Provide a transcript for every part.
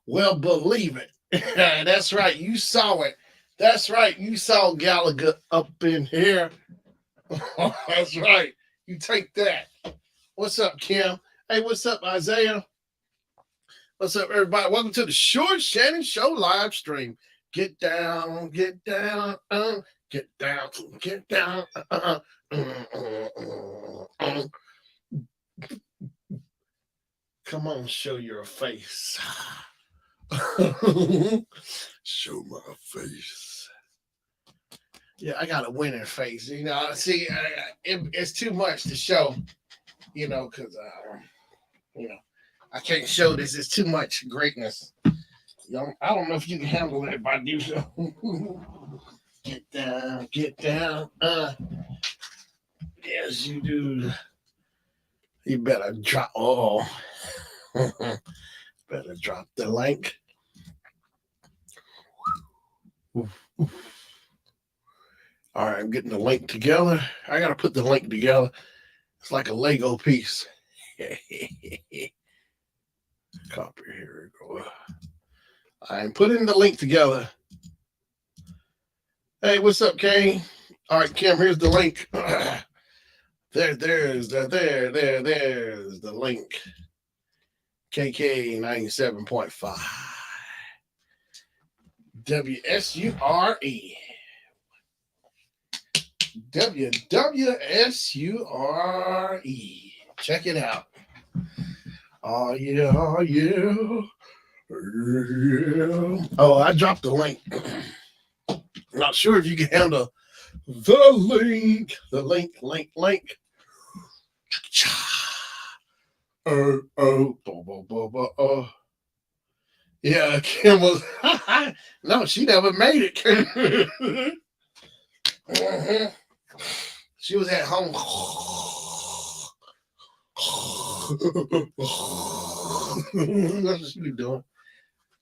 Well, believe it. That's right. You saw it. That's right. You saw Gallagher up in here. That's right. You take that. What's up, Kim? Hey, what's up, Isaiah? What's up, everybody? Welcome to the Short Shannon Show live stream. Get down, get down, get down, get down. Come on, show your face. Show my face. Yeah, I got a winning face. You know, see, it's too much to show. You know, because I can't show this. It's too much greatness. I don't know if you can handle it if I do so. Get down, get down. Yes, you do. You better drop. Oh, better drop the link. All right, I'm getting the link together. I got to put the link together. It's like a Lego piece. Copy, here we go. I'm putting the link together. Hey, what's up, Kane? All right, Kim, here's the link. There's the link. KK 97.5. WSURE. WWSURE. Check it out. Oh, yeah, oh, yeah. Oh, I dropped the link. Not sure if you can handle the link. Yeah, Kim was. No, she never made it. She was at home. That's what she was doing.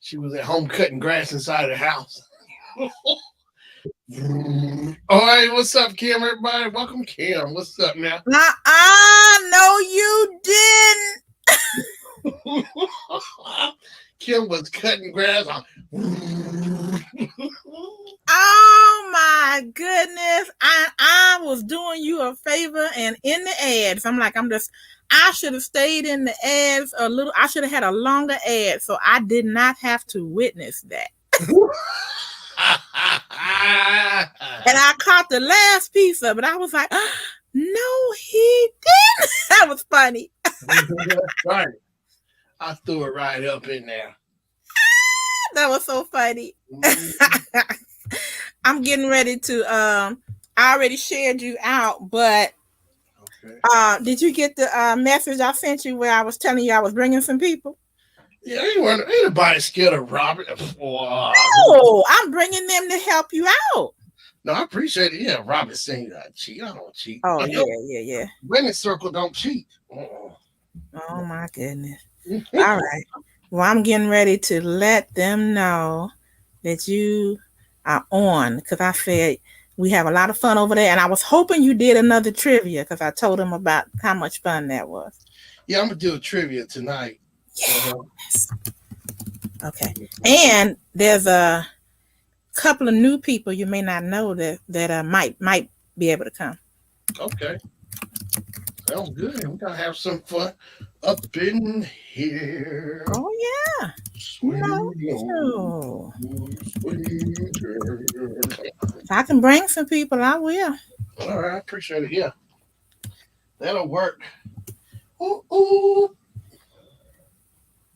She was at home cutting grass inside the house. All right, what's up, Kim? Everybody, welcome, Kim. What's up now? No, you didn't. Kim was cutting grass. Oh my goodness. I was doing you a favor and in the ads. I should have stayed in the ads a little. I should have had a longer ad so I did not have to witness that. And I caught the last piece of it. I was like, no, he didn't. That was funny. Right. I threw it right up in there. That was so funny. Mm-hmm. I'm getting ready to I already shared you out, but Okay. did you get the message I sent you where I was telling you I was bringing some people? Yeah, ain't nobody scared of Robert. No, I'm bringing them to help you out. No, I appreciate it. Yeah, Robert saying that cheat. I don't cheat. Oh yeah. Women's circle don't cheat. Oh my goodness. All right. Well, I'm getting ready to let them know that you are on because I said we have a lot of fun over there, and I was hoping you did another trivia because I told them about how much fun that was. Yeah, I'm gonna do a trivia tonight. Yes. Okay. And there's a couple of new people you may not know that might be able to come. Okay. Sounds good. We're gonna have some fun up in here. Oh yeah. Sweet No. sweet girl. If I can bring some people, I will. All right, I appreciate it. Yeah. That'll work. Ooh, ooh.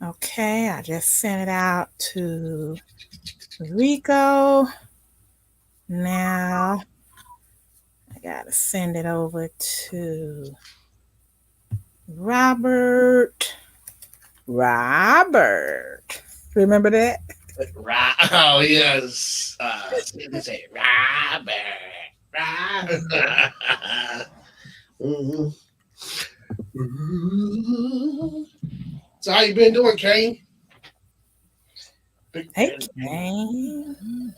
Okay, I just sent it out to Rico. Now I gotta send it over to Robert. Remember that? Oh yes. Say Robert. Mhm. So how you been doing, Kane? Hey, Kane.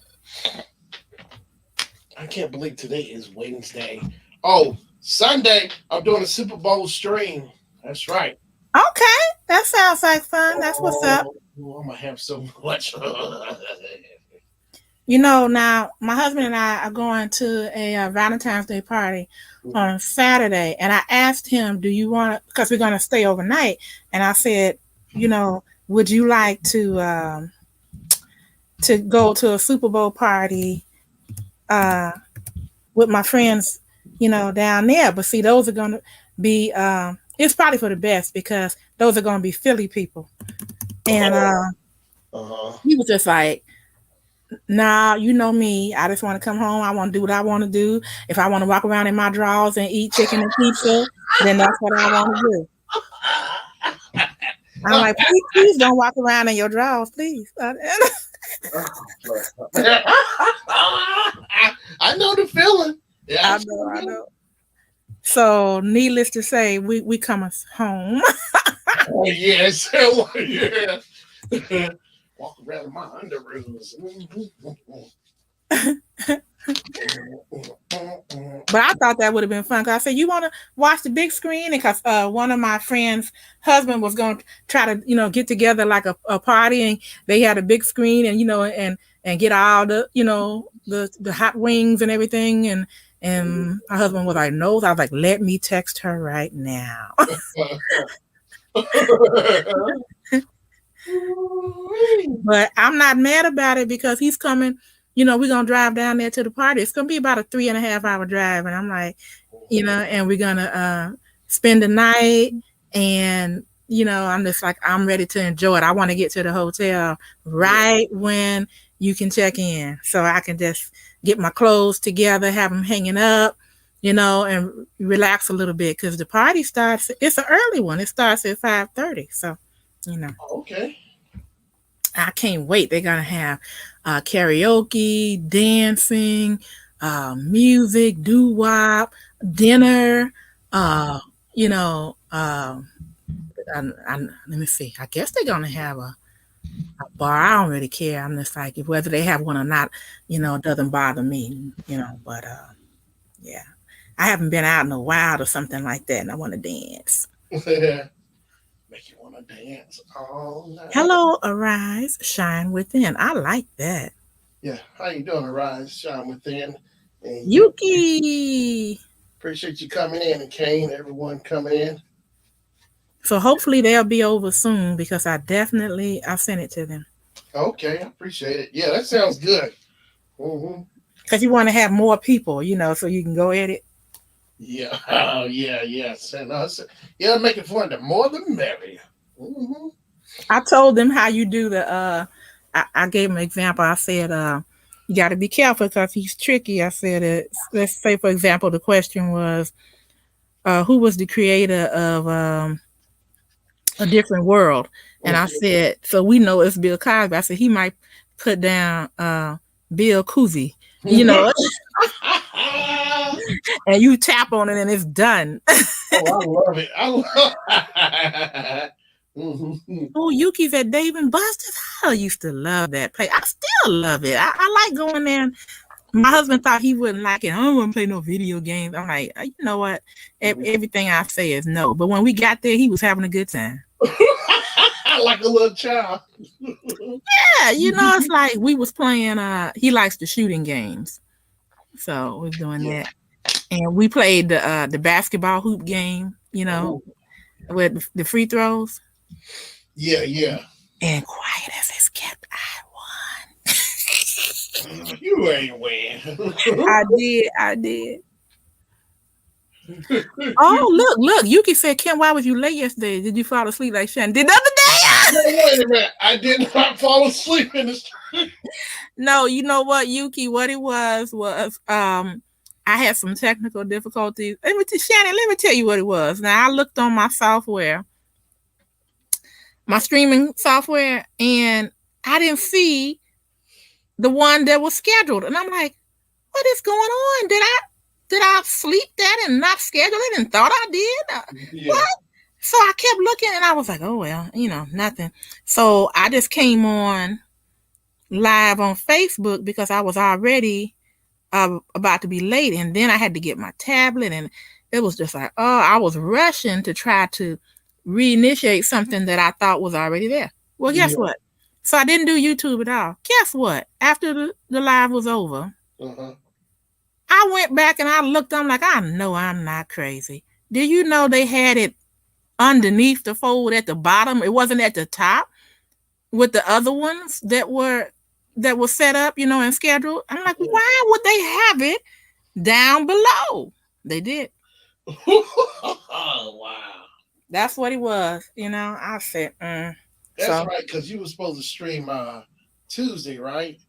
I can't believe today is Wednesday. Oh, Sunday, I'm doing a Super Bowl stream. That's right. Okay, that sounds like fun. That's what's up. Oh, I'm gonna have so much. Now my husband and I are going to a Valentine's Day party on Saturday, and I asked him, "Do you want to?" Because we're going to stay overnight, and I said, would you like to go to a Super Bowl party with my friends, down there? But see, those are going to be. It's probably for the best because those are going to be Philly people, and he was just like, nah, you know me. I just want to come home. I want to do what I want to do. If I want to walk around in my drawers and eat chicken and pizza, then that's what I want to do. I'm like, please don't walk around in your drawers, please. I know the feeling. Yeah, I know. So, needless to say, we coming home. Oh yes, yeah. Walk around in my underoos. But I thought that would have been fun because I said, you want to watch the big screen? And because one of my friends' husband was going to try to, get together like a party, and they had a big screen, and and get all the the hot wings and everything, and my husband was like, no. I was like, let me text her right now. But I'm not mad about it because he's coming. We're going to drive down there to the party. It's going to be about a 3.5 hour drive. And I'm like, and we're going to spend the night. And, I'm just like, I'm ready to enjoy it. I want to get to the hotel right when you can check in. So I can just get my clothes together, have them hanging up, and relax a little bit. Because the party starts, it's an early one. It starts at 5:30. So, Okay. I can't wait. They're gonna have karaoke, dancing, music, doo wop, dinner. Let me see. I guess they're gonna have a bar. I don't really care. I'm just like, whether they have one or not, it doesn't bother me. But yeah, I haven't been out in a while or something like that, and I want to dance. Make you want I'ma dance all night. Hello, arise, shine within. I like that. Yeah, how you doing, Rise, Shine Within? And you Yuki. appreciate you coming in, and Kane, everyone coming in. So hopefully they'll be over soon because I sent it to them. Okay, I appreciate it. Yeah, that sounds good. Mm-hmm. Because you want to have more people, so you can go at it. Yeah, oh, yeah, yes. And yeah, make it fun. The more the merrier. Mm-hmm. I told them how you do I gave them an example. I said, you got to be careful because he's tricky. I said, let's say, for example, the question was, who was the creator of A Different World? And I said, so we know it's Bill Cosby. I said, he might put down Bill Cousy, and you tap on it and it's done. Oh, I love it. I love mm-hmm. Oh, Yuki's at Dave and Buster's. I used to love that place. I still love it. I like going there. My husband thought he wouldn't like it. I don't want to play no video games. I'm like, you know what? Everything I say is no. But when we got there, he was having a good time. Like a little child. Yeah, it's like we was playing. He likes the shooting games, so we're doing that. And we played the basketball hoop game. With the free throws. Yeah, yeah. And quiet as it's kept, I won. You ain't win. I did. Oh, look. Yuki said, Kim, why was you late yesterday? Did you fall asleep like Shannon did the other day? No, wait a minute. I did not fall asleep in the street. No, you know what, Yuki? What it was I had some technical difficulties. Shannon, let me tell you what it was. Now, I looked on my software, my streaming software, and I didn't see the one that was scheduled. And I'm like, what is going on? Did I sleep that and not schedule it and thought I did? Yeah. What? So I kept looking and I was like, oh, well, nothing. So I just came on live on Facebook because I was already about to be late. And then I had to get my tablet and it was just like, I was rushing to try to reinitiate something that I thought was already there. Well, guess what? So I didn't do YouTube at all. Guess what? After the live was over, I went back and I looked. I'm like, I know I'm not crazy. Do you know they had it underneath the fold at the bottom? It wasn't at the top with the other ones that were set up, and scheduled. I'm like, why would they have it down below? They did. Oh, wow. That's what it was. I said, That's right, because you were supposed to stream Tuesday, right?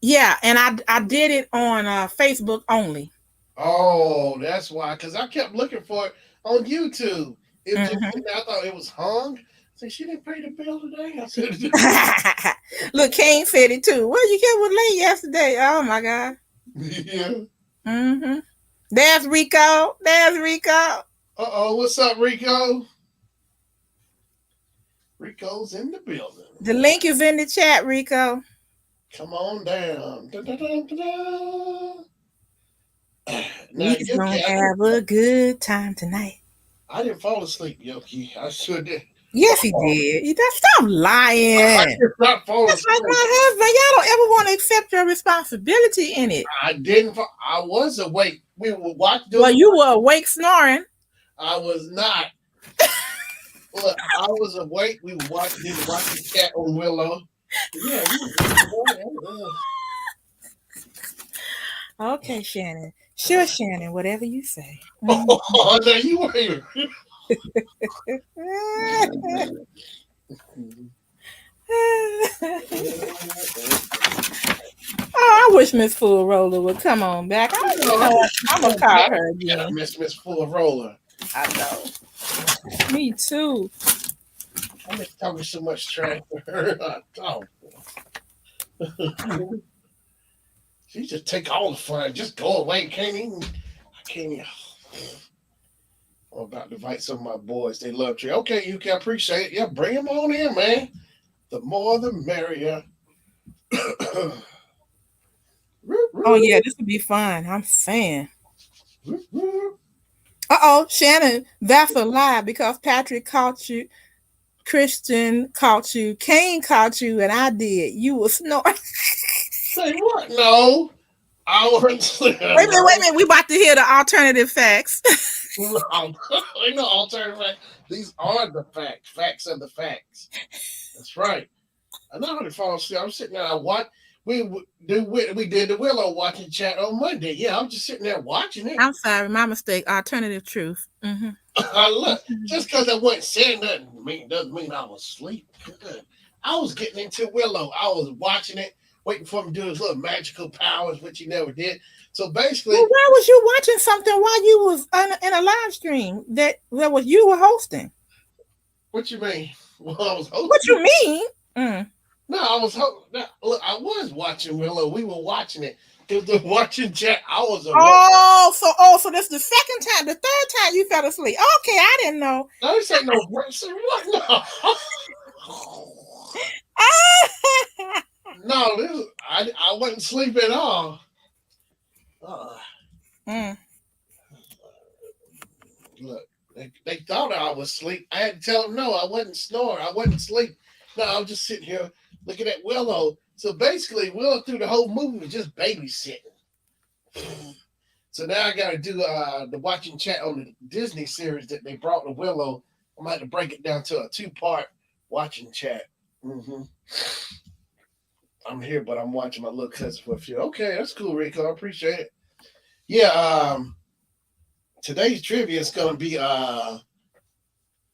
Yeah, and I did it on Facebook only. Oh, that's why. Because I kept looking for it on YouTube. It was just, I thought it was hung. So she didn't pay the bill today. I said, look, Kane said it too. Well, you was late yesterday. Oh my God. Yeah. There's Rico. What's up, Rico? Rico's in the building. The link is in the chat, Rico. Come on down. We're gonna have a good time tonight. I didn't fall asleep, Yoki. I should have. Yes, he did. You just stop lying. I did not fall asleep. That's like my husband. Y'all don't ever want to accept your responsibility in it. I didn't. I was awake. We were watching. Well, you were awake snoring. I was not. Look, I was awake. We were watching Cat on Willow. Yeah. Okay, Shannon. Sure, Shannon. Whatever you say. Oh, no, you were here. I wish Miss Full Roller would come on back. I'm gonna call her again. Yeah, Miss Full Roller. I know. Me too. I'm just talking so much trash for her. She just take all the fun. Just go away. I can't even. I'm about to invite some of my boys. They love you. Okay, you can appreciate it. Yeah, bring them on in, man. The more the merrier. Oh, yeah, this would be fun. I'm saying. Uh-oh, Shannon, that's a lie because Patrick caught you Christian caught you, Kane caught you, and I did. You were snoring. Say what? No, I wasn't. Wait a minute. We about to hear the alternative facts. No, ain't no alternative fact. These are the facts. Facts are the facts. That's right. I know how to fall asleep. I'm sitting there. I watch. We did the Willow watching chat on Monday. Yeah, I'm just sitting there watching it. I'm sorry, my mistake. Alternative truth. Mm-hmm. I look, just because I wasn't saying nothing doesn't mean I was asleep. I was getting into Willow. I was watching it, waiting for him to do his little magical powers, which he never did. So basically, well, why was you watching something while you was in a live stream that was you were hosting? What you mean? Well, I was hosting. What you mean? Mm. No, I was look. I was watching Willow. We were watching it. It was the watching chat. I was. So this is the second time. The third time you fell asleep. Okay, I didn't know. No, this ain't no worse. What? No. No, I wasn't sleeping at all. Look, they thought I was asleep. I had to tell them no, I wasn't snoring. I wasn't asleep. No, I was just sitting here looking at Willow. So basically, Willow through the whole movie was just babysitting. So now I got to do the watching chat on the Disney series that they brought to Willow. I'm going to break it down to a 2-part watching chat. Mm-hmm. I'm here, but I'm watching my little cousin for a few. Okay, that's cool, Rico. I appreciate it. Yeah, today's trivia is going to be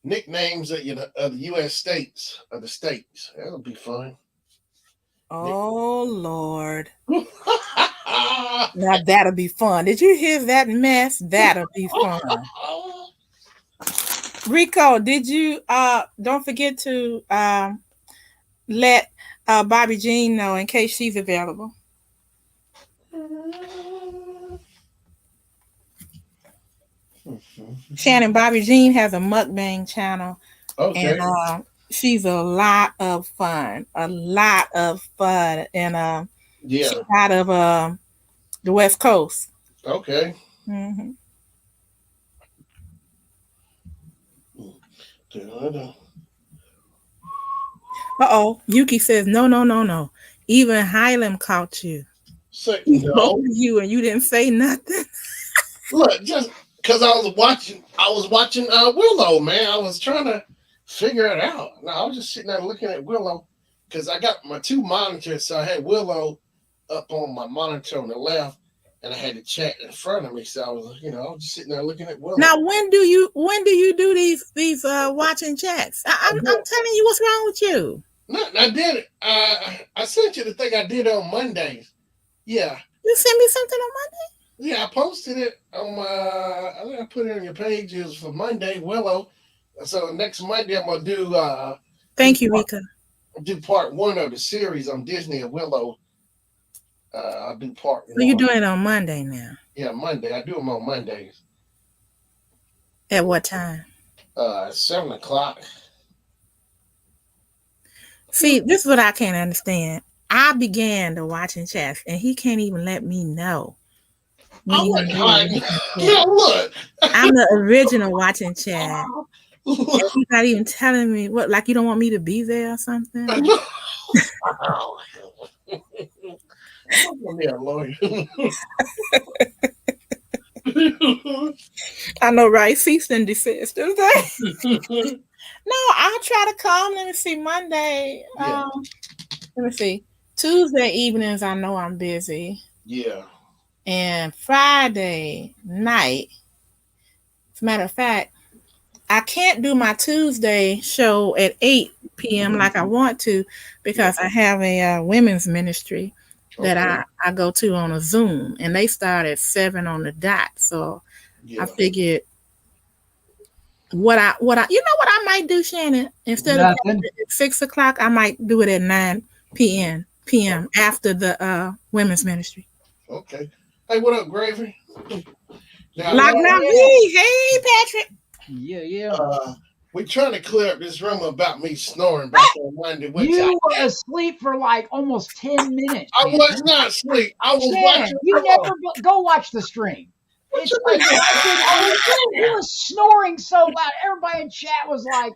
nicknames of the U.S. states, of the states. That'll be fun. Oh, Lord. Now that'll be fun. Did you hear that mess? That'll be fun. Rico, did you don't forget to let Bobby Jean know in case she's available. Shannon, Bobby Jean has a mukbang channel. Okay. And she's a lot of fun. And she's out of the West Coast. Okay. Mm-hmm. Uh-oh. Yuki says, no. Even Hylam caught you. Say, he spoke to you and you didn't say nothing. Look, just because I was watching Willow, man. I was trying to figure it out. No, I was just sitting there looking at Willow because I got my 2 monitors, so I had Willow up on my monitor on the left, and I had the chat in front of me. So I was, I was just sitting there looking at Willow. Now, when do you do these watching chats? I'm telling you, what's wrong with you? No, I did it. I sent you the thing I did on Mondays. Yeah. You sent me something on Monday? Yeah, I posted it on my. I think I put it on your pages for Monday, Willow. So next Monday I'm gonna do. Thank you, Rika. Do part 1 of the series on Disney of Willow. I'll do part 1. So you're doing it on Monday now? Yeah, Monday. I do them on Mondays. At what time? 7:00. See, this is what I can't understand. I began the watching chats, and he can't even let me know. I wasn't hiding. Yeah, look. I'm the original watching chat. And he's not even telling me what, like you don't want me to be there or something. I'm gonna be a lawyer. I know, right? Cease and desist. No, I'll try to come. Let me see. Monday. Yeah. Let me see. Tuesday evenings, I know I'm busy. Yeah. And Friday night. As a matter of fact, I can't do my Tuesday show at 8 p.m. like I want to because I have a women's ministry that I go to on a Zoom, and they start at 7 on the dot. So I figured what I might do, Shannon, instead of at 6 o'clock, I might do it at 9 p.m. after the women's ministry. Okay. Hey, what up, Gravy? Hey, Patrick. Yeah. We're trying to clear up this rumor about me snoring back on Monday. You were asleep for like almost 10 minutes. I was not asleep. I was watching. You never go watch the stream. It's like, you were snoring so loud. Everybody in chat was like,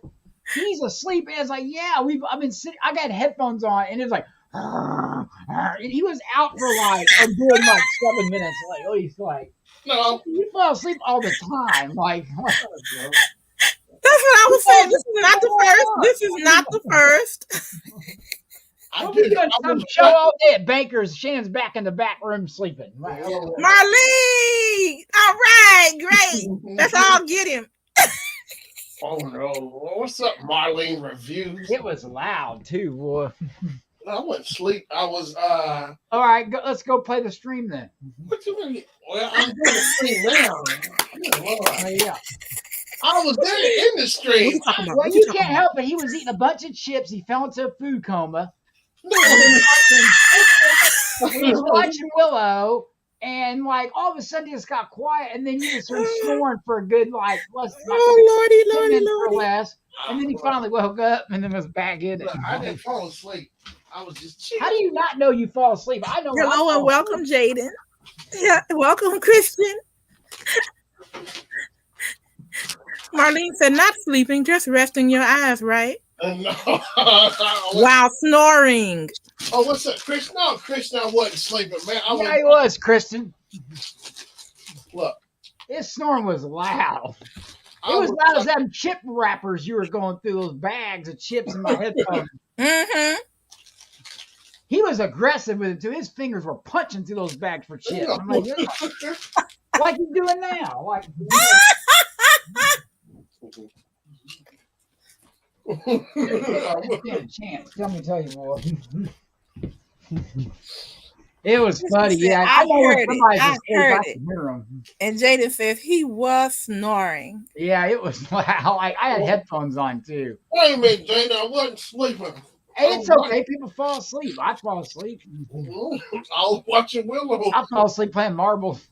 he's asleep. And it's like, yeah, I've been sitting. I got headphones on, and it's like, and he was out for like a good like 7 minutes. Like, oh, he's like, No, you fall asleep all the time. Like, That's what I was saying. This is not the first. This is not the first. I we'll be did. doing I some was show all day at Baker's. Shannon's back in the back room sleeping. Right. Marlene! All right, great. Let's all get him. Oh no! What's up, Marlene Reviews? It was loud too, boy. I went to sleep. I was All right, let's go play the stream then. What you mean? Well, I'm going to stream now. Good Lord. Yeah. I was there in the stream. Well, you can't help it. He was eating a bunch of chips. He fell into a food coma. No, He was watching Willow, and like all of a sudden it just got quiet, and then you just heard snoring for a good like less Oh, 10 minutes or Lordy. less, and then he finally woke up and then was back in it. Look, I didn't fall asleep. I was just chilling. How do you not know you fall asleep? I know. I Hello fall and welcome, Jaden. Yeah, welcome, Christian. Marlene said, not sleeping, just resting your eyes, right? No. While snoring. Oh, what's up, Chris? No, Chris, I wasn't sleeping, man. Yeah, he was, Kristen. Look. His snoring was loud. It was loud as them chip wrappers you were going through, those bags of chips in my headphones. Mm-hmm. He was aggressive with it too. His fingers were punching through those bags for chips. I'm like, yeah. Like you doing now. Like a chance. Tell you more. It was funny. Yeah, I heard I heard could hear him. And Jaden says he was snoring. Yeah, it was loud. Like I had headphones on too. Wait a minute, Jane. I wasn't sleeping. Hey, it's okay. People fall asleep. I fall asleep. I was watching Willow. I fall asleep playing marbles.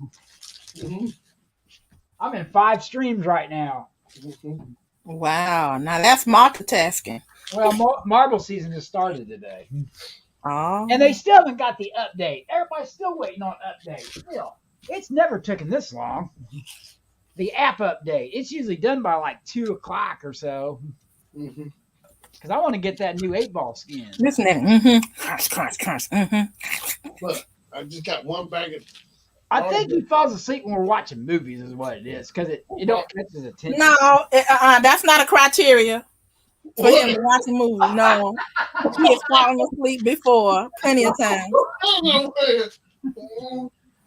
I'm in 5 streams right now. Wow. Now that's multitasking. Well, marble season just started today. Oh. And they still haven't got the update. Everybody's still waiting on update. Still. It's never taken this long. The app update. It's usually done by like 2 o'clock or so. Because I want to get that new 8-ball skin. Listen to it. Look, I just got one bag of. I think he falls asleep when we're watching movies is what it is. Because it don't catch his attention. No, that's not a criteria for him to watch a movie. No. He has fallen asleep before plenty of times.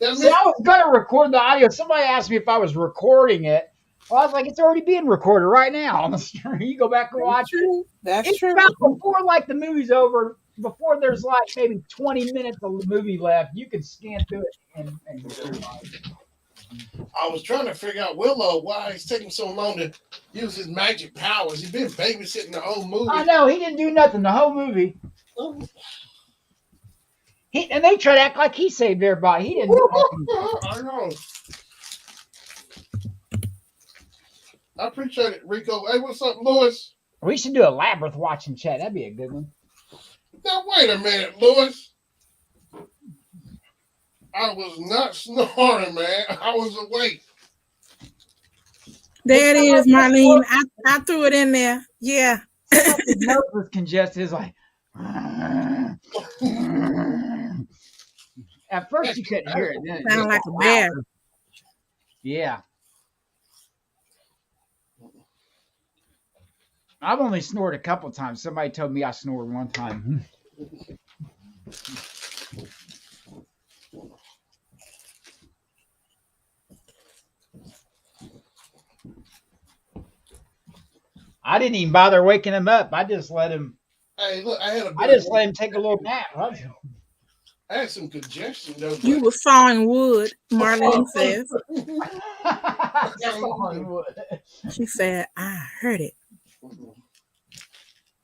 See, I was going to record the audio. Somebody asked me if I was recording it. Well, I was like, it's already being recorded right now on the stream. You go back and watch it. That's true. About before like the movie's over, before there's like maybe 20 minutes of the movie left, you can scan through it and I was trying to figure out Willow why it's taking so long to use his magic powers. He's been babysitting the whole movie. I know he didn't do nothing the whole movie. And they try to act like he saved everybody. He didn't do nothing. I know. I appreciate it, Rico. Hey, what's up, Louis? We should do a labyrinth watching chat. That'd be a good one. Now, wait a minute, Louis. I was not snoring, man. I was awake. There it is, Marlene. I threw it in there. Yeah. His nose was congested. It's like. At first, you couldn't hear it. Then it Sounded like a bear. Yeah. I've only snored a couple times. Somebody told me I snored one time. I didn't even bother waking him up. I just let him. Hey, look, I just let him take a little nap. I had some congestion, though. You were sawing wood, Marlene says. She said, I heard it.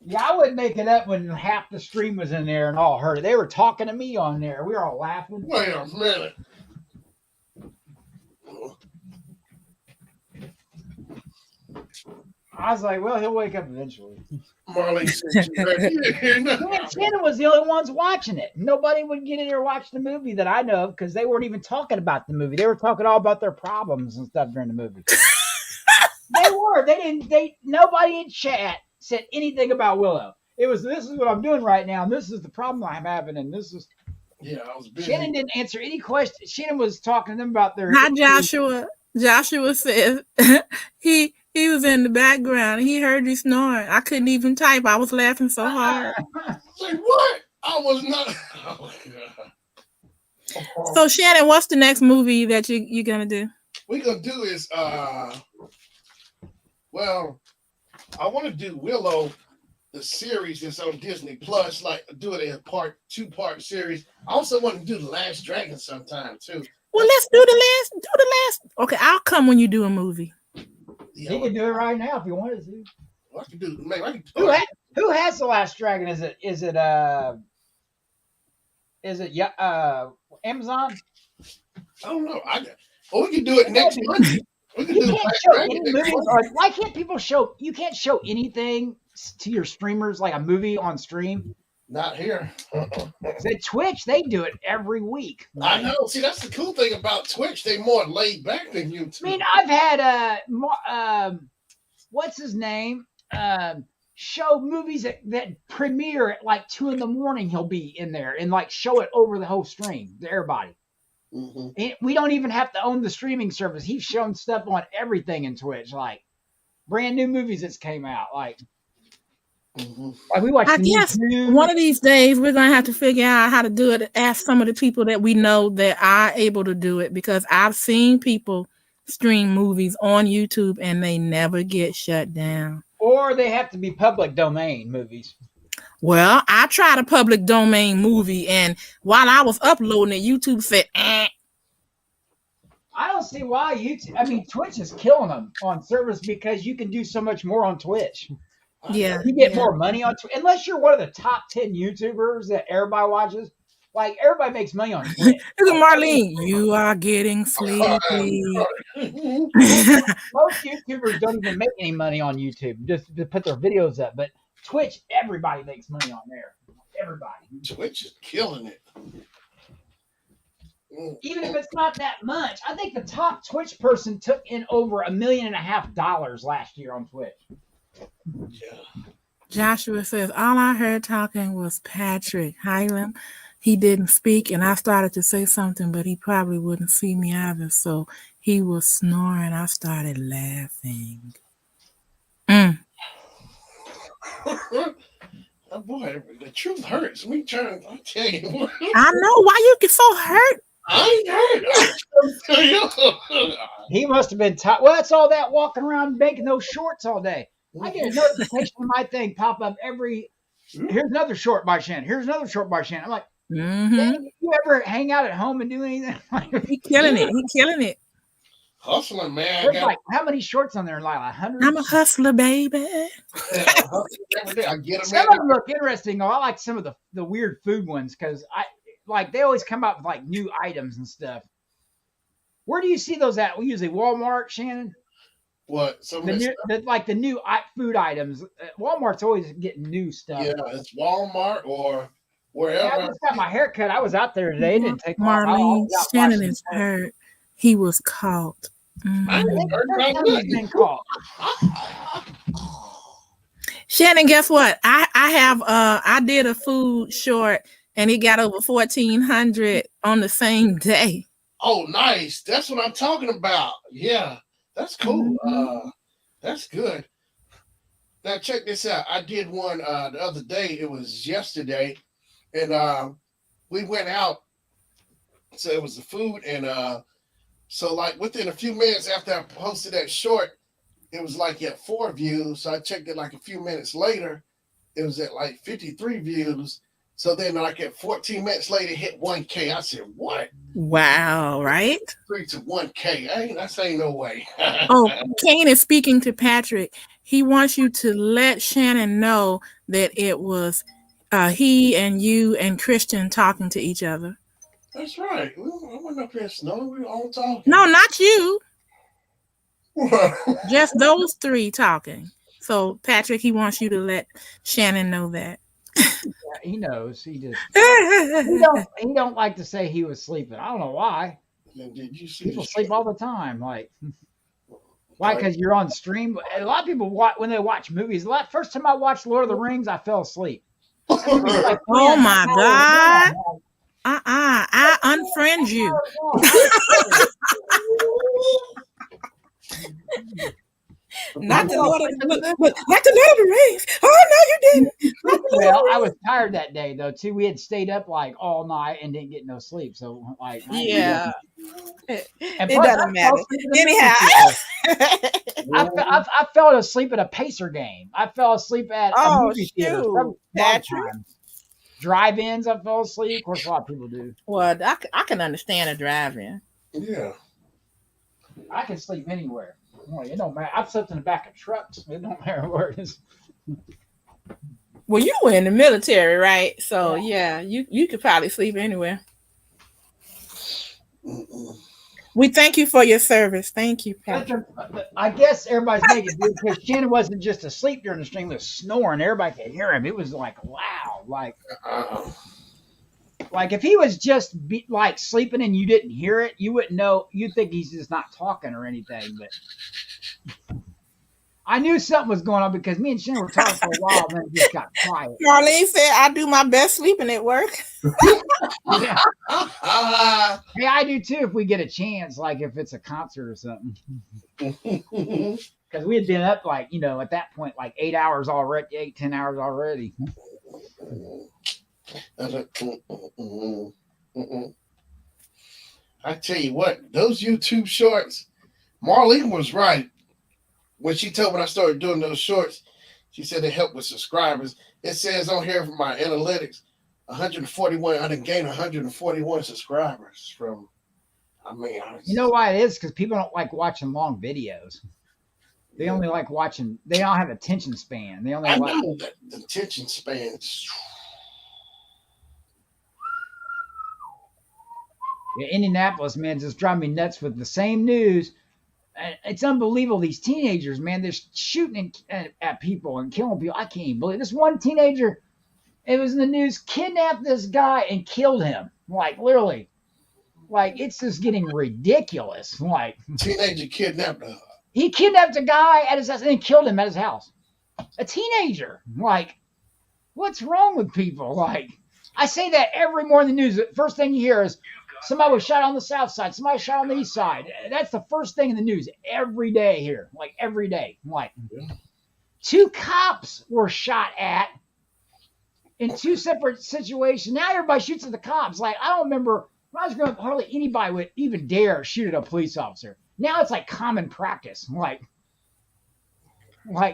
Yeah, I wouldn't make it up when half the stream was in there and all heard it. They were talking to me on there. We were all laughing. Wait a minute. I was like, well, he'll wake up eventually. Marley said Shannon was the only ones watching it. Nobody would get in there and watch the movie that I know of because they weren't even talking about the movie. They were talking all about their problems and stuff during the movie. They were. Nobody in chat said anything about Willow. It was, this is what I'm doing right now, and this is the problem I'm having, and this is. Yeah, I was busy. Shannon didn't answer any questions. Shannon was talking to them about their. Not Joshua. Joshua says he was in the background. He heard you snoring. I couldn't even type. I was laughing so hard. Like what? I was not. Oh, God. So Shannon, what's the next movie that you're gonna do? We're gonna do is well, I want to do Willow, the series that's on Disney Plus, like do it in a two-part series. I also want to do The Last Dragon sometime too. Well, let's do the last. Okay, I'll come when you do a movie. He can do it right now if he wanted to. I can do. Maybe I can. Who has The Last Dragon? Is it Amazon? I don't know. We can do it next Monday. We can do The Last Dragon next Monday. Why can't people show? You can't show anything to your streamers like a movie on stream. Not here. At Twitch, they do it every week. I know. See, that's the cool thing about Twitch. They more laid back than YouTube. I mean, I've had what's his name? Show movies that premiere at like 2 a.m. He'll be in there and like show it over the whole stream to everybody. Mm-hmm. And we don't even have to own the streaming service. He's shown stuff on everything in Twitch, like brand new movies that's came out, like. Mm-hmm. Like we watch. I guess one of these days we're gonna have to figure out how to do it. Ask some of the people that we know that are able to do it, because I've seen people stream movies on YouTube and they never get shut down. Or they have to be public domain movies. Well, I tried a public domain movie, and while I was uploading it, YouTube said, I don't see why YouTube. I mean, Twitch is killing them on service because you can do so much more on Twitch. Yeah, you get more money on Twitch. Unless you're one of the top 10 YouTubers that everybody watches. Like, everybody makes money on Twitch. Look at Marlene. You are getting sleepy. Most YouTubers don't even make any money on YouTube, just to put their videos up. But Twitch, everybody makes money on there. Everybody. Twitch is killing it. Even if it's not that much. I think the top Twitch person took in over $1.5 million last year on Twitch. Yeah. Joshua says, all I heard talking was Patrick Hylam. He didn't speak, and I started to say something, but he probably wouldn't see me either. So he was snoring. I started laughing. Oh boy, the truth hurts. I tell you. I know. Why you get so hurt? I ain't hurt. He must have been tired. Well, that's all that walking around making those shorts all day. I get a notification on my thing pop up here's another short by Shannon. Here's another short by Shannon. I'm like, you ever hang out at home and do anything? He killing it. He killing it. Hustling, man. There's like, how many shorts on there? Like 100? I'm a hustler, baby. I get them. Some of them look interesting, though. I like some of the weird food ones because they always come out with like new items and stuff. Where do you see those at? Usually Walmart, Shannon? What? The new food items. Walmart's always getting new stuff. Yeah, it's Walmart or wherever. Yeah, I just got my hair cut. I was out there today. It didn't take Marlene, Shannon is hurt. He was caught. Been caught. Shannon, guess what? I did a food short and it got over 1,400 on the same day. Oh, nice. That's what I'm talking about. Yeah. That's cool. That's good. Now check this out. I did one the other day. It was yesterday, and we went out. So it was the food, and so like within a few minutes after I posted that short, it was like at 4 views. So I checked it like a few minutes later. It was at like 53 views. So then like at 14 minutes later, it hit 1K. I said, what? Wow, right? 3 to 1K. That ain't no way. Oh, Kane is speaking to Patrick. He wants you to let Shannon know that it was he and you and Christian talking to each other. That's right. I wasn't up here snowing. We were all talking. No, not you. Just those three talking. So Patrick, he wants you to let Shannon know that. Yeah, he knows. He don't like to say he was sleeping. I don't know why. Did you see people sleep all the time? Like, Why? Because you're on stream. A lot of people watch when they watch movies. First time I watched Lord of the Rings, I fell asleep. Like oh my God. I unfriend you. Not the Lord of the Rings. Oh no, you didn't. Well, I was tired that day though too. We had stayed up like all night and didn't get no sleep. So like, yeah, it doesn't matter. Anyhow, I fell asleep at a Pacer game. I fell asleep at a movie theater. Patrick. Drive-ins, I fell asleep. Of course, a lot of people do. Well, I can understand a drive-in. Yeah, I can sleep anywhere. Well, it don't matter. I've slept in the back of trucks. It don't matter where it is. Well, you were in the military, right? So yeah, you could probably sleep anywhere. We thank you for your service. Thank you, Patrick. I guess everybody's making good because Shannon wasn't just asleep during the stream; he was snoring. Everybody could hear him. It was like loud, like if he was just like sleeping and you didn't hear it, you wouldn't know. You'd think he's just not talking or anything. But I knew something was going on because me and Shannon were talking for a while, and then it just got quiet. Marlene said, "I do my best sleeping at work." Yeah. Hey, I do too. If we get a chance, like if it's a concert or something, because we had been up like at that point like 8 hours already, 8-10 hours already. I tell you what, those YouTube shorts, Marlene was right when she told me I started doing those shorts. She said they help with subscribers. It says on here for my analytics, 141. I done gained 141 subscribers from. You know why it is? Because people don't like watching long videos. They only like watching. They don't have attention span. They only. I know that the attention span. Yeah, Indianapolis, man, just drive me nuts with the same news. It's unbelievable. These teenagers, man, they're shooting at people and killing people. I can't even believe it. This one teenager. It was in the news, kidnapped this guy and killed him. Like, literally. Like, it's just getting ridiculous. Like, teenager kidnapped him. He kidnapped a guy at his house and then killed him at his house. A teenager. Like, what's wrong with people? Like, I say that every morning in the news. The first thing you hear is somebody was shot on the south side. Somebody shot on the east side. That's the first thing in the news every day here. Like, every day. Like, 2 cops were shot at in 2 separate situations. Now everybody shoots at the cops. Like, I don't remember when I was growing up, hardly anybody would even dare shoot at a police officer. Now it's like common practice. Like,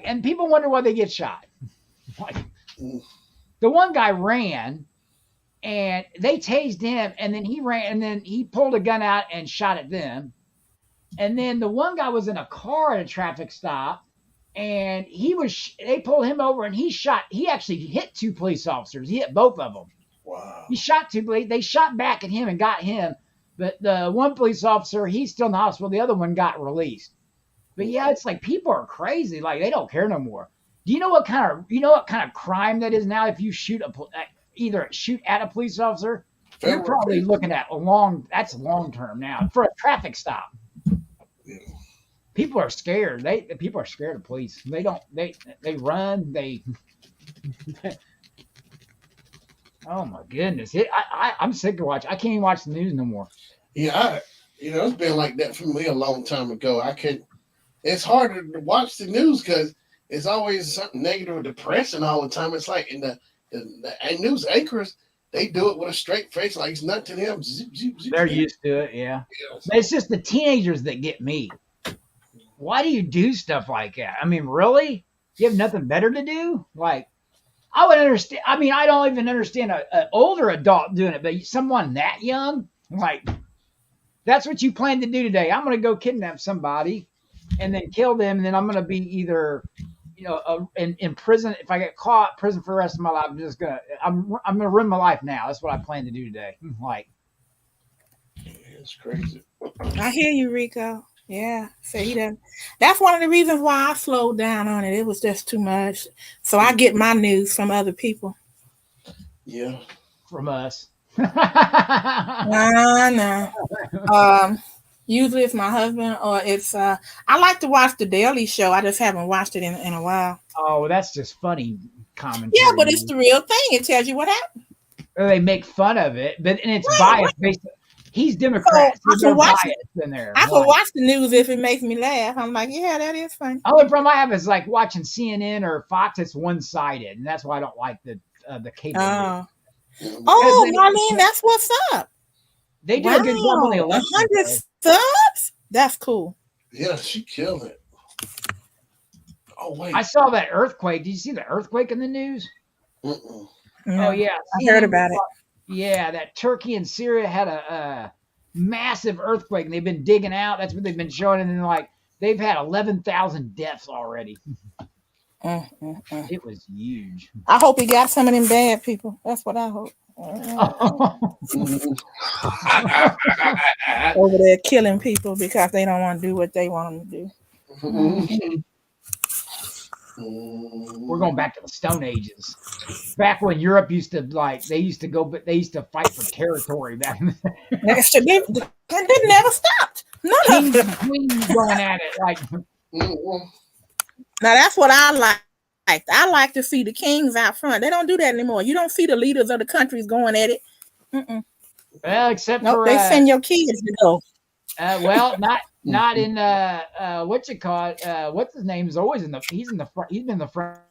and people wonder why they get shot. Like, the one guy ran and they tased him and then he ran and then he pulled a gun out and shot at them. And then the one guy was in a car at a traffic stop. And they pulled him over and he actually hit 2 police officers. He hit both of them. Wow. He shot 2, they shot back at him and got him. But the one police officer, he's still in the hospital. The other one got released. But yeah, it's like people are crazy. Like they don't care no more. Do you know what kind of crime that is now? If you either shoot at a police officer, you're probably looking at that's long term now for a traffic stop. Yeah. People are scared. People are scared of police. They run. Oh my goodness! I'm sick of watching. I can't even watch the news no more. Yeah, it's been like that for me a long time ago. It's harder to watch the news because it's always something negative or depressing all the time. It's like in the news anchors, they do it with a straight face, like it's nothing to them. They're used to it, yeah. But it's just the teenagers that get me. Why do you do stuff like that? I mean, really? You have nothing better to do? Like, I would understand. I mean, I don't even understand an older adult doing it, but someone that young, like, that's what you plan to do today. I'm going to go kidnap somebody and then kill them, and then I'm going to be either, in prison. If I get caught, prison for the rest of my life. I'm going to ruin my life now. That's what I plan to do today. Like, it's crazy. I hear you, Rico. Yeah, so he doesn't. That's one of the reasons why I slowed down on it. It was just too much. So I get my news from other people. Yeah, from us. No. Usually it's my husband or it's I like to watch the Daily Show. I just haven't watched it in a while. Oh, that's just funny commentary. Yeah, but it's the real thing. It tells you what happened. Or they make fun of it, but and it's Right, biased based. He's Democrat, so I they're can watch biased it. in there. I can watch the news if it makes me laugh. I'm like, yeah, that is funny. Only problem I have is like watching CNN or Fox. It's one sided, and that's why I don't like the cable. Oh, Marlene, that's what's up. They do a good job on the election. 100 subs? That's cool. Yeah, she killed it. Oh wait, I saw that earthquake. Did you see the earthquake in the news? Mm-mm. Oh yeah, I heard about it. Yeah, that Turkey and Syria had a massive earthquake, and they've been digging out. That's what they've been showing, and then like they've had 11,000 deaths already. It was huge. I hope he got some of them bad people. That's what I hope. Over there killing people because they don't want to do what they want them to do. We're going back to the Stone Ages. Back when Europe used to they used to fight for territory back in the day. They never stopped. None of them. Queens going at it like. Now that's what I like. I like to see the kings out front. They don't do that anymore. You don't see the leaders of the countries going at it. Well, except for they send your kids to go. Well, not in what's it called? What's his name is always in the he's in the front. He's been in the front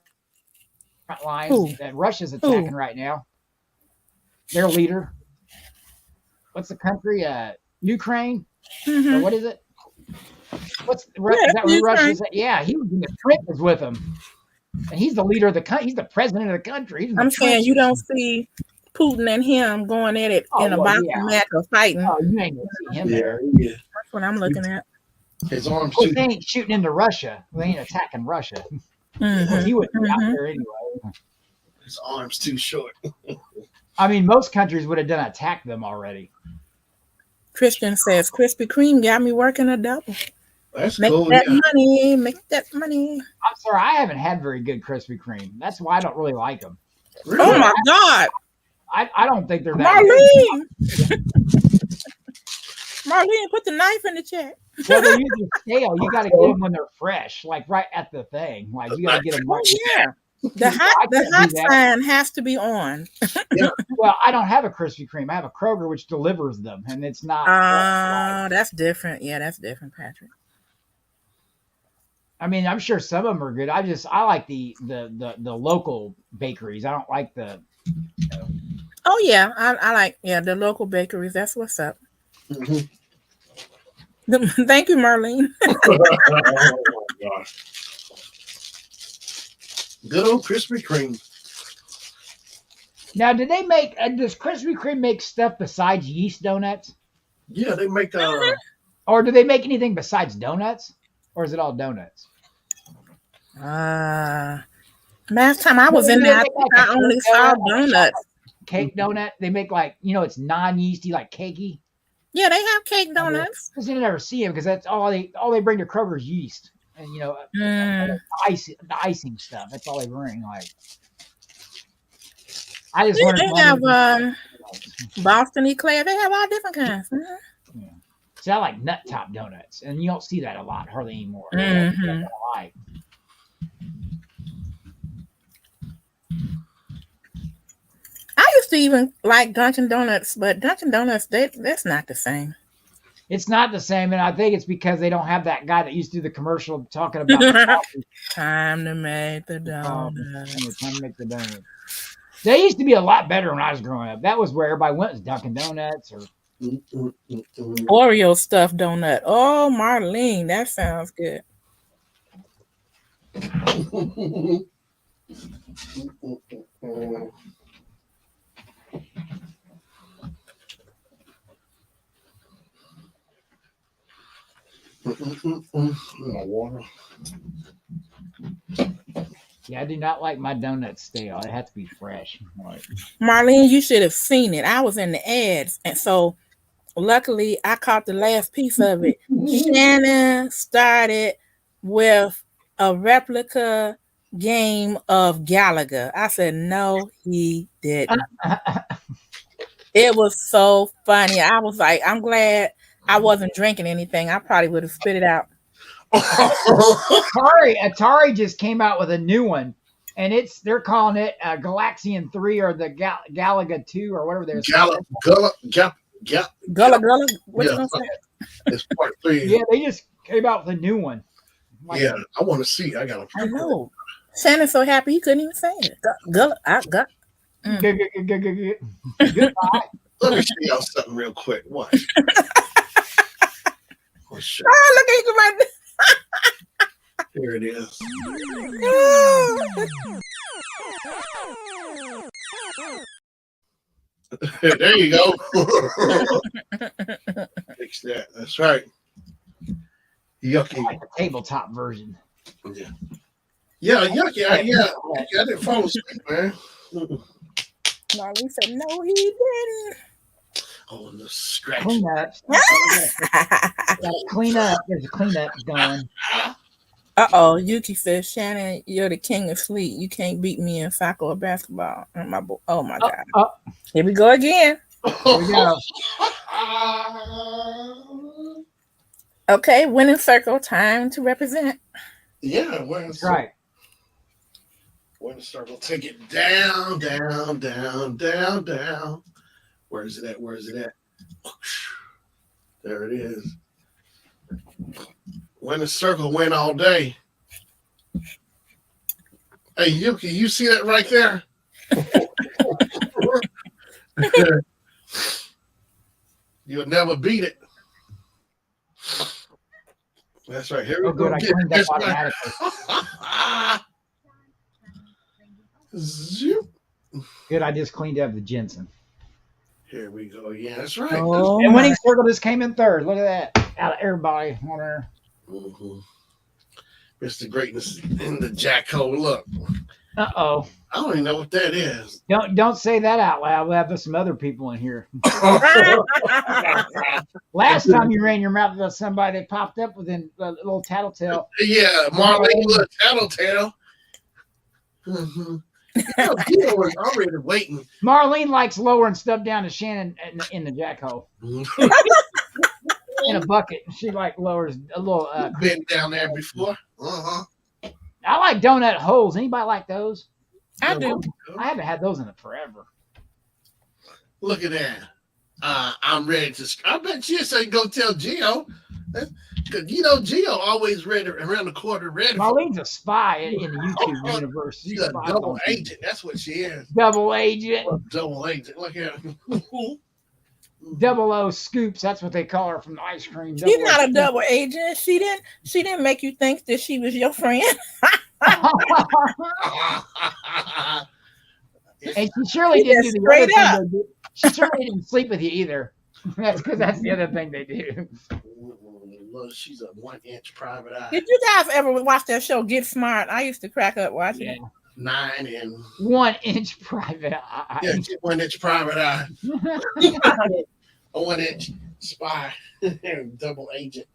lines that Russia's attacking right now. Their leader. What's the country? Ukraine. Or what is it? What's is that Russia? Yeah, he was in the trenches with him. And he's the leader of the country. He's the president of the country. I'm saying you don't see Putin and him going at it in a boxing match or fighting. Oh, you ain't gonna see him there. Yeah. That's what I'm looking at. His arms too. They ain't shooting into Russia. They ain't attacking Russia. He wouldn't be out there anyway. His arms too short. I mean, most countries would have done attack them already. Christian says, Krispy Kreme got me working a double. That's make cool. That money. Make that money. I'm sorry, I haven't had very good Krispy Kreme. That's why I don't really like them. Really? Oh my God! I don't think they're that. Marlene, put the knife in the chat. Well, they're using scale. You got to get them when they're fresh, like right at the thing. Like you got to get them. Right The hot sign has to be on. Well, I don't have a Krispy Kreme. I have a Kroger which delivers them, and it's not. Oh, that's different. Yeah, that's different, Patrick. I mean, I'm sure some of them are good. I like the local bakeries. I don't like the. Oh yeah, I like the local bakeries. That's what's up. Thank you, Marlene. Oh my gosh. Good old Krispy Kreme. Now, did they make? Does Krispy Kreme make stuff besides yeast donuts? Yeah, they make. Or do they make anything besides donuts? Or is it all donuts? Last time I was in there, I only saw donuts. Cake donut. They make it's non-yeasty, like cakey. Yeah, they have cake donuts. Because you never see them because that's all they bring to Kroger's yeast and the icing stuff. That's all they bring. Like I just they have Boston Eclair. They have all different kinds. Yeah. See, I like nut top donuts, and you don't see that a lot, hardly anymore. I used to even like Dunkin' Donuts, but Dunkin' Donuts, that's not the same. It's not the same, and I think it's because they don't have that guy that used to do the commercial talking about the time to make the donuts. Time to make the donuts. They used to be a lot better when I was growing up. That was where everybody went, was Dunkin' Donuts or Oreo stuffed donut. Oh, Marlene, that sounds good. Water. Yeah, I do not like my donuts stale. It has to be fresh. Marlene, you should have seen it. I was in the ads, and so luckily I caught the last piece of it. Shannon started with a replica game of Gallagher. I said, no, he didn't. It was so funny. I was like, I'm glad I wasn't drinking anything. I probably would have spit it out. Atari just came out with a new one, and they're calling it Galaxian 3 or the Galaga 2 or whatever they're saying. Gullah. What you gonna say? It's part 3. Yeah, they just came out with a new one. Like, yeah, I want to see. I know. Shannon's so happy he couldn't even say it. Gullah. Goodbye. Let me show y'all something real quick. Watch. Oh, shit. Oh, look at you right there. Here it is. There you go. Fix that. That's right. Yucky. Like the tabletop version. Yeah. Yeah, yucky. Yeah. I didn't fall asleep, man. Marley said, no, he didn't. Oh, the scratch. Clean up. Clean up. There's a cleanup going. Uh-oh, Yuki says, Shannon, you're the king of sleep. You can't beat me in soccer or basketball. Oh, my God. Here we go again. Here we go. Okay, winning circle, time to represent. Yeah, winning circle. Right. Winning circle. Take it down, down, down, down, down. Where is it at? Where is it at? There it is. Win the circle, win all day. Hey, Yuki, you see that right there? You'll never beat it. That's right. Here we go. Good. I cleaned up automatically. Good. I just cleaned up the Jensen. Here we go. Yeah, that's right. Oh, and winning circle just came in third. Look at that. Out of everybody on there. Mm-hmm. Mr. Greatness in the Jacko. Look. Uh-oh. I don't even know what that is. Don't say that out loud. We'll have some other people in here. Last time you ran your mouth about somebody that popped up within a little tattletale. Yeah, Marlene, little tattletale. Mm-hmm. You was already waiting. Marlene likes lowering stuff down to Shannon in the jack hole. In a bucket. She lowers a little. Been down there before. Uh-huh. I like donut holes. Anybody like those? I do. I haven't had those in forever. Look at that. I'm ready to. I bet you say go tell Gio. Because Gio always ready around the corner ready. Marlene's a spy in the YouTube universe. She's a double agent. That's what she is. Double agent. Double agent. Look at her. 00 scoops. That's what they call her from the ice cream. She's not a double agent. She didn't make you think that she was your friend. And she surely didn't do the other thing they did. She certainly didn't sleep with you either. That's because that's the other thing they do. She's a 1-inch private eye. Did you guys ever watch that show Get Smart? I used to crack up watching it. 9 and 1-inch private eye. Yeah, 1-inch private eye. A 1-inch spy. Double agent.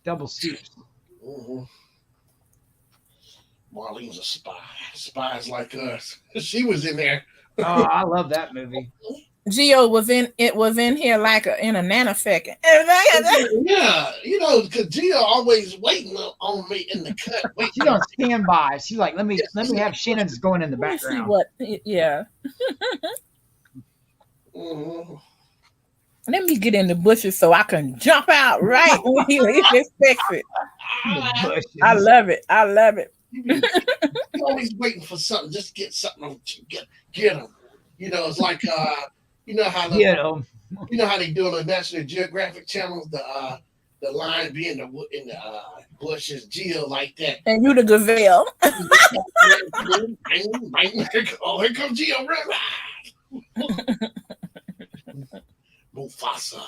Double scoops. Mm-hmm. Marlene's a spy. Spies like us. She was in there. Oh, I love that movie. Gio was in here in a nanosecond. Yeah, because Gio always waiting on me in the cut. She's on standby. She's like, let me have Shannon's going in the background. Yeah. Mm-hmm. Let me get in the bushes so I can jump out right when he expects it. I love it. You're always waiting for something. Just get something. Get them. It's like you know how they do on the National Geographic Channel, the lion be in the bushes, Gio like that. And you the gazelle. Oh, here comes Gio. Mufasa.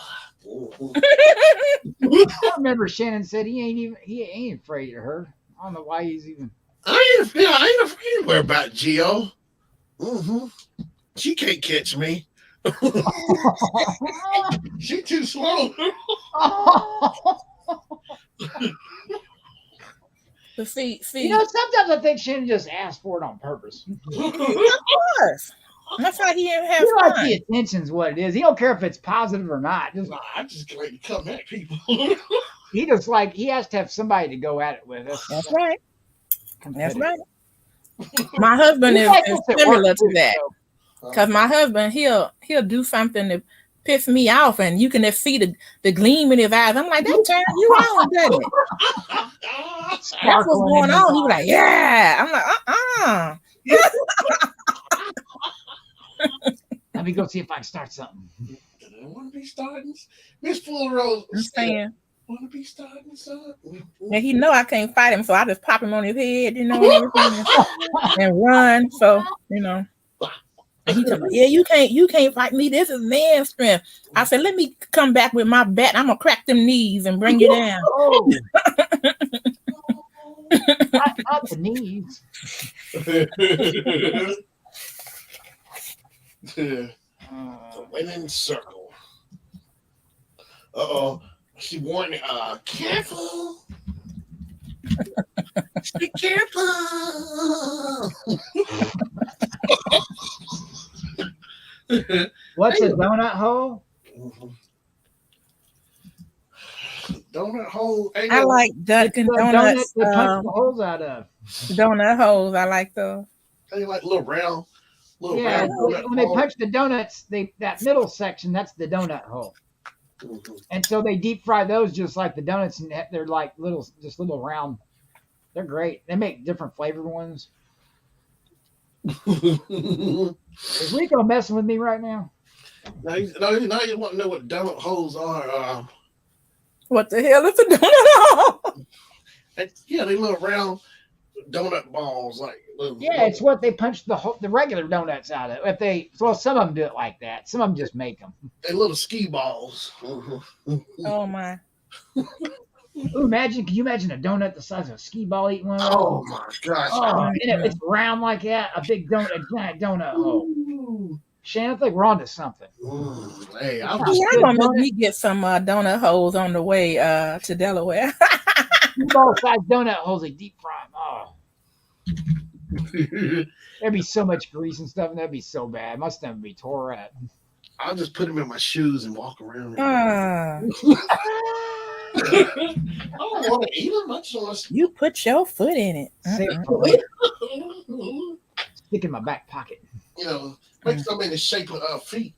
I remember Shannon said he ain't afraid of her. I don't know why he's even. I ain't afraid of her about Gio. Mm-hmm. She can't catch me. She too slow. See. Sometimes I think Shannon just asked for it on purpose. Of course. That's why he have He likes fun. the attention's what it is. He don't care if it's positive or not. Just Nah, I just like to come at people. he just like he has to have somebody to go at it with. That's right. That's competitive. right. My husband He is likes us at work, similar to too, that. so- Cause my husband, he'll do something to piss me off, and you can just see the gleam in his eyes. I'm like, that turns you on, doesn't it? That's what's Sparkling going in his on. He was like, yeah. I'm like, Let me go see if I can start something. I want to be starting. Miss Full Rose. I'm saying. Want to be starting something? Yeah, he know I can't fight him, so I just pop him on his head, and everything, and run. So and he told me, yeah, you can't fight me. This is man strength. I said, let me come back with my bat. I'm gonna crack them knees and bring you down. Oh. not the knees. The winning circle. Uh-oh. She warned me, careful. Be careful. What's a donut hole? Donut hole. I like Dunkin' The Donuts. donut they punch the holes out of. Donut holes. I like those. They like little round. Yeah, donut when they hole. punch the donuts, that middle section, that's the donut hole. Mhm. And so they deep fry those just like the donuts, and they're like little round. They're great. They make different flavored ones. Is Rico messing with me right now? Now you want to know what donut holes are. What the hell is a donut hole? Yeah, they little round donut balls, like Yeah, it's what they punch the regular donuts out of. Some of them do it like that. Some of them just make them. they little ski balls. Oh my! Ooh, can you imagine a donut the size of a ski ball eating one of those? Oh my gosh! Oh, and it's round like that, a giant donut hole. Ooh. Shannon, I think we're onto something. Hey, I'm gonna make me get some donut holes on the way to Delaware. Ball size donut holes, they deep fry them. Oh, there'd be so much grease and stuff, and that'd be so bad. My stomach would be tore up. I'll just put them in my shoes and walk around. Ah. I don't want to eat them. I just want to. You put your foot in it. Stick in my back pocket. Make them in the shape of feet.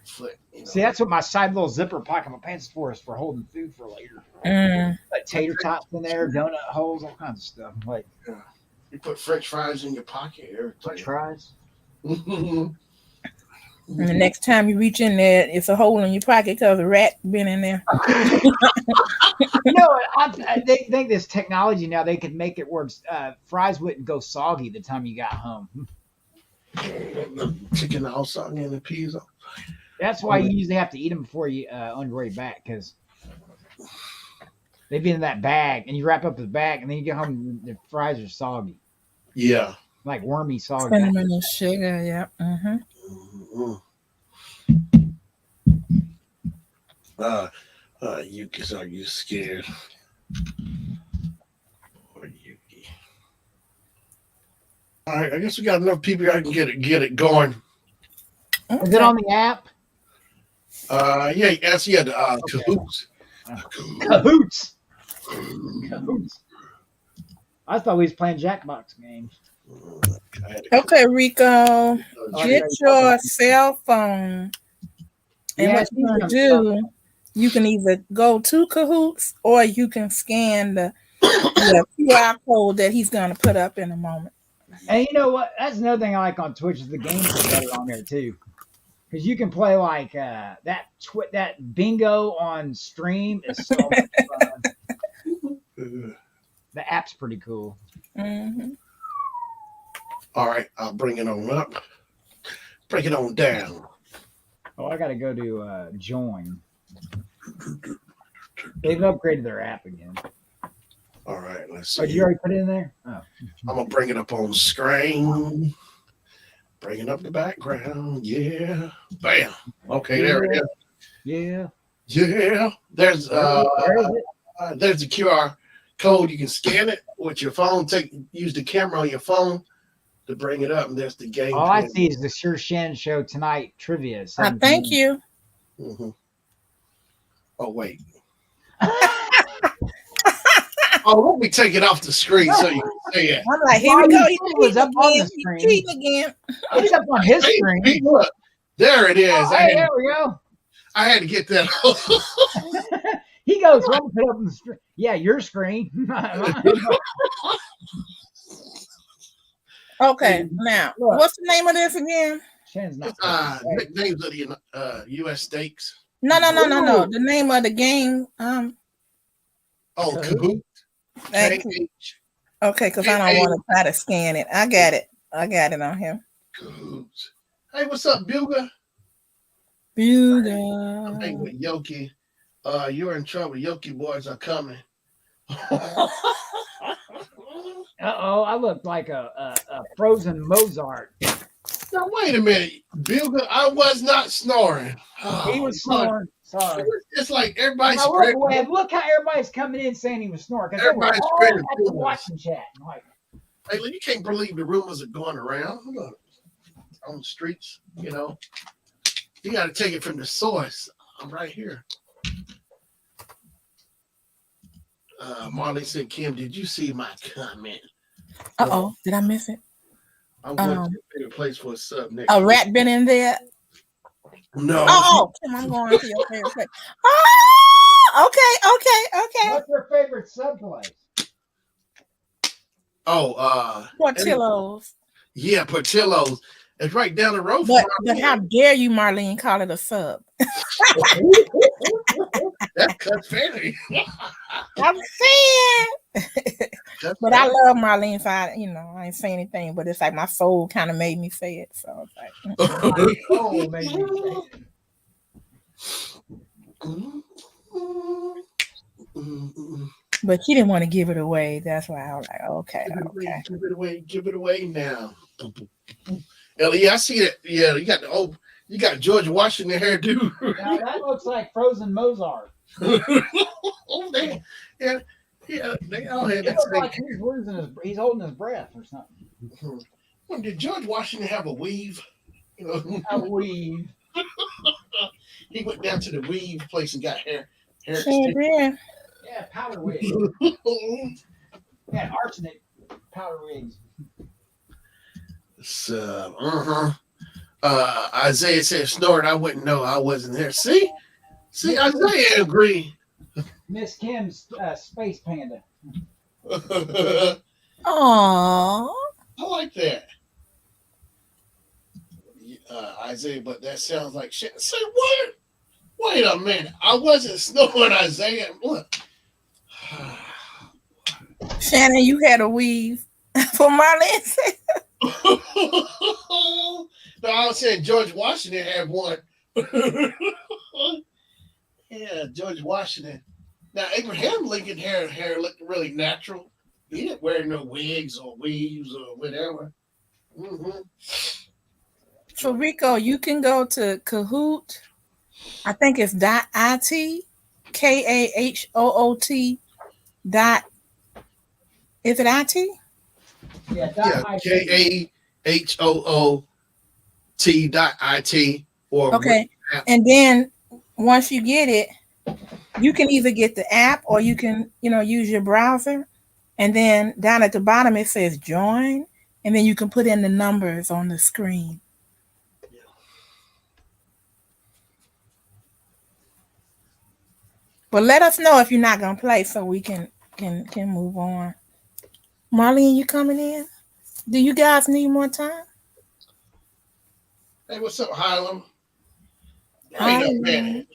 Foot. See, that's what my side little zipper pocket of my pants is for holding food for later. Like tater tots in there, donut holes, all kinds of stuff. Like you put French fries in your pocket. French fries. And the next time you reach in there, it's a hole in your pocket because a rat been in there. They think this technology now they can make it where fries wouldn't go soggy the time you got home. The chicken all soggy and the peas. That's why you usually have to eat them before you on your way back, because they've been in that bag, and you wrap up the bag, and then you get home, and the fries are soggy. Yeah. Like wormy soggy. Cinnamon and sugar, yeah. Yuki, are you scared? Or Yuki? All right, I guess we got enough people. I can get it going. Okay. Is it on the app? Yeah, the Okay. Cahoots. Cahoots. I thought we was playing Jackbox games. Okay, Rico, get your cell phone. And what you're going to do, you can either go to Cahoots or you can scan the QR code that he's going to put up in a moment. And you know what? That's another thing I like on Twitch is the games are better on there too. Because you can play like that bingo on stream is so much fun. The app's pretty cool. Mm-hmm. All right, I'll bring it on up. Break it on down. Oh, I got to go to join. They've upgraded their app again. All right, let's see. Oh, did you already put it in there? Oh. I'm going to bring it up on screen. Bringing up the background. Yeah. Bam. Okay, there it is. Yeah. Yeah. There's Where is it? there's a QR code. You can scan it with your phone. Use the camera on your phone to bring it up, and there's the game. All I see is the Sure Shannon Show tonight trivia. Thank you. Mm-hmm. Oh wait. Oh, let me take it off the screen so you can see it. I'm like, here we go. He's up on the screen. He's again. He's up on his screen. Hey, look, there it is. Oh, hey, there we go. I had to get that. He goes, well, put up on the screen. Yeah, your screen. Okay, now Look. what's the name of this again? Shannon's not. Nicknames of the U.S. stakes. No. The name of the game. Oh, Kahoot. Okay, because I don't want to try to scan it. I got it on him. Kahoot. Hey, what's up, Buga? Buga. Hey, with Yoki. You're in trouble. Yoki boys are coming. I look like a frozen Mozart. Now, wait a minute. Buga, I was not snoring. Oh, He was snoring. Sorry. It's like everybody's Now, look how everybody's coming in saying he was snoring. Because Everybody's all spreading at the rumors. watching chat. Like, Hey, you can't believe the rumors are going around. Look, on the streets, you know. You got to take it from the source. I'm right here. Marley said, Kim, did you see my comment? Did I miss it? I'm going to your favorite place for a sub next A week. rat been in there? No. Kim, I'm going to your favorite place. Okay. what's your favorite sub place? Portillo's. Yeah, Portillo's. It's right down the road But from how dare you, Marlene, call it a sub? That's cut fanny. I'm saying. But I love Marlene for, I ain't saying anything, but it's like my soul kind of made me say it. So it's like, Oh, maybe. but she didn't want to give it away. That's why I was like, okay. Give it away now. Ellie, I see that. Yeah, you got George Washington hairdo. Now that looks like frozen Mozart. Yeah, they all had It that. looks like he's holding his breath or something. Well, did George Washington have a weave? A weave. He went down to the weave place and got hair. Yeah. Yeah, powder wig. Yeah, arsenic powder wigs. So, Isaiah said snored. I wouldn't know. I wasn't there. See, Isaiah agreed. Miss Kim's space panda. Aww. I like that. Isaiah, but that sounds like shit. Say what? Wait a minute. I wasn't snoring, Isaiah. Look. Shannon, you had a weave for Marlene. No, I was saying George Washington had one. Yeah, George Washington. Now, Abraham Lincoln hair looked really natural. He didn't wear no wigs or weaves or whatever. Mm-hmm. So Rico, you can go to Kahoot. I think it's .it, KAHOOT. Is it IT? Yeah, KAHOOT.IT or okay. And then once you get it, you can either get the app or you can, use your browser. And then down at the bottom it says join, and then you can put in the numbers on the screen. But let us know if you're not gonna play so we can move on. Marlene, you coming in? Do you guys need more time? Hey, what's up, Highland? Wait a minute.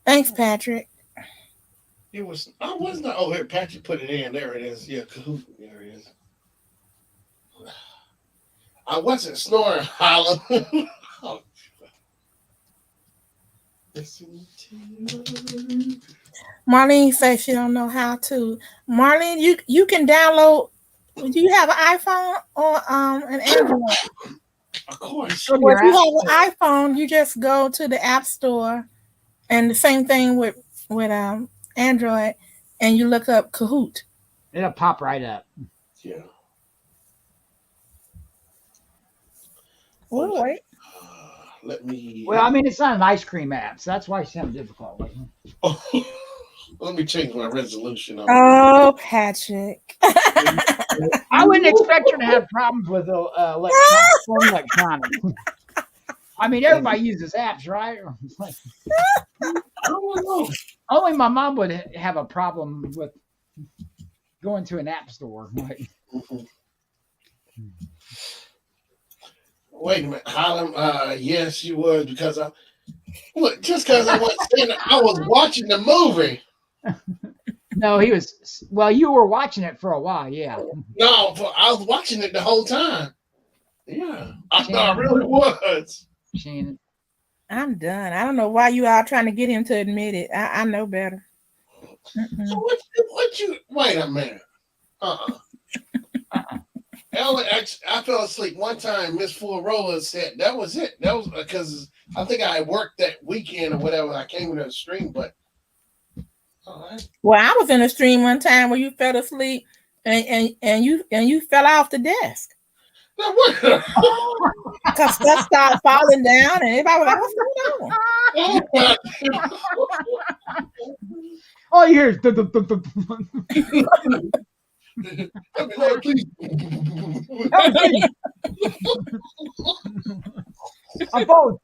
Thanks, Patrick. I was not. Oh, here, Patrick put it in. There it is. Yeah, Kahoot. There it is. I wasn't snoring, Highland. Oh. Listen to you. Marlene says she don't know how to. Marlene, you can download. Do you have an iPhone or an Android? Of course. Well, if you have an iPhone, you just go to the App Store, and the same thing with Android, and you look up Kahoot. It'll pop right up. Yeah. We'll wait. Let me. Well, I mean, it's not an ice cream app, so that's why it's kind of difficult. Let me change my resolution on. Oh, Patrick. I wouldn't expect her to have problems with electronics. I mean, everybody uses apps, right? Like, I don't know. only my mom would have a problem with going to an app store. Like, Wait a minute, Harlem. Yes, you was because look, just because I was saying I was watching the movie. no, he was. Well, you were watching it for a while, yeah. No, I was watching it the whole time. Yeah, I really was. Shannon. I'm done. I don't know why you all trying to get him to admit it. I know better. So what you? Wait a minute. Ellen, I fell asleep one time. Miss Full Roller said that was it. That was because I think I worked that weekend or whatever. I came to the stream, but well, I was in a stream one time where you fell asleep and you fell off the desk. Because stuff started falling down and everybody was like, what's going on? Oh, you hear please. I'm falling.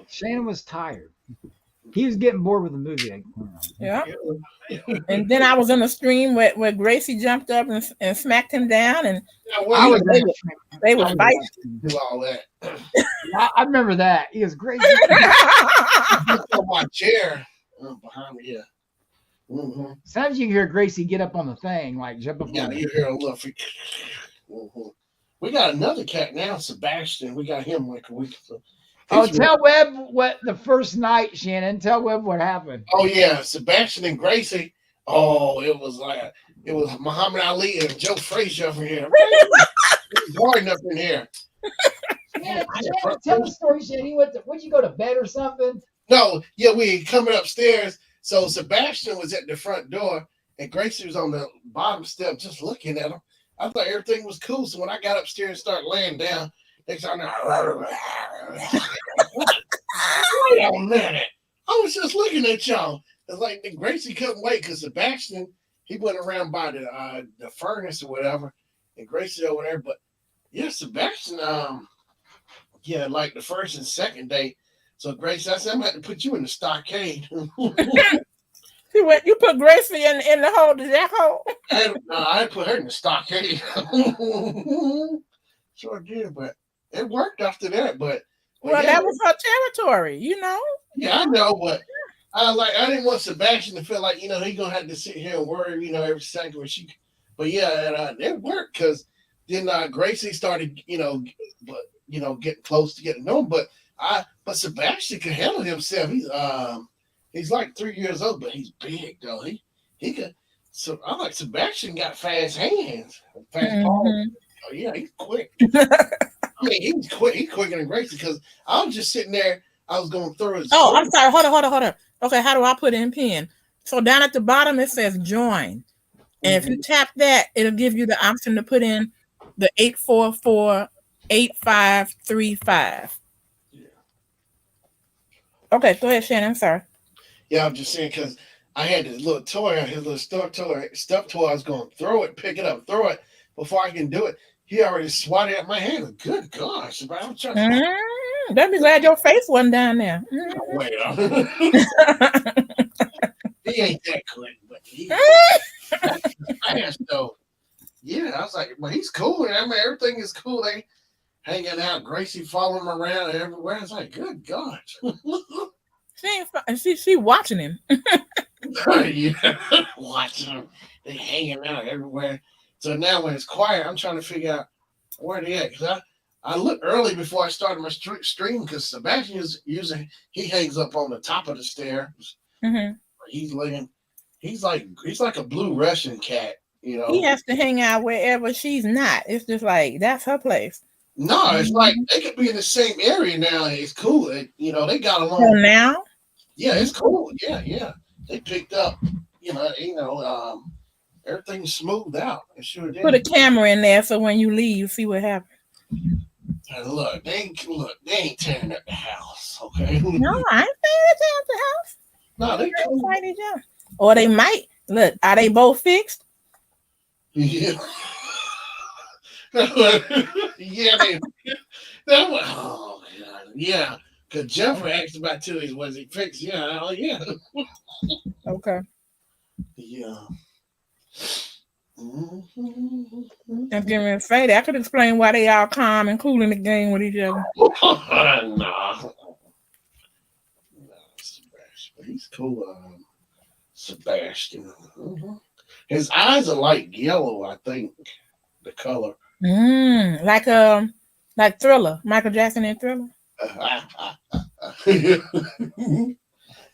Shannon was tired. He was getting bored with the movie. Yeah. And then I was in a stream where Gracie jumped up and smacked him down, and they were fighting. Do all that. I remember that. He was Gracie. On my chair behind me. Yeah. Mm-hmm. Sometimes you hear Gracie get up on the thing, like jump up. Yeah, you hear a little. Mm-hmm. We got another cat now, Sebastian. We got him like a week ago. Tell Webb what the first night, Shannon. Tell Webb what happened. Oh yeah, Sebastian and Gracie. Oh, it was Muhammad Ali and Joe Frazier up in here. Garden up in here. Shannon, tell the story, Shannon. Would you go to bed or something? No, yeah, we coming upstairs. So Sebastian was at the front door, and Gracie was on the bottom step, just looking at him. I thought everything was cool. So when I got upstairs and started laying down, they started. Wait a minute! I was just looking at y'all. It's like Gracie couldn't wait because Sebastian he went around by the furnace or whatever, and Gracie over there. But yeah, Sebastian, yeah, like the first and second day. So Gracie, I said I'm gonna have to put you in the stockade. You put Gracie in the hole, the jack hole. I put her in the stockade. Sure did, but it worked after that. But well, yeah, that was her territory, you know. Yeah, I know, but I didn't want Sebastian to feel like he gonna have to sit here and worry, every second when she. But yeah, it worked because then Gracie started, getting close to getting known. But Sebastian can handle himself. He's like 3 years old, but he's big though. He could. So I like Sebastian got fast hands, fast palms. Oh yeah, he's quick. I mean, he's quick. He's quicker than Gracie because I was just sitting there. I was going through his. Oh, I'm sorry. Hold on. Okay, how do I put in pin? So down at the bottom it says join, and if you tap that, it'll give you the option to put in the 844-8535. Yeah. Okay, go ahead, Shannon. I'm sorry. Yeah, I'm just saying because I had this little toy, his little stuffed toy. I was going to throw it, pick it up, throw it before I can do it. He already swatted at my hand. Good gosh, I'm trying. Don't be glad your face wasn't down there. Wait, he ain't that quick, but he fast though. Yeah, I was like, well, he's cool. I mean, everything is cool. They hanging out. Gracie following him around everywhere. I was like, good gosh. She watching him. Yeah, watching him. They hanging out everywhere. So now when it's quiet, I'm trying to figure out where they at. Because I looked early before I started my stream because Sebastian he hangs up on the top of the stairs. Mm-hmm. He's like a blue Russian cat, He has to hang out wherever she's not. It's just like that's her place. No, it's like they could be in the same area now. And it's cool. They got along. So now? Yeah, it's cool. Yeah. They picked up, Everything's smoothed out. It sure did. Put a camera in there so when you leave, see what happens. And look, they ain't tearing up the house, okay? No, I ain't saying it's at the house. No, they Fight each other. Or they might. Look, are they both fixed? Yeah. Yeah, they. That was, oh God, yeah. Because Jeffrey asked about two days, was he fixed? Yeah, oh yeah. Okay. Yeah. I'm getting ready to say that. I could explain why they all calm and cool in the game with each other. No, Sebastian. He's cool. Sebastian. His eyes are like yellow, I think. The color. Like Thriller. Michael Jackson in Thriller.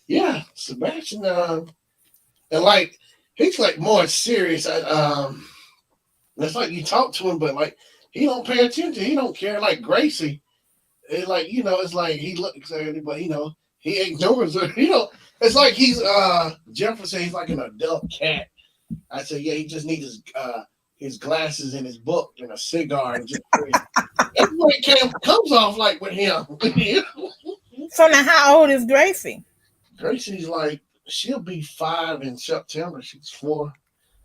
Yeah, Sebastian. And like he's like more serious. It's like you talk to him, but like he don't pay attention. He don't care. Like Gracie, it's like it's like he looks at it, but he ignores her. It's like he's Jefferson. He's like an adult cat. I said, yeah, he just needs his glasses and his book and a cigar and just everybody comes off like with him. So now, how old is Gracie? Gracie's like she'll be 5 in September. She's 4.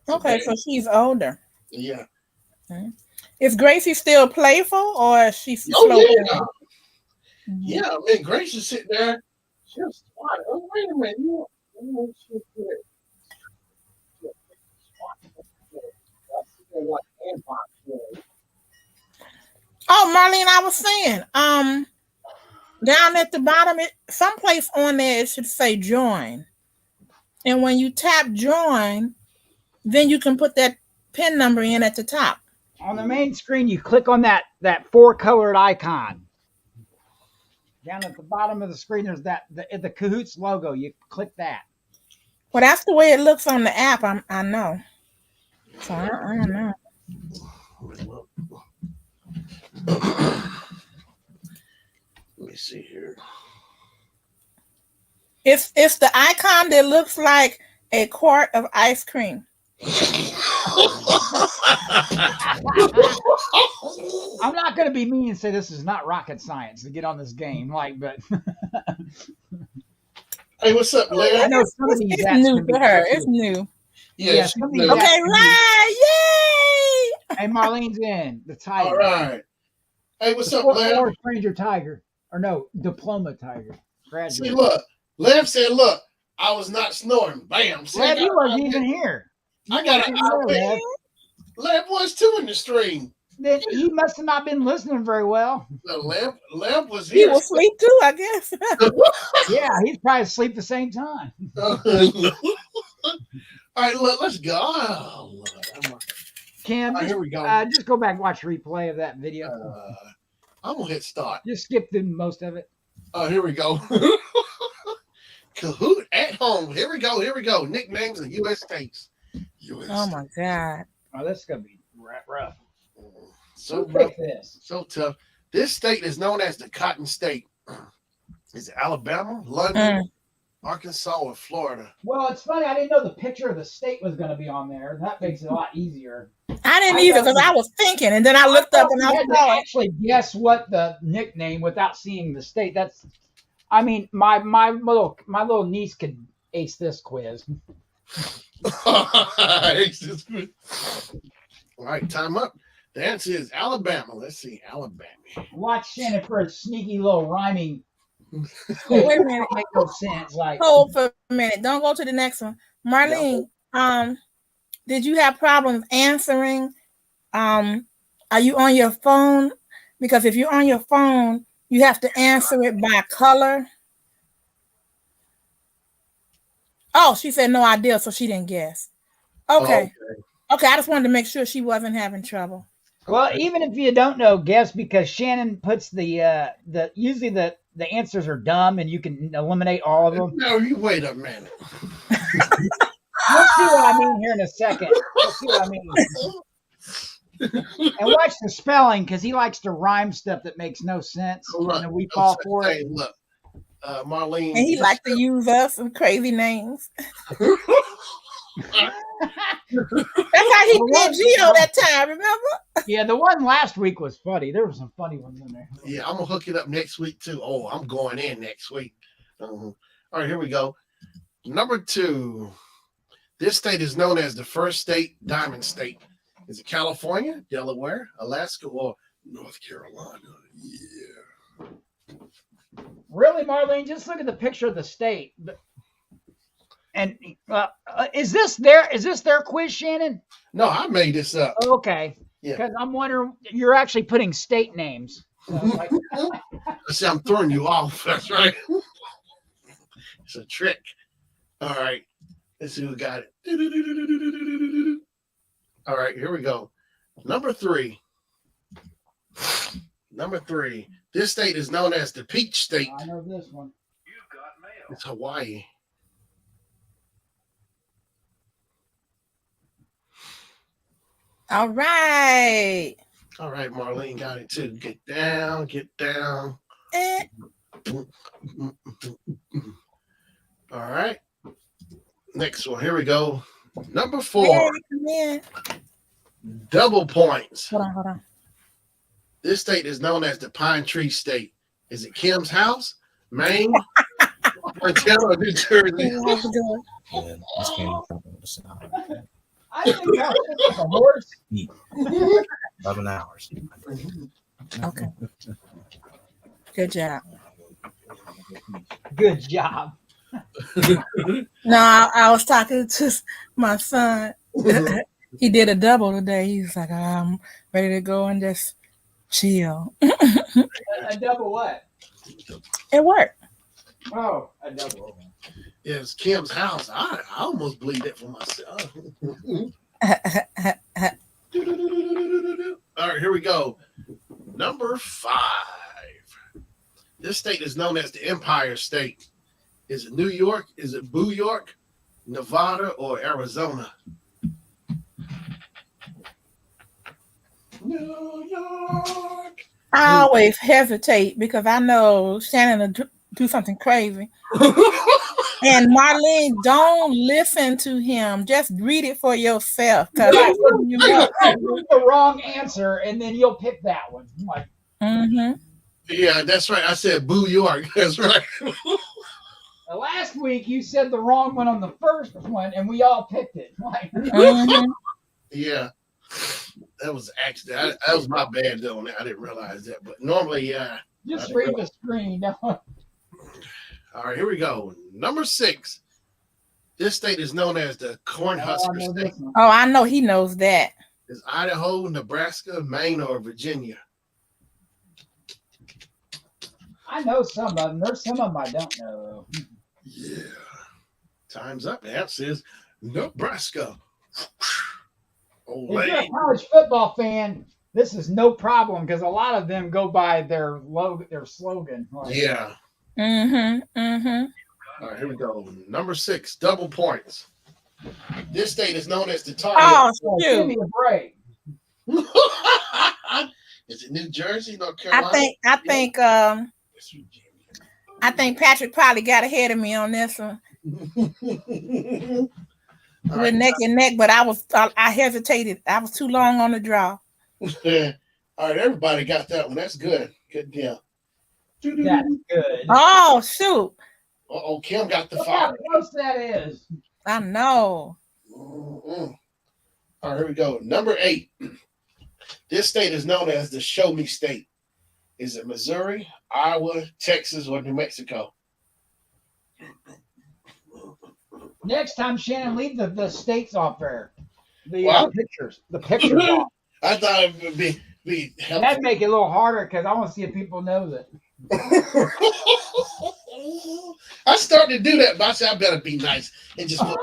Okay, so she's older. Yeah. Okay. Is Gracie still playful or is she slow? Oh, yeah. Yeah, I mean, Gracie's sitting there. She's smart. Oh, wait a minute. Oh, Marlene, I was saying, down at the bottom, someplace on there it should say join. And when you tap join, then you can put that PIN number in at the top. On the main screen, you click on that 4-colored icon. Down at the bottom of the screen, there's the Cahoots logo. You click that. Well, that's the way it looks on the app. I know. So I don't know. Let me see here. It's the icon that looks like a quart of ice cream. I'm not going to be mean and say this is not rocket science to get on this game, but. Hey, what's up, Larry? I know some of these it's new to her. It's new. Yeah. Okay, right. Yay! Hey, Marlene's in the tiger. All right. Hey, what's up, Larry? Or Stranger Tiger, or no, Diploma Tiger. Graduate. See, look. Lev said, "Look, I was not snoring." Bam. See, Lev, you wasn't even here. I got an iPad. Lev was too in the stream. Then he must have not been listening very well. No, Lev was here. He will sleep too, I guess. Yeah, he's probably asleep at the same time. All right, look, let's go. Oh, Kim, here we go. Just go back and watch a replay of that video. I'm gonna hit start. Just skip through most of it. Oh, here we go. Kahoot at home. Here we go. Nicknames of U.S. states. Oh my God. Oh, this is gonna be rough. So rough. So tough. This state is known as the Cotton State. Is it Alabama, London, Arkansas, or Florida? Well, it's funny. I didn't know the picture of the state was going to be on there. That makes it a lot easier. I didn't either because I was thinking, and then I looked up and I saw it. Actually, guess what the nickname without seeing the state. That's, I mean, my little niece could ace this quiz. Ace this quiz. All right, time up. The answer is Alabama. Let's see, Alabama. Watch Shannon for a sneaky little rhyming. Wait a minute. Make no sense. Like, hold for a minute. Don't go to the next one. Marlene, did you have problems answering? Are you on your phone? Because if you're on your phone, you have to answer it by color. Oh, she said no idea, so she didn't guess. Okay, I just wanted to make sure she wasn't having trouble. Well, even if you don't know, guess, because Shannon puts usually the answers are dumb and you can eliminate all of them. No, you wait a minute. You'll see what I mean here in a second. You'll see what I mean. And watch the spelling, because he likes to rhyme stuff that makes no sense. And we fall for it. Look, Marlene. And he likes to use us with crazy names. That's how he did Geo that time, remember? Yeah, the one last week was funny. There were some funny ones in there. Yeah, I'm gonna hook it up next week too. Oh, I'm going in next week. All right, here we go. Number 2. This state is known as the first state diamond state. Is it California, Delaware, Alaska, or North Carolina? Yeah. Really, Marlene? Just look at the picture of the state. And is this their quiz, Shannon? No, I made this up. Okay. Yeah. Because I'm wondering, you're actually putting state names. So, like, See, I'm throwing you off. That's right. It's a trick. All right. Let's see who got it. All right, here we go. Number 3. Number 3. This state is known as the Peach State. I know this one. You've got mail. It's Hawaii. All right. All right, Marlene got it too. Get down, get down. Eh. All right. Next one. Here we go. Number 4. Hey, come in. Double points. Hold on. This state is known as the Pine Tree State. Is it Kim's house, Maine, Montana, or New Jersey? How's it going? Yeah, this game is probably the same. I think that was a horse. 11 hours. Okay. Good job. Good job. No, I was talking to my son. He did a double today. He's like, I'm ready to go and just chill. A double what? It worked. Oh, a double. Yeah, it's Kim's house. I almost believe that for myself. All right, here we go. Number 5. This state is known as the Empire State. Is it New York? Is it Boo York, Nevada, or Arizona? New York. I always hesitate because I know Shannon will do something crazy. And Marlene, don't listen to him. Just read it for yourself. Right. You know, the wrong answer, and then you'll pick that one. Like, Yeah, that's right. I said Boo York. That's right. last week you said the wrong one on the first one, and we all picked it. Like, Yeah. That was actually that was my bad though. I didn't realize that. But normally, yeah. just read the screen. All right, here we go. Number 6. This state is known as the Cornhusker State. Oh, I know he knows that. Is Idaho, Nebraska, Maine, or Virginia? I know some of them. There's some of them I don't know. Yeah. Time's up. The answer is Nebraska. If you're a college football fan, this is no problem because a lot of them go by their slogan. Like, Yeah. All right, here we go. Number 6, double points. This state is known as the Tar Heels. Oh, give me a break. Is it New Jersey, North Carolina? I think Patrick probably got ahead of me on this one. We're neck and neck, but I hesitated. I was too long on the draw. All right, everybody got that one. That's good. Good deal. That's good. Oh, shoot. Uh-oh, Kim got the Look how 5. close that is. I know. All right, here we go. Number 8. This state is known as the Show Me State. Is it Missouri, Iowa, Texas, or New Mexico? Next time, Shannon, leave the states off there. The What? pictures. The pictures off. I thought it would be helpful. That'd make it a little harder because I want to see if people know that. I started to do that, but I said I better be nice and just put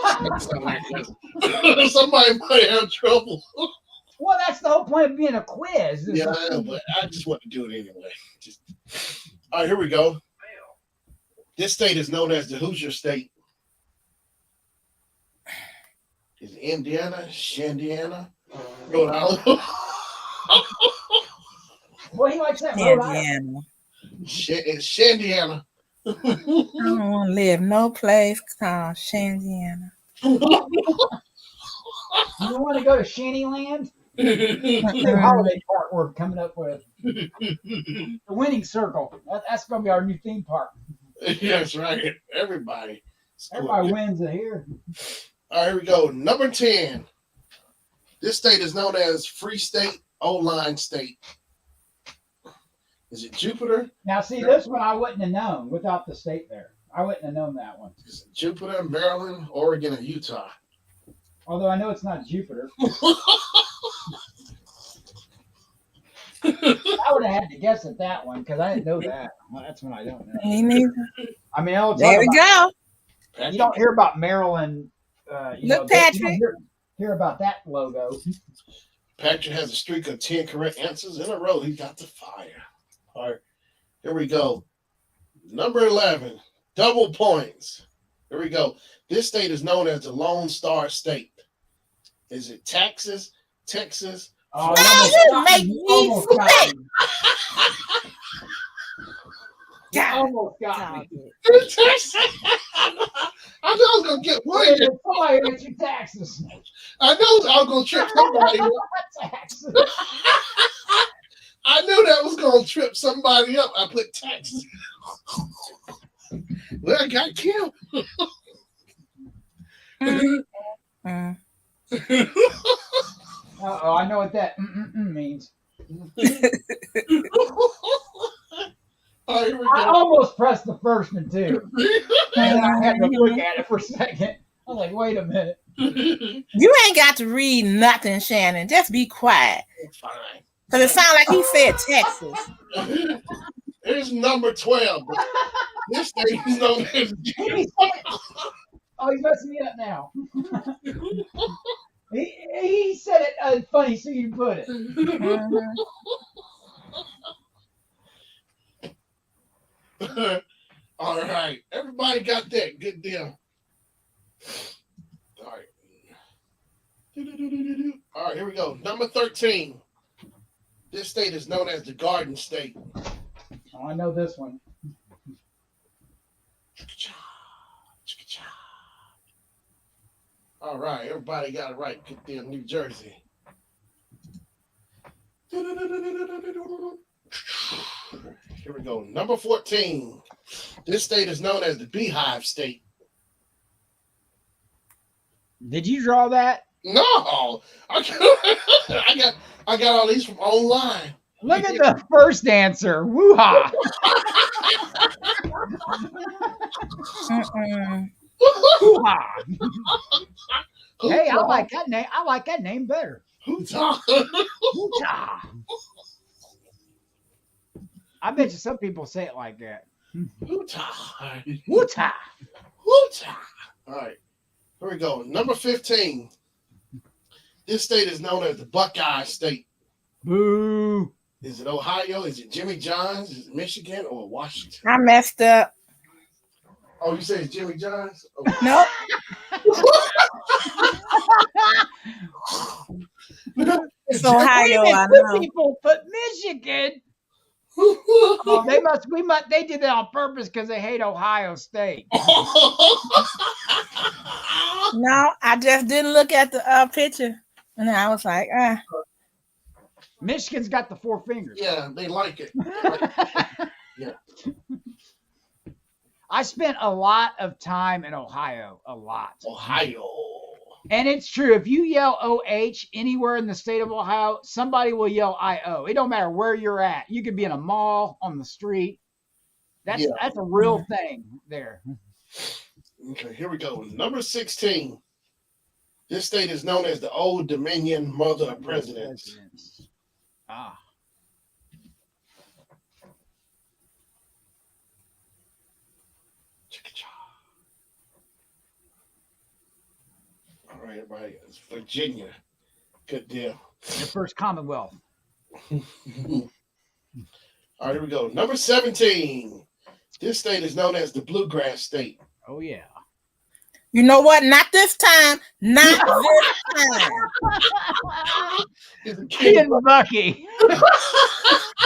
somebody might have trouble. Well, that's the whole point of being a quiz. Yeah, but I just want to do it anyway. All right, here we go. This state is known as the Hoosier State. Is it Indiana, Shandiana, Rhode Island? Well, he likes that. Rhode Island. Indiana. It's Shandiana. I don't want to live no place called Shandiana. You don't want to go to Shantyland? New holiday park we're coming up with. The winning circle. That's going to be our new theme park. That's right. Everybody. Everybody wins it here. All right, here we go. Number 10. This state is known as Free State, O-Line State. Is it Jupiter? Now, see, this one I wouldn't have known without the state there. I wouldn't have known that one. Is it Jupiter, Maryland, Oregon, or Utah? Although I know it's not Jupiter. I would have had to guess at that one because I didn't know that. Well, that's one I don't know. Me neither. I mean, I'll There we go. You don't hear about Maryland. Look, Patrick. You don't hear about that logo. Patrick has a streak of 10 correct answers in a row. He got the fire. All right, here we go. Number 11, double points. Here we go. This state is known as the Lone Star State. Is it Texas, Texas? Oh, you make me almost got me. You God. almost got me. Texas. I knew I was gonna get one. Somebody at your taxes. I knew I was gonna trip somebody up. Taxes. I knew that was gonna trip somebody up. I put Texas. Well, I got killed. Uh-oh, I know what that means. All right, here we I go. almost pressed the first one too. And I had to look at it for a second. I was like, wait a minute. You ain't got to read nothing, Shannon. Just be quiet. Fine. Because it sounds like he said Texas. Here's number 12. This state is known as Oh, he's messing me up now. He said it funny, so you put it. All right. Everybody got that. Good deal. All right. All right, here we go. Number 13. This state is known as the Garden State. Oh, I know this one. All right, everybody got it right. Good deal, New Jersey. Here we go. Number 14. This state is known as the Beehive State. Did you draw that? No, I got all these from online. Look at the first answer. Woo-ha. Woo-ha. Hey, I like that name. I like that name better. Utah. Woo-ha. I bet you some people say it like that. Utah. Woo-ha. Utah. All right, here we go. Number 15. This state is known as the Buckeye State. Boo. Is it Ohio? Is it Jimmy John's? Is it Michigan or Washington? I messed up. Oh, you say it's Jimmy John's? Oh. Nope. It's Ohio, I know. People put Michigan. Oh, they did that on purpose because they hate Ohio State. No, I just didn't look at the picture. And I was like, Michigan's got the four fingers. Yeah, they like it. Yeah. I spent a lot of time in Ohio. A lot. Ohio. And it's true. If you yell OH anywhere in the state of Ohio, somebody will yell IO. It don't matter where you're at. You could be in a mall, on the street. That's a real thing there. Okay, here we go. Number 16. This state is known as the Old Dominion Mother of Presidents. Ah. All right, everybody. It's Virginia. Good deal. The first Commonwealth. All right, here we go. Number 17. This state is known as the Bluegrass State. Oh, yeah. you know what? Not this time. Not this time. It's Kentucky.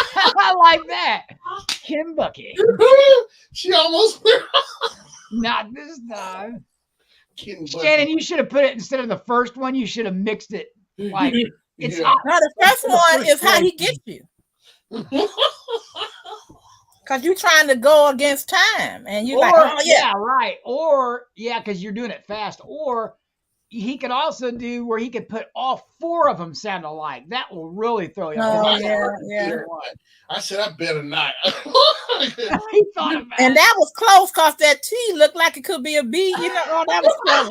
I like that. Kentucky. She almost Not this time. Getting Shannon, you should have put it instead of the first one. You should have mixed it. Like it's Yeah. not. No, the first one is how he gets you. Because you're trying to go against time. And you're like, oh, yeah. Right. Or, because you're doing it fast. Or he could also do where he could put all 4 of them sound alike. That will really throw you off. Oh, yeah. I said, I better not. He thought about and that was close because that T looked like it could be a B. You know, oh, that was close.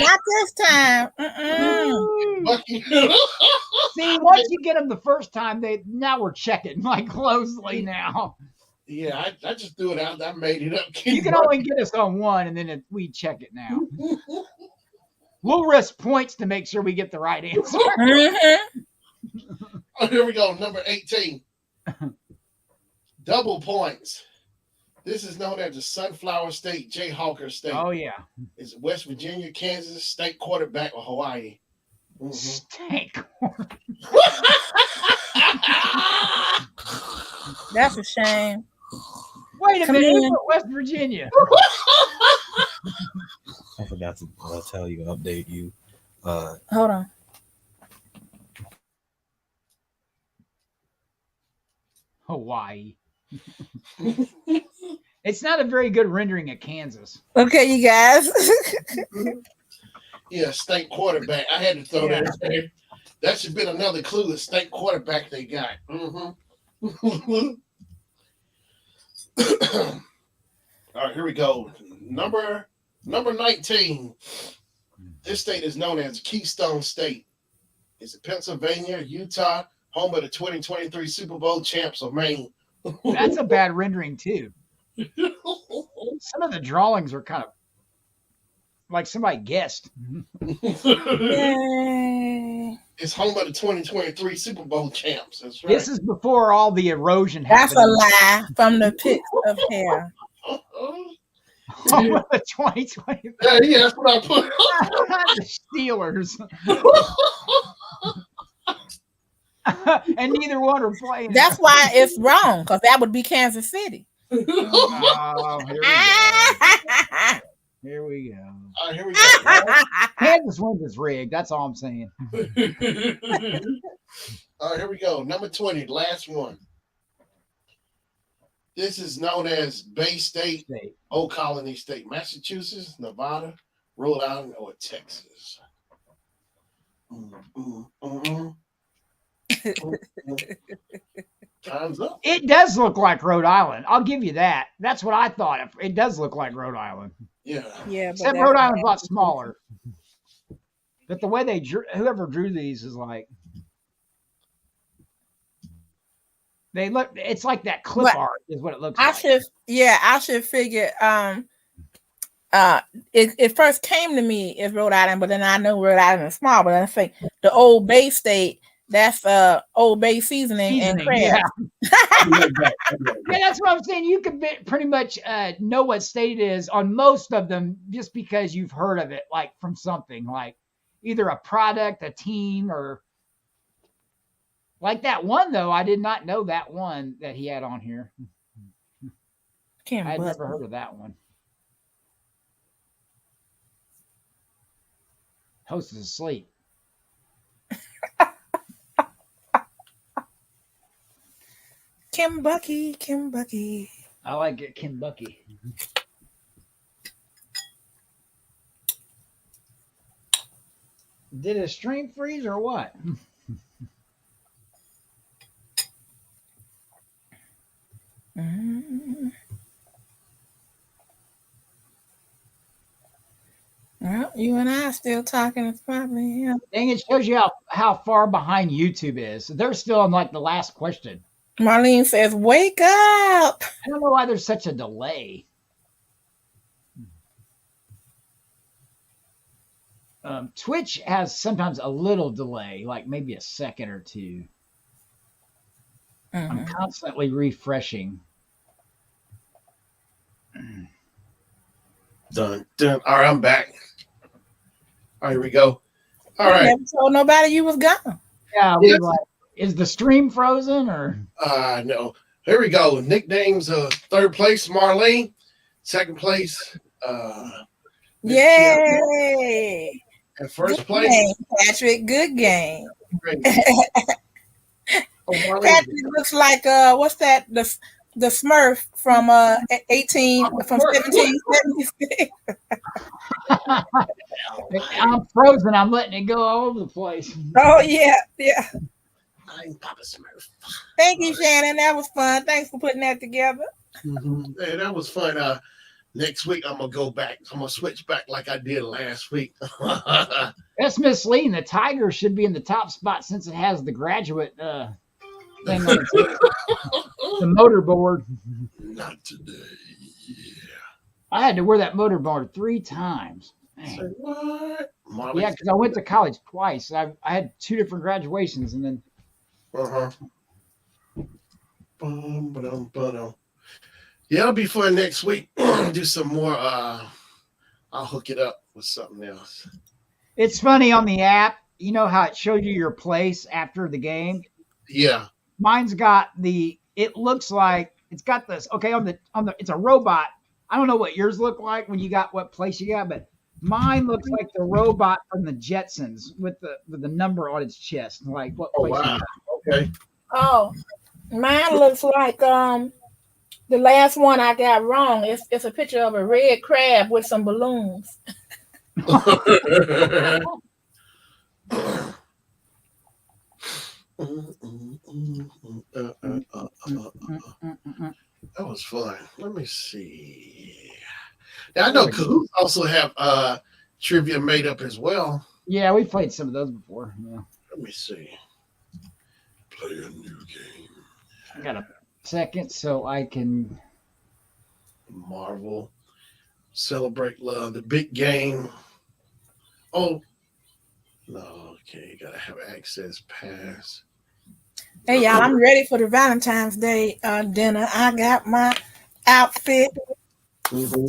Not this time. See, once you get them the first time, now we're checking like closely now. Yeah, I just threw it out. I made it up. You can only get us on one, and then we check it now. We'll risk points to make sure we get the right answer. Oh, here we go. Number 18. Double points. This is known as the Sunflower State, Jayhawker State. Oh, yeah. It's West Virginia, Kansas, state quarterback of Hawaii. State That's a shame. Wait a minute, West Virginia. I forgot to tell you, update you. Hold on. Hawaii. It's not a very good rendering of Kansas. Okay, you guys. Yeah, state quarterback. I had to throw that in there. That should have been another clue. The state quarterback they got. All right, here we go. Number 19. This state is known as Keystone State. It's Pennsylvania, Utah, home of the 2023 Super Bowl champs of Maine. That's a bad rendering too. Some of the drawings are kind of like somebody guessed. Yay. It's home of the 2023 Super Bowl champs. That's right. This is before all the erosion That's happened. a lie from the pits of hell. Home of the 2023. Yeah, that's what I put. The Steelers. And neither one are playing. That's why it's wrong, because that would be Kansas City. Oh, here we go. All right, here we go. Kansas wins is rigged. That's all I'm saying. All right, here we go. Number 20, last one. This is known as Bay State, Old Colony State, Massachusetts, Nevada, Rhode Island, or Texas. Time's up. It does look like Rhode Island. I'll give you that. That's what I thought. It does look like Rhode Island. Yeah. Except Rhode Island's a lot smaller. But the way whoever drew these is like, they look. It's like that clip art is what it looks like. I should figure. It first came to me as Rhode Island, but then I know Rhode Island is small. But then I think the Old Bay State. That's Old Bay seasoning and crab. Yeah. That's what I'm saying. You can pretty much know what state it is on most of them just because you've heard of it, like from something like either a product, a team, or like that one. Though I did not know that one that he had on here. I had never heard of that one. Host is asleep. Kim Bucky. I like it, Kim Bucky. Did a stream freeze or what? Well, you and I are still talking. It's probably him. Dang, it shows you how far behind YouTube is. They're still on like the last question. Marlene says, wake up. I don't know why there's such a delay. Twitch has sometimes a little delay, like maybe a second or two. I'm constantly refreshing. Dun, dun. All right, I'm back. All right, here we go. All right. Never told nobody you was gone. Yeah, we like, is the stream frozen or? No. Here we go. Nicknames: third place, Marlene. Second place, Yay! In Good first place. game, Patrick. Good game. Great. Patrick looks like what's that? The Smurf from 1776. I'm frozen. I'm letting it go all over the place. Oh yeah. I'm Papa Smurf. Thank you, Shannon. That was fun. Thanks for putting that together. Mm-hmm. Hey, that was fun. Next week I'm gonna go back. I'm gonna switch back like I did last week. That's misleading. The Tiger should be in the top spot since it has the graduate thing on the motorboard. Not today. Yeah. I had to wear that motorboard 3 times. Say what? Yeah, because I went to college twice. I had 2 different graduations, and then. Yeah, it'll be fun next week. Do some more. I'll hook it up with something else. It's funny on the app. You know how it showed you your place after the game? Yeah. Mine's got it looks like it's got this. Okay, on the it's a robot. I don't know what yours look like when you got what place you got, but mine looks like the robot from the Jetsons with the number on its chest. Like what place you got. Okay. Oh, mine looks like the last one I got wrong. It's a picture of a red crab with some balloons. That was fun. Let me see. Now, I know Kahoot also have trivia made up as well. Yeah, we played some of those before. Yeah. Let me see. Play a new game. I got a second so I can. Marvel. Celebrate love. The big game. Oh. No, okay. You gotta have access pass. Hey y'all, I'm ready for the Valentine's Day dinner. I got my outfit. Mm-hmm.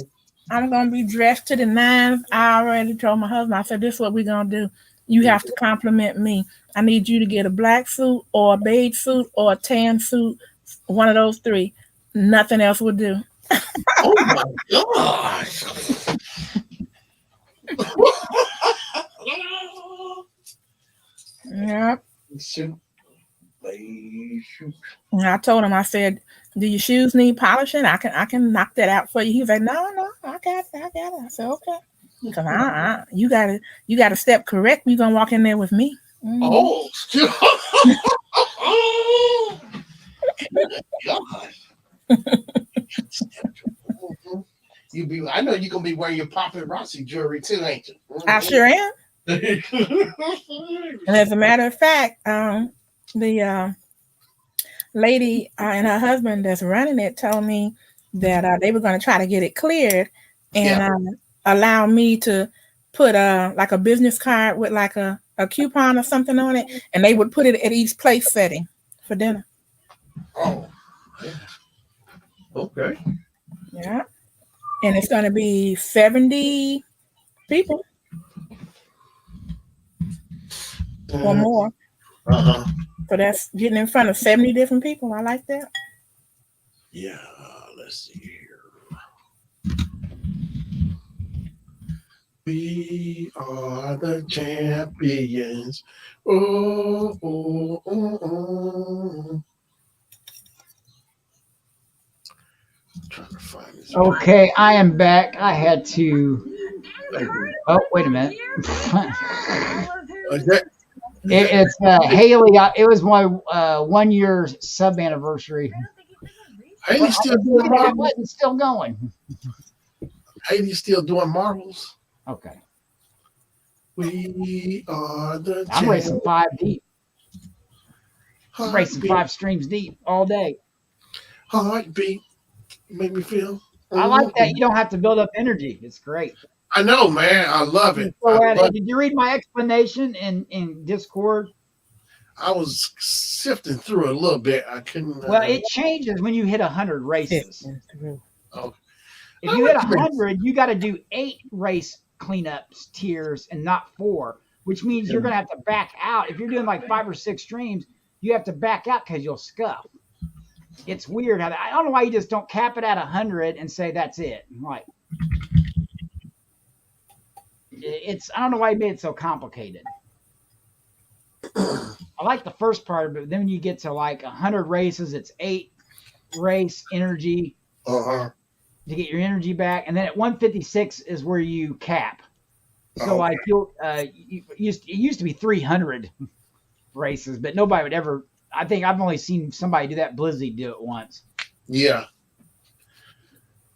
I'm gonna be dressed to the nines. I already told my husband. I said, "This is what we're gonna do. You have to compliment me. I need you to get a black suit or a beige suit or a tan suit. One of those 3. Nothing else would do." Oh my gosh! Yep. Shoot. And I told him, I said, "Do your shoes need polishing? I can knock that out for you." He was like, "No, I got it. I said, "Okay." Because you gotta step correct. You gonna walk in there with me. Mm-hmm. Oh, gosh. I know you're gonna be wearing your Papa Rossi jewelry too, ain't you? I sure am. And as a matter of fact, the lady and her husband that's running it told me that they were going to try to get it cleared and allow me to put like a business card with like a coupon or something on it, and they would put it at each place setting for dinner. Oh, yeah. Okay. Yeah. And it's going to be 70 people or more. Uh-huh. So that's getting in front of 70 different people. I like that. Yeah, let's see here. We are the champions. Oh, oh, oh, oh. I'm trying to find this. Okay, I am back. I had to. Oh, wait a minute. It's Haley. It was my 1 year sub anniversary. Haley's still doing marbles. It's still going. Haley's still doing marbles. Okay. We are the. I'm racing 5 deep. I'm racing Heartbeat. 5 streams deep all day. Heartbeat. Make me feel. I like that. You don't have to build up energy. It's great. I know, man. I love it. Did you read my explanation in Discord? I was sifting through it a little bit. I couldn't. Well, it changes when you hit 100 races. Oh. If you hit 100, you got to do 8 race cleanups, tiers, and not 4, which means you're going to have to back out. If you're doing like 5 or 6 streams, you have to back out because you'll scuff. It's weird. I don't know why you just don't cap it at 100 and say that's it. Like, It's I don't know why he made it so complicated. I like the first part, but then when you get to like 100 races, it's 8 race energy Uh-huh. to get your energy back, and then at 156 is where you cap. So Oh, like it used to be 300 races, but nobody would ever. I think I've only seen somebody do that. Blizzy do it once. yeah.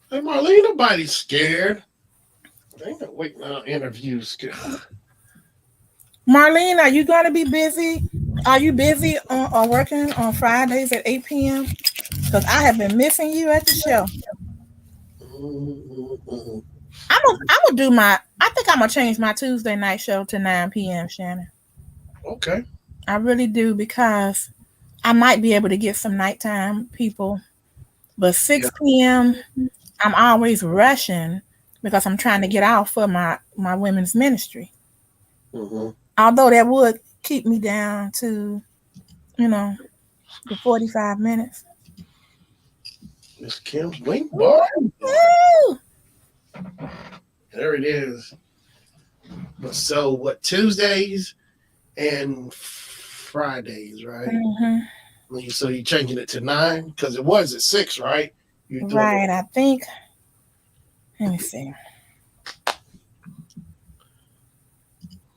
Hey, Marlene, nobody's scared. They ain't waiting on interviews. Marlene, are you going to be busy? Are you busy on working on Fridays at 8 p.m.? Because I have been missing you at the show. Mm-mm-mm. I'm gonna do my. I think I'm gonna change my Tuesday night show to 9 p.m. Shannon. Okay. I really do because I might be able to get some nighttime people, but 6 p.m. I'm always rushing because I'm trying to get out for my women's ministry. Mm-hmm. Although that would keep me down to, the 45 minutes. Miss Kim's wing bar. Woo! There it is. But so what? Tuesdays and Fridays, right? Mm-hmm. So you're changing it to 9 because it was at 6, right? Right. I think. Let me see.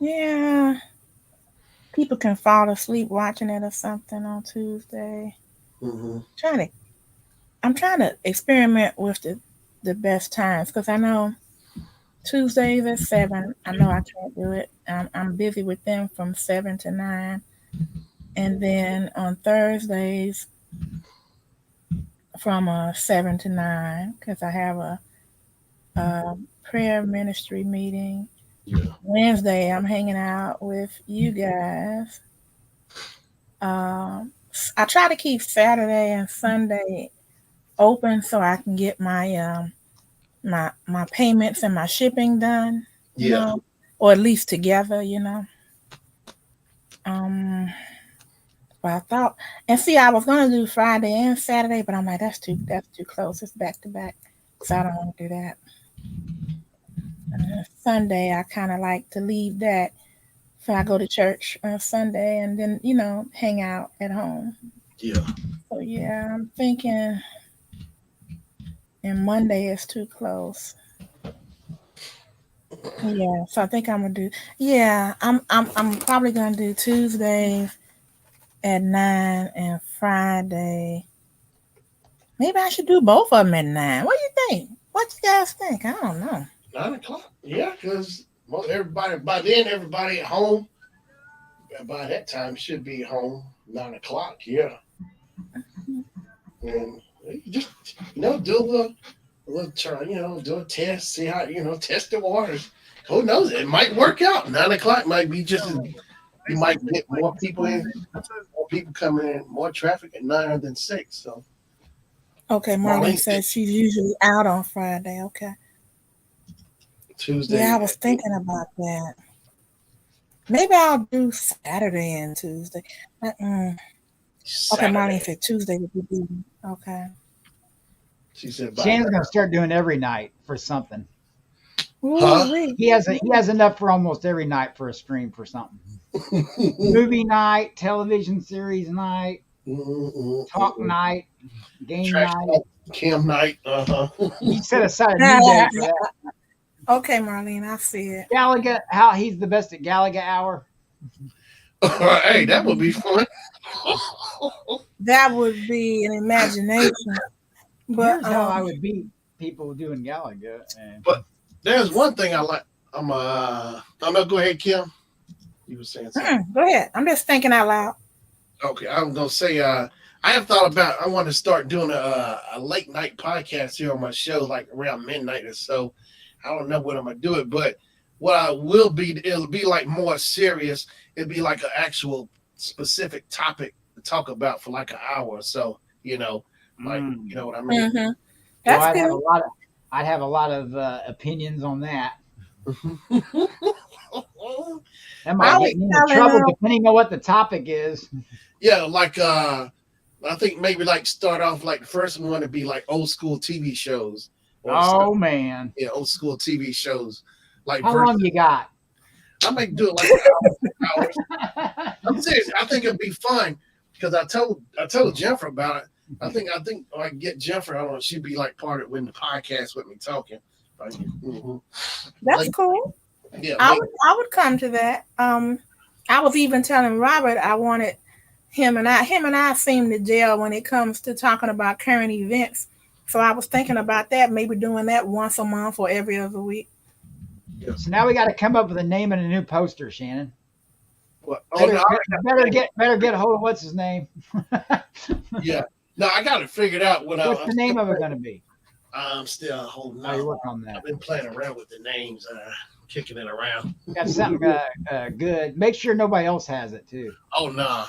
Yeah. People can fall asleep watching it or something on Tuesday. Mm-hmm. I'm trying to experiment with the best times because I know Tuesdays at 7. I know I can't do it. I'm busy with them from 7 to 9, and then on Thursdays from 7 to 9 because I have a prayer ministry meeting. Yeah. Wednesday I'm hanging out with you guys. I try to keep Saturday and Sunday open so I can get my my payments and my shipping done, Yeah. or at least together, But I thought, and see, I was gonna do Friday and Saturday, but I'm like, that's too close. It's back to back, so I don't want to do that. Sunday, I kind of like to leave that, so I go to church on Sunday and then hang out at home. Yeah. So yeah, I'm thinking, and Monday is too close. Yeah, so I think I'm gonna do. Yeah, I'm probably gonna do Tuesdays at 9 and Friday. Maybe I should do both of them at 9. What do you think? What you guys think? I don't know. 9 o'clock. Yeah, because everybody by then everybody at home. By that time should be home 9 o'clock. Yeah. And you just do a little try, do a test, see how test the waters. Who knows? It might work out. 9 o'clock might be just as you might get more people coming in, more traffic at 9 than 6. So okay, Marlene says she's usually out on Friday. Okay. Tuesday. Yeah, I was thinking about that. Maybe I'll do Saturday and Tuesday. Okay, Marlene said Tuesday would be evening. Okay. She said Shannon's gonna start doing every night for something. Huh? He has enough for almost every night for a stream for something. Movie night, television series night, talk night, game night, Cam night. He set aside a new day for that. Okay, Marlene, I see it. Gallagher, how he's the best at Gallagher hour. Hey, that would be fun. That would be an imagination. But here's how I would beat people doing Gallagher. But there's one thing I like. I'm gonna go ahead, Kim. You were saying something. Go ahead. I'm just thinking out loud. Okay, I'm gonna say I have thought about I want to start doing a late night podcast here on my show, like around midnight or so. I don't know when I'm gonna do it, but what I will be, it'll be like more serious. It'll be like an actual specific topic to talk about for like an hour or so. You know what I mean? Mm-hmm. Well, I'd have a lot of opinions on that. That might get me into trouble depending on what the topic is. Yeah, like I think maybe like start off like the first one to be like old school TV shows. Oh man, yeah, old school TV shows. Like How long you got? I might do it like hours. I'm serious. I think it'd be fun because I told Jennifer about it. I think I can get Jennifer. I don't know. She'd be like part of when the podcast with me talking. Like, That's cool. Yeah, I would come to that. I was even telling Robert I wanted him and I seem to gel when it comes to talking about current events. So I was thinking about that, maybe doing that once a month or every other week. Yeah. So now we got to come up with a name and a new poster, Shannon. What? Better get a hold of what's his name. Yeah. No, I got it figured out. What's the name of it going to be? I'm still holding Oh, you out. work on that. I've been playing around with the names, kicking it around. Got something good. Make sure nobody else has it too. Oh no.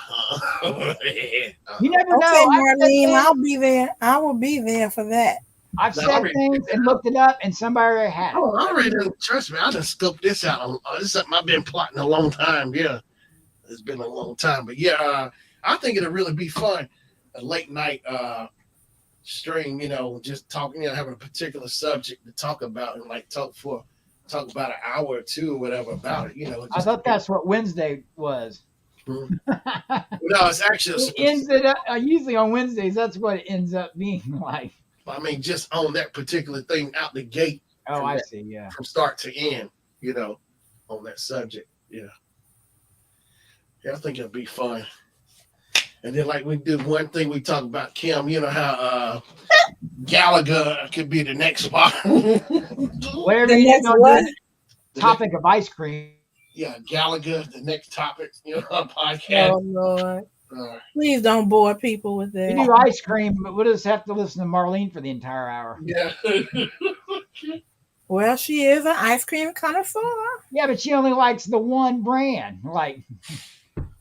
You never know. Okay, Marlene, I'll be there. I will be there for that. I've said things and looked it up, and somebody already had it. Oh, I already done, trust me, I done scoped this out. This is something I've been plotting a long time. Yeah, it's been a long time, but yeah, I think it'll really be fun. A late night stream, just talking, having a particular subject to talk about and like talk about an hour or two or whatever about it. I thought that's what Wednesday was. No, it's actually. It ends it up, usually on Wednesdays. That's what it ends up being like. I mean, just on that particular thing out the gate. Oh, I see. Yeah. From start to end, on that subject. Yeah. Yeah, I think it'll be fun. And then, like we did one thing, we talked about Kim. You know how Gallagher could be the next spot. Whatever you know, topic of ice cream. Yeah, Gallagher, the next topic. Podcast. Oh Lord. Please don't bore people with that. You do ice cream, but we'll just have to listen to Marlene for the entire hour. Yeah. Well, she is an ice cream connoisseur. Yeah, but she only likes the one brand. Like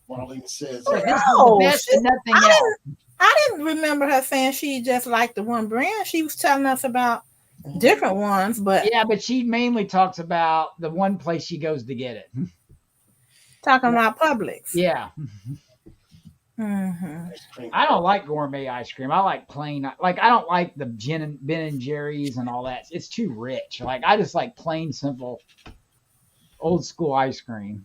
Marlene says, this is the best and nothing else. I didn't remember her saying she just liked the one brand. She was telling us about different ones, but but she mainly talks about the one place she goes to get it. Talking about Publix. Yeah. Mm-hmm. I don't like gourmet ice cream. I like plain. Like I don't like the Ben and Jerry's and all that. It's too rich. Like I just like plain, simple, old school ice cream.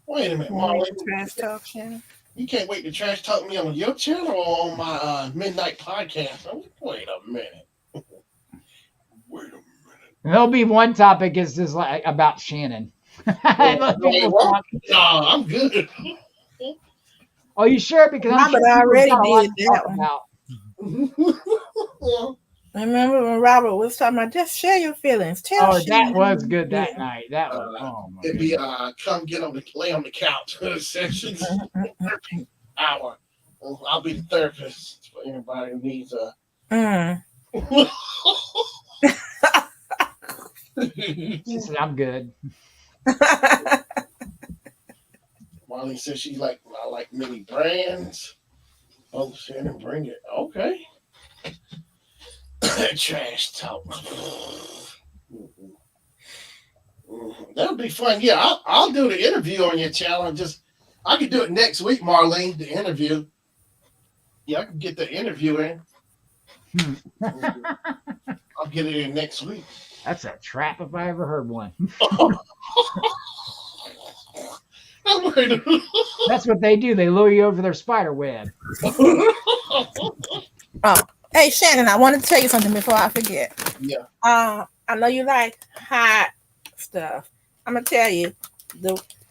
Wait a minute, Marlene. Trash talk, Shannon. You can't wait to trash talk me on your channel or on my midnight podcast. Wait a minute. Wait a minute. There'll be one topic is just like about Shannon. No, I'm good. Oh, you sure? Because Robert already did that one. Remember when Robert was talking about just share your feelings? Tell that was good that night. That was it'd be come lay on the couch sessions hour. I'll be the therapist for anybody who needs a. She said, I'm good. Marlene says I like many brands. Oh, Shannon, bring it. Okay. Trash talk. That'll be fun. Yeah, I'll do the interview on your channel. I could do it next week, Marlene. The interview. Yeah, I can get the interview in. I'll get it in next week. That's a trap if I ever heard one. That's what they do. They lure you over their spider web. Oh, hey Shannon, I want to tell you something before I forget. Yeah. I know you like hot stuff. I'm gonna tell you,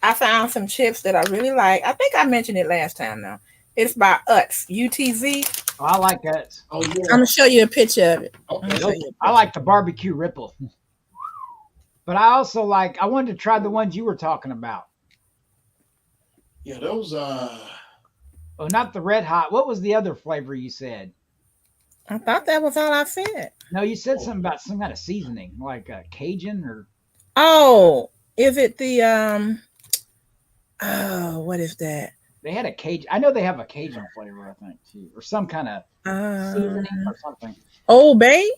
I found some chips that I really like. I think I mentioned it last time. Now it's by Utz, UTZ. Oh, I like Utz. Oh yeah. I'm gonna show you a picture of it. Okay. I like the barbecue ripple. But I also I wanted to try the ones you were talking about. Yeah, those Oh, not the red hot. What was the other flavor you said? I thought that was all I said. No, you said something about some kind of seasoning, like Cajun or. Oh, is it the oh, what is that? They had a Cajun. I know they have a Cajun flavor, I think, too, or some kind of seasoning or something. Old Bay?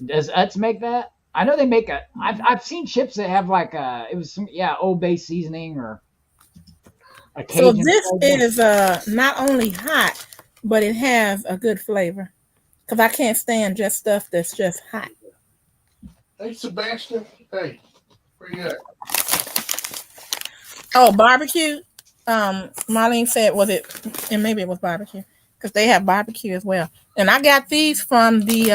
Does Utz make that? I know they make a. I've seen chips that have Old Bay seasoning or. So this is not only hot, but it has a good flavor. Because I can't stand just stuff that's just hot. Hey, Sebastian. Hey, where you at? Oh, barbecue. Marlene said, was it? And maybe it was barbecue because they have barbecue as well. And I got these from the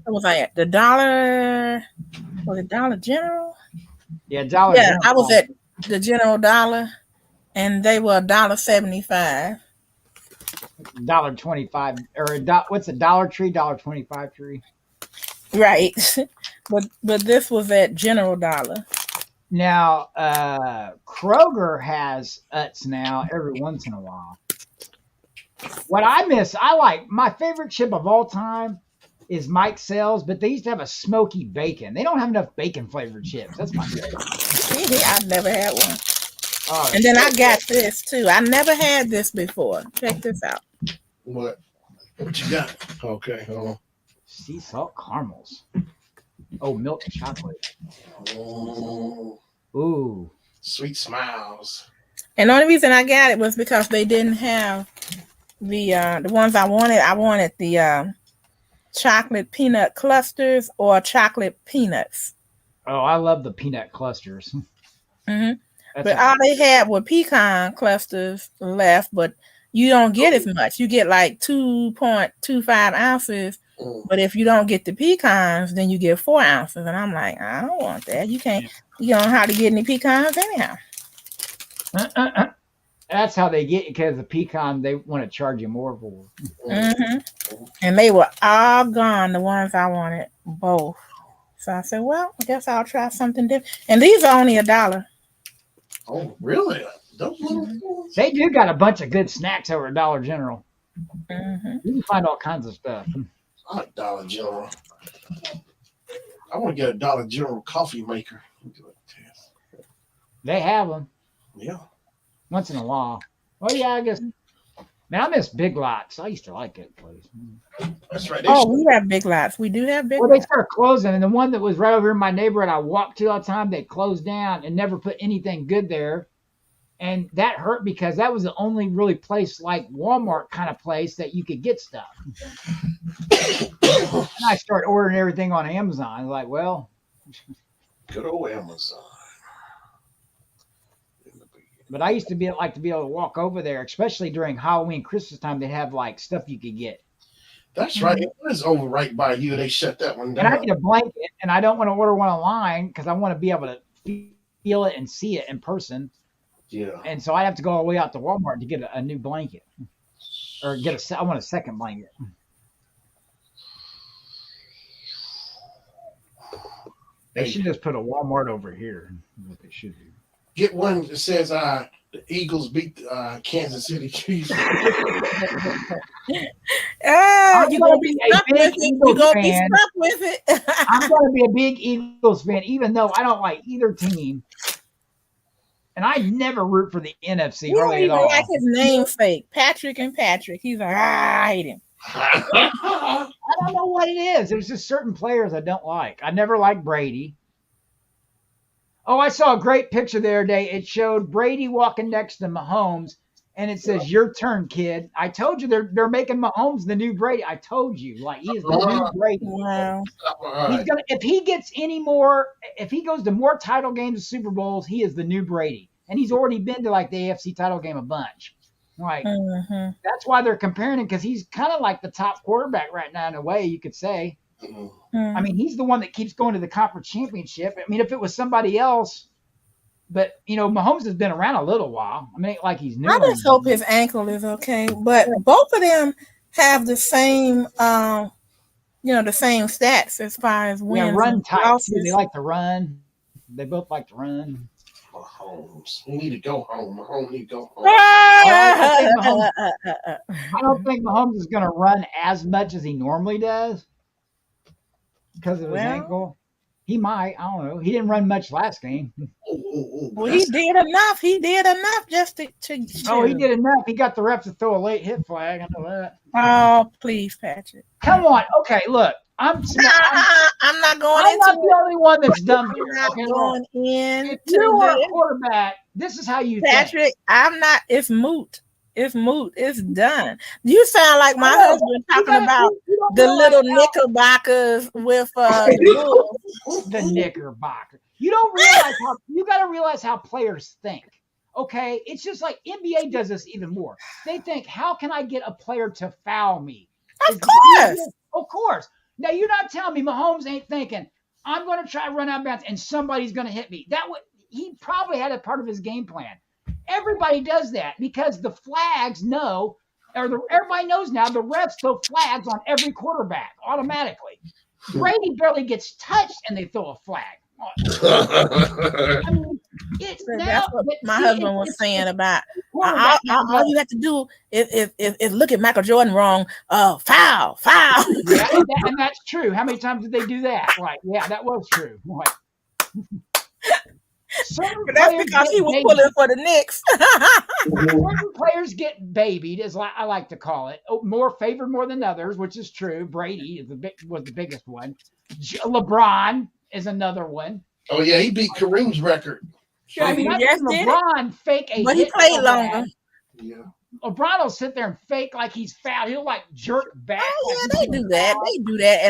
what was I at? The Dollar. Was it Dollar General? Yeah, Dollar Yeah, General. I was at the General Dollar, and they were $1.75. $1.25 or what's a Dollar Tree? $1.25 tree. Right, but this was at General Dollar. Now, Kroger has Utz now every once in a while. What I miss, I like my favorite chip of all time is Mike Sells, but they used to have a smoky bacon. They don't have enough bacon flavored chips. That's my favorite. I've never had one. Oh, And then I got this too. I never had this before. Check this out. What? What you got? Okay, hold on. sea salt caramels. Oh, milk chocolate. Oh, Ooh. sweet smiles. And the only reason I got it was because they didn't have the ones I wanted. I wanted the chocolate peanut clusters or chocolate peanuts. Oh, I love the peanut clusters. Mm-hmm. But all they had were pecan clusters left, but you don't get as much. You get like 2.25 ounces. But if you don't get the pecans, then you get 4 ounces. And I'm like, I don't want that. You can't, you don't hardly get any pecans anyhow. That's how they get you, because the pecan they want to charge you more for. Mm-hmm. And they were all gone, the ones I wanted, both. So I said, well, I guess I'll try something different. And these are only $1. Oh, really? Those little They do got a bunch of good snacks over at Dollar General. Mm-hmm. You can find all kinds of stuff. I like Dollar General. I want to get a Dollar General coffee maker. They have them. Yeah. Once in a while. Oh, yeah, I guess. Man, I miss Big Lots. I used to like that place. That's right. We have Big Lots. We do have Big Well, Lots. they started closing, and the one that was right over in my neighborhood I walked to all the time, they closed down and never put anything good there. And that hurt because that was the only really place like Walmart kind of place that you could get stuff. And I started ordering everything on Amazon. I was like, well. Good old Amazon. But I used to be able to walk over there, especially during Halloween, Christmas time. They have like stuff you could get. That's right. It was over right by you. They shut that one down. And I need a blanket, and I don't want to order one online because I want to be able to feel it and see it in person. Yeah. And so I have to go all the way out to Walmart to get a new blanket, or I want a second blanket. They should just put a Walmart over here. Is what they should do. Get one that says the Eagles beat Kansas City Chiefs. You're gonna be stuck with it. You're gonna be stuck with it. I'm gonna be a big Eagles fan, even though I don't like either team. And I never root for the NFC really at all. Like his namesake, Patrick and Patrick. He's like, I hate him. I don't know what it is. There's just certain players I don't like. I never liked Brady. Oh, I saw a great picture the other day. It showed Brady walking next to Mahomes, and it says, "Your turn, kid." I told you they're making Mahomes the new Brady. I told you, like he is the new Brady. Wow. He's gonna, if he goes to more title games and Super Bowls, he is the new Brady. And he's already been to like the AFC title game a bunch. Like that's why they're comparing him, because he's kind of like the top quarterback right now in a way you could say. I mean, he's the one that keeps going to the conference championship. I mean, if it was somebody else, but Mahomes has been around a little while. I mean, like he's new. I just hope his ankle is okay. But both of them have the same, the same stats as far as wins. Yeah, run type. They like to run. They both like to run. Mahomes, we need to go home. Mahomes need to go home. I don't think Mahomes is going to run as much as he normally does. Because of his ankle, he might. I don't know. He didn't run much last game. Well, he did enough. He did enough just to. Oh, he did enough. He got the refs to throw a late hit flag. I know that. Oh, please, Patrick. Come on. Okay, look. I'm not the only one that's dumb here. If you are a quarterback, this is how you Patrick, think. I'm not. It's moot. It's moot. It's done. You sound like my husband talking about You don't the little realize Knickerbockers with the Bulls. the Knickerbocker. You don't realize how you got to realize how players think. Okay, it's just like NBA does this even more. They think, how can I get a player to foul me? Of course. Of course. Now you're not telling me Mahomes ain't thinking, I'm going to try to run out of bounds and somebody's going to hit me. He probably had a part of his game plan. Everybody does that because the flags know, everybody knows now the refs throw flags on every quarterback automatically. Brady barely gets touched and they throw a flag. I mean, that's what my husband was saying about all you have to do is look at Michael Jordan wrong. Foul. Yeah, and that's true. How many times did they do that? Right. Yeah, that was true. Right. That's because he was pulling for the Knicks. Certain players get babied, as I like to call it, more favored more than others, which is true. Brady was the biggest one. LeBron is another one. Oh yeah, he beat Kareem's record. I mean, LeBron fake a but he played longer. Yeah. LeBron will sit there and fake like he's fouled. He'll like jerk back. Oh yeah, they do that. They do that,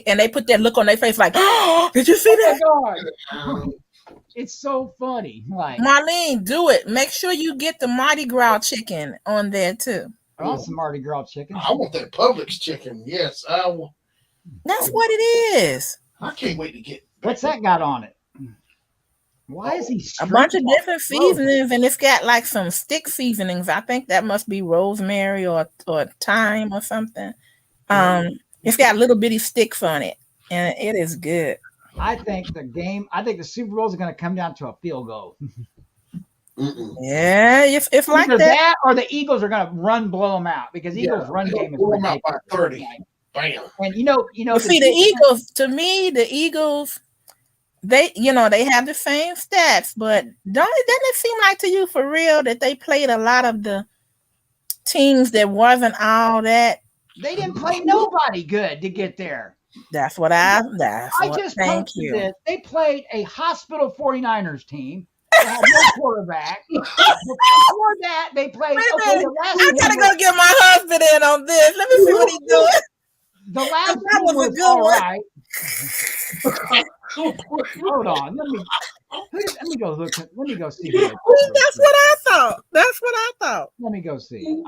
and they put that look on their face like, oh, did you see that? It's so funny. Like Marlene, do it. Make sure you get the Mardi Gras chicken on there too. I want some Mardi Gras chicken. I want that Publix chicken. Yes, I want. That's what it is. I can't wait to get. What's that got on it? Why is he a bunch of different seasonings, and it's got like some stick seasonings. I think that must be rosemary or thyme or something. It's got little bitty sticks on it, and it is good. I think the Super Bowl is going to come down to a field goal. Yeah, if like that, or the Eagles are going to blow them out because Eagles' run game is blow them out by 30. Bam. And you know. See, the Eagles. To me, the Eagles, they have the same stats, but doesn't it seem like to you for real that they played a lot of the teams that wasn't all that? They didn't play nobody good to get there. That's what I just thank you. This. They played a hospital 49ers team. They had no quarterback. Before that, they played. I gotta go get my husband in on this. Let me see what he's doing. The last one was a good one. Right. Hold on. Let me go look. Let me go see. That's what I thought. Let me go see.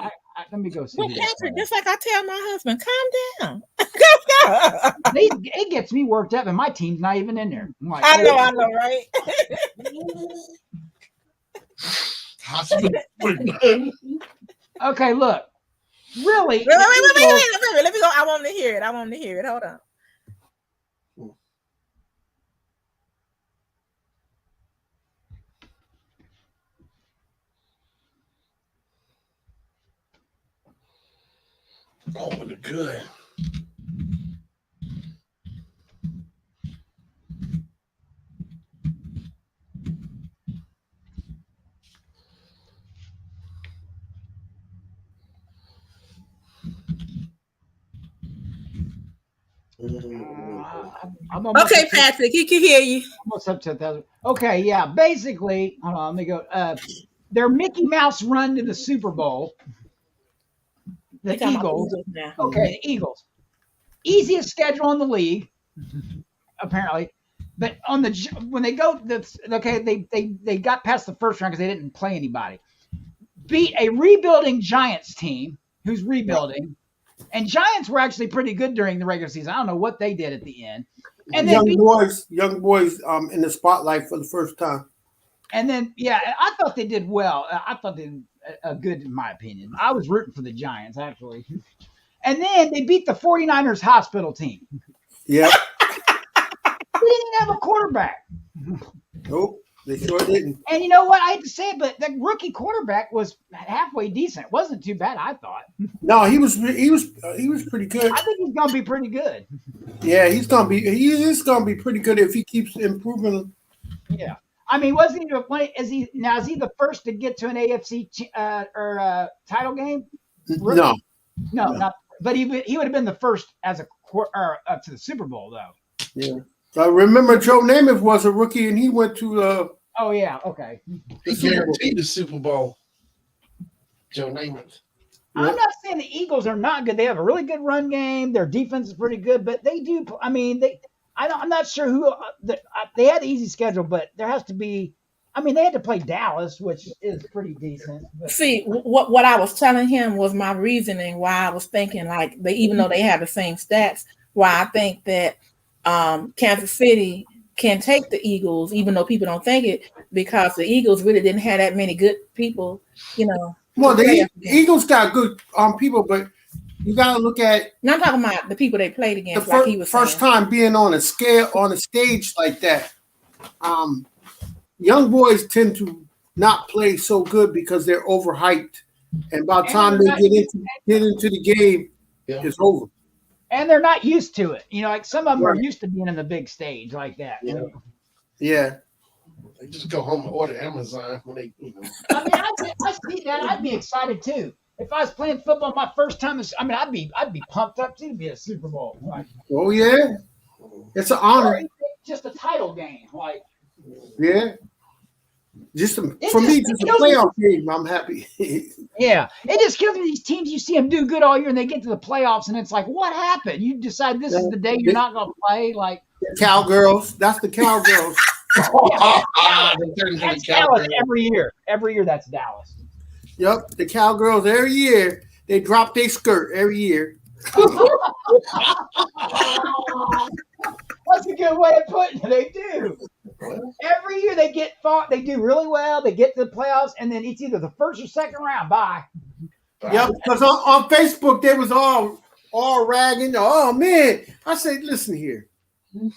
Let me go see. Well, Patrick, just like I tell my husband, calm down. It gets me worked up, and my team's not even in there. Like, I know, right? Okay, look. Really? Wait. Let me go. I want to hear it. Hold on. Oh, they're good. Okay, Patrick, he can hear you. Almost up to 1,000. Okay, yeah. Basically, hold on. Let me go. Their Mickey Mouse run to the Super Bowl. The Eagles. Okay, the Eagles. Easiest schedule in the league, apparently. But when they go, they got past the first round because they didn't play anybody. Beat a rebuilding Giants team who's rebuilding, and Giants were actually pretty good during the regular season. I don't know what they did at the end. And young boys in the spotlight for the first time. And then, I thought they did well. I thought they did good, in my opinion. I was rooting for the Giants, actually. And then they beat the 49ers hospital team. Yep. They didn't have a quarterback. Nope, they sure didn't. And you know what? I hate to say it, but the rookie quarterback was halfway decent. It wasn't too bad, I thought. No, he was pretty good. I think he's gonna be pretty good. Yeah, he is gonna be pretty good if he keeps improving. Yeah. I mean, is he the first to get to an AFC title game? No, not. But he would have been the first as up to the Super Bowl, though. Yeah. I remember Joe Namath was a rookie, and he went to. Oh yeah, okay. He guaranteed the Super Bowl. Joe Namath. I'm not saying the Eagles are not good. They have a really good run game. Their defense is pretty good, but they do. I mean, I'm not sure who. They had an easy schedule, but there has to be. I mean, they had to play Dallas, which is pretty decent. But. See, what I was telling him was my reasoning why I was thinking like even though they have the same stats, why I think that Kansas City can take the Eagles, even though people don't think it, because the Eagles really didn't have that many good people, you know. Well, the Eagles got good people, but you got to look at. Now I'm talking about the people they played against. The like first time being on a stage like that. Young boys tend to not play so good because they're overhyped, and by the time they get into the game, it's over. And they're not used to it. You know, like some of them are used to being in the big stage like that. Yeah. Yeah. They just go home and order Amazon when they, you know. I mean, I see that. I'd be excited too. If I was playing football my first time, I'd be pumped up too to be at a Super Bowl. Like, oh yeah, it's an honor. Just a title game, like. Yeah. Just for me, just a playoff game, I'm happy. Yeah, it just kills me. These teams, you see them do good all year, and they get to the playoffs, and it's like, what happened? You decide this is the day you're not going to play. Like the Cowgirls, that's the Cowgirls. That's Dallas every year. Every year, that's Dallas. Yep, the Cowgirls every year they drop their skirt every year. What's a good way of putting it? They do. Every year they get fought. They do really well. They get to the playoffs, and then it's either the first or second round. Bye. Yep, because on Facebook they was all ragging. Oh man, I said, listen here.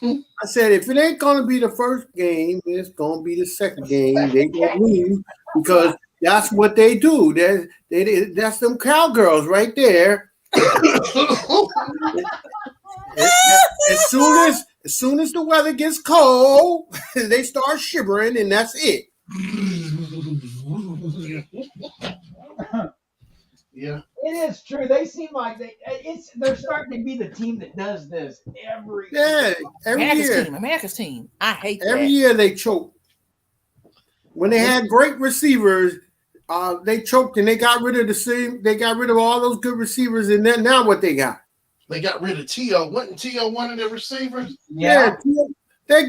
I said, if it ain't gonna be the first game, it's gonna be the second game. They gonna lose because that's what they do. That's them Cowgirls right there. As soon as the weather gets cold, they start shivering, and that's it. Yeah, it is true. They seem like they're starting to be the team that does this every year. America's team. I hate that. Every year they choke. When they had great receivers, they choked and they got rid of They got rid of all those good receivers, and then now what they got? They got rid of T.O. Wasn't T.O. one of the receivers? Yeah. They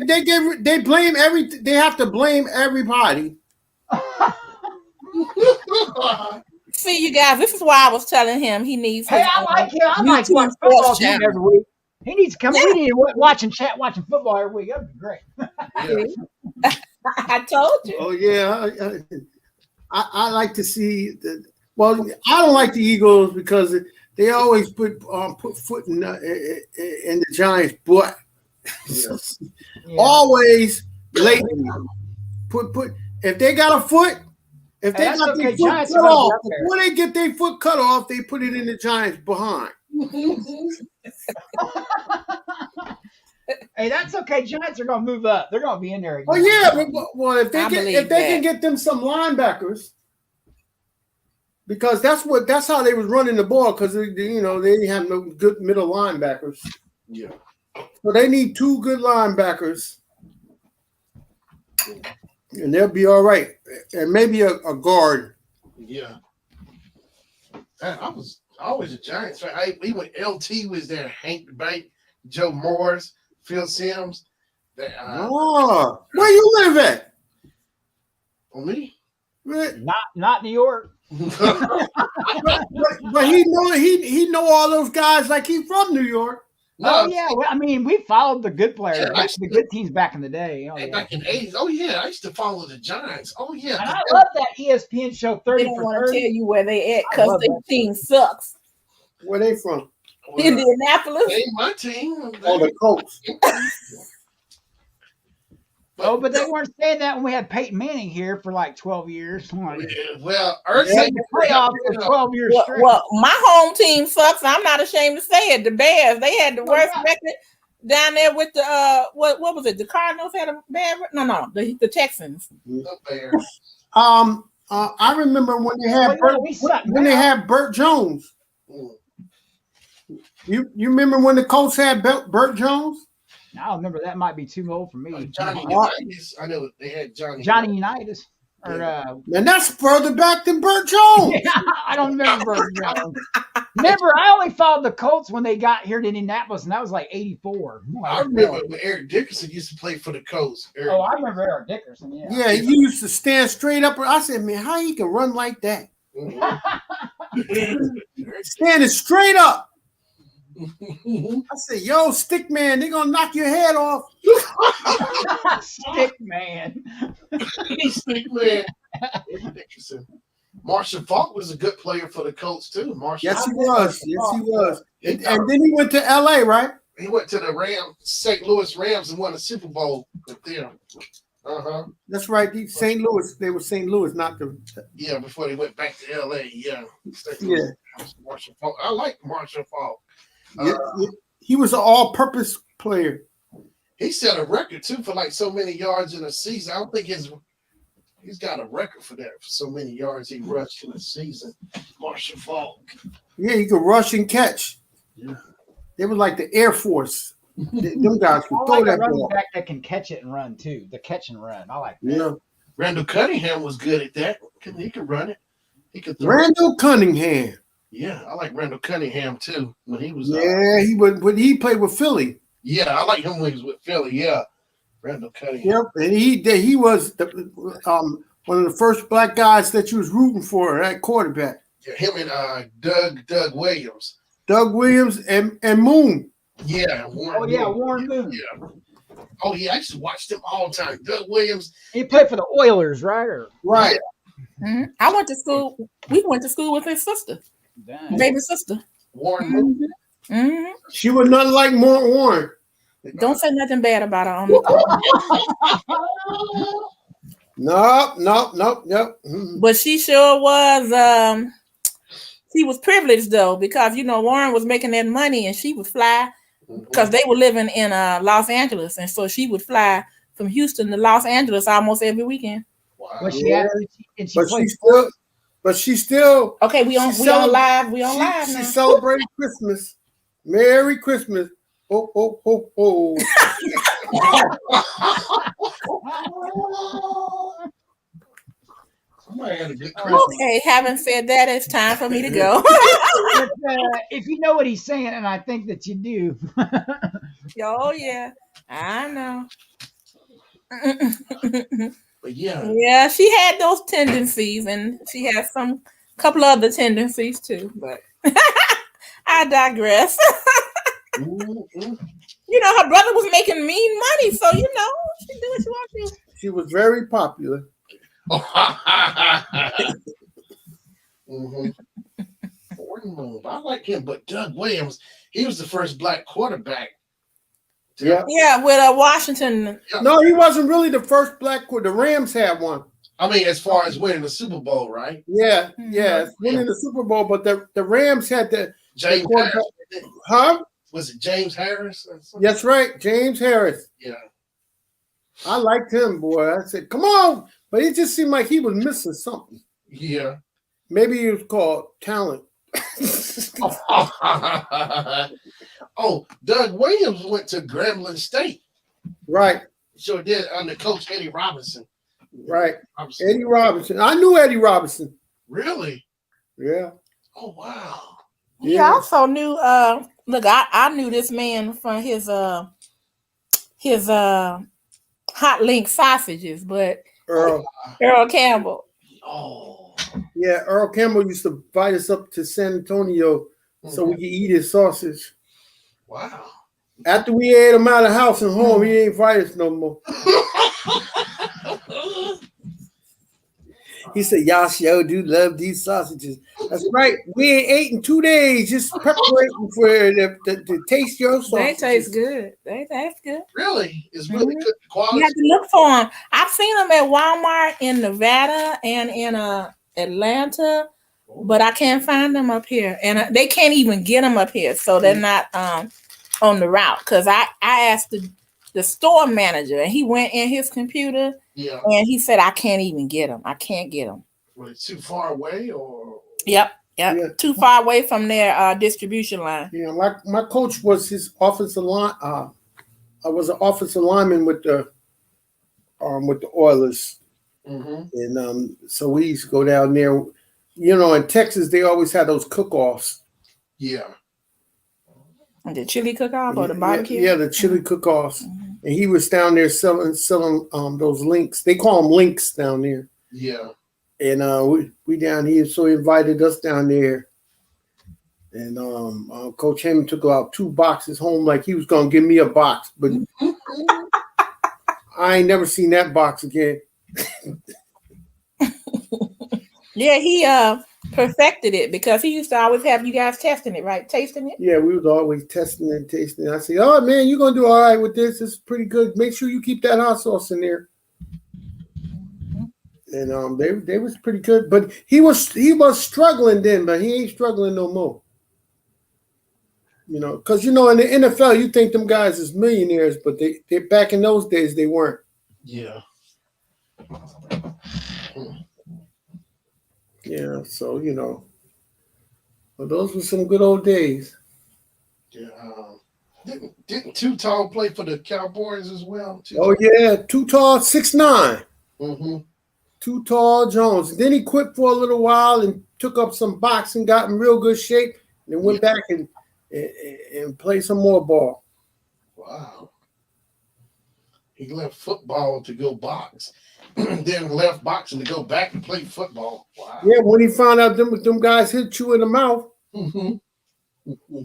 blame They have to blame everybody. See, you guys, this is why I was telling him he needs. Hey, I like him. I like watching football every week. He needs to come. We need to watching football every week. That'd be great. I told you. Oh yeah, I like to see the. Well, I don't like the Eagles because they always put foot in the Giants' butt. Always lately. Put if they got a foot. If they got their foot cut off, before they get their foot cut off, they put it in the Giants' behind. Hey, that's okay. Giants are going to move up. They're going to be in there again. Oh yeah, well if they can get them some linebackers, because that's how they was running the ball, because they didn't have no good middle linebackers. Yeah. So they need 2 good linebackers. And they'll be all right. And maybe a guard. Yeah. I was always a Giants fan. When LT was there, Hank Bank, Joe Morris, Phil Simms. Where you live at? On me? Not New York. but he know all those guys like he's from New York. No, yeah. Well, I mean, we followed the good players, the good teams back in the day. Back in the 80s. Oh, yeah. I used to follow the Giants. Oh, yeah. And I love that ESPN show 30 They don't for want 30. to tell you where they at because their team sucks. Where they from? Indianapolis. They ain't my team. Oh, the Colts. But they weren't saying that when we had Peyton Manning here for like 12 years. Well, the playoffs for 12 years straight. Well, my home team sucks. I'm not ashamed to say it. The Bears, they had the worst record down there with the what was it? The Cardinals had a bad record? No, the Texans. The Bears. I remember when they had Burt Jones. You remember when the Colts had Burt Jones? I don't remember. That might be too old for me. Johnny Unitas. I know they had Johnny. Johnny Unitas. Or, And that's further back than Burt Jones. I don't remember Burt Jones. Remember, I only followed the Colts when they got here to Indianapolis, and that was like 84. I remember when Eric Dickerson used to play for the Colts. Oh, I remember Eric Dickerson. Yeah. Yeah, he used to stand straight up. I said, man, how he can run like that? Standing straight up. I said, yo, stick man, they're gonna knock your head off. Stick man. Stick man. Eric Dickerson. Marshall Faulk was a good player for the Colts too. Marshall. Yes, he was. Yes, he was. And then he went to LA, right? He went to the St. Louis Rams and won a Super Bowl with them. That's right. St. Louis. They were St. Louis, not the. Yeah, before they went back to LA. Yeah. Yeah. Marshall Faulk. I like Marshall Faulk. He was an all-purpose player. He set a record too for like so many yards in a season. I don't think he's got a record for that, for so many yards he rushed in a season. Marshall Faulk. Yeah, he could rush and catch. Yeah. They were like the Air Force. Them guys could throw that running ball. back that can catch it and run too. The catch and run. I like that. Yeah. Randall Cunningham was good at that. He could run it. He could throw Randall Cunningham. Yeah, I like Randall Cunningham too. When he was he would when he played with Philly. Yeah, I like him when he was with Philly. Yeah. Randall Cunningham. Yep, and he was one of the first black guys that you was rooting for at quarterback. Yeah, him and Doug Williams. Doug Williams and Moon. Yeah, Warren Moon. Yeah. Oh yeah, I used to watch them all the time. Doug Williams. He played for the Oilers, right? Right. Mm-hmm. I went to school. We went to school with his sister, baby sister. Warren Moon. Mm-hmm. She was nothing like Warren. Don't say nothing bad about her. Nope. Mm-hmm. But she sure was. She was privileged though, because Warren was making that money and she would fly because they were living in Los Angeles, and so she would fly from Houston to Los Angeles almost every weekend. Wow. But she still. Okay, we on live. We on live now. She celebrated Christmas. Merry Christmas. Ho, ho, ho, ho. Okay, having said that, it's time for me to go. If you know what he's saying, and I think that you do. Oh, yeah. I know. But yeah. Yeah, she had those tendencies, and she had some couple other tendencies too, but I digress. Her brother was making mean money, so she do what she wants to. She was very popular. I like him, but Doug Williams, he was the first black quarterback. Yeah, with Washington. No, he wasn't really the first black quarterback. The Rams had one. I mean, as far as winning the Super Bowl, right? Yeah, winning the Super Bowl, but the Rams had the James Harris. Huh? Was it James Harris? That's right, James Harris. Yeah. I liked him, boy. I said, come on. But it just seemed like he was missing something. Yeah. Maybe it was called talent. Oh, Doug Williams went to Grambling State. Right. Sure did, under Coach Eddie Robinson. Right. Eddie Robinson. I knew Eddie Robinson. Really? Yeah. Oh, wow. He also knew, look, I knew this man from his hot link sausages, but Earl Campbell. Oh. Yeah, Earl Campbell used to invite us up to San Antonio so we could eat his sausage. Wow. After we ate him out of house and home, he ain't invite us no more. He said, y'all sure do love these sausages. That's right. We ain't ate in 2 days, just preparing for to taste your sausages. They taste good. They taste good. Really? It's really good quality. You have to look for them. I've seen them at Walmart in Nevada and in Atlanta, but I can't find them up here. And they can't even get them up here, so they're not on the route. Because I asked the store manager, and he went in his computer, and he said, I can't even get them. I can't get them. Was it too far away, or? Yep. Too far away from their distribution line. Yeah, my coach was his offensive line. I was an offensive lineman with the Oilers. And so we used to go down there. You know, in Texas, they always had those cook-offs. Yeah. The chili cook-off or the Yeah, barbecue? yeah, the chili cook-offs. And he was down there selling those links. They call them links down there. Yeah. And we down here, so he invited us down there. And Coach Hammond took about 2 boxes home, like he was gonna give me a box, but I ain't never seen that box again. Yeah, he perfected it because he used to always have you guys testing it, right? Tasting it. Yeah, we was always testing and tasting. I say, "Oh man, you're gonna do all right with this. This is pretty good. Make sure you keep that hot sauce in there." And they was pretty good, but he was struggling then, but he ain't struggling no more. You know, because in the NFL, you think them guys is millionaires, but they back in those days they weren't. Yeah. Yeah, so well, those were some good old days. Yeah. Didn't Too Tall play for the Cowboys as well? Oh yeah, Too Tall, 6'9". Too Tall Jones. And then he quit for a little while and took up some boxing, got in real good shape, and then went back and played some more ball. Wow. He left football to go box. Then left boxing to go back and play football. Wow. Yeah, when he found out them guys hit you in the mouth.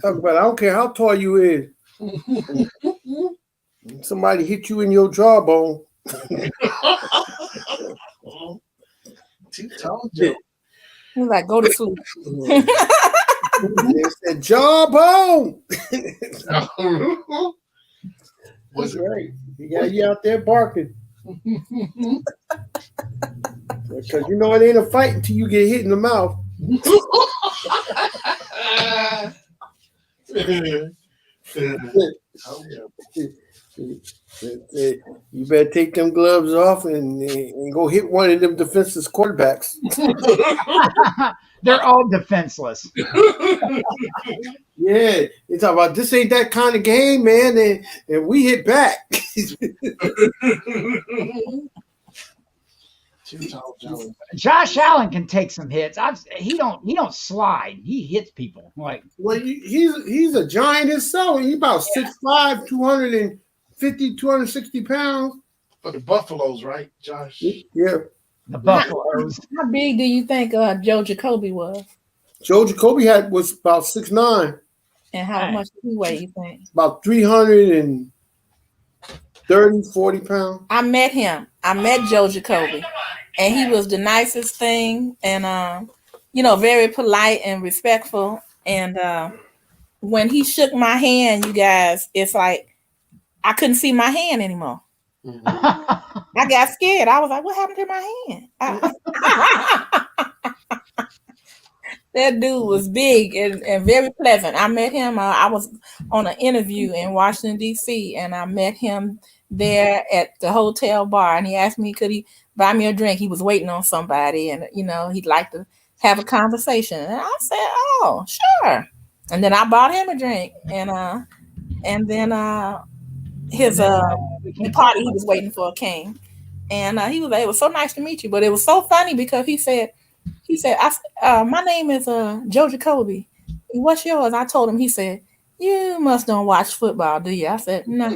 Talk about, I don't care how tall you is. Somebody hit you in your jawbone. Too Tall Joe. He's like, go to sleep. It's that jawbone. That's right. He got you out there barking. Because it ain't a fight until you get hit in the mouth. You better take them gloves off and go hit one of them defenseless quarterbacks. They're all defenseless. Yeah, they talk about this ain't that kind of game, man, and we hit back. Josh Allen can take some hits. He don't slide. He hits people like. Well, he's a giant himself. He's about 6'5", 250, 260 pounds. For the Buffaloes, right, Josh? Yeah. The Buffaloes. How big do you think Joe Jacoby was? Joe Jacoby was about 6'9". And how much did he weigh, you think? About 330, 40 pounds. I met him. I met Joe Jacoby. And he was the nicest thing and, very polite and respectful. And when he shook my hand, you guys, it's like I couldn't see my hand anymore. I got scared. I was like, what happened to my hand? That dude was big and very pleasant. I met him. I was on an interview in Washington, D.C., and I met him there at the hotel bar. And he asked me, could he buy me a drink? He was waiting on somebody, and, he'd like to have a conversation. And I said, oh, sure. And then I bought him a drink. And then his the party he was waiting for came. And he was like, it was so nice to meet you. But it was so funny because he said, my name is Joe Jacoby. What's yours? I told him. He said, you must don't watch football, do you? I said, no.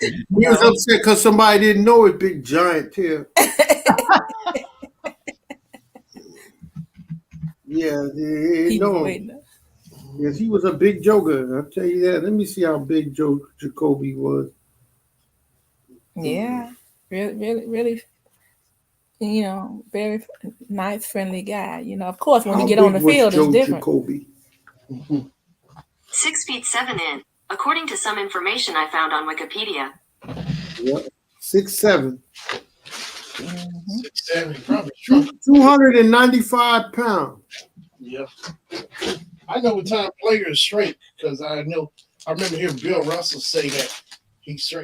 He was upset because somebody didn't know it, big giant too. Yeah, he know him. Yes, he was a big joker. I'll tell you that. Let me see how big Joe Jacoby was. Yeah, really, very nice, friendly guy. Of course, when you get on the field, it's different. Jacoby? 6 feet 7 in, according to some information I found on Wikipedia. Yep, 6'7". 6'7", probably shrunk. 295 pounds. Yeah. I know what time players shrink because I remember hearing Bill Russell say that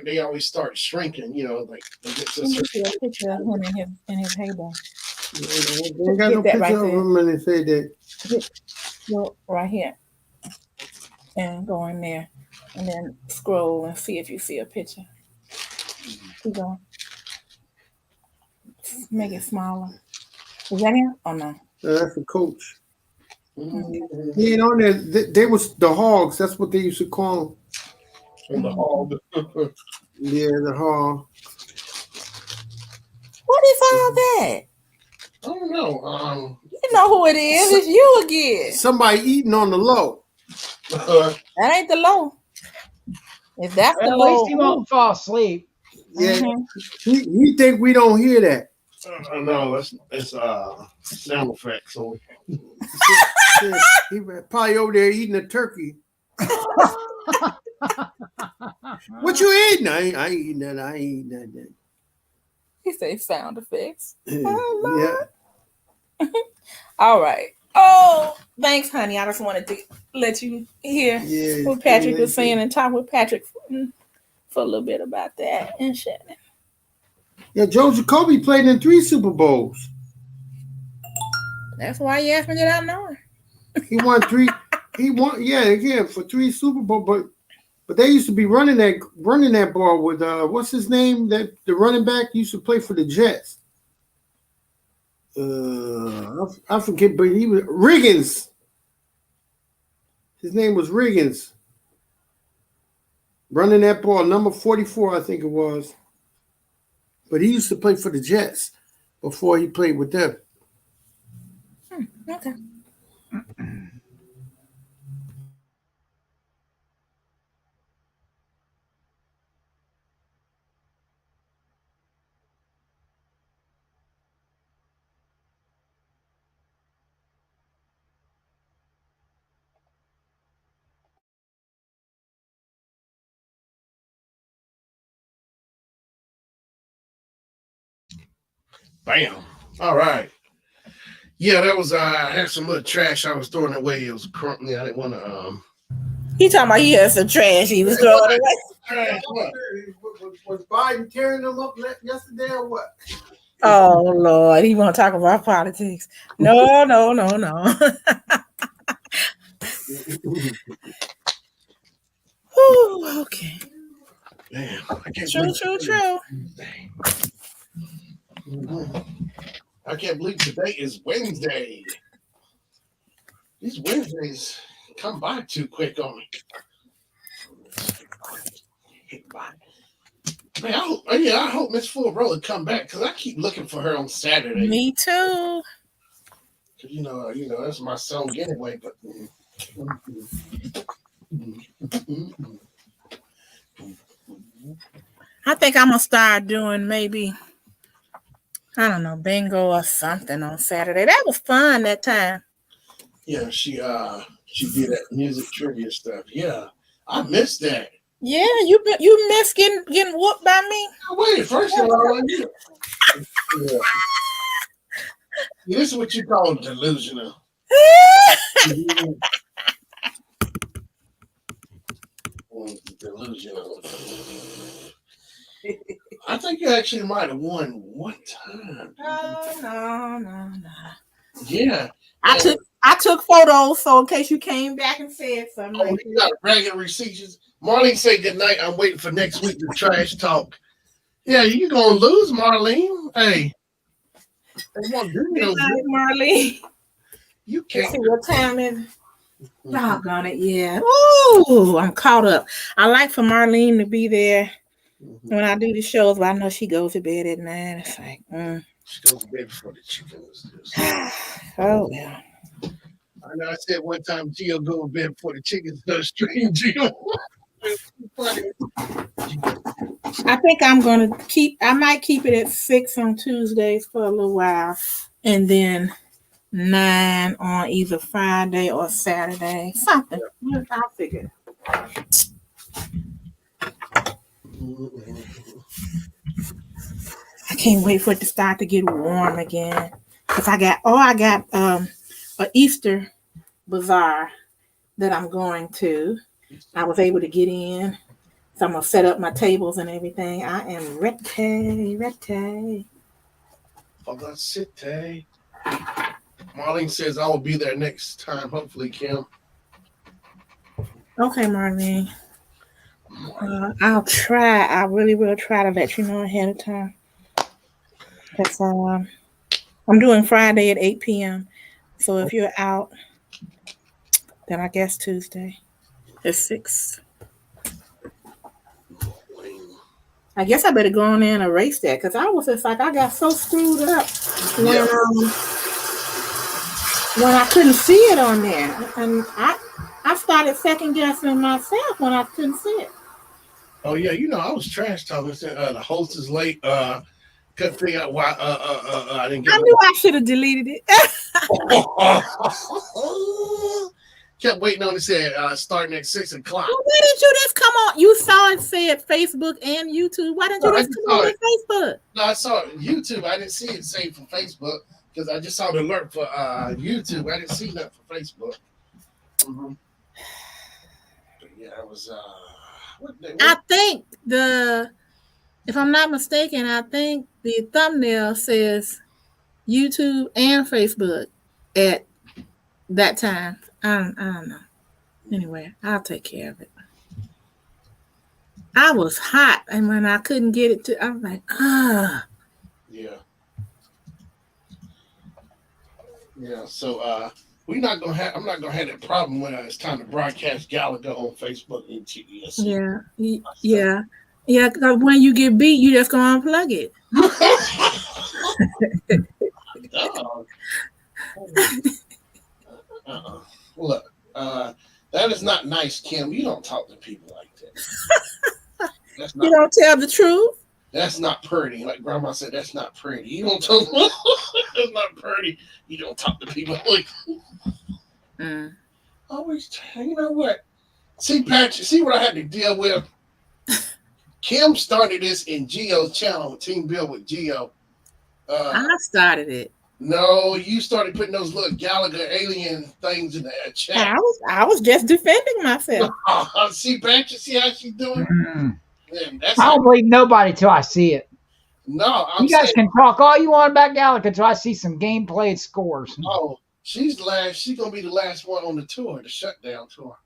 they always start shrinking, like they get to a certain. A picture of him in his heyday. They got no picture of him and they say that. Look right here. And go in there and then scroll and see if you see a picture. Keep going. make it smaller. Is that him? Oh no. That's the coach. Mhm. He ain't on there. They was the Hogs. That's what they used to call them. In the hall. Yeah, the Hog. What is all that? I don't know. You know who it is. It's you again. Somebody eating on the low. That ain't the low. If that's the At low, least he won't fall asleep. Yeah, mhm. he think we don't hear that. No, it's sound effects. So He probably over there eating a turkey. What you eating? I ain't eating that. I ain't eating that. He say sound effects. Yeah. All right. Oh, thanks, honey. I just wanted to let you hear Yeah. what Patrick was saying and talk with Patrick for a little bit about that and Shannon. Yeah, Joe Jacoby played in 3 Super Bowls. That's why you asked me, did I know her? He won 3. He won, yeah, for 3 Super Bowls. But they used to be running that ball with what's his name? That the running back used to play for the Jets. I forget, but he was Riggins. His name was Riggins. Running that ball, number 44, I think it was. But he used to play for the Jets before he played with them. Okay. bam. All right. Yeah, that was I had some little trash I was throwing away. It was currently I didn't want to He talking about he had some trash he was throwing away. trash what? Was Biden tearing them up yesterday or what? Oh Lord, he want to talk about politics. No. Whew, okay. Damn, I can't True. I can't believe today is Wednesday. These Wednesdays come by too quick on me. Man, I hope Miss Full Roller come back because I keep looking for her on Saturday. Me too. You know, that's my song anyway. But I think I'm gonna start doing maybe, I don't know, bingo or something on Saturday. That was fun that time. yeah, she did that music trivia stuff. Yeah, I missed that. Yeah, you miss getting whooped by me. Wait, first of all, yeah. This is what you call delusional. Delusional. I think you actually might have won one time. No. Yeah. I took photos, so in case you came back and said something. Oh, you got bragging receipts. Marlene say good night. I'm waiting for next week to trash talk. Yeah, you gonna lose, Marlene. Hey. They won't do Good no night, good. Marlene. You Let's can't. see what time is. Doggone it, yeah. Ooh, I'm caught up. I like for Marlene to be there when I do the shows, but I know she goes to bed at 9. It's like, She goes to bed before the chickens. oh well. I know I said one time Gio go to bed before the chickens does stream Gio. I think I might keep it at 6 on Tuesdays for a little while, and then 9 on either Friday or Saturday. Something. I'll figure it. I can't wait for it to start to get warm again. Cause I got a Easter bazaar that I'm going to. I was able to get in. So I'm gonna set up my tables and everything. I am ready. Oh, that's it, Tay. Marlene says I will be there next time, hopefully, Kim. Okay, Marlene. I'll try. I really will try to let you know ahead of time. That's I'm doing Friday at 8 p.m. So if you're out, then I guess Tuesday at 6. I guess I better go on there and erase that because I was just like I got so screwed up Yeah. when I couldn't see it on there, and I started second guessing myself when I couldn't see it. Oh yeah, I was trash talking. The host is late. Couldn't figure out why. I didn't get. I knew I should have deleted it. Kept waiting on it. Said starting at 6 o'clock. Well, why didn't you just come on? You saw it said Facebook and YouTube. Why didn't you just come on Facebook? No, I saw it YouTube. I didn't see it saved for Facebook because I just saw the alert for YouTube. I didn't see nothing for Facebook. Mm-hmm. But yeah, it was. I think if I'm not mistaken, I think the thumbnail says YouTube and Facebook at that time. I don't know. Anyway, I'll take care of it. I was hot, and when I couldn't get it to, I was like, Yeah. Yeah. So I'm not gonna have that problem when it's time to broadcast Gallagher on Facebook and TBS. Yeah. Because when you get beat, you just go unplug it. Look, that is not nice, Kim. You don't talk to people like that. You don't tell the truth. That's not pretty. Like Grandma said, that's not pretty. You don't talk. That's not pretty. You don't talk to people like. Always, you know what? See, Patrick. See what I had to deal with. Kim started this in Gio's channel, Team Bill with Gio. I started it. No, you started putting those little Gallagher alien things in the chat. I was just defending myself. See, Patrick, see how she's doing? I don't believe nobody till I see it. No, you guys can talk all you want about Gallagher until I see some gameplay and scores. Oh, she's last. She's gonna be the last one on the tour, the shutdown tour.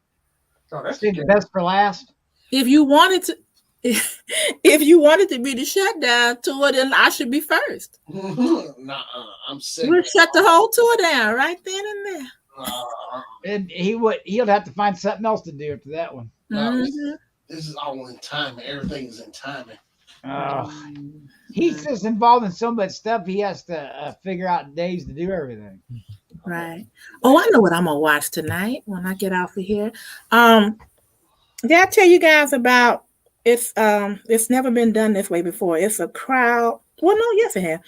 Oh, that's the best for last. If you wanted to be the shutdown tour, then I should be first. Nah, I'm sick. We'll shut the whole tour down right then and there. And he'll have to find something else to do after that one. This is all in timing. Everything's in timing. He's just involved in so much stuff. He has to figure out days to do everything. Right. Oh, I know what I'm gonna watch tonight when I get off of here. Did I tell you guys about it's never been done this way before. It's a crowd. Well, no, yes, it has.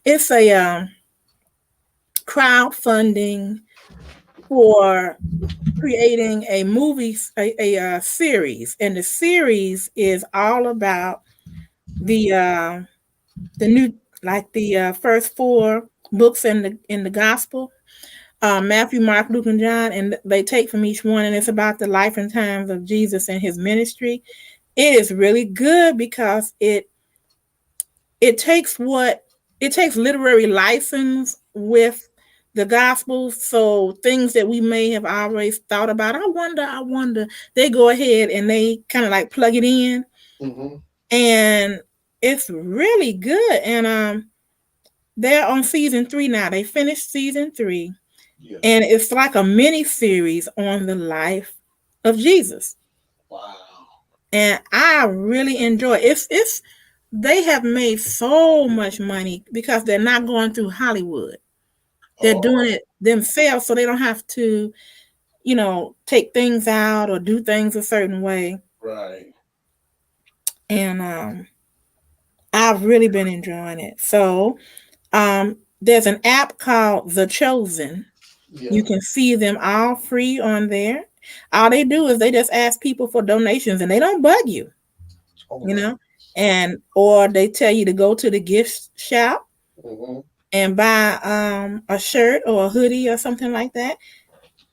It's a crowdfunding for creating a movie, a series, and the series is all about the new, like the first 4 books in the gospel, Matthew, Mark, Luke, and John, and they take from each one, and it's about the life and times of Jesus and his ministry. It is really good because it takes literary license with the gospel, so things that we may have always thought about. I wonder. They go ahead and they kind of like plug it in, and it's really good. And they're on season 3 now. They finished season 3, and it's like a mini series on the life of Jesus. Wow! And I really enjoy it. They have made so much money because they're not going through Hollywood. They're doing it themselves, so they don't have to, take things out or do things a certain way. Right. And I've really been enjoying it. So there's an app called The Chosen. You can see them all free on there. All they do is they just ask people for donations, and they don't bug you, or they tell you to go to the gift shop and buy a shirt or a hoodie or something like that.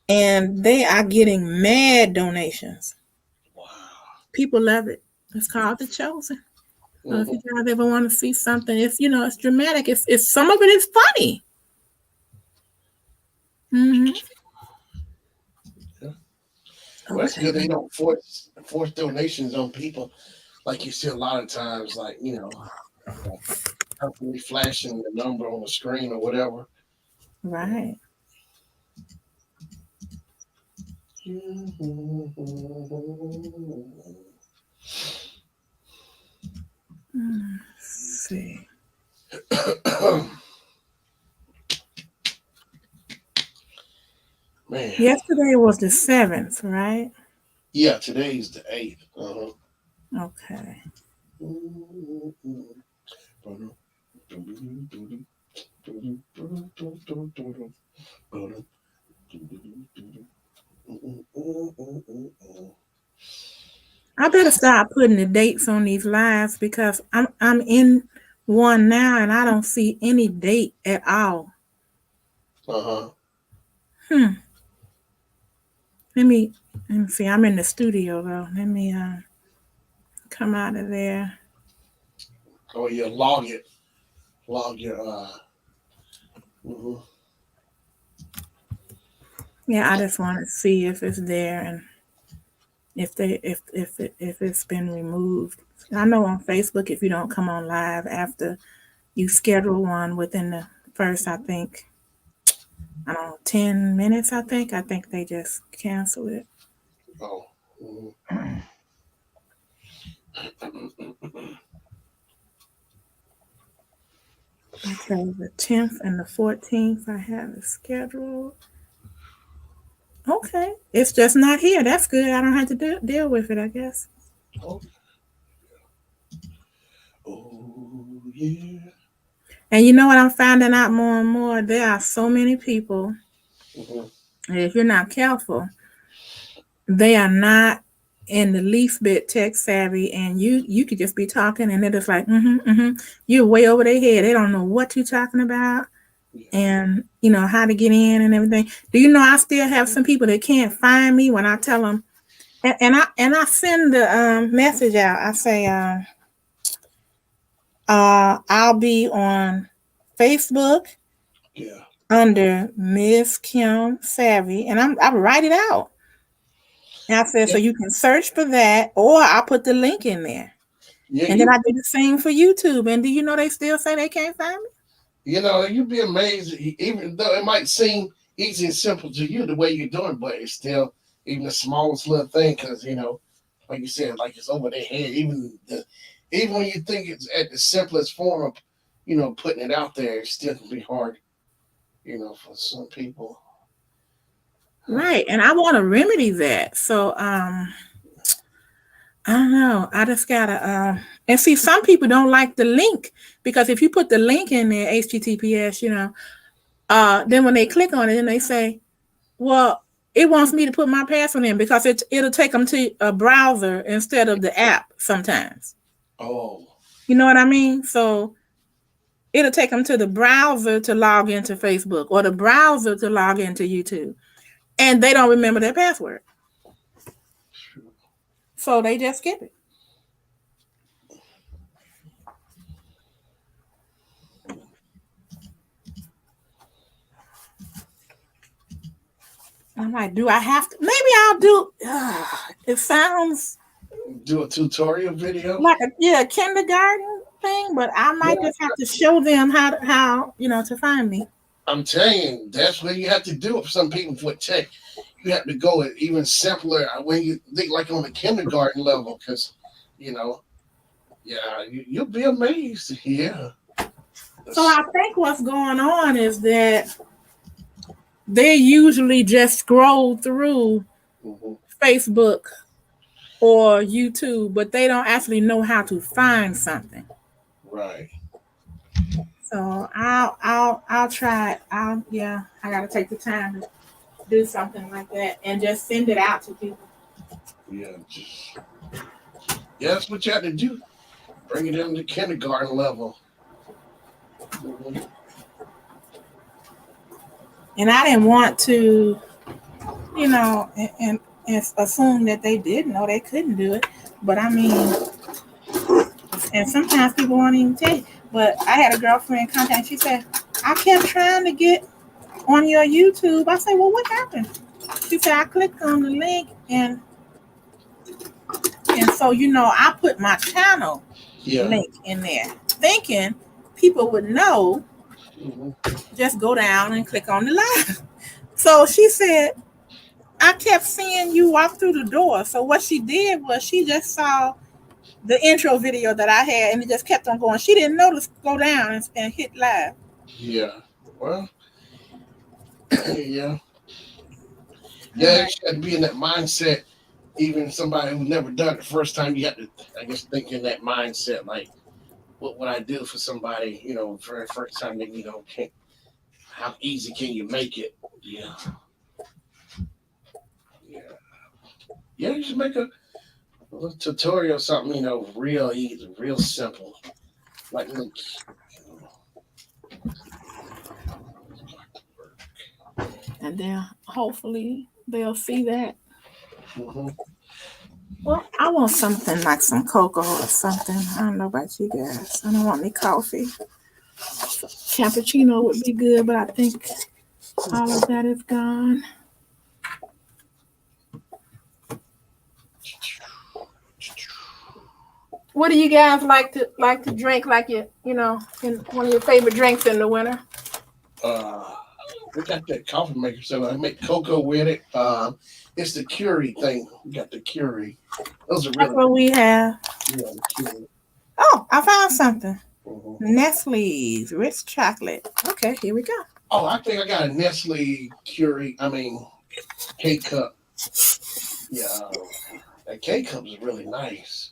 And they are getting mad donations. Wow. People love it. It's called The Chosen. So if you guys ever want to see something, it's dramatic. It's some of it is funny. Well, that's good. They don't force donations on people like you see a lot of times. Like constantly flashing the number on the screen or whatever. Right. Let's see. Man. Yesterday was the 7th, right? Yeah, today's the 8th. Okay. I better start putting the dates on these lives because I'm in one now and I don't see any date at all. Hmm. Let me see. I'm in the studio though. Let me come out of there. Oh yeah, log it. Log your Yeah, I just want to see if it's there and if it's been removed. I know on Facebook if you don't come on live after you schedule one within the first, I think, I don't know, 10 minutes, I think they just cancel it. Oh. Okay, the 10th and the 14th I have it scheduled. Okay, it's just not here. That's good. I don't have to deal with it, I guess. Oh yeah. And you know what I'm finding out more and more? There are so many people, if you're not careful, they are not in the least bit tech savvy, and you could just be talking and they're just like, you're way over their head. They don't know what you're talking about and you know how to get in and everything. Do you know I still have some people that can't find me when I tell them, and I send the message out. I say, I'll be on Facebook. Yeah. Under Miss Kim Savvy, and I write it out. And I said, so you can search for that, or I put the link in there. Yeah, and then I do the same for YouTube. And do you know they still say they can't find me? You know, you'd be amazed, even though it might seem easy and simple to you the way you're doing, but it's still even the smallest little thing, because you know, like you said, like it's over their head. Even when you think it's at the simplest form of, you know, putting it out there, it still can be hard, you know, for some people. Right. And I want to remedy that. So I don't know. I just gotta and see, some people don't like the link, because if you put the link in there, HTTPS, you know, then when they click on it and they say, well, it wants me to put my password in, because it'll take them to a browser instead of the app sometimes. Oh. You know what I mean? So it'll take them to the browser to log into Facebook, or the browser to log into YouTube, and they don't remember their password. So they just skip it. I'm like, do I have to? Maybe I'll do. It sounds Do a tutorial video, like a kindergarten thing, but I might just have to show them how to find me. I'm telling you, that's what you have to do. For some people with tech, you have to go at even simpler when you think like on the kindergarten level, because you know, yeah, you'll be amazed. Yeah. So I think what's going on is that they usually just scroll through Facebook or YouTube, but they don't actually know how to find something. Right. So I'll try it. I gotta take the time to do something like that and just send it out to people. Yeah, that's what you have to do. Bring it in the kindergarten level. And I didn't want to, and assume that they didn't know they couldn't do it. But I mean, and sometimes people won't even tell you. But I had a girlfriend contact. She said, I kept trying to get on your YouTube. I said, well, what happened? She said, I clicked on the link and so I put my channel link in there, thinking people would know, just go down and click on the live. So she said, I kept seeing you walk through the door. So what she did was she just saw the intro video that I had and it just kept on going. She didn't notice go down and hit live. Yeah. Well, yeah. Yeah, you should be in that mindset. Even somebody who's never done it the first time, you have to, I guess, think in that mindset, like, what would I do for somebody, for the first time that, how easy can you make it? Yeah. Yeah. Yeah, you should make a little tutorial or something, real easy, real simple. Like, look, And then hopefully they'll see that. mm-hmm. Well, I want something like some cocoa or something. I don't know about you guys. I don't want any coffee. Cappuccino would be good, but I think all of that is gone. What do you guys like to drink? Like in one of your favorite drinks in the winter? We got that coffee maker, so I make cocoa with it. It's the Curie thing. We got the Curie. Those are That's really what we have. the Curie. Oh, I found something. Mhm. Nestle's rich chocolate. Okay, here we go. Oh, I think I got a Nestle Curie. K-Cup. Yeah, that K-Cup is really nice.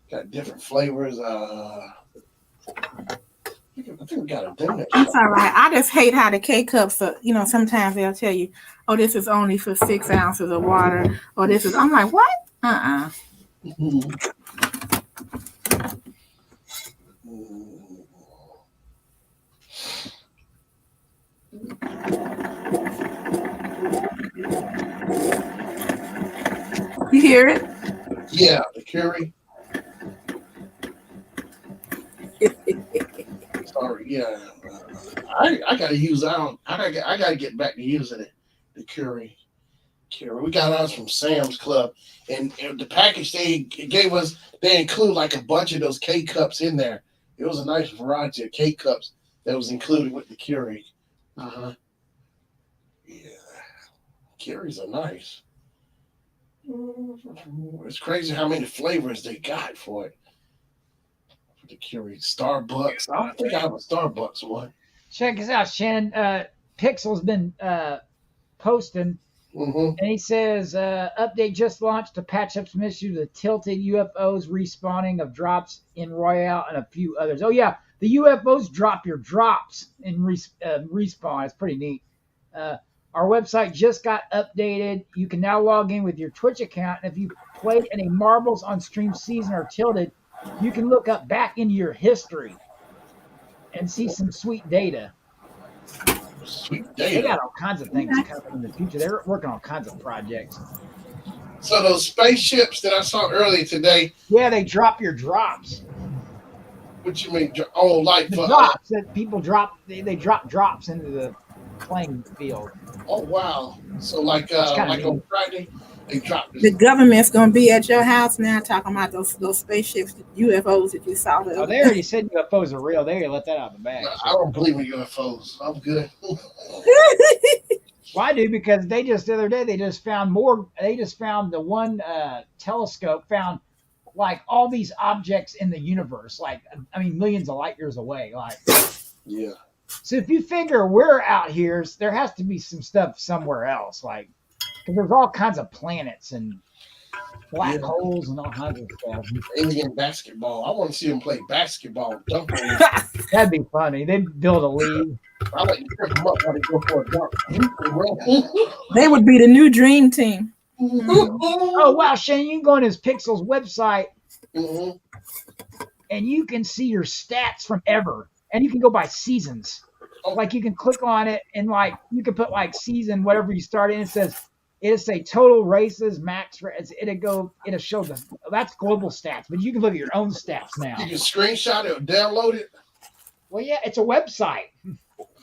Got different flavors. I think we got a donut. It's all right. I just hate how the K-Cups are, sometimes they'll tell you, oh, this is only for 6 ounces of water, or this is, I'm like, what? Mhm. You hear it? Yeah, the Curie. Sorry, yeah. I gotta use. I gotta get back to using it. The Curie. We got ours from Sam's Club, and the package they gave us, they include like a bunch of those K cups in there. It was a nice variety of K cups that was included with the Curie. Yeah, Curies are nice. It's crazy how many flavors they got for it. For the Curie, Starbucks. I don't think I have a Starbucks one. Check this out, Shannon. Pixel's been posting, and he says, update just launched to patch up some issues with tilted UFOs, respawning of drops in Royale, and a few others. Oh, yeah, the UFOs drop your drops in respawn. It's pretty neat. Our website just got updated. You can now log in with your Twitch account, and if you played any Marbles on Stream season or tilted, you can look up back into your history and see some sweet data. Sweet data. They got all kinds of things coming in the future. They're working on all kinds of projects. So those spaceships that I saw earlier today. Yeah, they drop your drops. What you mean? Oh, like The for drops that people drop. They drop drops into the playing field. Oh wow! So like on Friday, they dropped the government's gonna be at your house now talking about those spaceships, UFOs that you saw. Oh, they already said UFOs are real. They already let that out of the bag. I don't believe in UFOs. I'm good. Well, I do, because they just the other day they just found more. They just found the one telescope found like all these objects in the universe, like millions of light years away. Like yeah. So if you figure we're out here, there has to be some stuff somewhere else, like because there's all kinds of planets and black holes and all kinds of stuff. Alien basketball. I want to see them play basketball. That'd be funny. They'd build a league. I like to trip them up while they go for a dunk. They would be the new dream team. Oh wow, Shane, you can go on his Pixel's website and you can see your stats from ever. And you can go by seasons. Like you can click on it and like you can put like season whatever you start in. It'll say total races, max. It'll show that's global stats, but you can look at your own stats now. You can screenshot it or download it. Well, yeah, it's a website.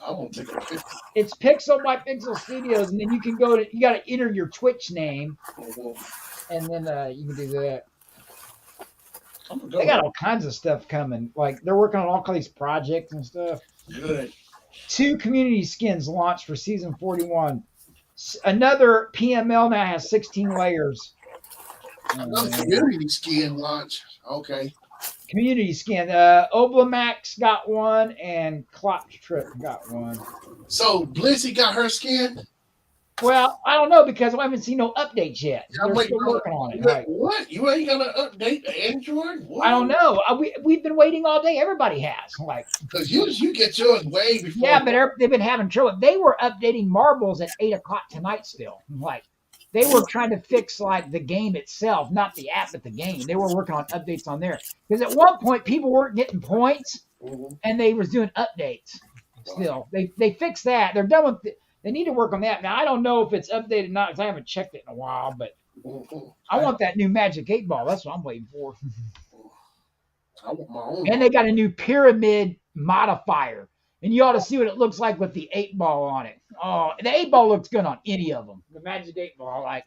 I won't take a picture. It's Pixel by Pixel Studios, and then you can go to. You got to enter your Twitch name, and then you can do that. They got all kinds of stuff coming. Like they're working on all these projects and stuff. Good. 2 community skins launched for season 41. Another PML now has 16 layers. Another community skin launch. Okay. Community skin. Oblamax got one, and Clot Trip got one. So Blizzy got her skin. Well, I don't know because I haven't seen no updates yet. I'm They're still working on it. Like, what? You ain't gonna update the Android? What? I don't know. We've been waiting all day. Everybody has. Like, because you get yours way before. Yeah, but they've been having trouble. They were updating marbles at 8:00 tonight. Still, like they were trying to fix like the game itself, not the app, but the game. They were working on updates on there because at one point people weren't getting points, and they was doing updates. Still, they fixed that. They're done with. They need to work on that. Now, I don't know if it's updated or not because I haven't checked it in a while, but I want that new Magic 8 Ball. That's what I'm waiting for. I want my own. And they got a new pyramid modifier. And you ought to see what it looks like with the 8 Ball on it. Oh, the 8 Ball looks good on any of them. The Magic 8 Ball, like.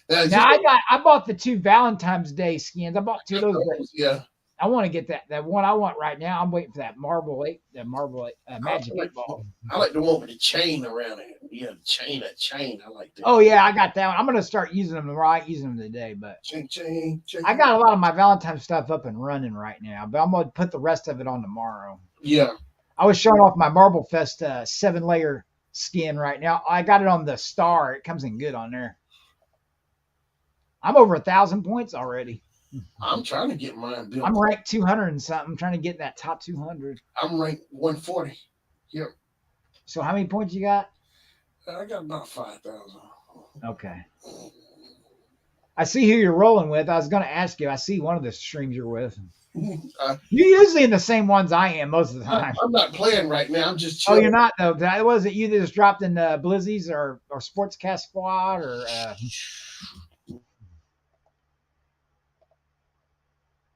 Now, I bought the 2 Valentine's Day skins. I bought 2 of those. Yeah. I want to get that one I want right now. I'm waiting for that Magic 8 Ball. I like the one with the chain around it. Yeah, chain. I like that. Oh yeah, I got that one. I'm gonna start using them. Right, using them today, but chain. I got a lot of my Valentine's stuff up and running right now. But I'm gonna put the rest of it on tomorrow. Yeah. I was showing off my Marble Fest 7-layer skin right now. I got it on the star. It comes in good on there. I'm over 1,000 points already. I'm trying to get mine built. I'm ranked 200 and something. I'm trying to get in that top 200. I'm ranked 140. Yep. So how many points you got? I got about 5,000. Okay. I see who you're rolling with. I was going to ask you. I see one of the streams you're with. You're usually in the same ones I am most of the time. I'm not playing right now. I'm just chilling. Oh, you're not, though. Was it you that just dropped in Blizzies or Sportscast Squad or...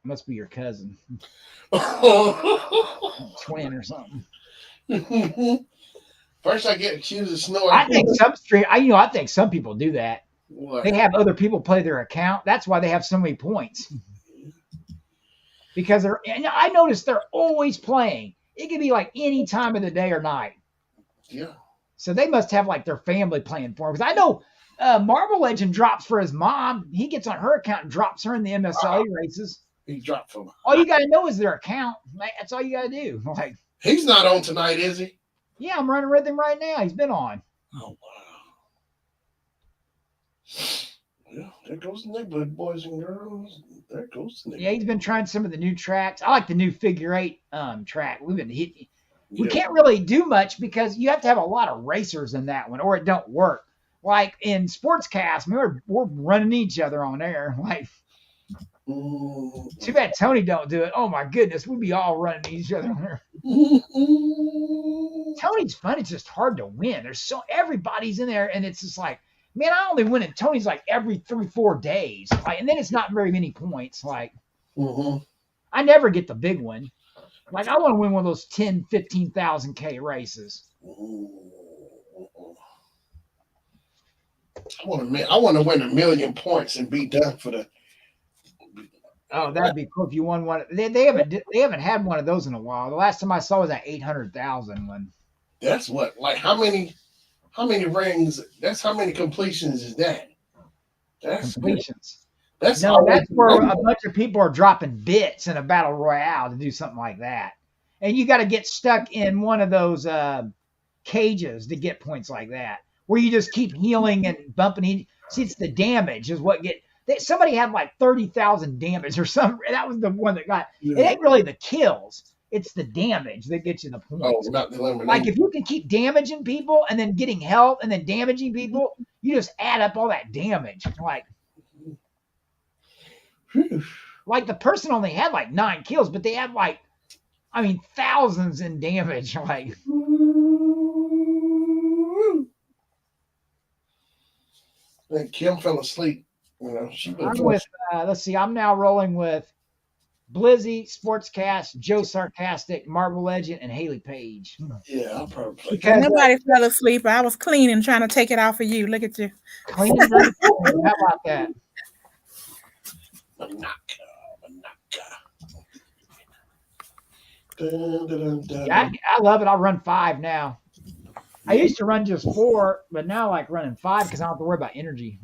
Must be your cousin. Twin or something. First I get accused of snoring. I think some people do that. What? They have other people play their account. That's why they have so many points. Because I noticed they're always playing. It could be like any time of the day or night. Yeah. So they must have like their family playing for them. Because I know Marble Legend drops for his mom. He gets on her account and drops her in the MSLE races. He dropped for me. All you got to know is their account. That's all you got to do. Like, he's not on tonight, is he? Yeah, I'm running with him right now. He's been on. Oh, wow. Yeah, there goes the neighborhood, boys and girls. There goes the neighborhood. Yeah, he's been trying some of the new tracks. I like the new figure 8 track. We've been hitting. We can't really do much because you have to have a lot of racers in that one or it don't work. Like in Sportscast, we're running each other on there. Like, too bad Tony don't do it. Oh my goodness, we'd be all running each other on there. Tony's fun. It's just hard to win. Everybody's in there, and it's just like, man, I only win at Tony's like every 3-4 days. Like, and then it's not very many points. Like, I never get the big one. Like, I want to win one of those 10, 15,000 K races. I want to win 1 million points and be done for the. Oh, that'd be cool if you won one. They haven't had one of those in a while. The last time I saw was that 800,000 one. That's what, like how many rings? That's how many completions is that? That's completions. That's where a bunch of people are dropping bits in a battle royale to do something like that, and you got to get stuck in one of those cages to get points like that, where you just keep healing and bumping. See, it's the damage is what get. Somebody had like 30,000 damage or something. That was the one that got. Yeah. It ain't really the kills. It's the damage that gets you the points. Oh, not the elimination. Like if you can keep damaging people and then getting health and then damaging people, you just add up all that damage. Like the person only had like 9 kills, but they had like, thousands in damage. Like. I think Kim fell asleep. I'm with, let's see, I'm now rolling with Blizzy, Sportscast, Joe Sarcastic, Marble Legend, and Haley Page. Yeah, I'll probably play. Because nobody fell asleep. I was cleaning, trying to take it out for you. Look at you. Cleaning? How about that? Dun, dun, dun, Yeah, dun. I love it. I run 5 now. I used to run just 4, but now I like running 5 because I don't have to worry about energy.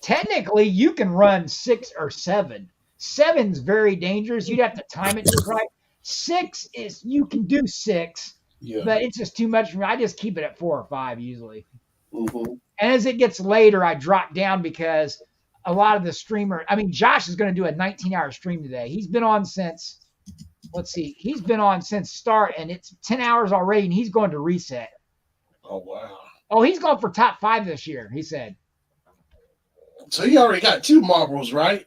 Technically, you can run 6 or 7. 7's very dangerous. You'd have to time it just right. 6 is you can do 6, Yeah. but it's just too much for me. I just keep it at 4 or 5 usually. Mm-hmm. And as it gets later, I drop down because a lot of the streamer. I mean, Josh is going to do a 19-hour stream today. He's been on since. Let's see. He's been on since start, and it's 10 hours already, and he's going to reset. Oh, wow. Oh, he's going for top 5 this year, he said. So he already got 2 marbles, right?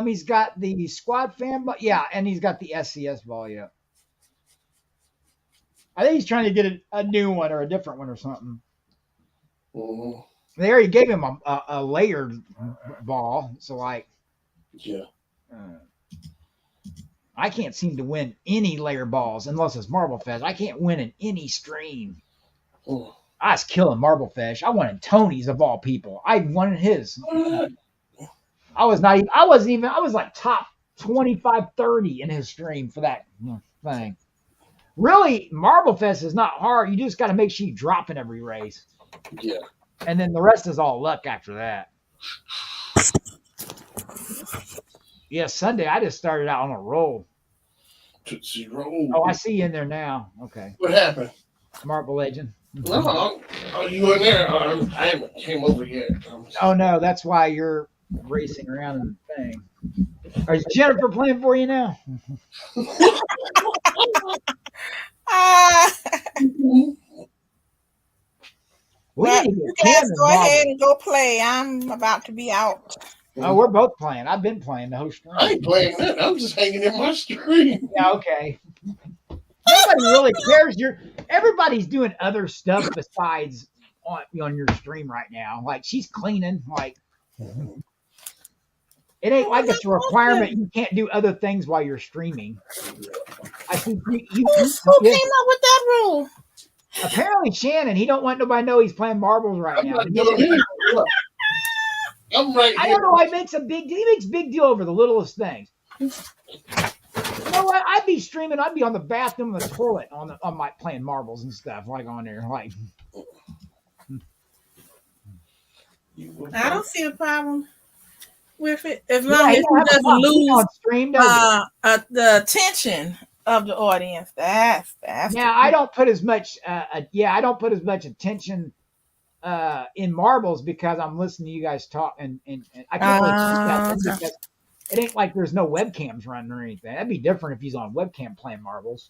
He's got the squad fan, but yeah, and he's got the SCS ball, yeah. I think he's trying to get a new one or a different one or something. Mm-hmm. They already gave him a layered ball, so like, Yeah. I can't seem to win any layer balls unless it's Marble Fest. I can't win in any stream. Mm. I was killing Marble Fest. I wanted Tony's of all people. I wanted his. I was like top 25, 30 in his stream for that thing. Really, Marble Fest is not hard. You just got to make sure you drop in every race. Yeah. And then the rest is all luck after that. Yeah, Sunday, I just started out on a roll. Tootsie Roll. Oh, I see you in there now. Okay. What happened? Marble Legend. No, oh, you in there? I haven't came over yet. Oh, no, that's why you're racing around in the thing. Is Jennifer playing for you now? We Well, need to you get guys Cam go ahead involved. and go play. I'm about to be out. Oh, we're both playing. I've been playing the whole stream. I ain't playing that. I'm just hanging in my stream. Yeah, okay. Nobody really cares. Everybody's doing other stuff besides on your stream right now. Like she's cleaning. Like it ain't like it's a requirement. You can't do other things while you're streaming. I think Who came up with that rule? Apparently Shannon. He don't want nobody to know he's playing marbles right I'm now. not doing it. Look, I'm right I here. don't know why he makes a big deal. He makes big deal over the littlest things. You know what? I'd be streaming. I'd be on the bathroom, the toilet, on my playing marbles and stuff, like on there, like. I don't see a problem with it as long as he he doesn't lose on stream, does the attention of the audience. That's yeah. I don't put as much. I don't put as much attention in marbles because I'm listening to you guys talk, and I can't really keep that in because it ain't like there's no webcams running or anything. That'd be different if he's on webcam playing marbles.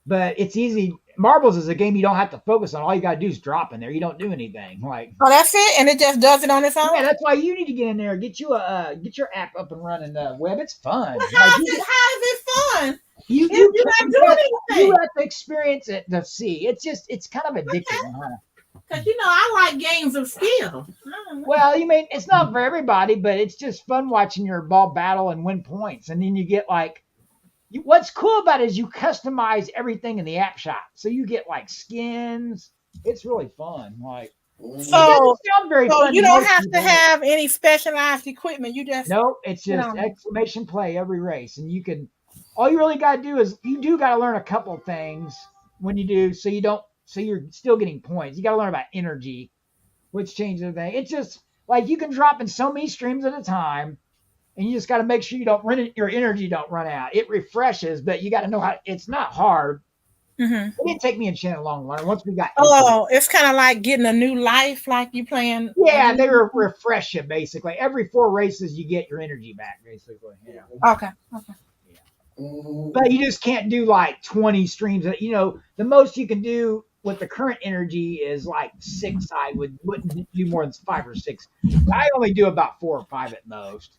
But it's easy. Marbles is a game you don't have to focus on. All you got to do is drop in there. You don't do anything. Like, oh, that's it, and it just does it on its own. yeah, that's why you need to get in there, get your app up and running. Web, it's fun. Well, how is it fun? You You're not doing anything. You have to experience it to see. It's kind of addictive. Huh? Because I like games of skill. Well, you mean it's not for everybody, but it's just fun watching your ball battle and win points, and then you get like. What's cool about it is you customize everything in the app shop, so you get like skins. It's really fun. Like, so very fun you don't have to have any specialized equipment. You just it's just exclamation play every race, and you can. All you really got to do is you do got to learn a couple things when you do, so you're still getting points. You got to learn about energy, which changes everything. It's just like you can drop in so many streams at a time. And you just got to make sure your energy don't run out. It refreshes, but you got to know how. It's not hard. Mm-hmm. It didn't take me and Shannon long to learn. Once we got. It's kind of like getting a new life, like you playing. Yeah, they refresh you basically. Every 4 races, you get your energy back basically. Yeah. Okay. Yeah. But you just can't do like 20 streams. The most you can do with the current energy is like 6. I wouldn't do more than 5 or 6. I only do about 4 or 5 at most.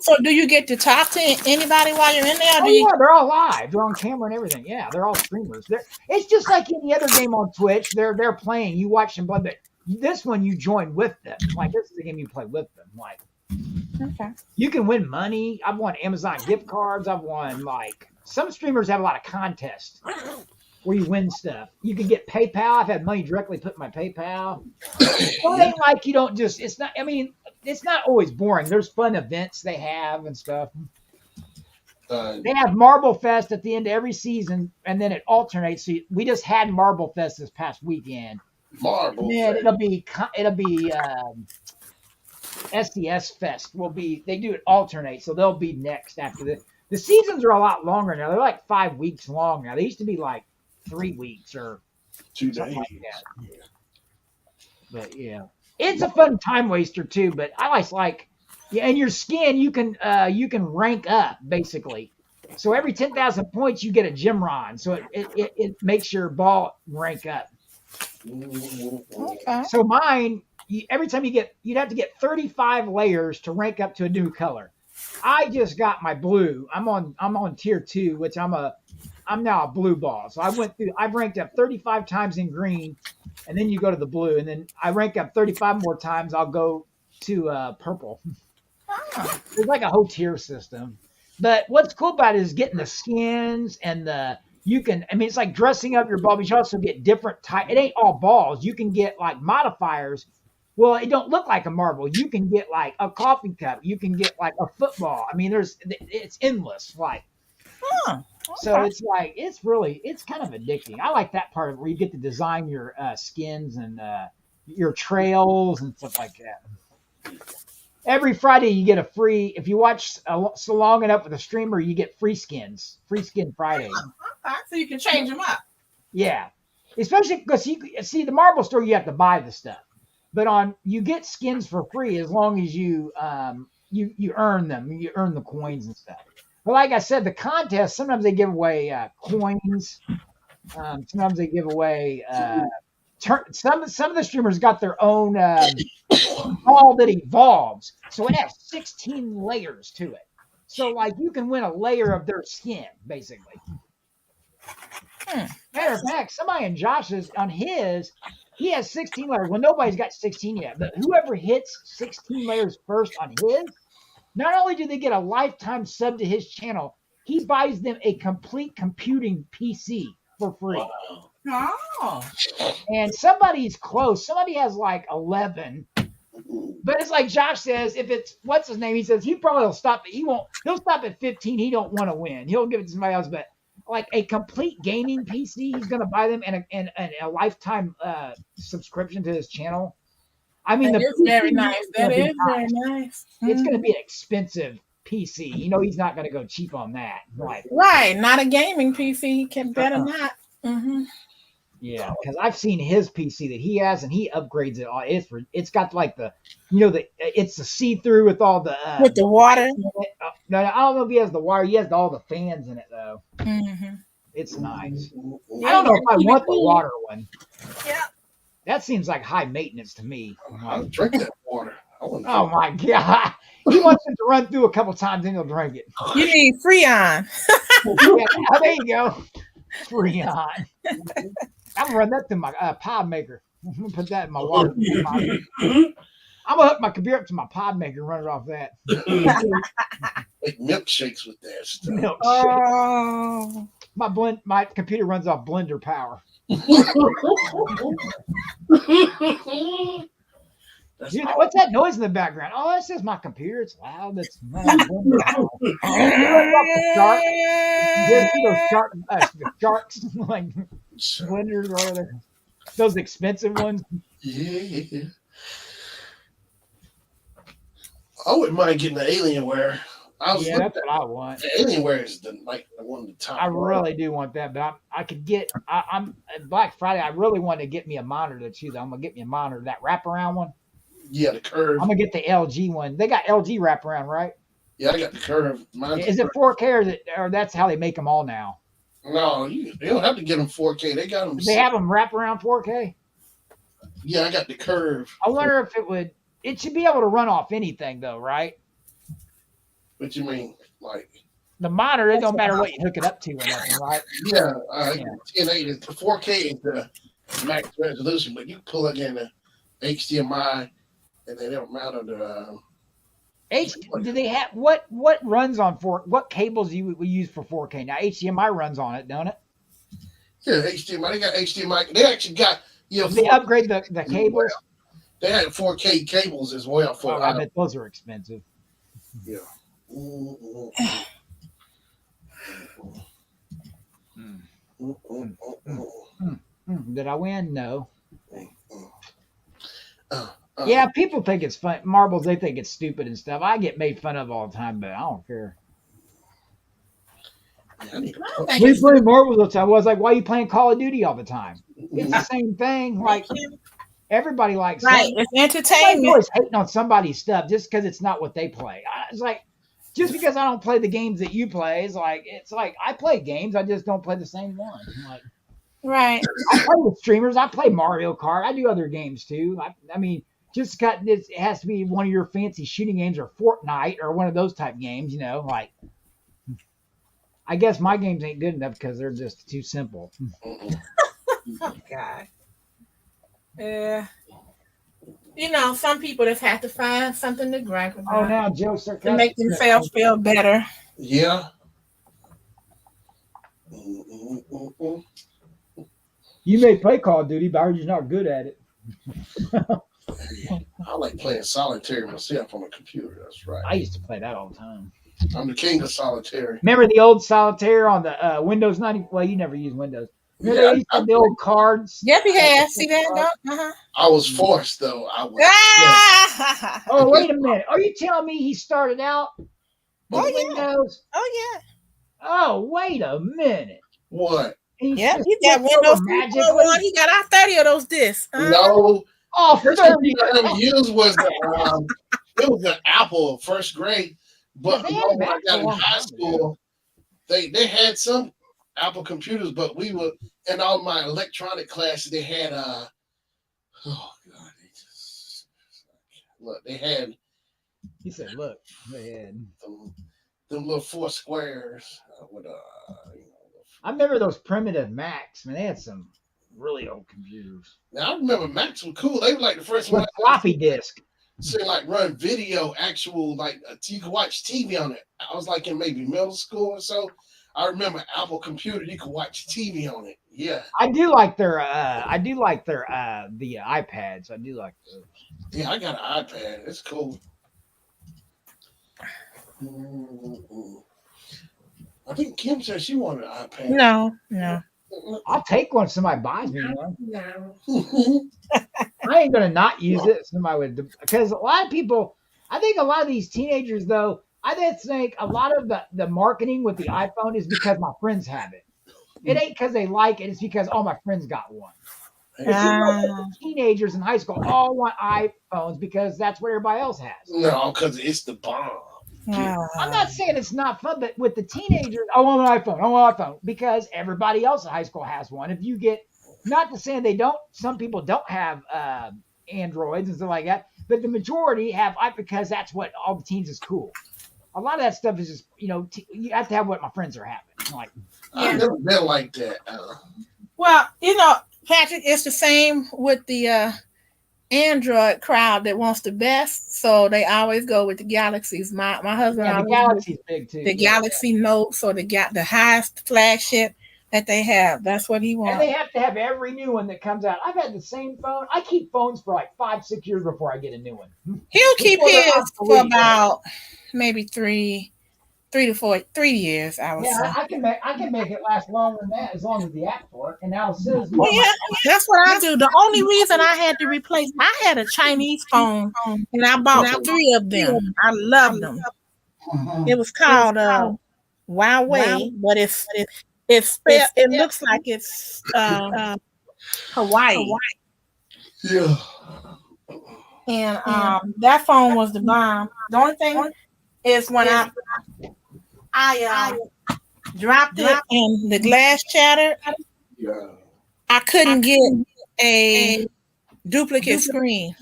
So do you get to talk to anybody while you're in there? Yeah, they're all live. They're on camera and everything. Yeah, they're all streamers. It's just like any other game on Twitch. They're playing. You watch them play, but this one you join with them. Like this is a game you play with them. Like, okay, you can win money. I've won Amazon gift cards. I've won like some streamers have a lot of contests where you win stuff. You can get PayPal. I've had money directly put in my PayPal. Well, it ain't like you don't just. It's not. I mean. it's not always boring. There's fun events they have and stuff. Uh, They have Marble Fest at the end of every season, and then it alternates. So we just had Marble Fest this past weekend. Marble. Yeah, Fest. it'll be SDS Fest. They do it alternate, so they'll be next after the seasons are a lot longer now. They're like 5 weeks long now. They used to be like 3 weeks or 2 something days. like that. But yeah, it's a fun time waster too. But I like yeah, and your skin you can rank up basically. So every 10,000 points you get a Gymron. So it makes your ball rank up. Okay. So mine, every time you'd have to get 35 layers to rank up to a new color. I just got my blue. I'm on tier 2, which I'm now a blue ball. So I've ranked up 35 times in green, and then you go to the blue, and then I rank up 35 more times. I'll go to purple. Oh. It's like a whole tier system. But what's cool about it is getting the skins and it's like dressing up your ball, but you also get different type. It ain't all balls. You can get like modifiers. Well, it don't look like a marble. You can get like a coffee cup. You can get like a football. I mean, it's endless. Like, Huh. so Okay. it's kind of addicting. I like that part of where you get to design your skins and your trails and stuff like that. Every Friday you get a free, if you watch so long enough with a streamer, you get free skin Friday. Okay. So you can change them up. Yeah, especially because you see the marble store, you have to buy the stuff, but you get skins for free as long as you earn them, you earn the coins and stuff. But like I said, the contest sometimes they give away coins, sometimes they give away. Some of the streamers got their own ball that evolves, so it has 16 layers to it. So like you can win a layer of their skin, basically. Matter of fact, somebody in Josh's he has 16 layers. Well, nobody's got 16 yet, but whoever hits 16 layers first on his, not only do they get a lifetime sub to his channel, he buys them a complete computing PC for free. Wow. Oh. And somebody's close. Somebody has like 11. But it's like Josh says, if it's what's his name, he says he probably will stop. He'll stop at 15. He don't want to win. He'll give it to somebody else. But like a complete gaming PC, he's gonna buy them and a lifetime subscription to his channel. I mean, That is very nice. That is very nice. It's gonna be an expensive PC. He's not gonna go cheap on that. Right. Not a gaming PC. Can better not. Mm-hmm. Yeah, because I've seen his PC that he has, and he upgrades it all. It's got like it's the see-through with all the with the water. No, I don't know if he has the wire. He has all the fans in it though. Mm-hmm. It's nice. Yeah, I don't know if I keep it want the cool. water one. Yeah. That seems like high maintenance to me. I'll drink that water. Oh my god! He wants it to run through a couple times, then he'll drink it. You need Freon. Yeah, there you go. Freon. I'm gonna run that through my pod maker. I'm gonna put that in my water. I'm gonna hook my computer up to my pod maker and run it off that. Make milkshakes with that stuff. Milkshake. Oh. My computer runs off blender power. Dude, what's that noise in the background? Oh, that's just my computer. It's loud. That's blender power. The sharks like blenders or whatever. Those expensive ones. Yeah. I wouldn't mind getting the Alienware. Yeah, that's what I want. The Alienware is one of the top. I really do want that, but I could get. I'm Black Friday. I really want to get me a monitor too. Though I'm gonna get me a monitor, that wraparound one. Yeah, the Curve. I'm gonna get the LG one. They got LG wraparound, right? Yeah, I got the Curve. Is it 4K or that's how they make them all now? No, you don't have to get them 4K. They got them. They have them wraparound 4K. Yeah, I got the Curve. I wonder if it would. It should be able to run off anything though, right? What you mean, like? The monitor, it don't matter what you hook it up to or nothing, right? Yeah, 1080. The 4K is the max resolution, but you plug in the HDMI, and they don't matter the. Do they have what runs on what cables we use for 4K? Now HDMI runs on it, don't it? Yeah, HDMI. They got HDMI. They actually got They upgrade the cables. They had 4K cables as well for. Oh, I bet those are expensive. Yeah. Did I win? No. Uh, Yeah, people think it's fun. Marbles, they think it's stupid and stuff. I get made fun of all the time, but I don't care. We play marbles all the time. I was like, why are you playing Call of Duty all the time? It's the same thing. Like everybody likes Right, something. it's Everybody's entertainment. always hating on somebody's stuff just because it's not what they play. It's like just because I don't play the games that you play, it's like I play games, I just don't play the same one. Like Right. I play with streamers, I play Mario Kart, I do other games too. I mean, just got this. It has to be one of your fancy shooting games or Fortnite or one of those type games. Like I guess my games ain't good enough because they're just too simple. Oh God. Yeah. Some people just have to find something to gripe about. Oh, now jokes are to make themselves feel better. Yeah. You may play Call of Duty, but you're not good at it. I like playing solitaire myself on a computer. That's right. I used to play that all the time. I'm the king of solitaire. Remember the old solitaire on the Windows 90? Well, you never used Windows. Remember they used to have the old cards? Yep, he has. See that? Uh-huh. I was forced though. I was. Ah! Oh, wait a minute. Are you telling me he started out with Windows? Oh yeah. Oh, wait a minute. What? Yeah, he got Windows 3.1. He got our 30 of those discs. No. Oh, first thing I used was it was an Apple first grade. But when I got in high school, they had some Apple computers, but we were in all my electronic classes. They had oh God, they had. He said, "Look, they had them little four squares with I remember those primitive Macs. Man, they had some really old computers. Now I remember Macs were cool. They were like the first one. Floppy disk. So like run video, actual like you could watch TV on it. I was like in maybe middle school or so. I remember Apple computer. You could watch TV on it. Yeah. I do like their the iPads. I do like those. Yeah, I got an iPad. It's cool. I think Kim said she wanted an iPad. No. I'll take one if somebody buys me one. No. I ain't gonna not use it. Somebody would, because a lot of people. I think a lot of these teenagers, though, I think a lot of the marketing with the iPhone is because my friends have it. It ain't because they like it. It's because all my friends got one. Teenagers in high school all want iPhones because that's what everybody else has. No, because it's the bomb. I'm not saying it's not fun, but with the teenagers, I want an iPhone, because everybody else in high school has one. If you get, not to say some people don't have Androids and stuff like that, but the majority have because that's what all the teens is cool. A lot of that stuff is just, you have to have what my friends are having. Like, I've never been like that. Well, Patrick, it's the same with the Android crowd that wants the best, so they always go with the Galaxies. My husband, the Galaxy's big too. The Galaxy Notes, or the highest flagship that they have. That's what he wants. And they have to have every new one that comes out. I've had the same phone. I keep phones for like 5-6 years before I get a new one. He'll keep his for about maybe 3 to 4 years. I would say. I can make it last longer than that as long as the app for it. And now it says, that's what I do. The only reason I had to replace, I had a Chinese phone and I bought 3 of them. I loved them. It was called Huawei, but it looks like it's Hawaii. Yeah. And that phone was the bomb. The only thing is when I dropped it and the glass shattered. Yeah. I couldn't get a duplicate screen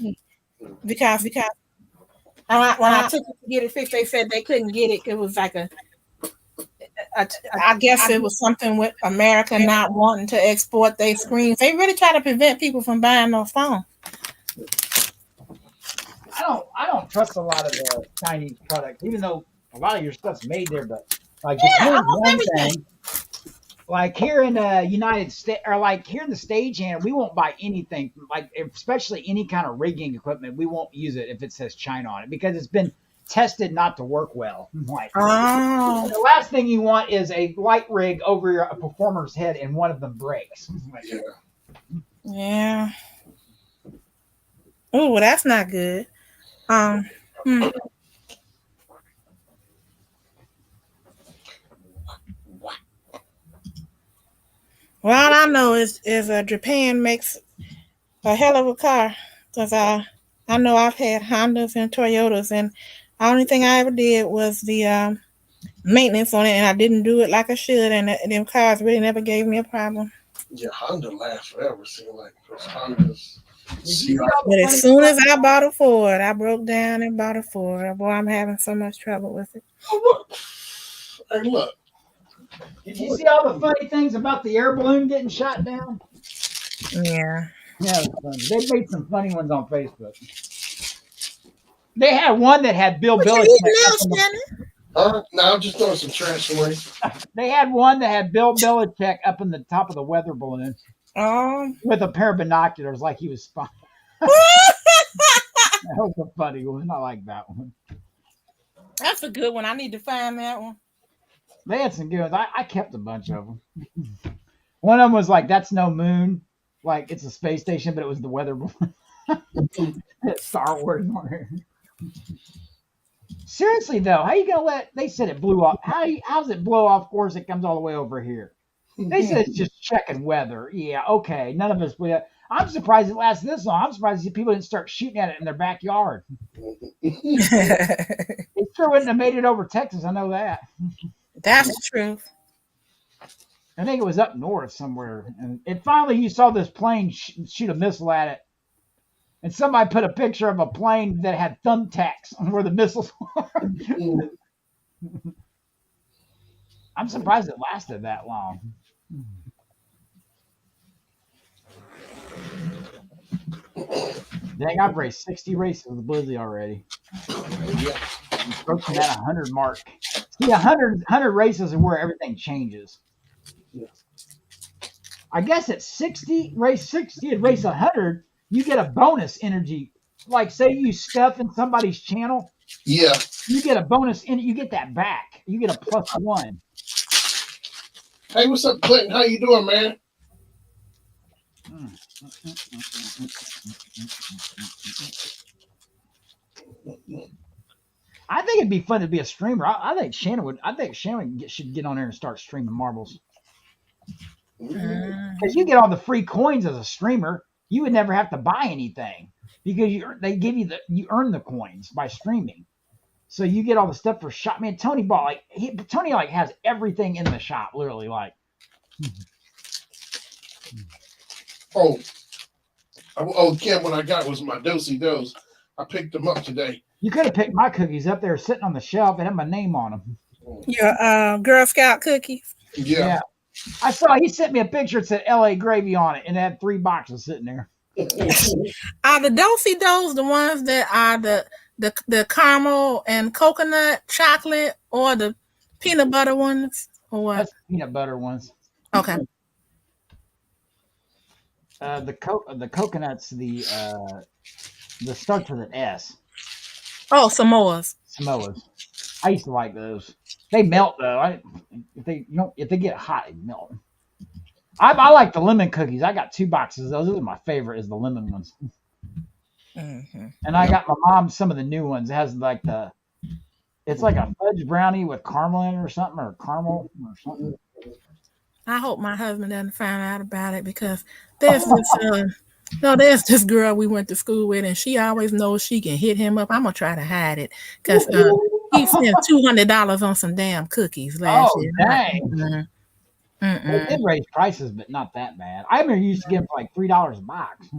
because when I took it to get it fixed, they said they couldn't get it. It was like I guess it was something with America not wanting to export their screens. They really try to prevent people from buying those phones. I don't trust a lot of the Chinese products, even though a lot of your stuff's made there. But like, one thing, Like here in the United States, or like here in the stagehand, we won't buy anything, like especially any kind of rigging equipment. We won't use it if it says China on it because it's been tested not to work well. Like Oh, the last thing you want is a light rig over a performer's head and one of them breaks. Yeah. yeah. Oh, well, that's not good. Hmm. Well, all I know is Japan makes a hell of a car because I know I've had Hondas and Toyotas, and the only thing I ever did was the maintenance on it, and I didn't do it like I should, and them cars really never gave me a problem. Yeah, Honda lasts forever, seem like those Hondas. Did you see all But the as funny soon as stuff? I bought a Ford, I broke down and bought a Ford. Boy, I'm having so much trouble with it. Oh, look. Hey, look. Did you see all the funny things about the air balloon getting shot down? Yeah. Yeah, it was funny. They made some funny ones on Facebook. They had one that had Bill What you Belichick. eating Up on now, the, Shannon? Now I'm just throwing some trash away. they had one that had Bill Belichick up in the top of the weather balloon Oh. with a pair of binoculars, like he was spying. That was a funny one. I like that one. That's a good one. I need to find that one. They had some good ones. I kept a bunch of them. One of them was like, "That's no moon," like it's a space station, but it was the weather balloon. Star Wars. Seriously though, how you gonna let? They said it blew off. How's it blow off course? It comes all the way over here. They said it's just checking weather. Yeah, okay. None of us. I'm surprised it lasted this long. I'm surprised people didn't start shooting at it in their backyard. It sure wouldn't have made it over Texas. I know that. That's the truth. I think it was up north somewhere. And finally, you saw this plane shoot a missile at it. And somebody put a picture of a plane that had thumbtacks on where the missiles were. I'm surprised it lasted that long. Dang, I've raced 60 races with Blizzy already. Approaching that 100 mark. See, 100 races is where everything changes. I guess at 60, race 60 and race 100, you get a bonus energy. Like, say you stuff in somebody's channel. Yeah. You get a bonus, and you get that back. You get a +1. Hey, what's up, Clinton? How you doing, man? I think it'd be fun to be a streamer. I think Shannon would. I think Shannon should get on there and start streaming marbles. Because you get all the free coins as a streamer, you would never have to buy anything because they give you you earn the coins by streaming. So you get all the stuff for shop. Man, Tony bought Tony has everything in the shop, literally like. Oh, Kim, what I got was my do-si-dos. I picked them up today. You could have picked my cookies up there sitting on the shelf and had my name on them. Your Girl Scout cookies. Yeah. I saw he sent me a picture that said LA gravy on it and it had 3 boxes sitting there. Are the do-si-dos the ones that are the caramel and coconut chocolate or the peanut butter ones or what? That's peanut butter ones. Okay. The coconuts, the starts with an S. Oh, Samoas. Samoas. I used to like those. They melt though. If they get hot, they melt. I like the lemon cookies. I got 2 boxes. Those are my favorite. Is the lemon ones. Mm-hmm. And I got my mom some of the new ones. It has like it's like a fudge brownie with caramel in it or something, or caramel or something. I hope my husband doesn't find out about it because there's this girl we went to school with, and she always knows she can hit him up. I'm gonna try to hide it because he spent $200 on some damn cookies last year. Dang! They did raise prices, but not that bad. I remember you used to get them for like $3 a box.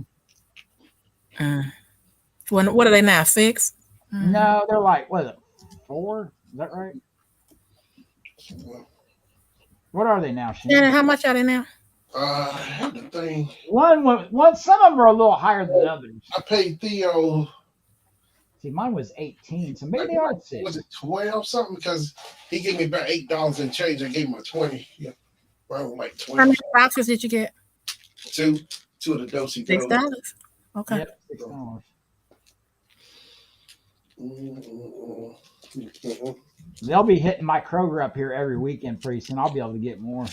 What are they now? 6? No, they're like, what is it, 4? Is that right? What are they now, Shannon, how much are they now? The thing. One. Some of them are a little higher than others. I paid Theo. See, mine was 18, so maybe they are 6. Was it 12 something? Because he gave me about $8 in change. I gave him a 20. Yeah. Around like How 20. many boxes did you get? Two of the dosey $6. donuts. Okay. Yep, $6. They'll be hitting my Kroger up here every weekend pretty soon. I'll be able to get more.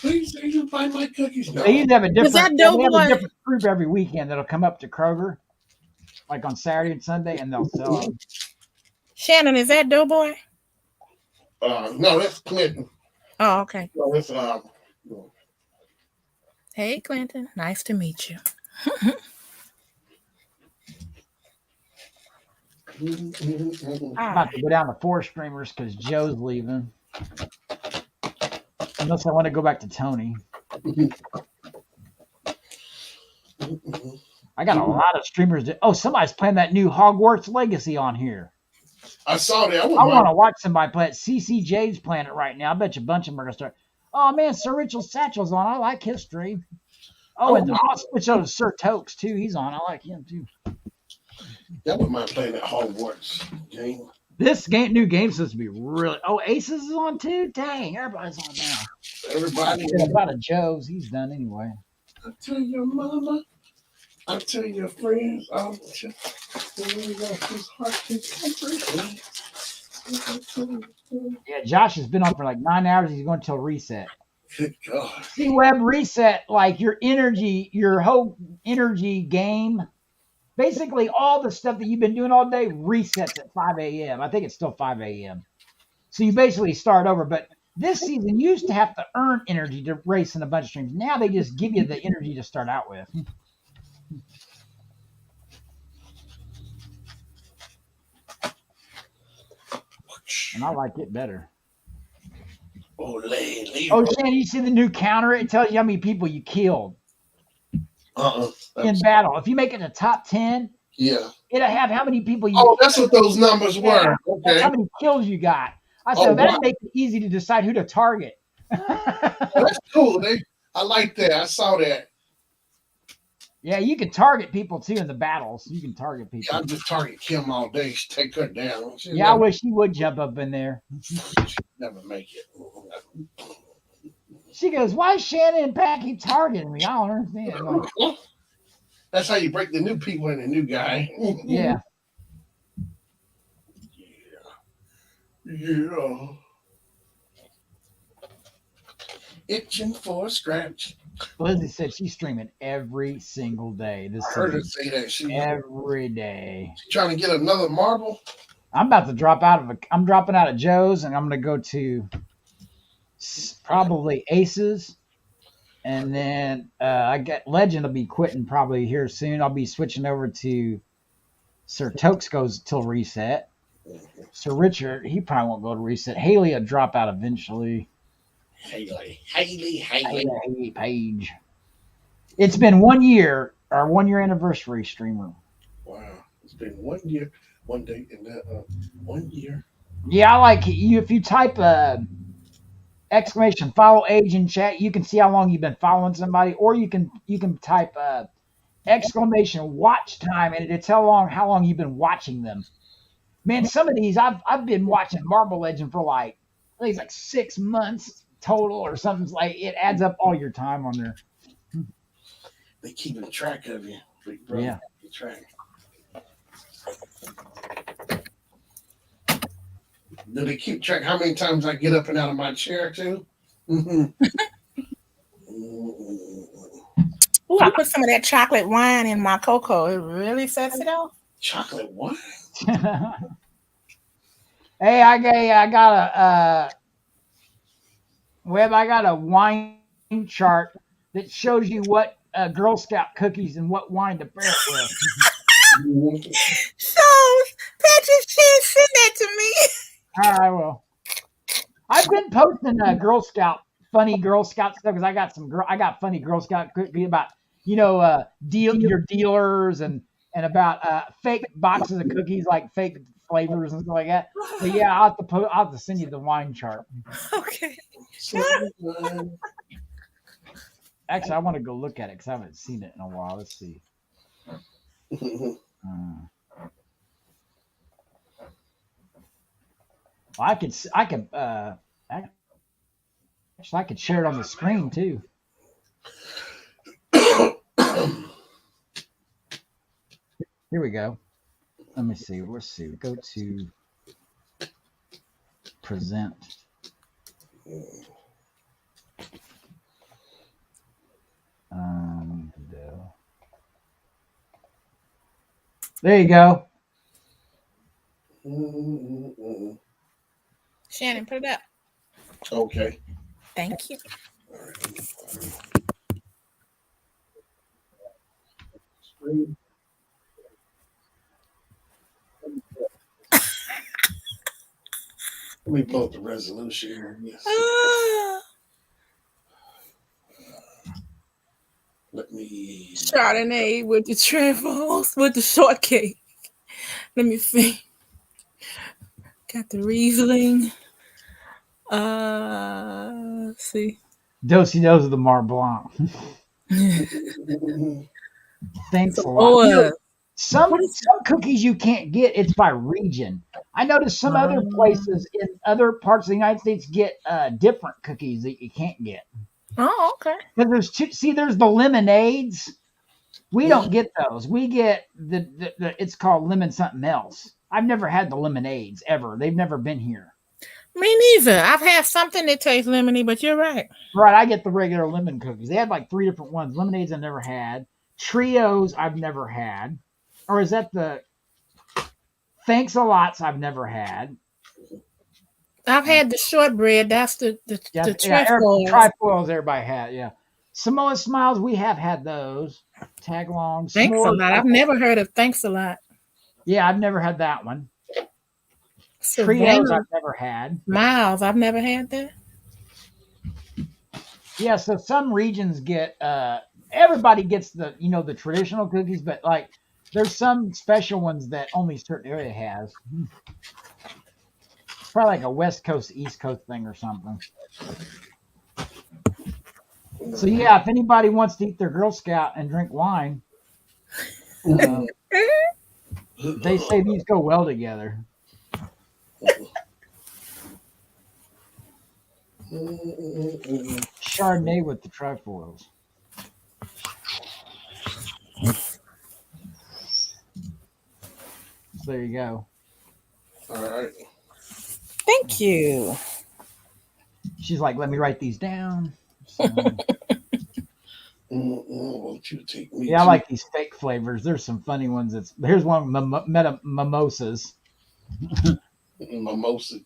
Please say you buy my cookies. No. They usually have a Is that different. They have a Doughboy? different group every weekend that'll come up to Kroger, like on Saturday and Sunday, and they'll sell them. Shannon, is that Doughboy? No, that's Clinton. Oh, okay. No, that's Hey, Clinton. Nice to meet you. I'm about to go down to 4 streamers because Joe's leaving. Unless I want to go back to Tony. I got a lot of streamers. Somebody's playing that new Hogwarts Legacy on here. I saw that. I want to watch somebody play it. CCJ's playing it right now. I bet you a bunch of them are going to start. Oh, man, Sir Richard Satchel's on. I like his stream. Oh, and I'll switch over to Sir Tokes, too. He's on. I like him, too. That wouldn't mind playing that Hogwarts game. This new game supposed to be really. Oh, Aces is on, too? Dang, everybody's on now. Everybody. About a Joe's. He's done anyway. I tell your mama. I tell your friends. I'll tell his heart Yeah, Josh has been on for like 9 hours. He's going till reset. Good God. See, Web reset, like your whole energy game. Basically, all the stuff that you've been doing all day resets at 5 a.m. I think it's still 5 a.m. So you basically start over. But this season, you used to have to earn energy to race in a bunch of streams. Now they just give you the energy to start out with. And I like it better. Oh, Shannon, you see the new counter? It tells you how many people you killed in battle. If you make it a top 10, it'll have how many people you killed. That's what those numbers were. Okay. That's how many kills you got. I said, that'd make it easy to decide who to target. That's cool. I like that. I saw that. Yeah, you can target people too in the battles. You can target people. Yeah, I just target Kim all day. Take her down. I wish he would jump up in there. Never make it. She goes, why is Shannon and Pat keep targeting me? I don't understand. Like, that's how you break the new people in the new guy. Yeah. Yeah. Itching for a scratch. Lizzie said she's streaming every single day. I heard her say that. Every day. She's trying to get another marble. I'm about to drop out of I'm dropping out of Joe's and I'm going to go to probably Aces. And then I get Legend will be quitting probably here soon. I'll be switching over to Sir Tokes goes till reset. Sir Richard, he probably won't go to reset. Haley will drop out eventually. Haley Page. It's been 1 year, our 1 year anniversary streamer. Wow. It's been 1 year, 1 day, and 1 year. Yeah, I like you. If you type exclamation follow age in chat, you can see how long you've been following somebody, or you can type exclamation watch time, and it'll tell how long you've been watching them. Man, some of these I've been watching Marble Legend for I think it's like 6 months total or something. Like it adds up all your time on there. They keeping track of you, big brother. Yeah. Keep track. Do they keep track how many times I get up and out of my chair too? Ooh, I put some of that chocolate wine in my cocoa. It really sets it off. Chocolate wine? Hey, I got a wine chart that shows you what Girl Scout cookies and what wine to pair it with. So, Patrick, send that to me. All right, well, I've been posting funny Girl Scout stuff because I got funny Girl Scout cookies about your dealers and about fake boxes of cookies like fake flavors and stuff like that. But yeah, I'll have to send you the wine chart. Okay. Actually, I want to go look at it because I haven't seen it in a while. Let's see. I could So I could share it on the screen too. Here we go. Let me see. Let's see. Go to present. There you go. Shannon, put it up. Okay. Thank you. Let me pull up the resolution here. Yes. Let me. Chardonnay with the truffles with the shortcake. Let me see. Got the Riesling. Let's see. Dos of the Mar Blanc. Thanks a lot. You know, some cookies you can't get. It's by region. I noticed some other places in other parts of the United States get different cookies that you can't get. Oh, okay. Because there's two. See, there's the lemonades. We don't get those. We get the it's called lemon something else. I've never had the lemonades ever. They've never been here. Me neither. I've had something that tastes lemony, but you're right. Right, I get the regular lemon cookies. They had like 3 different ones. Lemonades I've never had. Trios I've never had. Or is that the Thanks a Lots I've never had. I've had the shortbread. That's the trefoils everybody had, yeah. Samoa Smiles, we have had those. Tagalongs. Thanks a lot. I've never heard of Thanks a Lot. Yeah, I've never had that one. Trios I've never had. Miles, I've never had that. Yeah, so some regions get everybody gets the the traditional cookies, but like there's some special ones that only a certain area has. It's probably like a West Coast, East Coast thing or something. So yeah, if anybody wants to eat their Girl Scout and drink wine, they say these go well together. Chardonnay with the trefoils. So there you go. All right. Thank you. She's like, let me write these down. So, won't you take me? Yeah, I like these fake flavors. There's some funny ones. Here's one mimosas. Mimosa.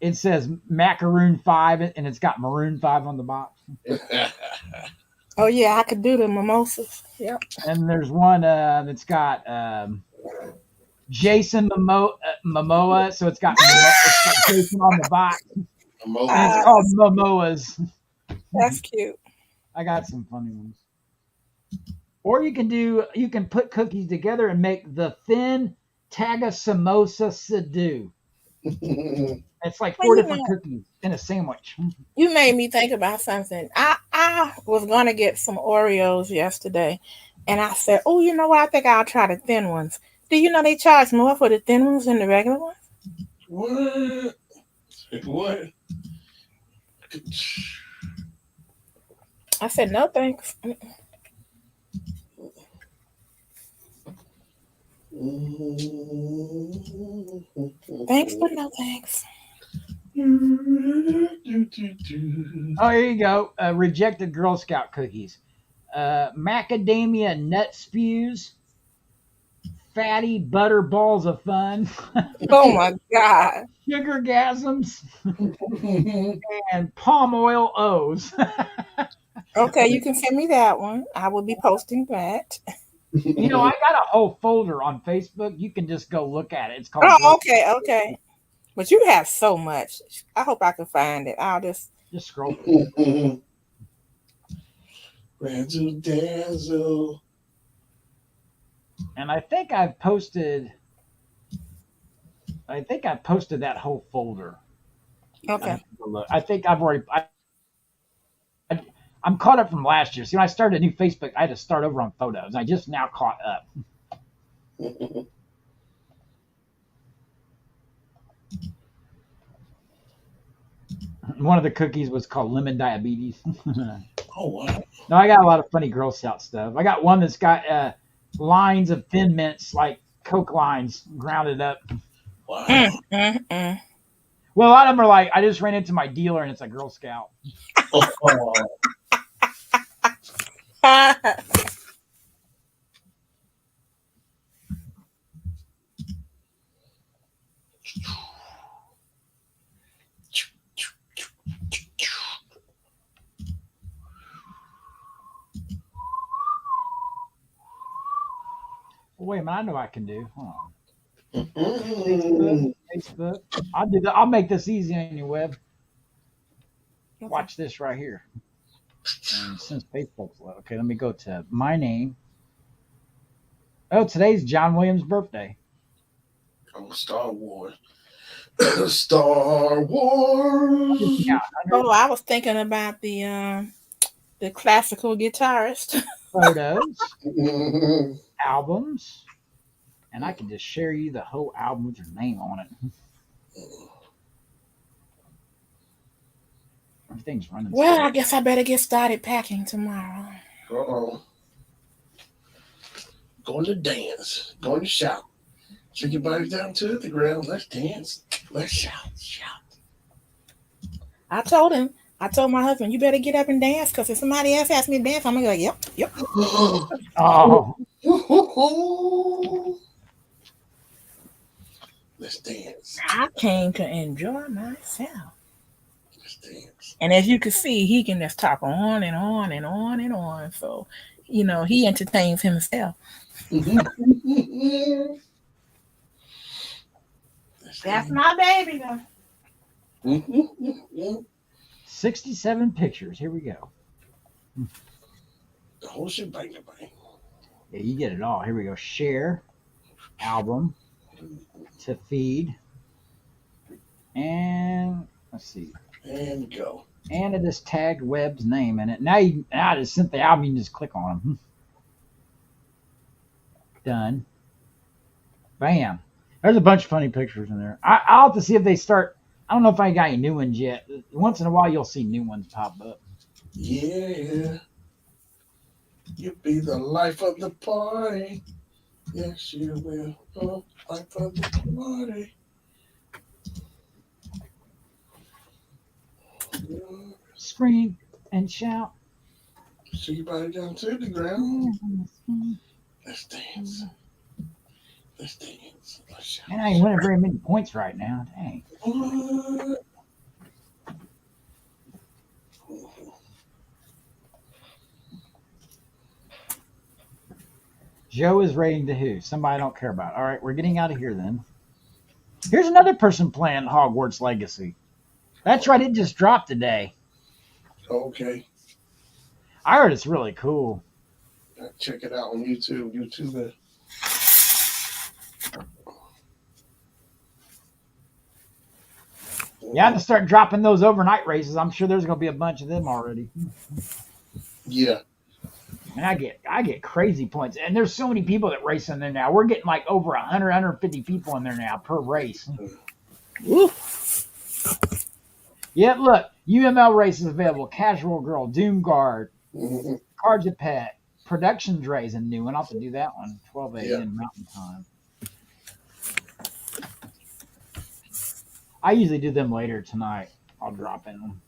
It says Macaroon 5 and it's got Maroon 5 on the box. Oh yeah, I could do the mimosas. Yep. And there's one that's got Jason Momoa, so it's got Jason on the box. And it's called Momoas. That's cute. I got some funny ones. Or you can put cookies together and make the thin Taga Samosa Sidhu. It's like 4 different cookies in a sandwich. You made me think about something. I was gonna get some Oreos yesterday, and I said, "Oh, you know what? I think I'll try the thin ones." Do you know they charge more for the thin ones than the regular ones? What? What? I said, "No, thanks." Thanks, but no thanks. Oh, here you go. Rejected Girl Scout cookies. Macadamia nut spews. Fatty butter balls of fun. Oh my God. Sugar gasms. And palm oil O's. Okay, you can send me that one. I will be posting that. I got a whole folder on Facebook. You can just go look at it. It's called. Oh, okay. But you have so much. I hope I can find it. I'll just scroll. Razzle dazzle. And I think I've posted that whole folder. Okay. I think I've already. I'm caught up from last year. See, when I started a new Facebook, I had to start over on photos. I just now caught up. One of the cookies was called lemon diabetes. Oh wow. No, I got a lot of funny Girl Scout stuff. I got one that's got lines of Thin Mints, like Coke lines, grounded up. Wow. Well, a lot of them are like, I just ran into my dealer and it's a Girl Scout. Oh. Well, wait a minute, I know what I can do. Hold on. Mm. Facebook. I'll do that. I'll make this easy on your web. Watch this right here. And since Facebook's low, okay, let me go to my name. Oh, today's John Williams' birthday. Oh, Star Wars. Star Wars. Yeah, Oh, I was thinking about the classical guitarist. photos, Mhm. albums, and I can just share you the whole album with your name on it. Everything's running. Well, slow. I guess I better get started packing tomorrow. Uh-oh. Going to dance. Going to shout. Shake your body down to the ground. Let's dance. Let's shout. Shout. I told my husband, you better get up and dance, because if somebody else asks me to dance, I'm gonna go, yep. Oh, Let's dance. I came to enjoy myself. Let's dance. And as you can see, he can just talk on and on and on and on. So, he entertains himself. That's my baby, though. 67 pictures. Here we go. The whole shebang. Yeah, you get it all. Here we go. Share, album, to feed, and let's see. And go. And it just tagged Webb's name in it. Now I just sent the album. You can just click on them. Done. Bam. There's a bunch of funny pictures in there. I'll have to see if they start. I don't know if I got any new ones yet. Once in a while, you'll see new ones pop up. Yeah. You be the life of the party. Yes, you will. Oh, life of the party. Scream and shout. Shake your body down to the ground. Let's dance. Let's dance. Let's shout. And I ain't winning very many points right now. Dang. What? Joe is rating to who? Somebody I don't care about. All right, we're getting out of here then. Here's another person playing Hogwarts Legacy. That's right, it just dropped today. Okay. I heard it's really cool. Check it out on YouTube. YouTube. You have to start dropping those overnight races. I'm sure there's going to be a bunch of them already. Yeah. And I get crazy points. And there's so many people that race in there now. We're getting like over 100, 150 people in there now per race. Woo. Yeah, look, UML races available. Casual Girl, Doom Guard, Mm-hmm. Cards of Pet, Production Dre's a new one. I'll have to do that one. 12 a.m. Yeah. Mountain Time. I usually do them later tonight. I'll drop in them.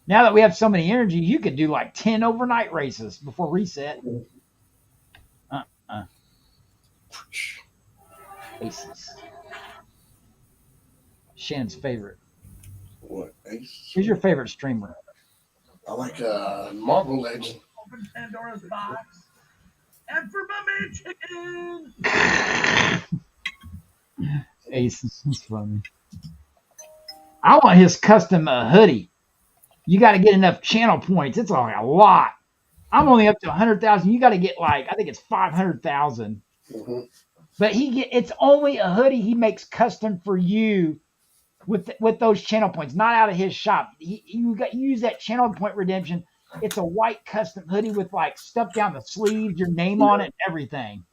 Now that we have so many energy, you could do like 10 overnight races before reset. Aces. Shannon's favorite. What? Ace? Who's your favorite streamer? I like Marvel Legend. Open Pandora's box. And for my chicken. Aces. That's funny. I want his custom hoodie. You got to get enough channel points. It's like a lot. I'm only up to 100,000. You got to get like, I think it's 500,000. Mm-hmm. But it's only a hoodie he makes custom for you with those channel points, not out of his shop. You use that channel point redemption. It's a white custom hoodie with like stuff down the sleeves, your name on it, and everything.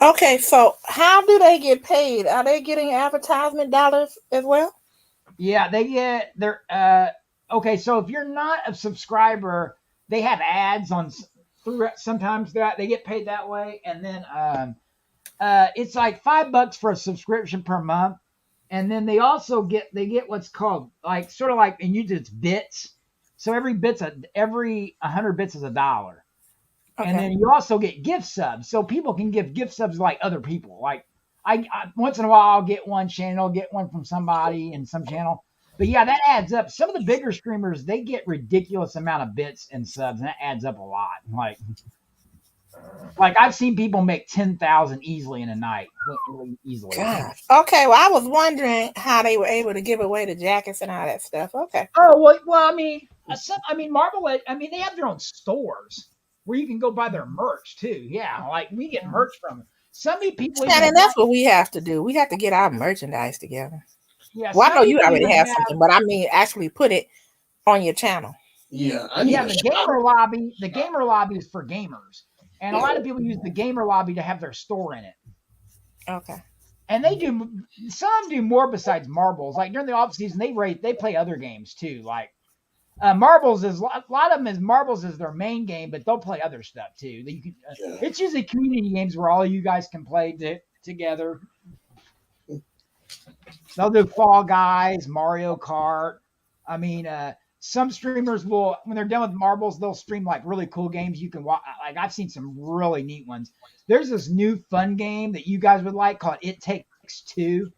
Okay, so how do they get paid? Are they getting advertisement dollars as well? Yeah, they get their okay, so if you're not a subscriber, they have ads on through sometimes that they get paid that way, and then it's like $5 for a subscription per month, and then they also get what's called like sort of like and you it's bits. So every 100 bits is $1. And then Okay. you also get gift subs. So people can give gift subs like other people. Like I once in a while I'll get one. Shannon will get one from somebody in some channel. But yeah, that adds up. Some of the bigger streamers, they get ridiculous amount of bits and subs, and that adds up a lot. Like I've seen people make 10,000 easily in a night, really easily. Gosh. Okay. Well, I was wondering how they were able to give away the jackets and all that stuff. Okay. Oh well, I mean, Marvel. I mean, they have their own stores where you can go buy their merch too. Yeah, like we get merch from them. Some people even And that's what we have to do. We have to get our merchandise together. yeah. Well, I Some know you people already even have something, but I mean, actually put it on your channel. Yeah, I need Yeah, a the shop. gamer lobby. The gamer lobby is for gamers, and a lot of people use the gamer lobby to have their store in it. Okay. And they do some do more besides marbles. Like during the off season, they play other games too. Like marbles is a lot of them is marbles is their main game, but they'll play other stuff too. That you can, Yeah. it's usually community games where all you guys can play together. They'll do Fall Guys, Mario Kart. I mean, some streamers will, when they're done with marbles, they'll stream like really cool games you can watch. Like I've seen some really neat ones. There's this new fun game that you guys would like called It Takes Two,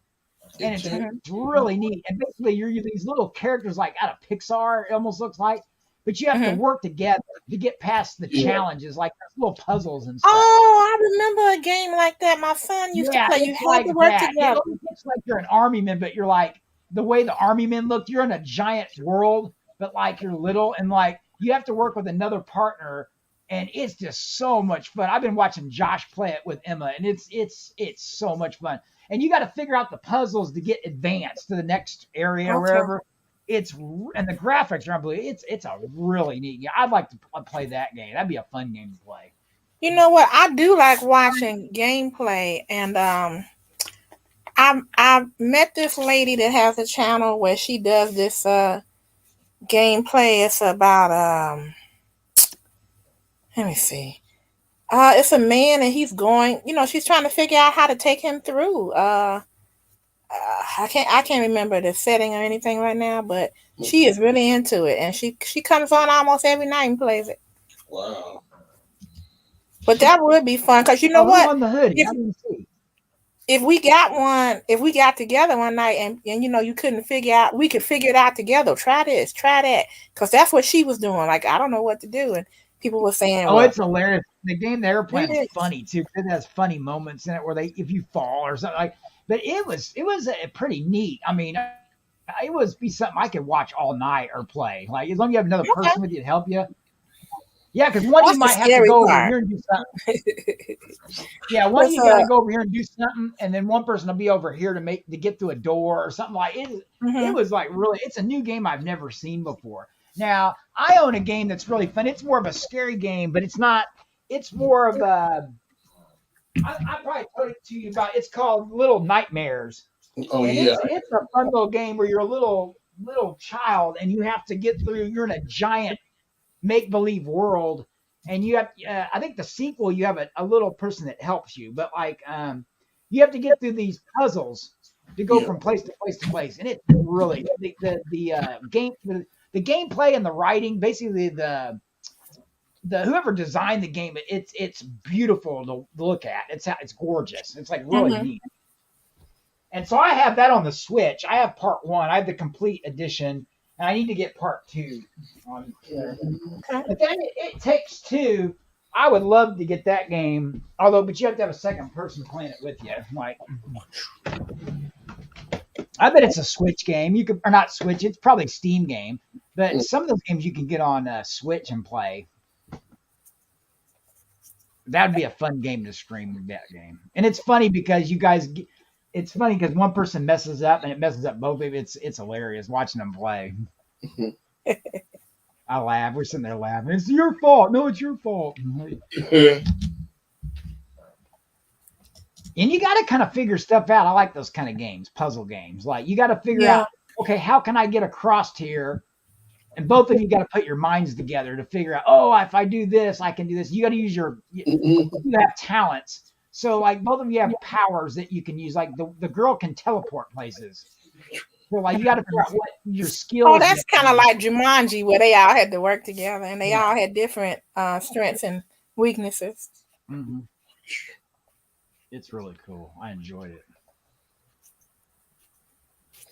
and it's really neat. And basically, you're these little characters like out of Pixar. It almost looks like, but you have to work together to get past the challenges, like there's little puzzles and stuff. Oh, I remember a game like that. My son used to play. You It's had like to work that. together. It looks like you're an army man, but you're like the way the army men look. You're in a giant world, but like you're little, and like you have to work with another partner, and it's just so much fun. I've been watching Josh play it with Emma, and it's so much fun. And you got to figure out the puzzles to get advanced to the next area or wherever. And the graphics are unbelievable. It's a really neat game. I'd like to play that game. That'd be a fun game to play. You know what? I do like watching gameplay, and I met this lady that has a channel where she does this gameplay. It's about let me see. It's a man and he's going, she's trying to figure out how to take him through. I can't remember the setting or anything right now, but she is really into it, and she comes on almost every night and plays it. Wow. But that would be fun, because you know what? On the hoodie. I didn't see. If we got together one night and you couldn't figure out, we could figure it out together. Try this, try that, because that's what she was doing. Like, I don't know what to do, and people were saying, "Oh, it's hilarious." The game they're playing is It is. funny too. It has funny moments in it where if you fall or something like. But it was a pretty neat. I mean, it was be something I could watch all night or play. Like as long as you have another person with you to help you. Yeah, because one of you might have to go over here and do something. Yeah, one of you got to go over here and do something, and then one person will be over here to get through a door or something like it. It was like really, it's a new game I've never seen before. Now I own a game that's really fun. It's more of a scary game, but it's not. It's more of a. I probably told it to you about. It's called Little Nightmares. Oh and yeah. It's a fun little game where you're a little child and you have to get through. You're in a giant make-believe world, and you have I think the sequel you have a little person that helps you, but like you have to get through these puzzles to go from place to place to place, and it's really the gameplay and the writing, basically the whoever designed the game, it's beautiful to look at. It's gorgeous. It's like really neat. And so I have that on the Switch. I have part 1. I have the complete edition. And I need to get part 2 on here. But then It Takes Two. I would love to get that game. But you have to have a second person playing it with you. Like, I bet it's a Switch game. Or not Switch. It's probably a Steam game. But some of those games you can get on Switch and play. That would be a fun game to stream that game. And it's funny because you guys. It's funny because one person messes up and it messes up both of you. It's hilarious watching them play. I laugh. We're sitting there laughing. It's your fault. No, it's your fault. And you got to kind of figure stuff out. I like those kind of games, puzzle games. Like you got to figure out, okay, how can I get across here? And both of you got to put your minds together to figure out, oh, if I do this, I can do this. You got to use you have talents. So like both of you have powers that you can use. Like the girl can teleport places. So like you got to figure out what your skills. Oh, that's kind of like Jumanji, where they all had to work together and they all had different strengths and weaknesses. Mm-hmm. It's really cool. I enjoyed it.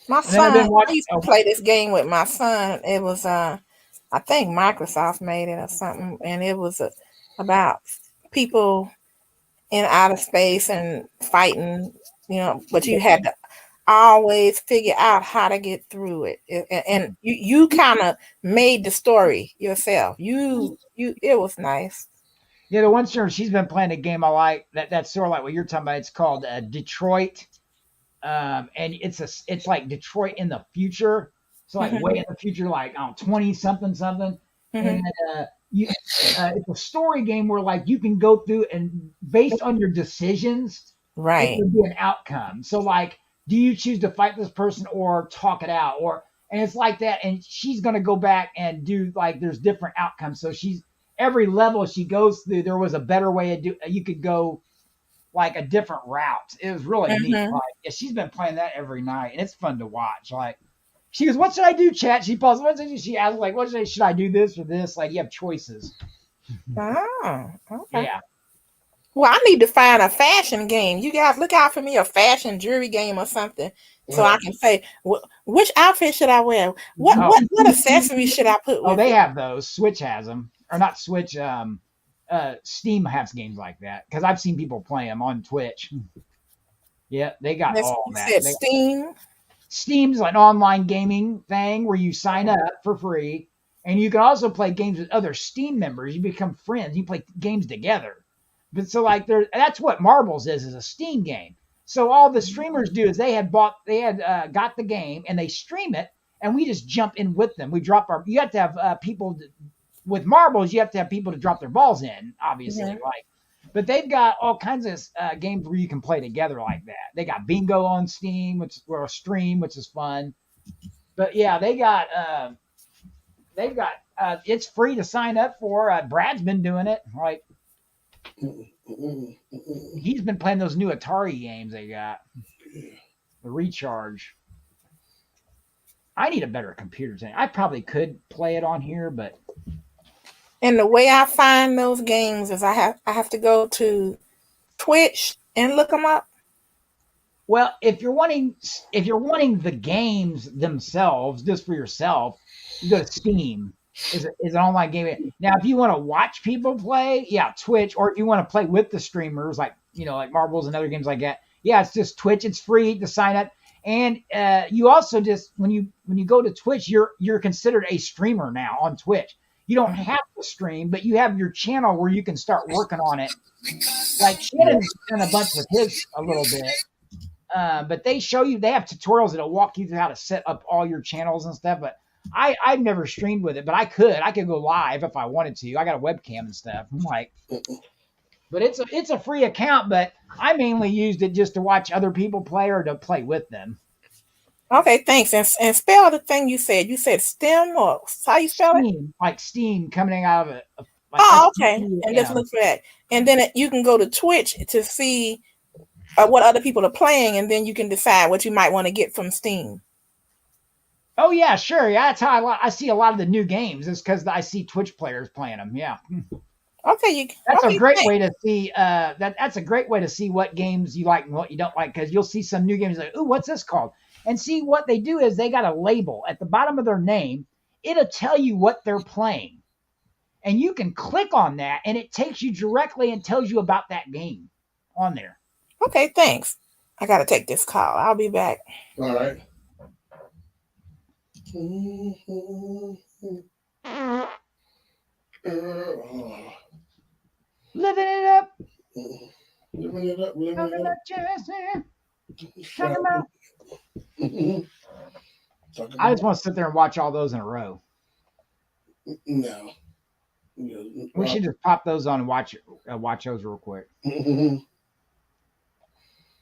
My son, I used to play this game with my son. It was, I think Microsoft made it or something, and it was about people in outer space and fighting, but you had to always figure out how to get through it. And you kind of made the story yourself. It was nice. Yeah, the one she's been playing a game I like that's sort of like what you're talking about. It's called Detroit. And it's like Detroit in the future. So like way in the future, like 20 something. And it's a story game where like you can go through and based on your decisions, right, it would be an outcome. So like, do you choose to fight this person or talk it out? And it's like that. And she's gonna go back and do like there's different outcomes. So every level she goes through, there was a better way to do. You could go like a different route. It was really neat. Like, yeah, she's been playing that every night, and it's fun to watch. Like, she goes, "What should I do, chat?" She pauses. What should I do? She asks, like, should I do this or this?" Like, you have choices. Oh, okay. Yeah. Well, I need to find a fashion game. You guys look out for me, a fashion jewelry game or something, so I can say which outfit should I wear. What accessories should I put? Oh, they have those. Switch has them, or not Switch. Steam has games like that because I've seen people play them on Twitch. Yeah, they got all that. Steam. Steam's an online gaming thing where you sign up for free, and you can also play games with other Steam members. You become friends. You play games together. But so like that's what Marbles is a Steam game. So all the streamers do is they had got the game and they stream it, and we just jump in with them. We drop you have to have people. With Marbles, you have to have people to drop their balls in, obviously. But they've got all kinds of games where you can play together like that. They got bingo on Steam, which is fun. But yeah, they've got it's free to sign up for. Brad's been doing it. Like he's been playing those new Atari games they got. The Recharge. I need a better computer today. I probably could play it on here, but. And the way I find those games is I have to go to Twitch and look them up. Well, if you're wanting the games themselves just for yourself, you go to Steam. Is an online game. Now, if you want to watch people play, yeah, Twitch. Or if you want to play with the streamers, like like Marbles and other games like that, yeah, it's just Twitch. It's free to sign up, and you also just when you go to Twitch, you're considered a streamer now on Twitch. You don't have to stream, but you have your channel where you can start working on it. Like Shannon's done a bunch with his a little bit. But they have tutorials that'll walk you through how to set up all your channels and stuff. But I've never streamed with it, but I could go live if I wanted to. I got a webcam and stuff. I'm like, but it's a free account, but I mainly used it just to watch other people play or to play with them. Okay, thanks. And spell the thing you said. You said STEM or how you spell it? Like steam coming out of it. Like okay. And just look for that. And then you can go to Twitch to see what other people are playing, and then you can decide what you might want to get from Steam. Oh yeah, sure. Yeah, that's how I see a lot of the new games. Is because I see Twitch players playing them. Yeah. Okay, that's a great way to see. That's a great way to see what games you like and what you don't like, because you'll see some new games like, ooh, what's this called? And see, what they do is they got a label at the bottom of their name. It'll tell you what they're playing. And you can click on that, and it takes you directly and tells you about that game on there. Okay, thanks. I got to take this call. I'll be back. All right. Living it up. Living it up. Talking about. I just want to sit there and watch all those in a row. No. We should just pop those on and watch those real quick. You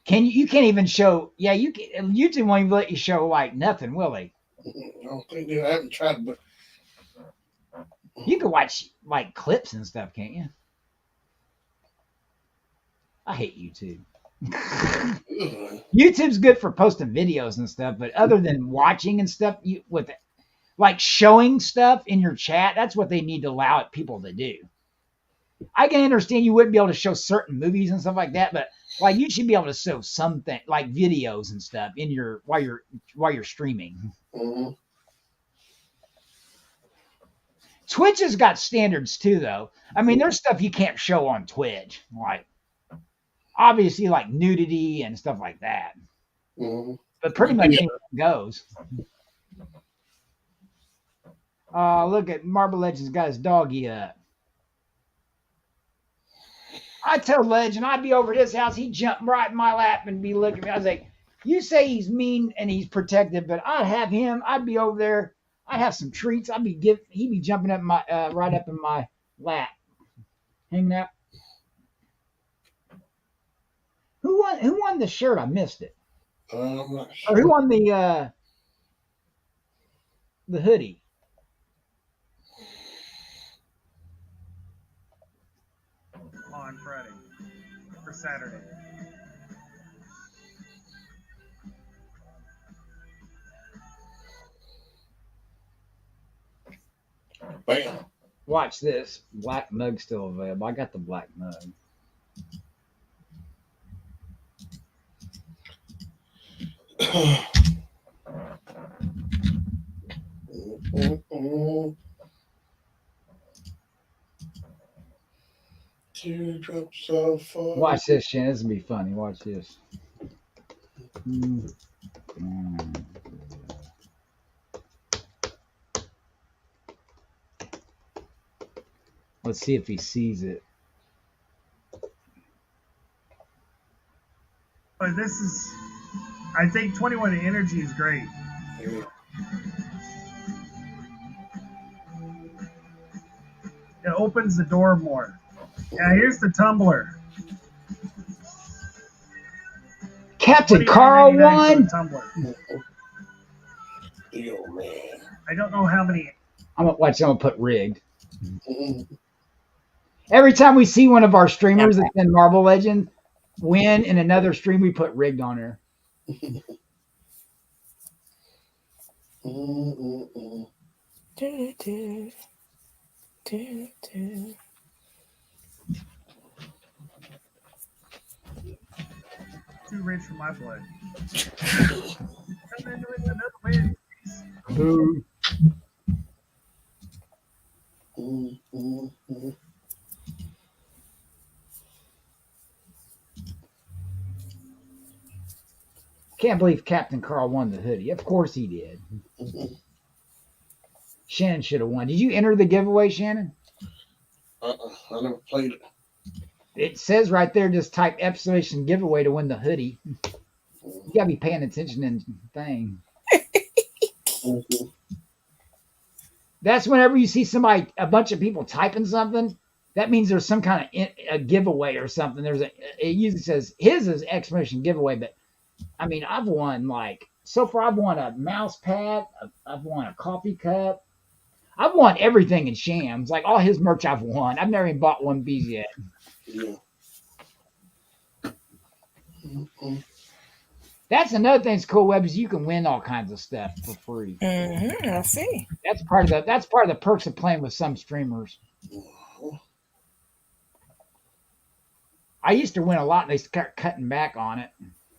can't even show. Yeah, YouTube won't even let you show like nothing, will they? I don't think I haven't tried, but You can watch like clips and stuff, can't you? I hate YouTube. YouTube's good for posting videos and stuff, but other than watching and stuff, you with like showing stuff in your chat, that's what they need to allow people to do. I can understand you wouldn't be able to show certain movies and stuff like that, but like you should be able to show something like videos and stuff in your while you're streaming. Mhm. Twitch has got standards too, though. I mean, there's stuff you can't show on Twitch, like obviously like nudity and stuff like that. Mhm. But pretty much anything goes. Look at Marble Legends got his doggy up. I tell Legend I'd be over at his house, he'd jump right in my lap and be looking at me. I was like, you say he's mean and he's protective, but I'd have him, I'd be over there, I'd have some treats, he'd be jumping up my right up in my lap. Hanging out. Who won the shirt? I missed it. I'm not Or sure. who won the hoodie? On Friday for Saturday. Bam. Watch this. Black mug still available. I got the black mug. Teardrops so far. Watch this, Shannon. This will be funny. Watch this. Let's see if he sees it. But this is, I think 21 Energy is great. Yeah. It opens the door more. Yeah, here's the tumbler. Captain Carl $29.99 for won. the tumbler. Yo, man. I don't know how many. I'm gonna put rigged. Mhm. Every time we see one of our streamers that's in Marble Legend win in another stream, we put rigged on her. Mm-mm-mm. Too rich for my blood. Come in with another win. Boo. Mm-mm-mm. Can't believe Captain Carl won the hoodie. Of course he did. Mhm. Shannon should have won. Did you enter the giveaway, Shannon? I never played it. It says right there, just type exclamation giveaway to win the hoodie. You gotta be paying attention and thing. Mhm. That's whenever you see somebody, a bunch of people typing something, that means there's some kind of a giveaway or something. It usually says his is exclamation giveaway, but I mean, I've won so far I've won a mouse pad, I've won a coffee cup, I've won everything in Shams. Like all his merch I've won. I've never even bought one piece yet. Yeah. Mm-mm. That's another thing that's cool, Web, is you can win all kinds of stuff for free. I see. That's part of the perks of playing with some streamers. I used to win a lot and they start cutting back on it.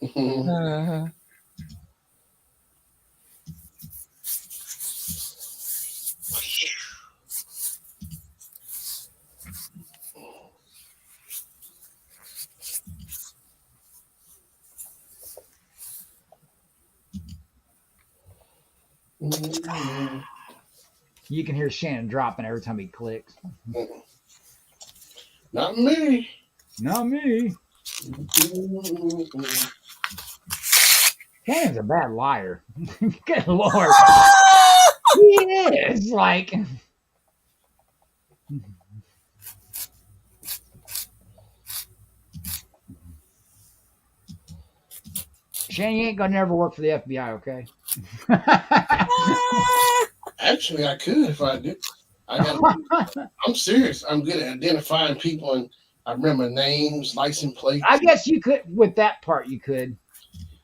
Mhm. Mhm. You can hear Shannon dropping every time he clicks. Not me. Not me. Mhm. Shannon's a bad liar. Good Lord. He is. Like, Shannon, you ain't gonna never work for the FBI, okay? Actually, I could if I did. I'm serious. I'm good at identifying people, and I remember names, license plates. I guess you could with that part. You could.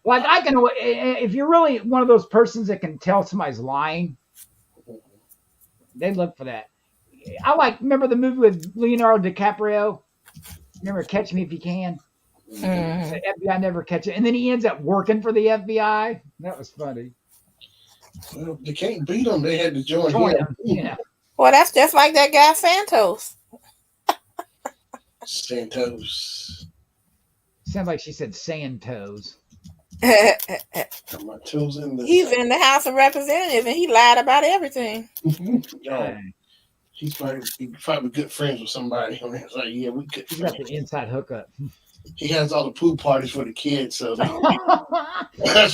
Like I can, if you're really one of those persons that can tell somebody's lying, they look for that. Remember the movie with Leonardo DiCaprio? Remember Catch Me If You Can? Mhm. The FBI never catch it. And then he ends up working for the FBI. That was funny. Well, they can't beat them. They had to join Join him. him. Yeah. Well, that's just like that guy Santos. Santos. Sounds like she said Santos. Got my toes in the. He's in the House of Representatives and he lied about everything. Yo, Dang. he's probably good friends with somebody. It's like, yeah, we could. He's got the inside hookup. He has all the pool parties for the kids, so that's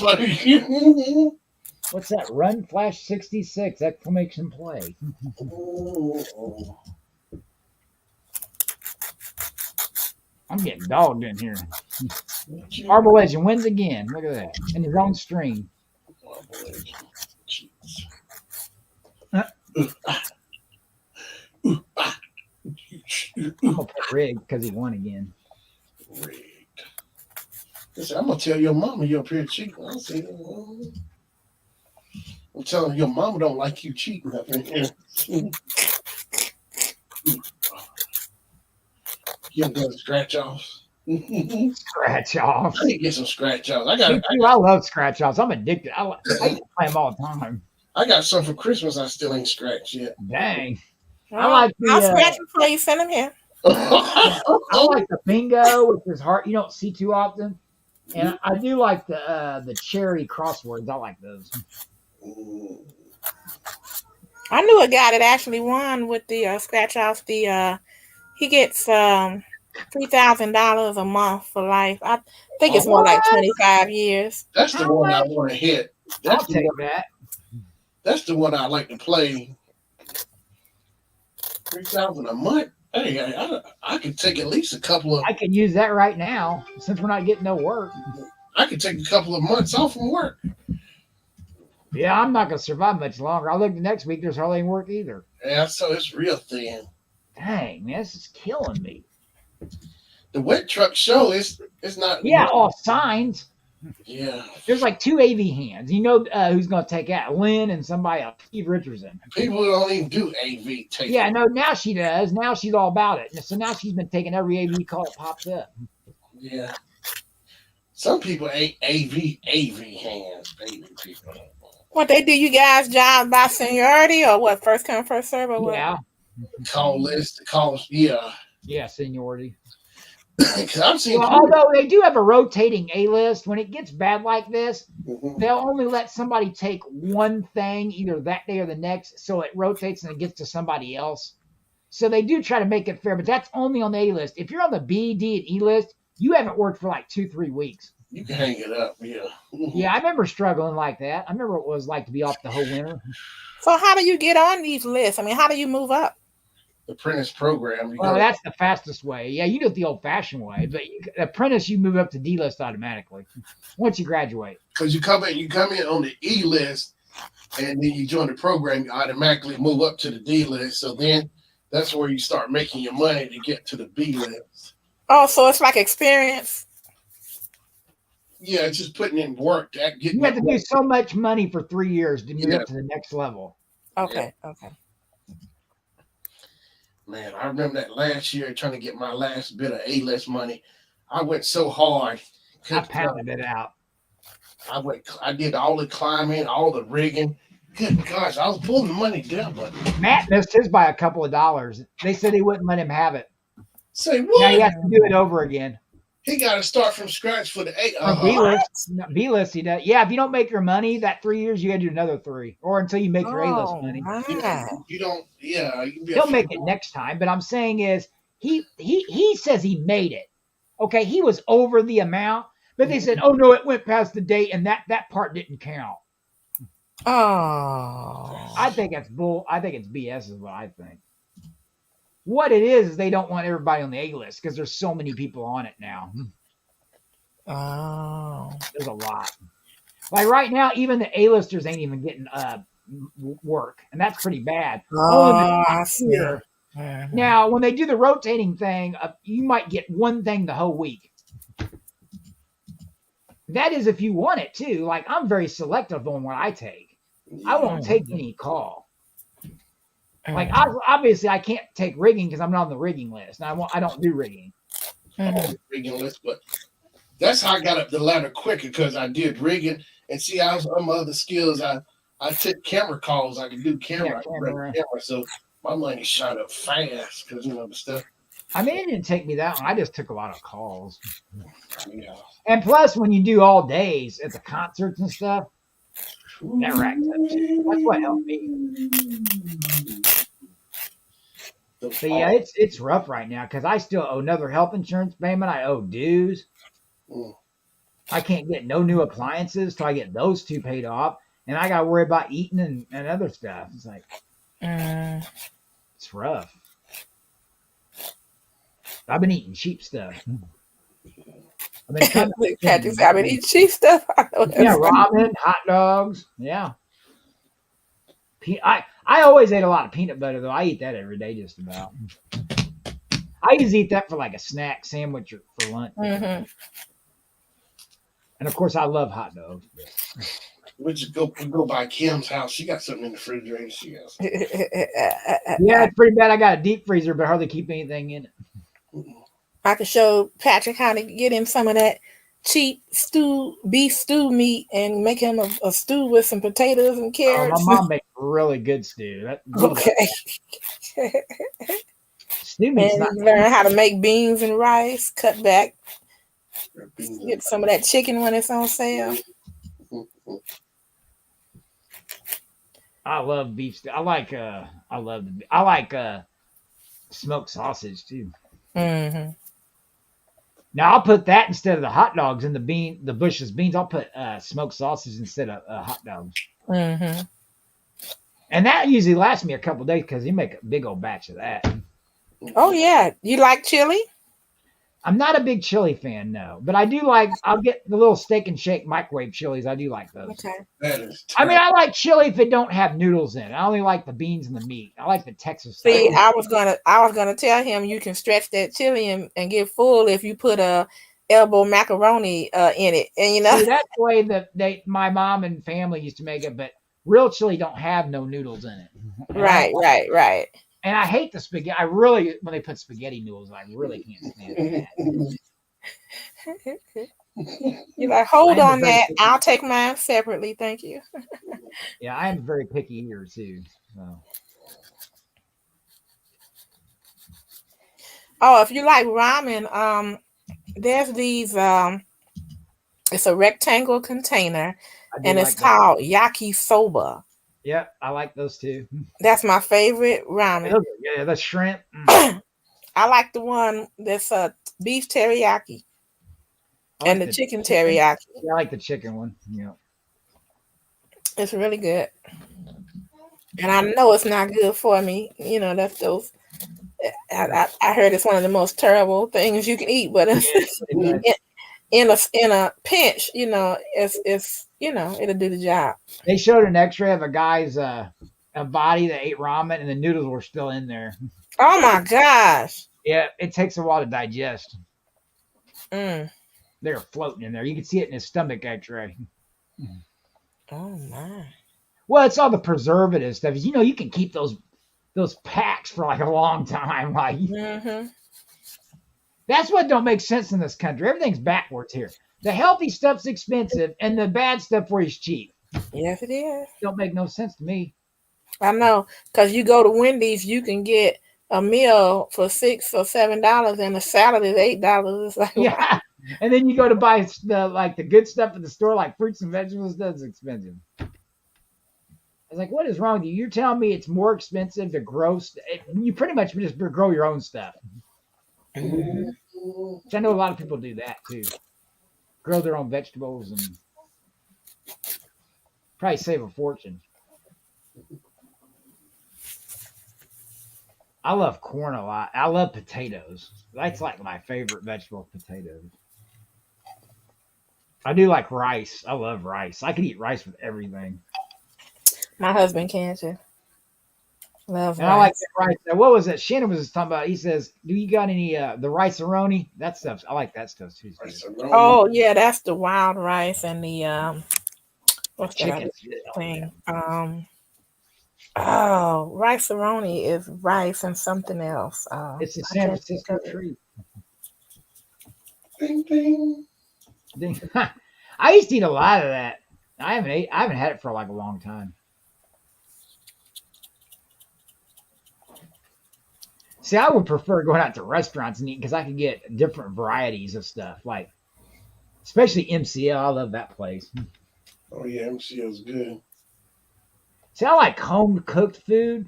why. What's that? Run Flash 66! Exclamation play. I'm getting dogged in here. Marble Legend wins again. Look at that. In his own stream. I'm gonna put Rig because he won again. Rigged. Listen, I'm gonna tell your mama you're up here cheating. I'm telling your mama don't like you cheating up in here. You got scratch offs. Scratch off. I need to get some scratch offs. I love scratch offs. I'm addicted. I play them all the time. I got some for Christmas I still ain't scratched yet. Dang. Well, I like I'll scratch before you send him here. I like the bingo, which is hard. You don't see too often. And I do like the cherry crosswords. I like those. I knew a guy that actually won with the scratch off. He gets $3,000 a month for life. I think it's more like 25 years. That's the one I want to hit. I'll take that. That's the one I like to play. 3,000 a month. Hey, I could take at least a couple of. I can use that right now since we're not getting no work. I could take a couple of months off from work. Yeah, I'm not going to survive much longer. I look the next week, there's hardly any work either. Yeah, so it's real thin. Dang, man, this is killing me. The wet truck show is not. Yeah, all signs. Yeah. There's like 2 AV hands. You know who's going to take out? Lynn and somebody else, Steve Richardson. People don't even do AV tape. Yeah, no, now she does. Now she's all about it. So now she's been taking every AV call that pops up. Yeah. Some people ain't AV hands, baby people. What they do, you guys job by seniority or what? First come, first serve or what? Yeah. Call list, calls, yeah. Yeah, seniority. Because I've seen. Well, although they do have a rotating A list, when it gets bad like this, they'll only let somebody take one thing either that day or the next, so it rotates and it gets to somebody else. So they do try to make it fair, but that's only on the A list. If you're on the B, D, and E list, you haven't worked for like 2-3 weeks. You can hang it up, yeah. Yeah, I remember struggling like that. I remember what it was like to be off the whole winter. So how do you get on these lists? I mean, how do you move up? The apprentice program. Well, that's the fastest way. Yeah, you do it the old-fashioned way, but apprentice, you move up to D list automatically once you graduate. Because you come in on the E list, and then you join the program, you automatically move up to the D list. So then that's where you start making your money to get to the B list. Oh, so it's like experience. Yeah, it's just putting in work. You have to do so much money for 3 years to move Yeah. up to the next level. Okay, okay. Man, I remember that last year trying to get my last bit of A-list money. I went so hard. I pounded it out. I did all the climbing, all the rigging. Good gosh, I was pulling the money down, but Matt missed his by a couple of dollars. They said he wouldn't let him have it. say what? Now he has to do it over again. He got to start from scratch for the A. From B list, no, B list, he does. Yeah, if you don't make your money that 3 years, you got to do another 3, or until you make your A list money. You don't. Yeah, you can be He'll make it next time. But I'm saying is he says he made it. Okay, he was over the amount, but they said, oh no, it went past the date, and that part didn't count. Oh. I think that's bull. I think it's BS, is what I think. What it is they don't want everybody on the A list because there's so many people on it now. Oh. There's a lot. Like right now, even the A-listers ain't even getting work, and that's pretty bad. Oh, I see. Here. Now, when they do the rotating thing, you might get one thing the whole week. That is if you want it too. Like I'm very selective on what I take. I won't take any call. Like obviously I can't take rigging because I'm not on the rigging list. And I don't do rigging. I'm on the rigging list, but that's how I got up the ladder quicker because I did rigging and see I was on my other skills. I took camera calls. I could do camera, camera. So my money shot up fast because the stuff. I mean, it didn't take me that long. I just took a lot of calls. Yeah. And plus, when you do all days at the concerts and stuff, that racks up too. That's what helped me. But yeah, it's rough right now because I still owe another health insurance payment. I owe dues. I can't get no new appliances till I get those two paid off. And I got to worry about eating and other stuff. It's like, it's rough. I've been eating cheap stuff. I've been eating cheap stuff. Yeah, ramen, hot dogs. Yeah. I always ate a lot of peanut butter, though. I eat that every day just about. I usually eat that for like a snack sandwich or for lunch. And of course, I love hot dogs. We just go by Kim's house. She got something in the refrigerator. She has. Yeah, it's pretty bad. I got a deep freezer, but hardly keep anything in it. I could show Patrick how to get him some of that cheap beef stew meat and make him a stew with some potatoes and carrots. My mom makes really good stew. Okay. Stew meat's not learn how to make beans and rice, cut back. Get some of that chicken when it's on sale. I love beef stew. I like smoked sausage too. Now I'll put that instead of the hot dogs in the Bush's beans. I'll put smoked sausage instead of hot dogs. And that usually lasts me a couple of days because you make a big old batch of that. Oh yeah, you like chili? I'm not a big chili fan, no, but I do like. I'll get the little steak and shake microwave chilies. I do like those. Okay. I mean, I like chili if it don't have noodles in it. I only like the beans and the meat. I like the Texas style. See, I was gonna tell him you can stretch that chili and get full if you put a elbow macaroni in it, and See, that's the way that my mom and family used to make it. But real chili don't have no noodles in it. Right. And I hate the spaghetti. I really, when they put spaghetti noodles, I really can't stand that. You're like, hold on that. I'll take mine separately. Thank you. Yeah, I am a very picky eater too. So. Oh, if you like ramen, there's these. It's a rectangle container, and it's called yakisoba. Yeah, I like those too. That's my favorite ramen. Yeah, the shrimp. I like the one that's beef teriyaki and the chicken teriyaki. Yeah, I like the chicken one. Yeah, it's really good. And I know it's not good for me. That's those. I heard it's one of the most terrible things you can eat, but in a pinch, it's it'll do the job. They showed an X-ray of a guy's a body that ate ramen and the noodles were still in there. Oh my gosh! Yeah, it takes a while to digest. They're floating in there. You can see it in his stomach X-ray. Oh my! Well, it's all the preservative stuff. You can keep those packs for like a long time. Like. That's what don't make sense in this country. Everything's backwards here. The healthy stuff's expensive, and the bad stuff for you is cheap. Yes, it is. Don't make no sense to me. I know, because you go to Wendy's, you can get a meal for $6 or $7, and a salad is $8. It's like, yeah, and then you go to buy the good stuff at the store, like fruits and vegetables. That's expensive. I was like, what is wrong with you? You're telling me it's more expensive to grow? You pretty much just grow your own stuff. Which I know a lot of people do that too. Grow their own vegetables and probably save a fortune. I love corn a lot. I love potatoes. That's like my favorite vegetable, potatoes. I do like rice. I love rice. I could eat rice with everything. My husband can too. Love And I like rice. that rice. What was it? Shannon was just talking about. He says, "Do you got any the rice-a-roni? That stuff. I like that stuff too. It's good. Oh yeah, that's the wild rice and the what's that Chicken. other thing? Oh, rice-a-roni is rice and something else. It's a I San can't think Francisco of it. treat. Ding, ding. I used to eat a lot of that. I haven't had it for like a long time. See, I would prefer going out to restaurants and eating because I could get different varieties of stuff, like especially MCL. I love that place. Oh yeah, MCL's good. See, I like home cooked food.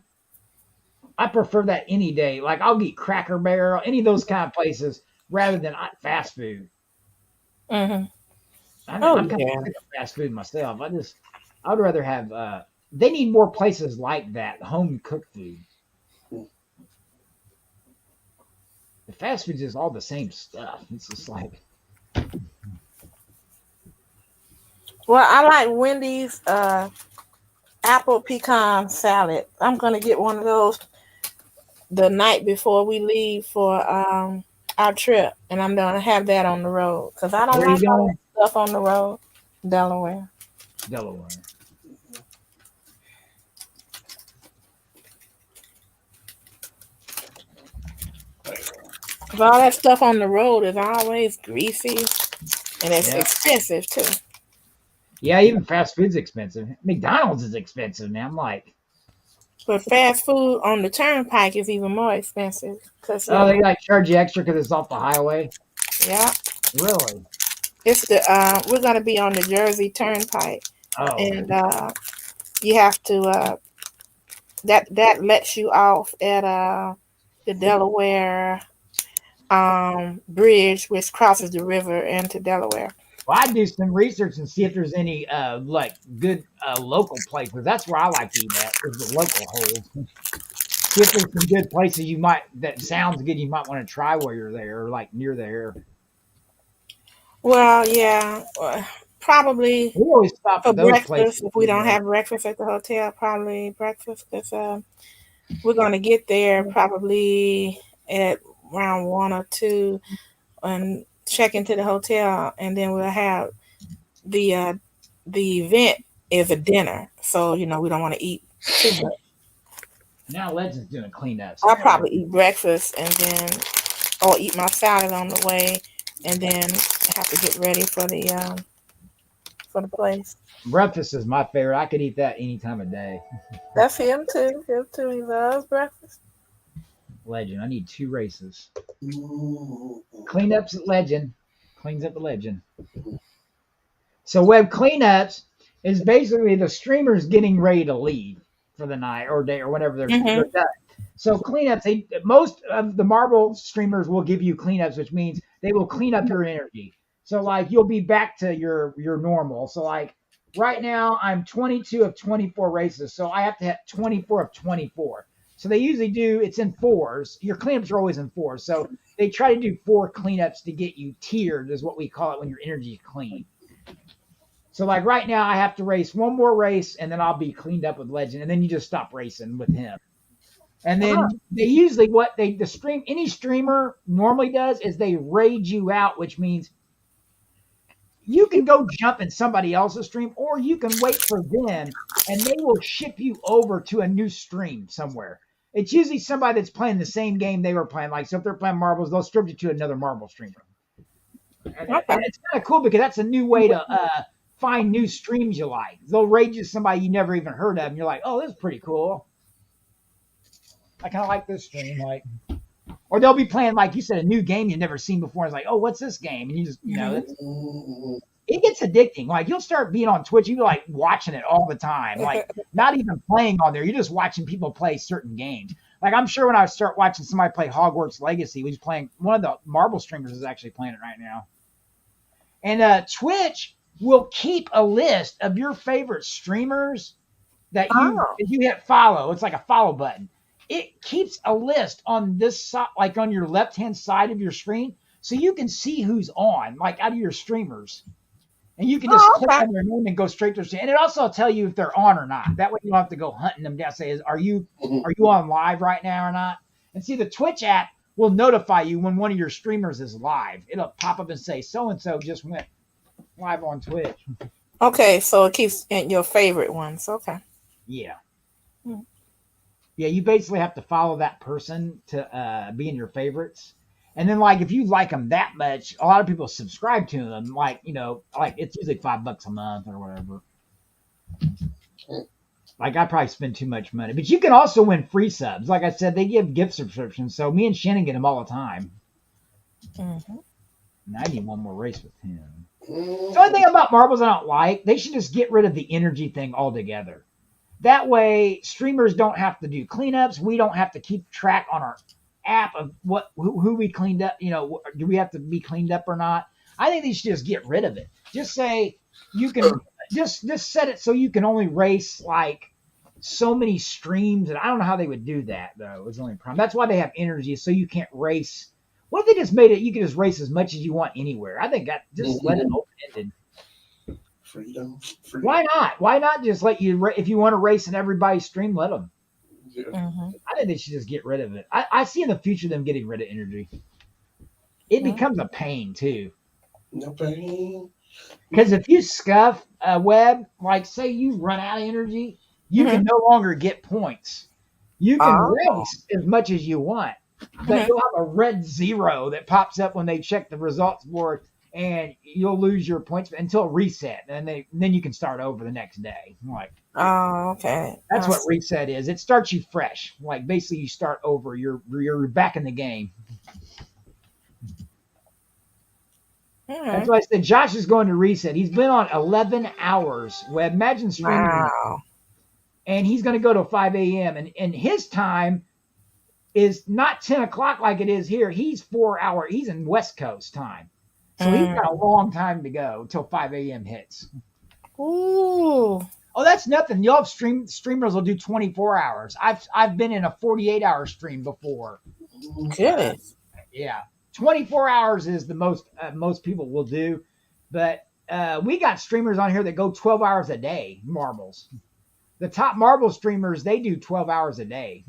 I prefer that any day. Like I'll eat Cracker Barrel, any of those kind of places, rather than fast food. Mm-hmm. I'm Oh kind of yeah. sick of fast food myself. I'd rather have. They need more places like that, home cooked food. The fast food is all the same stuff. It's just like Well, I like Wendy's apple pecan salad. I'm gonna get one of those the night before we leave for our trip, and I'm gonna have that on the road because I don't where are like you all going? that stuff on the road. Delaware. Delaware. Because all that stuff on the road is always greasy and it's Yeah, expensive too. yeah. Even fast food's expensive. McDonald's is expensive now. I'm like, But fast food on the turnpike is even more expensive because oh, they like charge you extra because it's off the highway. yeah, Really? it's the we're gonna be on the Jersey Turnpike, Oh, and you have to that lets you off at the Delaware bridge, which crosses the river into Delaware. well, I'd do some research and see if there's any like good local places. That's where I like to eat at. Is the local holes. See if there's some good places you might that sounds good. You might want to try while you're there, or like near there. Well, yeah, probably We always stop for at those breakfast. places If we don't anyway. have breakfast at the hotel, probably breakfast because we're gonna get there probably at around 1 or 2 and check into the hotel, and then we'll have the event is a dinner, so we don't want to eat too much. Now Legends doing cleanups. I'll probably eat breakfast and then or eat my salad on the way, and then have to get ready for the place. Breakfast is my favorite. I could eat that any time of day. That's him too. Him too. He loves breakfast. Legend. I need 2 races. Mm. Cleanups at Legend. Cleans up the Legend. So web cleanups is basically the streamers getting ready to leave for the night or day or whatever they're done. So cleanups, most of the marble streamers will give you cleanups, which means they will clean up your energy. So like you'll be back to your normal. So like right now I'm 22 of 24 races, so I have to hit 24 of 24. So they usually do it's in 4s. Your cleanups are always in 4s. So they try to do 4 cleanups to get you tiered, is what we call it when your energy is clean. So like right now I have to race one more race and then I'll be cleaned up with Legend, and then you just stop racing with him. And then they usually any streamer normally does is they raid you out, which means you can go jump in somebody else's stream or you can wait for them and they will ship you over to a new stream somewhere. It's usually somebody that's playing the same game they were playing. Like, so if they're playing marbles, they'll strip you to another marble streamer. And it's kind of cool because that's a new way to find new streams you like. They'll raid you somebody you never even heard of, and you're like, oh, this is pretty cool. I kind of like this stream, like, or they'll be playing, like you said, a new game you've never seen before. It's like, oh, what's this game? And you just, it gets addicting. Like you'll start being on Twitch, you're like watching it all the time, like not even playing on there. You're just watching people play certain games. Like I'm sure when I start watching somebody play Hogwarts Legacy, which is playing, one of the marble streamers is actually playing it right now. And Twitch will keep a list of your favorite streamers that if you hit follow, it's like a follow button. It keeps a list on this side, like on your left-hand side of your screen, so you can see who's on, like out of your streamers. And you can just click okay. on their name and go straight to the, and it also will tell you if they're on or not. That way you don't have to go hunting them down. Say, are you on live right now or not? And see, the Twitch app will notify you when one of your streamers is live. It'll pop up and say, so and so just went live on Twitch. Okay, so it keeps in your favorite ones. Okay. Yeah. Hmm. Yeah, you basically have to follow that person to be in your favorites. And then, like, if you like them that much, a lot of people subscribe to them. Like, like it's usually $5 a month or whatever. Like, I probably spend too much money. But you can also win free subs. Like I said, they give gift subscriptions. So me and Shannon get them all the time. Mm-hmm. And I need one more race with him. The only thing about marbles I don't like, they should just get rid of the energy thing altogether. That way, streamers don't have to do cleanups. We don't have to keep track on our app of who we cleaned up. Do we have to be cleaned up or not? I think they should just get rid of it. Just say you can just set it so you can only race like so many streams. And I don't know how they would do that though. Is the only problem. That's why they have energy, so you can't race. What if they just made it? You can just race as much as you want anywhere. I think that just let it open ended. Freedom. Why not? Why not just let you, if you want to race in everybody's stream, let them. Yeah. Mm-hmm. I think they should just get rid of it. I see in the future them getting rid of energy. It becomes a pain too. No pain. Because if you scuff a web, like say you run out of energy, you can no longer get points. You can race as much as you want, but you'll have a red 0 that pops up when they check the results board. And you'll lose your points until reset, and then you can start over the next day. Like, oh, okay. That's what reset is. It starts you fresh. Like basically, you start over. You're back in the game. That's why I said Josh is going to reset. He's been on 11 hours. Well, imagine streaming. Wow. And he's going to go to 5 a.m. And his time is not 10 o'clock like it is here. He's 4 hours. He's in West Coast time. So he's got a long time to go until 5 a.m. hits. Ooh. Oh, that's nothing. You'll have streamers will do 24 hours. I've been in a 48-hour stream before. Goodness. Yeah. 24 hours is the most people will do. But we got streamers on here that go 12 hours a day, marbles. The top marble streamers, they do 12 hours a day.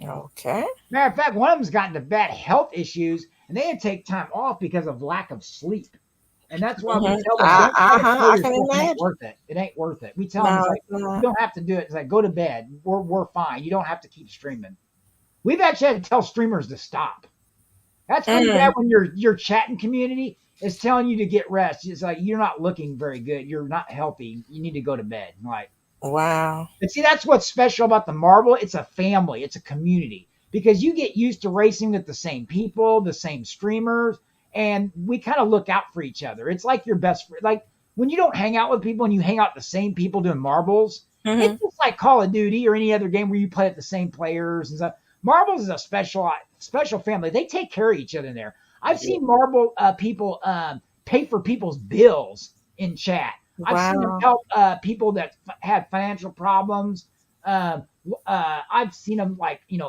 Okay. Matter of fact, one of them's gotten to bad health issues, and they had to take time off because of lack of sleep. And that's why we tell them, I can imagine. It ain't worth it. It ain't worth it. We tell them, it's like, you don't have to do it. It's like, go to bed. We're fine. You don't have to keep streaming. We've actually had to tell streamers to stop. That's pretty bad when your chatting community is telling you to get rest. It's like, you're not looking very good. You're not healthy. You need to go to bed. Like, wow. But see, that's what's special about the marble. It's a family. It's a community. Because you get used to racing with the same people, the same streamers, and we kind of look out for each other. It's like your best friend. Like when you don't hang out with people and you hang out with the same people doing marbles, it's just like Call of Duty or any other game where you play with the same players and stuff. Marbles is a special family. They take care of each other in there. I've seen marble people pay for people's bills in chat. I've seen them help people that had financial problems. I've seen them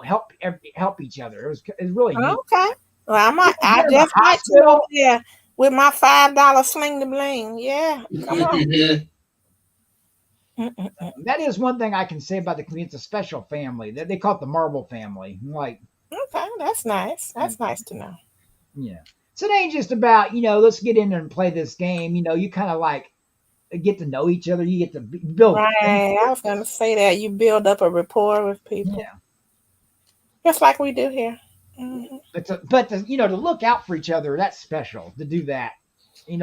help each other. It was really neat. Okay. Well, I just might sit over there with my $5 sling the bling. Yeah. Come on. That is one thing I can say about the community. It's a special family. They call it the Marble family. Like, okay, that's nice. That's nice to know. Yeah. So it ain't just about, let's get in there and play this game. You kind of like get to know each other. You get to build. Right. I was going to say that. You build up a rapport with people. Yeah. Just like we do here. But to look out for each other, that's special to do that.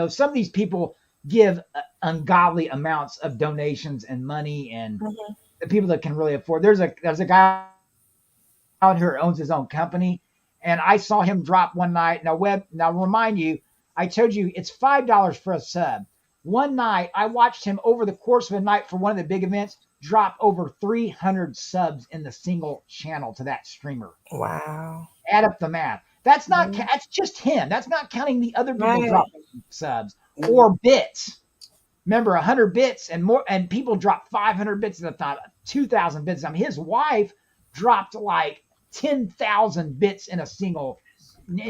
Some of these people give ungodly amounts of donations and money, and the people that can really afford. There's a guy out here who owns his own company, and I saw him drop one night. Now remind you, I told you it's $5 for a sub. One night, I watched him over the course of a night for one of the big events drop over 300 subs in the single channel to that streamer. Wow. Add up the math. That's not. That's just him. That's not counting the other people dropping subs or bits. Remember, 100 bits and more, and people drop 500 bits at a time, 2,000 bits. I mean, his wife dropped like 10,000 bits in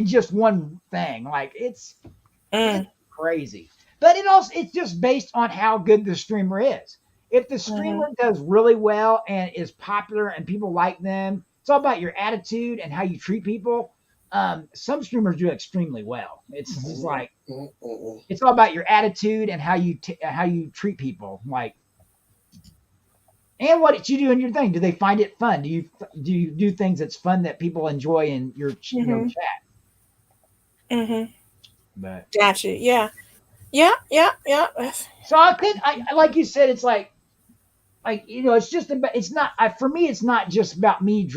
just one thing. Like it's crazy. But it's just based on how good the streamer is. If the streamer does really well and is popular and people like them, it's all about your attitude and how you treat people. Some streamers do extremely well. It's just like it's all about your attitude and how you treat people. Like, and what you do in your thing. Do they find it fun? Do you do things that's fun that people enjoy in your chat? But Gotcha. Yeah. so I like you said, it's like it's just about, it's not for me. It's not just about me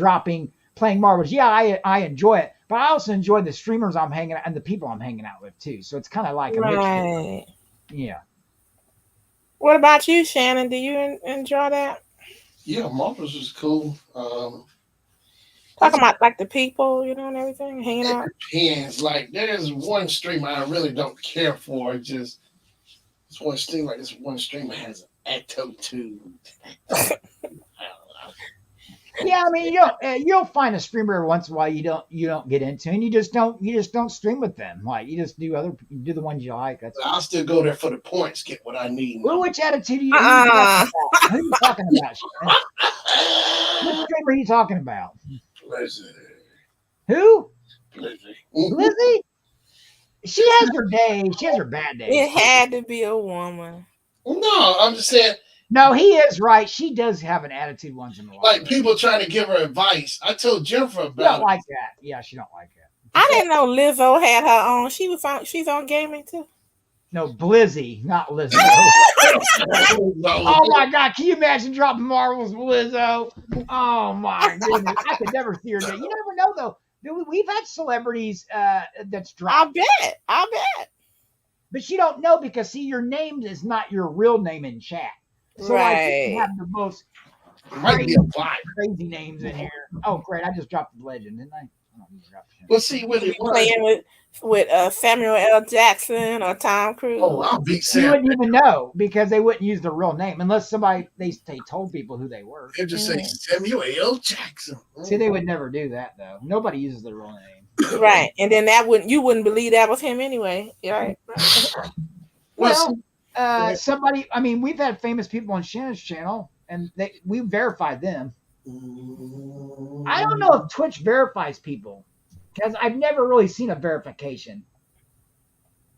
playing marbles. Yeah, I enjoy it, but I also enjoy the streamers I'm hanging out and the people I'm hanging out with too. So it's kind of like a mixture. Yeah. What about you, Shannon? Do you enjoy that? Yeah, marbles is cool. Talking about like the people, and everything, hanging out. It depends. Like there's one streamer I really don't care for. It's one streamer. This one streamer has an attitude. Yeah, I mean, you'll find a streamer every once in a while you don't get into, and you just don't stream with them. Like you just do the ones you like. I'll still go there for the points, get what I need. Well, which attitude are you? Who are you talking about? Which streamer are you talking about? Lizzie. Who? Lizzie. Lizzie? She has her days. She has her bad days. It had to be a woman. No, I'm just saying. No, he is right. She does have an attitude once in a while. Like people trying to give her advice. I told Jennifer She about don't it. like that. Yeah, she don't like that. I didn't know Lizzo had her own. She's on gaming too. No, Blizzy, not Lizzo. No. Oh my God! Can you imagine dropping marbles, Lizzo? Oh my goodness! I could never see her. You never know though. We've had celebrities that's dropped. I bet. But you don't know because see, your name is not your real name in chat. So Right. like, you have the most Might be a vibe. crazy names in here. Oh great! I just dropped the legend, didn't I? Oh, you dropped it. Well, see, when it Playing with Samuel L. Jackson or Tom Cruise. oh, I'll beat You Sam. wouldn't even know because they wouldn't use the real name unless they told people who they were. They'll just say Samuel L. Jackson. See, they would never do that though. Nobody uses their real name. Right, and then you wouldn't believe that was him anyway. Right. Well, somebody. I mean, we've had famous people on Shannon's channel, and we verified them. I don't know if Twitch verifies people because I've never really seen a verification.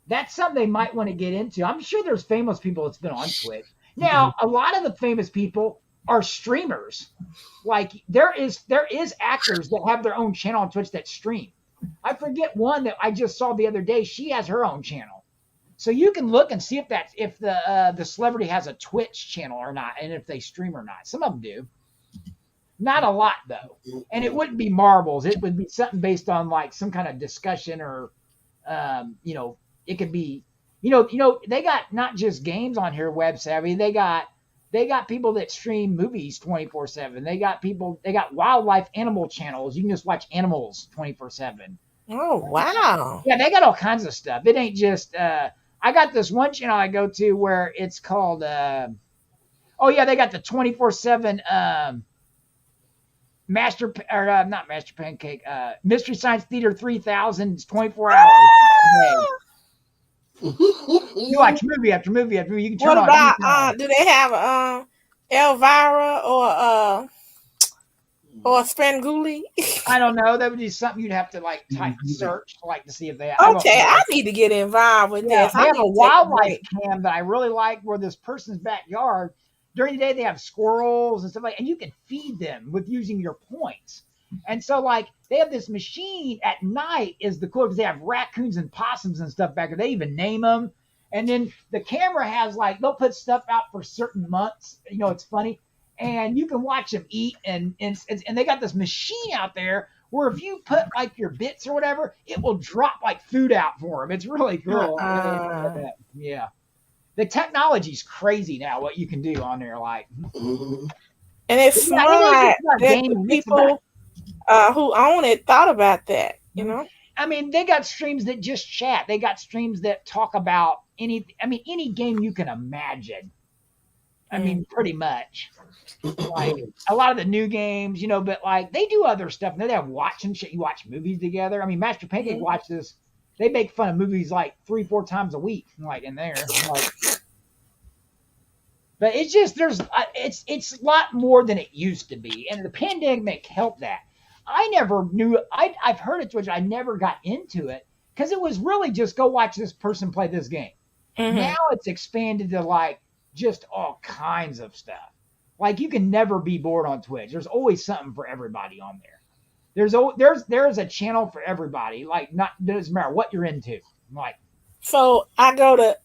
That's something they might want to get into. I'm sure there's famous people that's been on Twitch. Now, a lot of the famous people are streamers. Like there is actors that have their own channel on Twitch that stream. I forget one that I just saw the other day. She has her own channel. So you can look and see if the celebrity has a Twitch channel or not, and if they stream or not. Some of them do. Not a lot though, and it wouldn't be marbles. It would be something based on like some kind of discussion or, it could be, they got not just games on here. Web Savvy, they got people that stream movies 24/7. They got wildlife animal channels. You can just watch animals 24/7. Oh wow! Yeah, they got all kinds of stuff. It ain't just. I got this one channel I go to where it's called. They got the 24/7 not Master Pancake. Mystery Science Theater 3000. It's 24 hours a day. You watch movie after movie after movie. You can turn What on about do they have Elvira or Spranguli? I don't know. That would be something you'd have to like type search to see if they. Okay, I need to get involved with Yeah, this. they I have need a to take wildlife break. cam that I really like where this person's backyard. During the day, they have squirrels and stuff and you can feed them with using your points. And so, they have this machine at night is the cool because they have raccoons and possums and stuff back there. They even name them. And then the camera has they'll put stuff out for certain months. It's funny. And you can watch them eat. And they got this machine out there where if you put your bits or whatever, it will drop food out for them. It's really cool. Yeah. The technology's crazy now. What you can do on there, and it's smart that the people who own it thought about that. I mean, they got streams that just chat. They got streams that talk about any game you can imagine. I mean, pretty much. A lot of the new games, but they do other stuff. They have watching shit. You watch movies together. I mean, Master Pancake watches. they make fun of movies like 3-4 times a week, like in there. Like, but it's just it's a lot more than it used to be, and the pandemic helped that. I never knew. I've heard it, Twitch. I never got into it because it was really just go watch this person play this game. Now it's expanded to like just all kinds of stuff. Like you can never be bored on Twitch. There's always something for everybody on there. There's a channel for everybody. Like doesn't matter what you're into. Like so I go to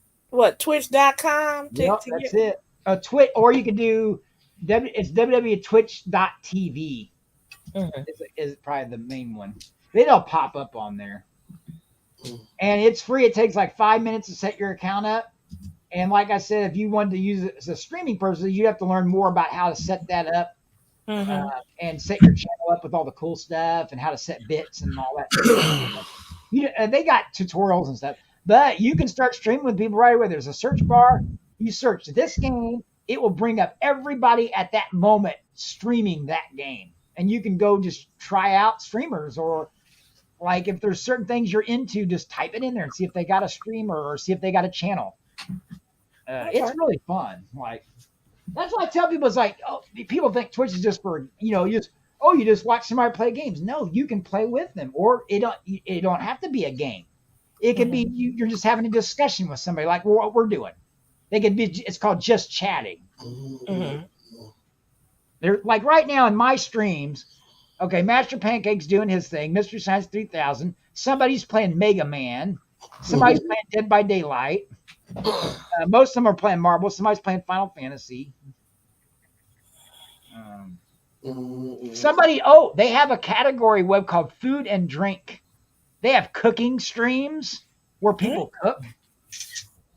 twitch.com. Yep, that's it. Twitch, or you can do it's www.twitch.tv. Is probably the main one. They'll pop up on there. And it's free. It takes like 5 minutes to set your account up. And like I said, if you wanted to use it as a streaming person, you have to learn more about how to set that up and set your channel up with all the cool stuff and how to set bits and all that stuff. They got tutorials and stuff. But you can start streaming with people right away. There's a search bar. You search this game. It will bring up everybody at that moment streaming that game. And you can go just try out streamers, or like if there's certain things you're into, just type it in there and see if they got a streamer or see if they got a channel. It's really fun. Like that's why I tell people, it's like, oh, people think Twitch is just for, you just watch somebody play games. No, you can play with them, or it don't have to be a game. It could be you're just having a discussion with somebody like what we're doing. They could be. It's called just chatting. They're like right now in my streams. Okay, Master Pancake's doing his thing. Mystery Science 3000. Somebody's playing Mega Man. Somebody's playing Dead by Daylight. Most of them are playing Marvel. Somebody's playing Final Fantasy. They have a category web called Food and Drink. They have cooking streams where people cook.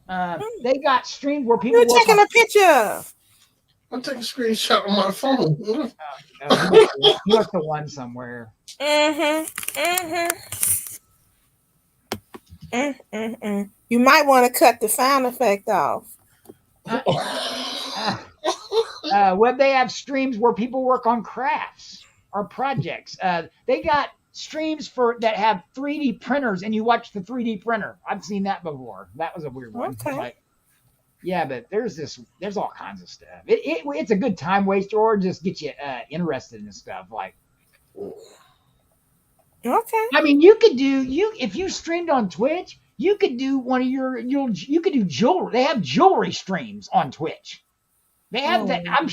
They got streams where people. You're taking a picture. I'm taking a screenshot on my phone. You left the one somewhere. You might want to cut the sound effect off. They have streams where people work on crafts or projects. They got streams that have 3D printers, and you watch the 3D printer. I've seen that before. That was a weird one. Okay. Yeah, but there's all kinds of stuff. It's a good time waster, or just get you interested in this stuff. Like, okay. I mean, you could do if you streamed on Twitch, you could do one of you could do jewelry. They have jewelry streams on Twitch. They have that. I'm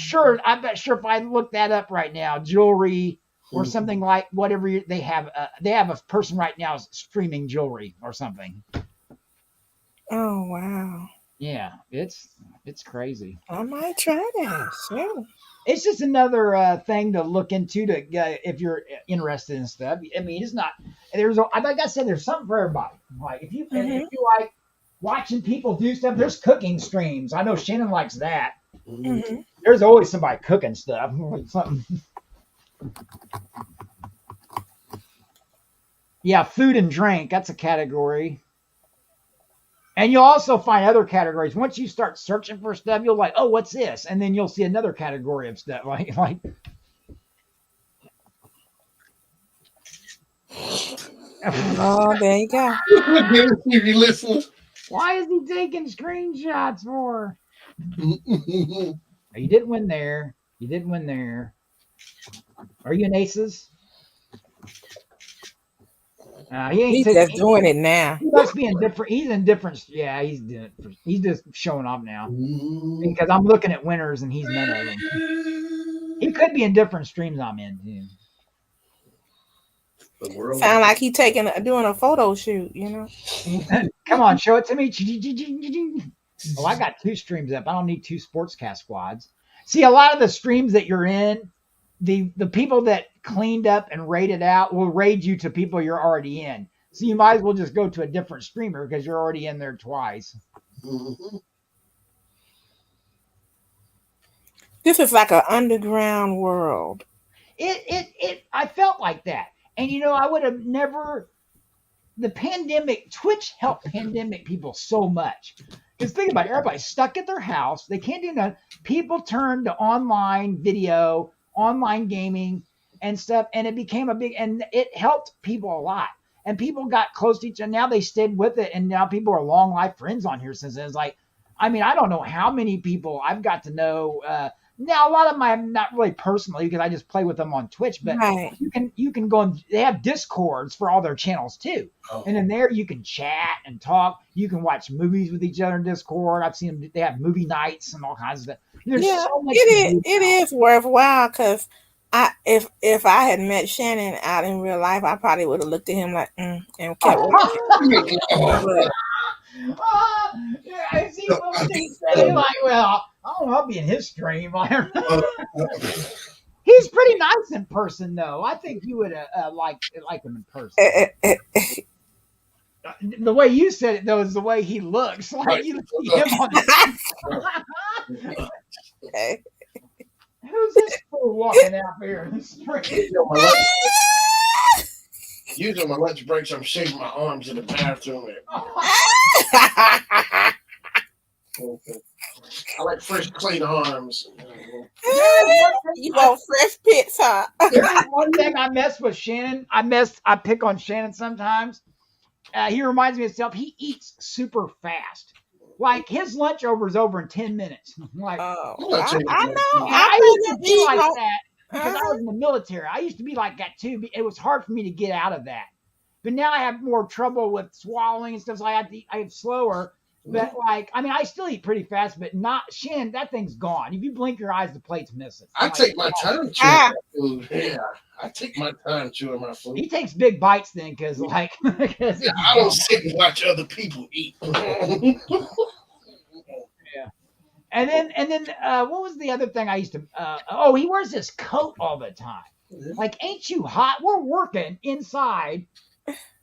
not sure if I look that up right now, jewelry or something like whatever they have. They have a person right now streaming jewelry or something. Oh wow. Yeah, it's crazy. I might try that. Sure. It's just another thing to look into if you're interested in stuff. I mean, it's not. Like I said, there's something for everybody. Like if you like watching people do stuff, there's cooking streams. I know Shannon likes that. There's always somebody cooking stuff. Something. Yeah, food and drink. That's a category. And you'll also find other categories. Once you start searching for stuff, you'll like, oh, what's this? And then you'll see another category of stuff. Like oh, there you go. Why is he taking screenshots for? You didn't win there. You didn't win there. Are you an Aces? He's just doing it now. He must be in different. He's in different. Yeah, he's just showing off now because I'm looking at winners and he's none of them. He could be in different streams I'm in too. Sound like he doing a photo shoot, Come on, show it to me. Oh, I got 2 streams up. I don't need 2 Sportscast squads. See, a lot of the streams that you're in, the people that cleaned up and raided out will raid you to people you're already in. So you might as well just go to a different streamer because you're already in there twice. This is like an underground world. I felt like that. And I would have never. The pandemic, Twitch helped pandemic people so much. Because think about it, everybody's stuck at their house. They can't do nothing. People turned to online video, online gaming and stuff, and it became and it helped people a lot. and people got close to each other. Now they stayed with it, and now people are long life friends on here since then. It's like, I mean, I don't know how many people I've got to know. Now a lot of them I'm not really personally because I just play with them on Twitch, but Right. you can go and they have Discords for all their channels too. Oh. And in there you can chat and talk. You can watch movies with each other in Discord. I've seen them. They have movie nights and all kinds of stuff. There's Yeah, so much it is worthwhile because if I had met Shannon out in real life, I probably would have looked at him like and kept walking. But Yeah, I see what they say. Like, well, I don't know. I'll be in his stream. He's pretty nice in person, though. I think you would like him in person. The way you said it, though, is the way he looks. Like Right. you see him on the okay. Who's this fool walking out here in the street? Usually on my lunch breaks, I'm shaving my arms in the bathroom. I like fresh, clean arms. You want fresh pits, huh? There's one thing I mess with Shannon. I pick on Shannon sometimes. He reminds me of himself. He eats super fast. Like his lunch over is over in 10 minutes. Like, I know. I used to be like that because I was in the military. I used to be like that too. It was hard for me to get out of that. But now I have more trouble with swallowing and stuff. So I have slower. But like, I mean, I still eat pretty fast, but not Shannon. That thing's gone. If you blink your eyes, the plate's missing. I take my time chewing my food. Yeah, I take my time chewing my food. He takes big bites then, because like, Yeah, I don't sit and watch other people eat. Yeah. And then what was the other thing I used to? He wears this coat all the time. Like, ain't you hot? We're working inside.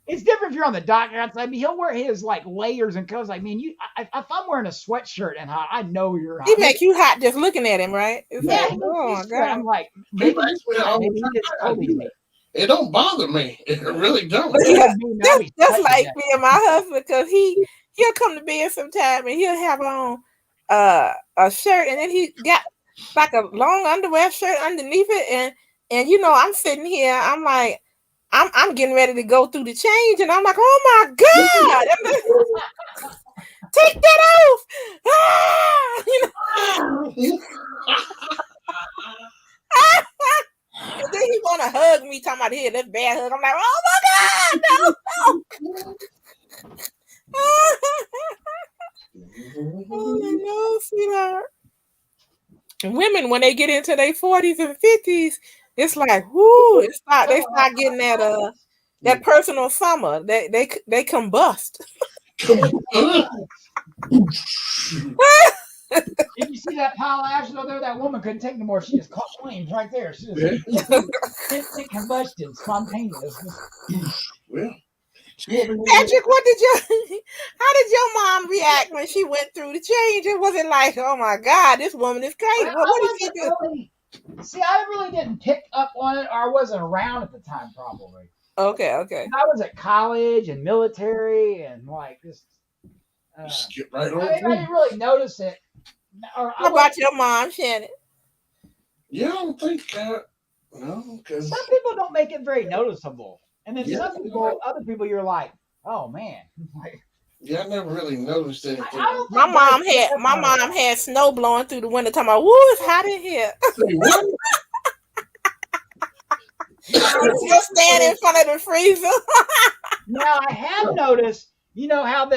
It's different if you're on the dock or outside, but he'll wear his like layers and coats. Like, man, if I'm wearing a sweatshirt and hot, I know you're hot. He make you hot just looking at him, right? It's Yeah, like, oh my God. I'm like, maybe he's just totally me. It don't bother me. It really don't. Yeah, that's like me and my husband, because he'll come to bed sometime and he'll have on a shirt, and then he got like a long underwear shirt underneath it, and you know, I'm sitting here, I'm like, I'm getting ready to go through the change, and I'm like, oh my God, take that off. You know? And then he want to hug me, talking about here, this bad hug. I'm like, oh my God, no. Oh, no, sweetheart. And women, when they get into their 40s and 50s, it's like, whoo, they start getting that personal summer. They combust. Did you see that pile of ashes out there? That woman couldn't take no more. She just caught flames right there. She just instant combustion, spontaneous. Well, Patrick, how did your mom react when she went through the change? It wasn't like, oh my God, this woman is crazy. What did she do? See, I really didn't pick up on it, or I wasn't around at the time, probably. Okay. I was at college and military, and like just. Skip right over. I didn't really notice it. How about your mom, Shannon? Yeah, I don't think no, because some people don't make it very noticeable, and then other people, you're like, oh man, like. Yeah, I never really noticed anything. My mom had snow blowing through the window, talking about, woo, it's hot in here. Still standing in front of the freezer. Now I have noticed, you know how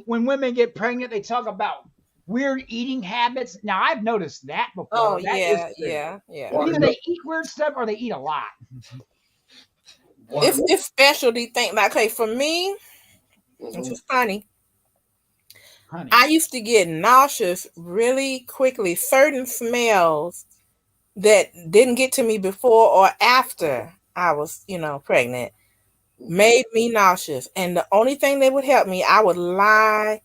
when women get pregnant, they talk about weird eating habits. Now I've noticed that before. Oh, that yeah. Either they eat weird stuff or they eat a lot. It's special to think about. Okay, for me, this is funny. I used to get nauseous really quickly. Certain smells that didn't get to me before or after I was, pregnant made me nauseous. And the only thing that would help me, I would lie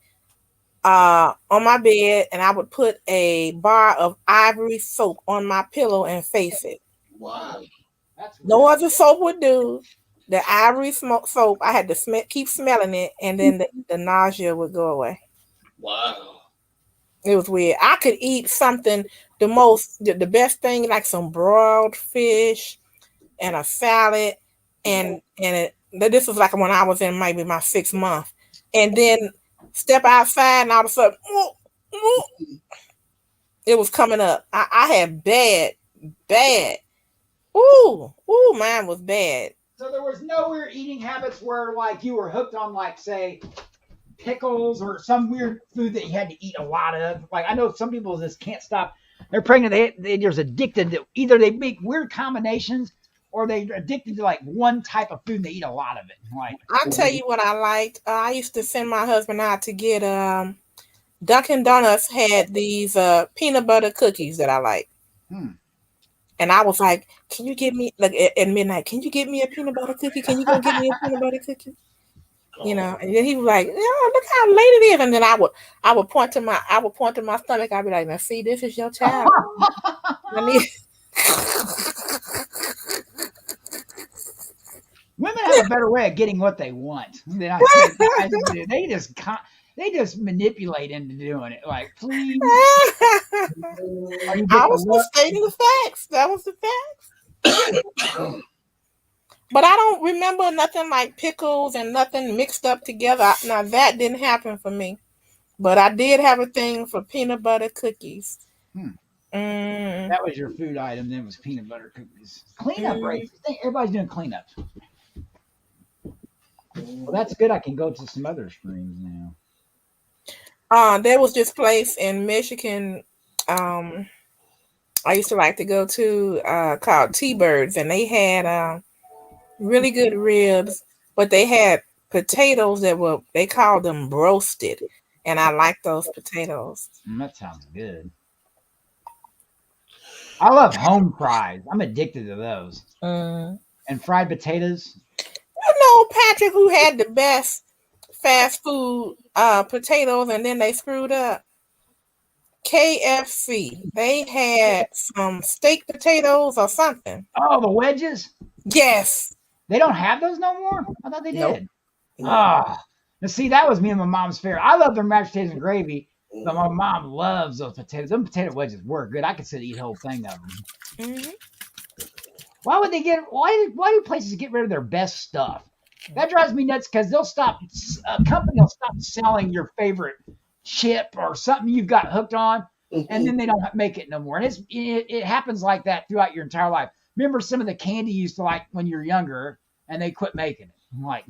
on my bed and I would put a bar of Ivory soap on my pillow and face it. Wow. No other soap would do. The Ivory soap, I had to keep smelling it, and then the nausea would go away. Wow. It was weird. I could eat something, the best thing, like some broiled fish and a salad, and This was like when I was in maybe my 6th month, and then step outside, and all of a sudden, it was coming up. I had bad. Ooh, mine was bad. So there was no weird eating habits where like you were hooked on like say pickles or some weird food that you had to eat a lot of. Like I know some people just can't stop. They're pregnant. They're just addicted to either they make weird combinations or they're addicted to like one type of food and they eat a lot of it. Like I'll tell you what I liked. I used to send my husband out to get Dunkin' Donuts had these peanut butter cookies that I like. And I was like, can you get me, like at midnight, can you get me a peanut butter cookie? Can you go get me a peanut butter cookie? You know, and then he was like, yeah, look how late it is. And then I would point to my stomach. I'd be like, now see, this is your child. Women have a better way of getting what they want than I do. They just manipulate into doing it. Like, please. I was just stating the facts. That was the facts. But I don't remember nothing like pickles and nothing mixed up together. Now, that didn't happen for me. But I did have a thing for peanut butter cookies. That was your food item. Then was peanut butter cookies. Cleanup race. Everybody's doing cleanups. Well, that's good. I can go to some other streams now. There was this place in Michigan I used to like to go to called T-Birds, and they had really good ribs, but they had potatoes that they called them roasted, and I like those potatoes. That sounds good. I love home fries. I'm addicted to those. And fried potatoes. You know, Patrick, who had the best fast food potatoes, and then they screwed up. KFC. They had some steak potatoes or something. Oh, the wedges? Yes. They don't have those no more? I thought they did. Now, see, that was me and my mom's favorite. I love their mashed potatoes and gravy, but my mom loves those potatoes. Them potato wedges were good. I could sit and eat a whole thing of them. Why would they why do places get rid of their best stuff? That drives me nuts because a company will stop selling your favorite chip or something you've got hooked on, and then they don't make it no more. And it happens like that throughout your entire life. Remember some of the candy you used to like when you're younger, and they quit making it. I'm like,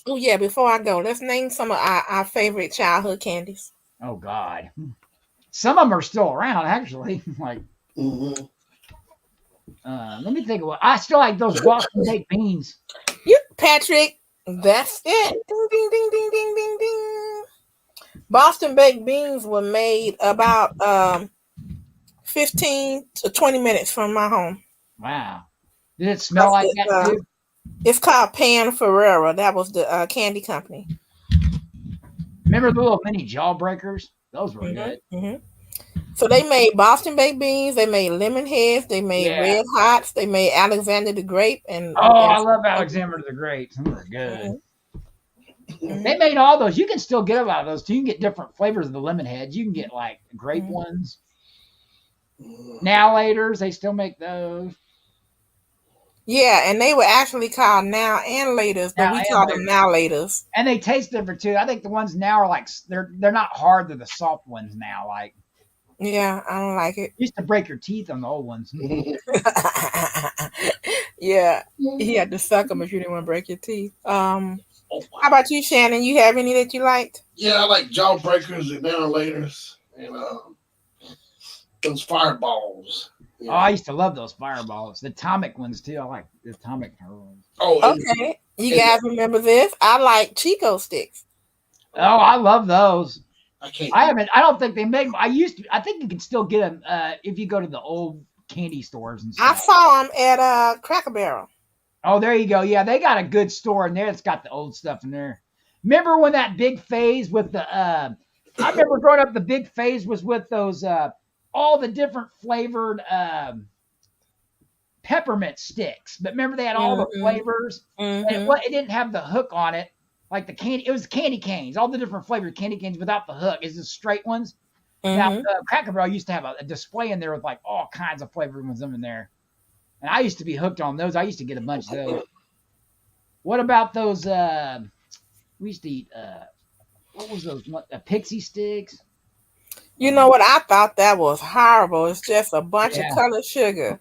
oh yeah. Before I go, let's name some of our favorite childhood candies. Oh God, some of them are still around actually. Like, let me think of what I still like. Those Boston baked beans. Patrick, that's it. Ding ding ding ding ding ding ding. Boston baked beans were made about 15 to 20 minutes from my home. Wow. Did it smell like that too? It's called Pan Ferrera. That was the candy company. Remember the little mini jawbreakers? Those were good. So they made Boston baked beans. They made lemon heads. They made red hots. They made Alexander the Grape. I love Alexander the Grape. They were good. They made all those. You can still get a lot of those too. You can get different flavors of the lemon heads. You can get like grape ones. Now laters, they still make those. Yeah, and they were actually called now and laters, but we call them now laters. And they taste different too. I think the ones now are like they're not hard. They're the soft ones now. Like, yeah, I don't like it. Used to break your teeth on the old ones. Yeah, you had to suck them if you didn't want to break your teeth. How about you, Shannon? You have any that you liked? Yeah, I like jawbreakers and now laters, and those fireballs. Yeah. Oh, I used to love those fireballs. The atomic ones too. I like the atomic ones. Oh, okay. You guys remember this? I like Chico sticks. Oh, I love those. I don't think they make them. I think you can still get them if you go to the old candy stores and stuff. I saw them at Cracker Barrel. Oh, there you go. Yeah, they got a good store in there. It's got the old stuff in there. Remember when that big phase with the I remember growing up, the big phase was with those all the different flavored peppermint sticks. But remember they had all the flavors? And it didn't have the hook on it. Like the candy, it was candy canes, all the different flavored candy canes without the hook. It's the straight ones. Now, Cracker Barrel used to have a display in there with like all kinds of flavored ones in there. And I used to be hooked on those. I used to get a bunch of those. What about those? We used to eat. What was those? Pixie sticks. You know what? I thought that was horrible. It's just a bunch of Yeah. colored sugar.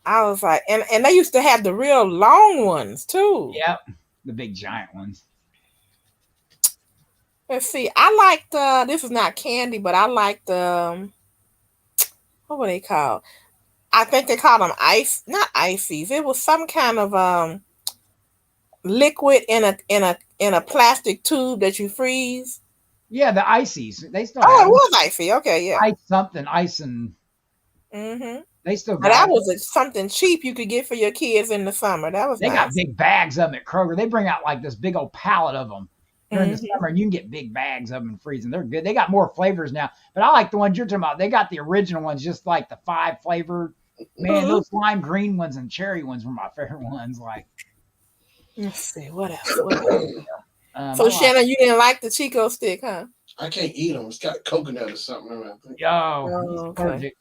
I was like, and they used to have the real long ones too. Yep, the big giant ones. Let's see. I liked this is not candy, but I liked what were they called? I think they called them not ices. It was some kind of liquid in a plastic tube that you freeze. Yeah, the ices. They still Oh, have it was icy. Okay, yeah. ice something, ice and Mm-hmm. they still But got. that was something cheap you could get for your kids in the summer. That was They got nice. big bags of them at Kroger. They bring out like this big old pallet of them during the Mhm. summer, and you can get big bags of them and freeze them. They're good. They got more flavors now, but I like the ones you're talking about. They got the original ones, just like the 5 flavored. Man, Mhm. those lime green ones and cherry ones were my favorite ones. Like, Let's see what else. So I like, Shannon, you didn't like the Chico stick, huh? I can't eat them. It's got coconut or something in it. I think. yo, Oh, it's okay. perfect.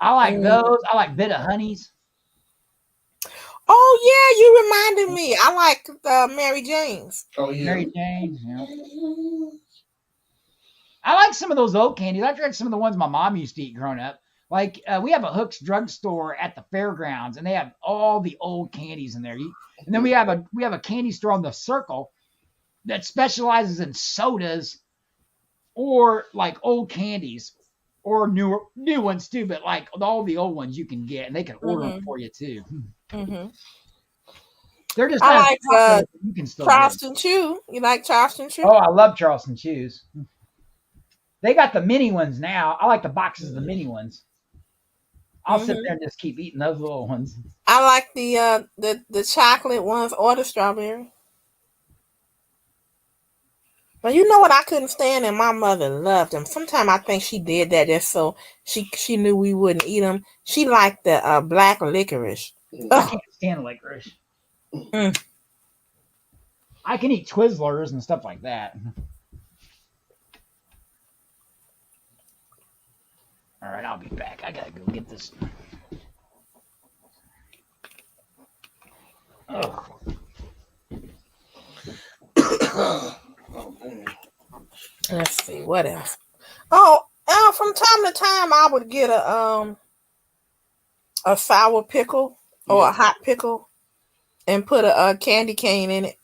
I like Mm. those. I like bit of honeys. Oh yeah, you reminded me. I like Mary Jane's. Oh yeah. Mary Jane. Yeah. I like some of those oat candies. I like some of the ones my mom used to eat growing up. Like we have a Hook's drugstore at the fairgrounds, and they have all the old candies in there. And then we have a candy store on the Circle that specializes in sodas or like old candies or new ones too. But like all the old ones you can get, and they can order them for you too. Mm-hmm. They're just I not like popular, but you can still get 'em. Charleston Chew. You like Charleston Chew? Oh, I love Charleston Chews. They got the mini ones now. I like the boxes of the mini ones. I'll sit there and just keep eating those little ones. I like the chocolate ones or the strawberry. But you know what I couldn't stand, and my mother loved them. Sometimes I think she did that just so she knew we wouldn't eat them. She liked the black licorice. I Ugh. can't stand licorice. Mm. I can eat Twizzlers and stuff like that. All right, I'll be back. I gotta go get this. Oh, Oh man. Let's see what else. Oh, from time to time I would get a sour pickle or a hot pickle and put a candy cane in it.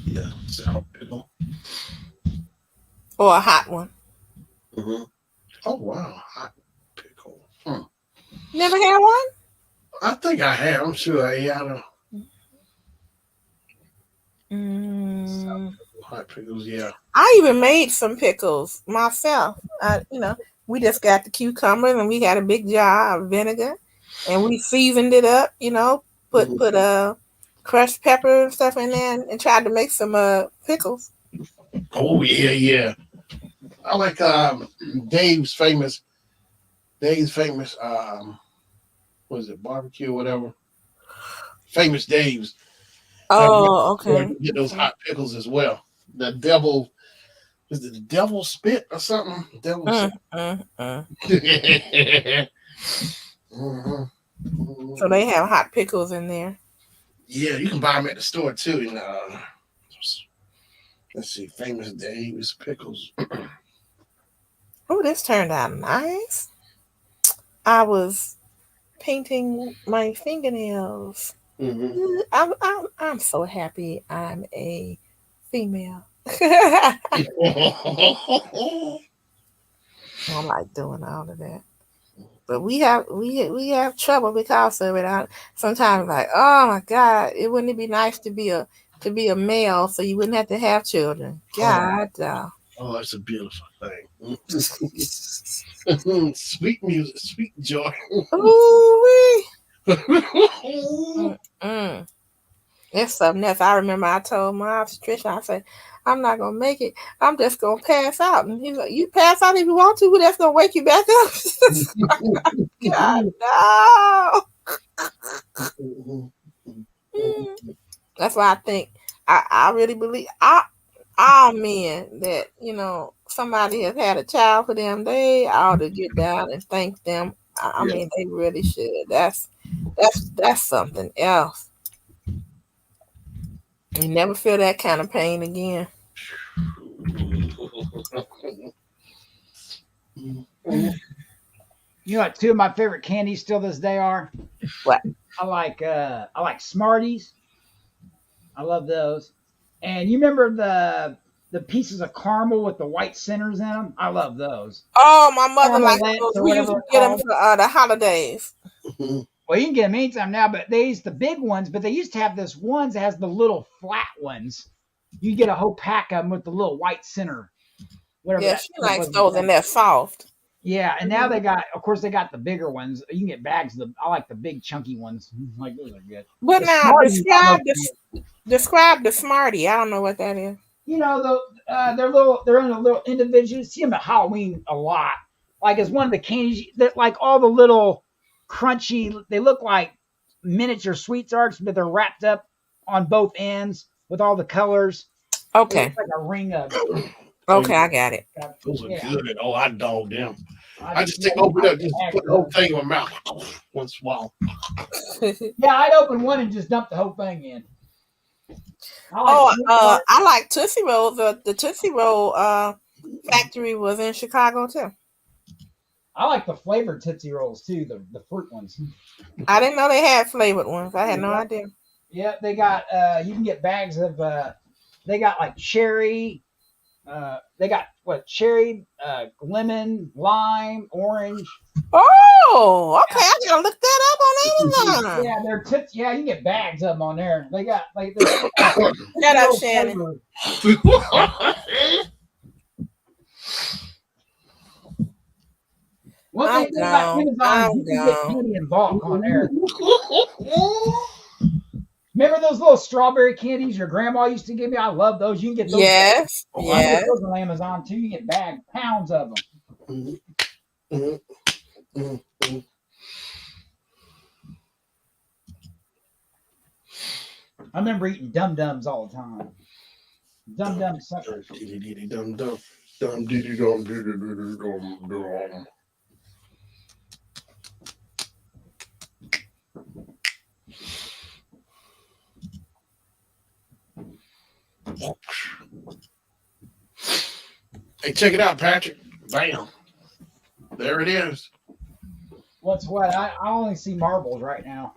Yeah, sour pickle. Or a hot one. Mm-hmm. Oh wow, hot pickle. Never had one? I think I have. I'm sure I had hot pickles. Yeah. I even made some pickles myself. We just got the cucumbers and we had a big jar of vinegar and we seasoned it up, put crushed pepper and stuff in there and tried to make some pickles. Oh yeah. I like Dave's famous what is it, barbecue or whatever? Famous Dave's. Oh, okay. Get those hot pickles as well. The devil, is it the devil spit or something? Devil spit. So they have hot pickles in there. Yeah, you can buy them at the store too. And let's see, Famous Dave's pickles. Oh, this turned out nice. I was painting my fingernails. I'm so happy I'm a female. I like doing all of that. But we have trouble because of it. Sometimes like, oh my God, it wouldn't be nice to be a male so you wouldn't have to have children. God. Oh, it's a beautiful thing. Sweet music, sweet joy. Ooh-wee. It's something else. I remember I told my obstetrician, I said, I'm not going to make it. I'm just going to pass out. And he's like, you pass out if you want to, but that's going to wake you back up. God, no. That's why I think, I really believe, I all men that somebody has had a child for them, they ought to get down and thank them. I mean, they really should. That's something else. You never feel that kind of pain again. You know what 2 of my favorite candies still this day are? What? I like Smarties. I love those. And you remember the pieces of caramel with the white centers in them? I love those. Oh, my mother liked Caramel those. or We used whatever to they're get them called. for the holidays. Well, you can get them anytime now, but they used the big ones, but they used to have this ones that has the little flat ones. You get a whole pack of them with the little white center. Whatever Yeah, that she center likes was. those, and they're soft. Yeah, and now they got the bigger ones. You can get bags of I like the big chunky ones. Like those are good. But The now, Smarties, I love them. describe the Smartie. I don't know what that is. You know, they're in a little individual. You see them at Halloween a lot. Like it's one of the candies that like all the little crunchy. They look like miniature sweet tarts, but they're wrapped up on both ends with all the colors. Okay. It's like a ring of. Okay, I got it. Those are Yeah. good. Oh, I dog them. I just open up, just put the whole thing in my mouth. One swallow. Yeah, I'd open one and just dump the whole thing in. I like Tootsie Rolls. The Tootsie Roll factory was in Chicago too. I like the flavored Tootsie Rolls too, the fruit ones. I didn't know they had flavored ones. I had no idea. Yeah, they got you can get bags of they got like cherry, they got cherry, lemon, lime, orange. Oh, okay. I gotta look that up on Amazon. Yeah, they're yeah, you can get bags of them on there. They got like Shut up, Shannon. One thing about Amazon, you can get candy in bulk on there. Remember those little strawberry candies your grandma used to give me? I love those. You can get those. Yes. I get those on Amazon too. You get pounds of them. I remember eating Dum Dums all the time. Dum Dum suckers. Dum dum dum diddy dum diddy dum dum. Hey, check it out, Patrick. Bam. There it is. What's what? I only see marbles right now.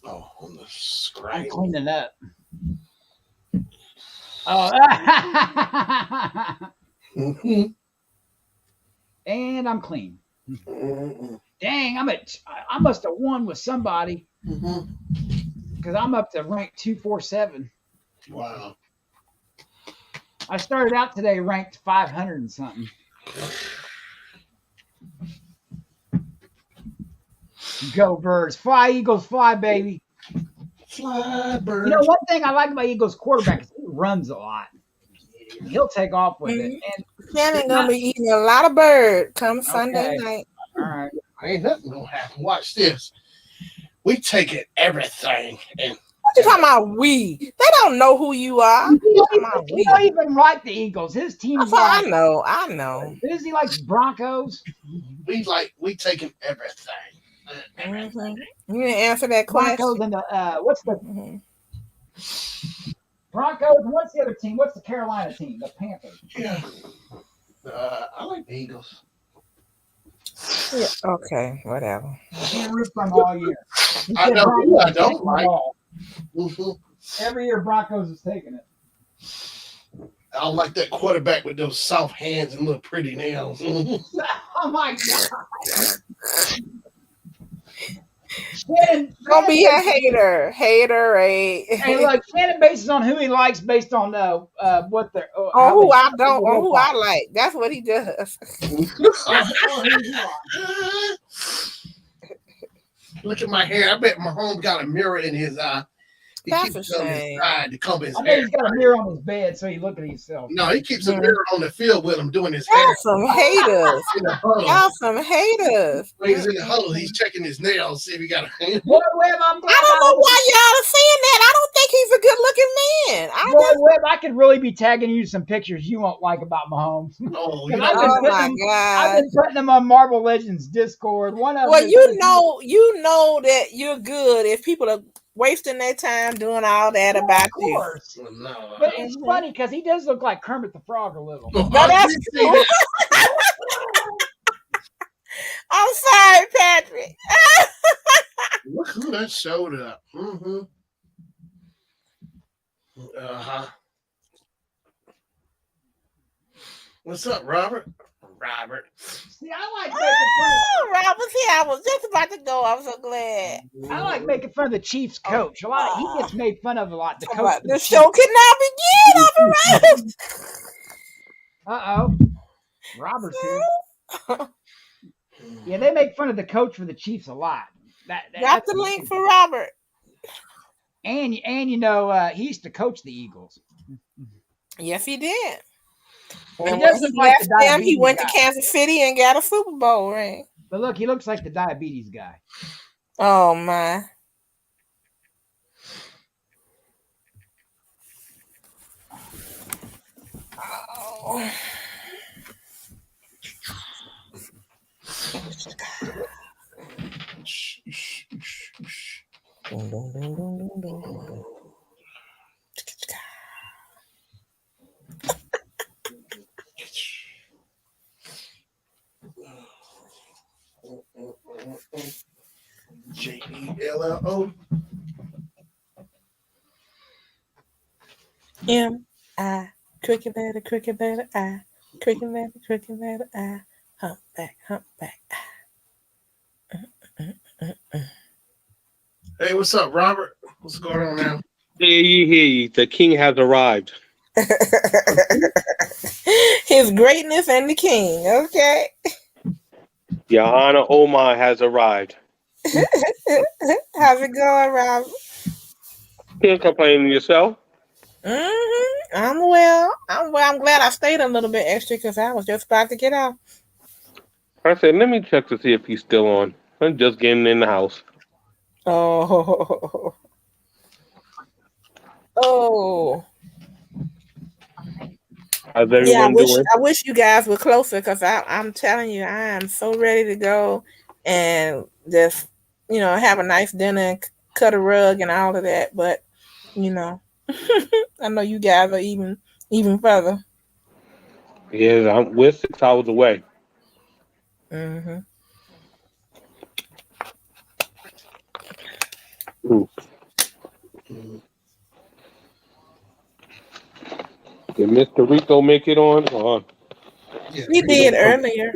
Oh, on the I'm screen. cleaning up. Oh, and I'm clean. Dang, I must have won with somebody because I'm up to rank 247. Wow. I started out today ranked 500 and something. Go birds, fly Eagles, fly baby. Fly bird. You know one thing I like about Eagles quarterback is he runs a lot. He'll take off with it. And Shannon gonna be eating a lot of bird come Sunday night. All right. Ain't nothing gonna happen. Watch this. We taking everything and What you talking about? We? They don't know who you are. He don't even like the Eagles. His team's I like know. He likes Broncos. we taking everything. Mm-hmm. You didn't answer that question. Broncos and the what's the Broncos and what's the other team? What's the Carolina team? The Panthers. Yeah. I like the Eagles. Yeah. Okay, whatever. Can't root for them all year. I know who I don't like. Every year Broncos is taking it. I don't like that quarterback with those soft hands and little pretty nails. Oh my god. Shannon, Don't be a hater. Haterade. Hey, look, Shannon bases on who he likes based on what they're. Who I don't, or who I like. That's what he does. Look at my hair. I bet Mahomes got a mirror in his eye. He That's keeps a it on his shame. side to comb his I know hair. he's got a mirror on his bed, so he look at himself. No, he keeps a Yeah. mirror on the field with him doing his hair. Y'all some haters. In the huddle. Y'all some haters. When he's in the huddle, he's checking his nails, see if he got a hand. Boy Webb, I'm glad I don't know why y'all are saying that. I don't think he's a good looking man. Boy Webb, I could really be tagging you some pictures you won't like about Mahomes. Oh, I've you know, been Oh putting my them- God. I've been putting them on Marvel Legends Discord. One of Well, them you know that you're good if people are wasting their time doing all that about of you. course. no. But it's funny because he does look like Kermit the Frog a little. Oh, No, I that's did see true. that. I'm sorry, Patrick. Look who that showed up. Mm-hmm. Uh-huh. What's up, Robert? Robert. See, I like making fun. Oh, Rob was here. I was just about to go. I'm so glad. I like making fun of the Chiefs coach a lot. He gets made fun of a lot. The coach. of The Chiefs. show cannot begin. Uh-oh. Robert's here. Yeah, they make fun of the coach for the Chiefs a lot. Drop That's the link for Robert. And you know, he used to coach the Eagles. Yes, he did. He And does when look he like left the them, he diabetes went guy. to Kansas City and got a Super Bowl ring. But look, he looks like the diabetes guy. Oh my. Oh. Jello. M-I, cricket batter, I. Cricket batter, I. Humpback. Hey, what's up, Robert? What's going on now? Hear ye. The king has arrived. His greatness and the king, okay? Your Honor Omar has arrived. How's it going, Rob? Can't complain to yourself. I'm well. I'm glad I stayed a little bit extra because I was just about to get off. I said, let me check to see if he's still on. I'm just getting in the house. Oh. How's everyone doing? I wish you guys were closer because I'm telling you, I am so ready to go and just, have a nice dinner and cut a rug and all of that. But, I know you guys are even further. Yeah, we're 6 hours away. Mm-hmm. Ooh. Did Mr. Rico make it on? Or? Yeah, He did earlier,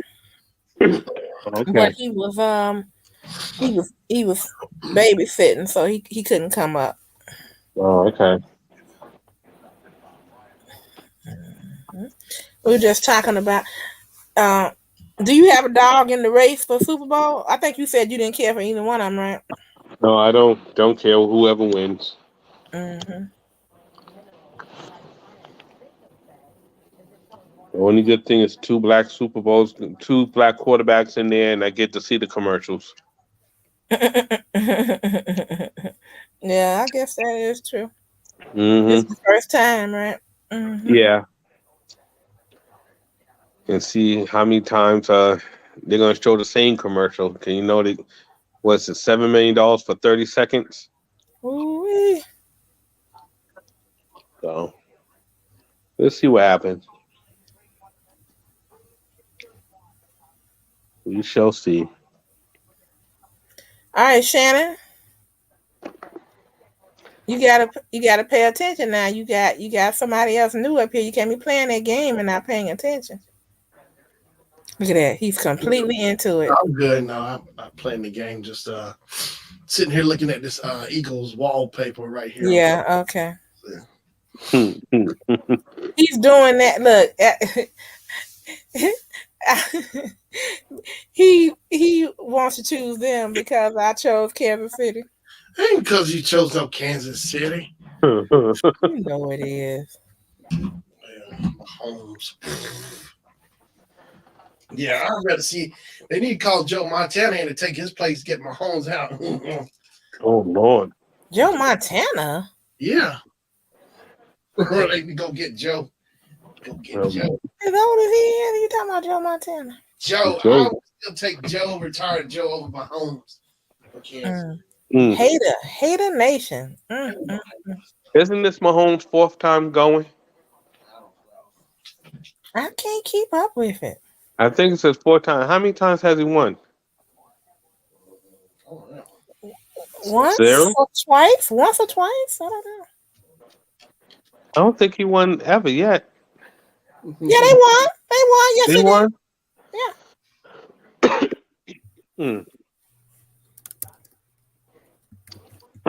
Okay. but he was babysitting, so he couldn't come up. Oh, okay. We were just talking about. Do you have a dog in the race for Super Bowl? I think you said you didn't care for either one of them, right? No, I don't care whoever wins. Mm-hmm. The only good thing is 2 black Super Bowls, 2 black quarterbacks in there, and I get to see the commercials. Yeah, I guess that is true. Mm-hmm. It's the first time, right? Mm-hmm. Yeah. And see how many times they're going to show the same commercial. Can you know what's it, $7 million for 30 seconds? Ooh-wee. So let's see what happens. We shall see. All right, Shannon. You gotta pay attention now. You got somebody else new up here. You can't be playing that game and not paying attention. Look at that. He's completely into it. I'm good. No, I'm not playing the game. Just sitting here looking at this Eagles wallpaper right here. Yeah, okay. Yeah. He's doing that. Look, he wants to choose them because I chose Kansas City. Ain't because you chose up Kansas City. You know it is. Mahomes. Yeah, I'd rather see. They need to call Joe Montana in to take his place, get Mahomes out. Oh Lord. Joe Montana. Yeah. Or they can go get Joe. Go get Joe. As old as he is, you talking about Joe Montana? Joe, Joe. I would still take Joe, retired Joe, over Mahomes. Hater nation. Isn't this Mahomes' fourth time going? I can't keep up with it. I think it's his fourth time. How many times has he won? Once 0? or twice? Once or twice? I don't know. I don't think he won ever yet. Yeah, they won. They won. Yes, He won? did. Yeah.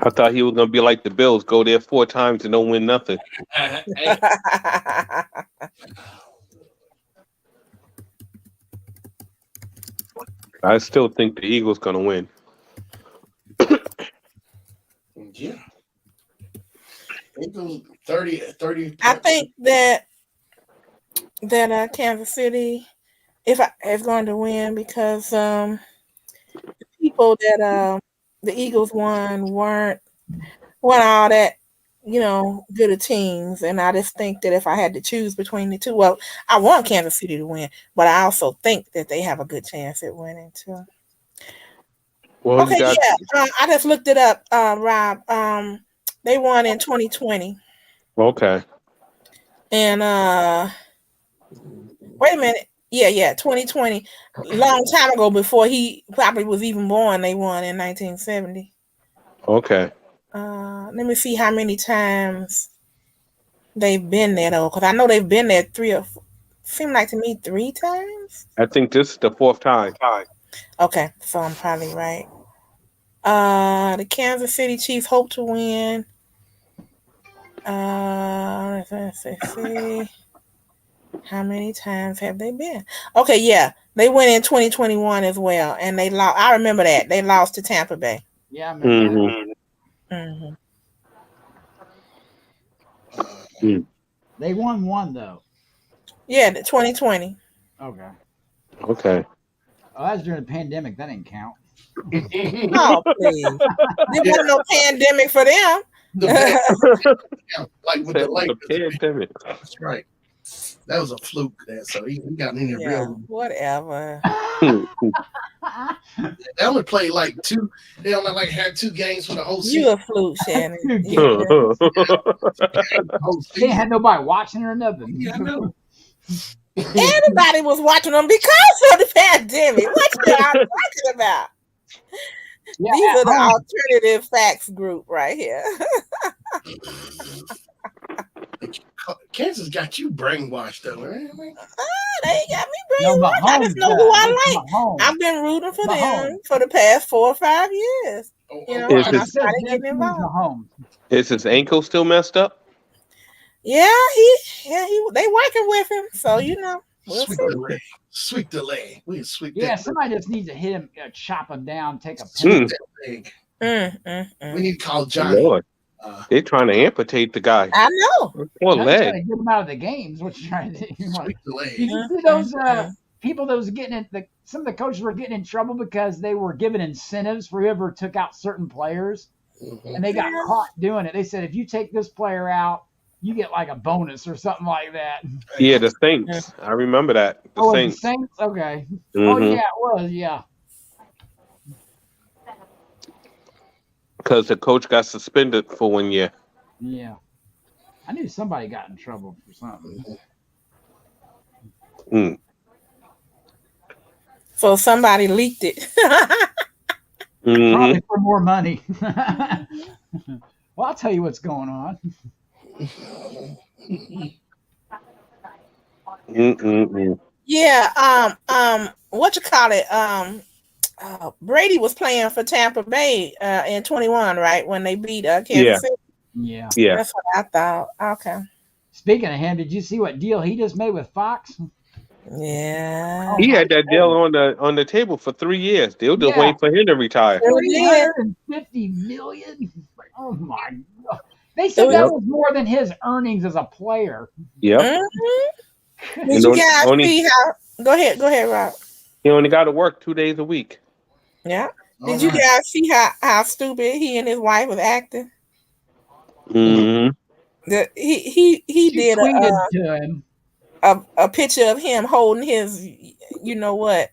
I thought he was gonna be like the Bills, go there 4 times and don't win nothing. I still think the Eagles gonna win. Yeah. Eagles 30. I think that Kansas City is going to win because the people that the Eagles won weren't all that, good at teams. And I just think that if I had to choose between the two, well, I want Kansas City to win, but I also think that they have a good chance at winning too. Well, Okay, I just looked it up, Rob. They won in 2020. Okay. And wait a minute. Yeah, 2020. Long time ago, before he probably was even born, they won in 1970. Okay. Let me see how many times they've been there though, because I know they've been there 3 or 4, seem like to me 3 times. I think this is the 4th time. Okay, so I'm probably right. The Kansas City Chiefs hope to win. Let's see. How many times have they been? Okay, yeah. They went in 2021 as well, and they lost. I remember that. They lost to Tampa Bay. Yeah, I remember that. They won 1, though. Yeah, the 2020. Okay. Okay. Oh, that was during the pandemic. That didn't count. Oh, please. There wasn't no pandemic for them. Like with the Lakers. Pandemic. That's right. That was a fluke there, so he got in there real. Whatever. They only played like 2. They only had 2 games for the whole season. You a fluke, Shannon. They had nobody watching or nothing. Yeah, I know. Everybody was watching them because of the pandemic. What you are talking about? Yeah, these are the alternative facts group right here. Kansas got you brainwashed though, right? They got me brainwashed. I just know who I like. I've been rooting for them for the past 4 or 5 years. And I started getting involved. Is his ankle still messed up? Yeah, they working with him, so we'll sweep the leg. We'll sweep. Yeah, somebody just needs to hit him, chop him down, take a leg. We need to call Johnny. Lord. They're trying to amputate the guy. I know. Poor leg. Trying to get him out of the games. What you trying to do? Sweep the leg. You see those people that was getting in some of the coaches were getting in trouble because they were giving incentives for whoever took out certain players, and they got caught doing it. They said if you take this player out, you get like a bonus or something like that. Yeah, the Saints. I remember that. The Saints. The Saints? Okay. Oh, yeah, it was. Yeah. Because the coach got suspended for 1 year. Yeah. I knew somebody got in trouble for something. So somebody leaked it. Probably for more money. Well, I'll tell you what's going on. Yeah, what you call it? Brady was playing for Tampa Bay in 21, right? When they beat Kansas City. Yeah. That's what I thought. Okay. Speaking of him, did you see what deal he just made with Fox? Yeah. He had that deal on the table for 3 years. They were just waiting for him to retire. Sure did. $350 million. Oh my God! They It said was- that was more than his earnings as a player. Yep. Mhm. Did you guys see how? Go ahead, Rob. He only got to work 2 days a week. Yeah. Did you guys see how stupid he and his wife was acting? Mm-hmm. He did tweeted to him a picture of him holding his, you know what,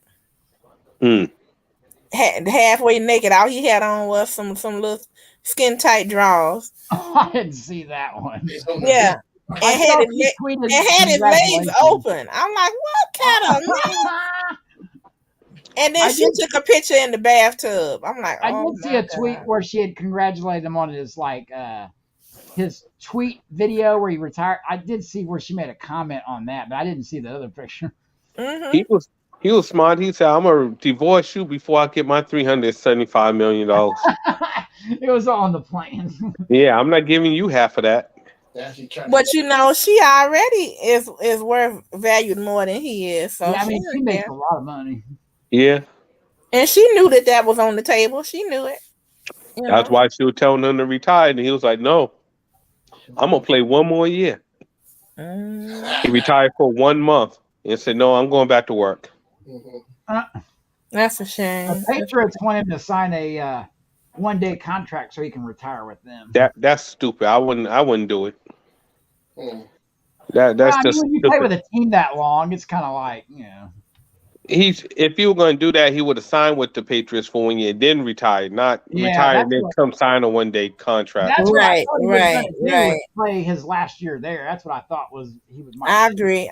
halfway naked. All he had on was some little skin tight drawers. I didn't see that one. Yeah. And had his legs open. I'm like, what kind of man? And then she took a picture in the bathtub. I'm like, I did see a tweet where she had congratulated him on his his tweet video where he retired. I did see where she made a comment on that, but I didn't see the other picture. Mm-hmm. He was smart. He said, "I'm gonna divorce you before I get my $375 million." It was on the plan. Yeah, I'm not giving you half of that. But you know, she already is worth valued more than he is. So yeah, I mean, she makes a lot of money. Yeah. And she knew that was on the table. She knew it. That's why she was telling him to retire, and he was like, "No, I'm gonna play one more year." He retired for 1 month and said, "No, I'm going back to work." That's a shame. The Patriots want him to sign a one-day contract so he can retire with them. That's stupid. I wouldn't do it. That's just when you stupid. play with a team that long, it's kind of like, you know. If you were going to do that, he would have signed with the Patriots for 1 year, then retired, not retire and then come sign a one-day contract. That's right. Play his last year there. That's what I thought he was. I agree.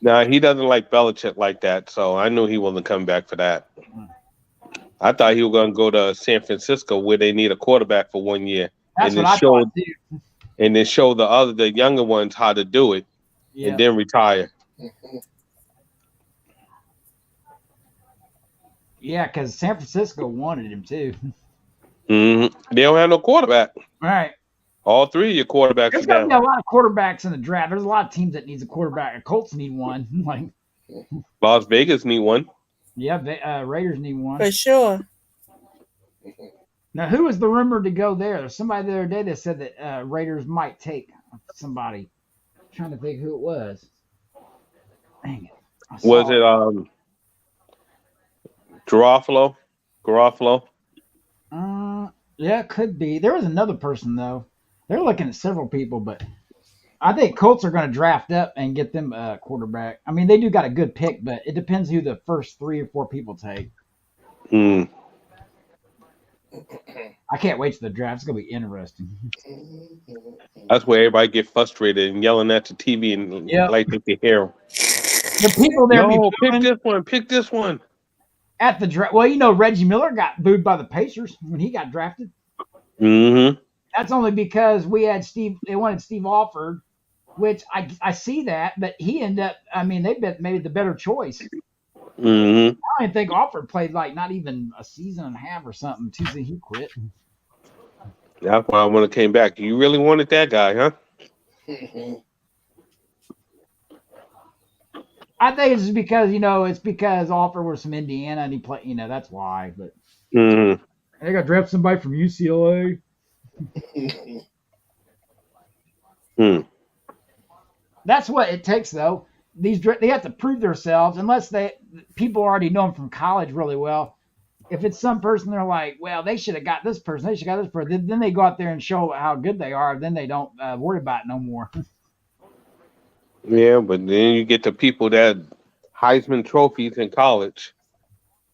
No, he doesn't like Belichick like that, so I knew he wasn't coming back for that. I thought he was going to go to San Francisco where they need a quarterback for 1 year, That's what I thought too. And then show the younger ones how to do it, and then retire. Yeah, because San Francisco wanted him too. Mm-hmm. They don't have no quarterback. Right. All three of your quarterbacks There's are going to down. be a lot of quarterbacks in the draft. There's a lot of teams that needs a quarterback. The Colts need one. Like Las Vegas need one. Yeah, Raiders need one. For sure. Now, who was the rumored to go there? There's somebody the other day that said that Raiders might take somebody. I'm trying to think who it was. Dang it. Was it Garofalo? Yeah, it could be. There was another person, though. They're looking at several people, but I think Colts are going to draft up and get them a quarterback. I mean, they do got a good pick, but it depends who the first 3 or 4 people take. I can't wait to the draft. It's going to be interesting. That's where everybody get frustrated and yelling at the TV and like they can hear them. The people there pick this one. At the draft. Well, you know, Reggie Miller got booed by the Pacers when he got drafted. Mm-hmm. That's only because they wanted Steve Alford, which I see that, but he ended up, I mean, they made the better choice. Mm-hmm. I don't think Alford played like not even a season and a half or something. Tuesday he quit. That's why I when it came back. You really wanted that guy, huh? I think it's because, Alford was from Indiana and he played, that's why. But they got to draft somebody from UCLA. That's what it takes, though. They have to prove themselves unless people already know them from college really well. If it's some person they're like, well, they should have got this person, then they go out there and show how good they are. Then they don't worry about it no more. Yeah, but then you get the people that Heisman trophies in college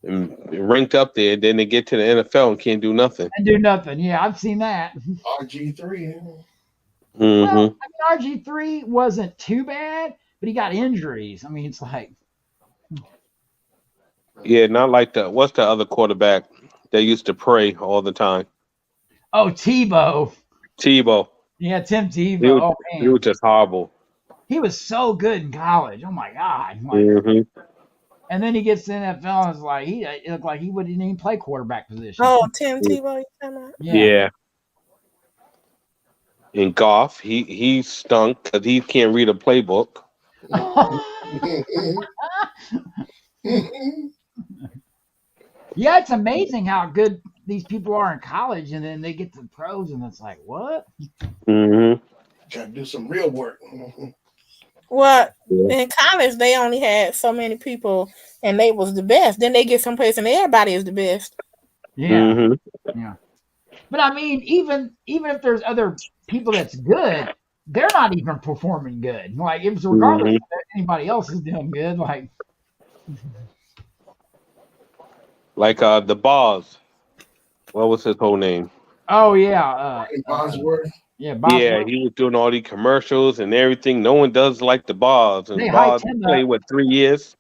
and ranked up there. Then they get to the NFL and can't do nothing. Yeah, I've seen that. RG3. Well, RG3 wasn't too bad, but he got injuries. I mean, it's like. Yeah, not like what's the other quarterback that used to pray all the time? Oh, Tebow. Yeah, Tim Tebow. He was just horrible. He was so good in college. Oh my God. And then he gets to the NFL and it's like it looked like he wouldn't even play quarterback position. Oh, Tim Tebow, you talking about? Yeah. In golf, he stunk because he can't read a playbook. Yeah, it's amazing how good these people are in college, and then they get to the pros, and it's like, what? Mm-hmm. Gotta do some real work. Well, Yeah. in college they only had so many people, and they was the best. Then they get someplace and everybody is the best. Yeah, Mm-hmm. yeah. But I mean, even if there's other people that's good, they're not even performing good. Like, it's regardless Mm-hmm. if anybody else is doing good. Like, Like the Boz. What was his whole name? oh yeah, Bosworth. yeah, Yeah, Bosworth. he was doing all these commercials and everything. No one does like the Boz. They And hyped Boz him played, up. what, 3 years?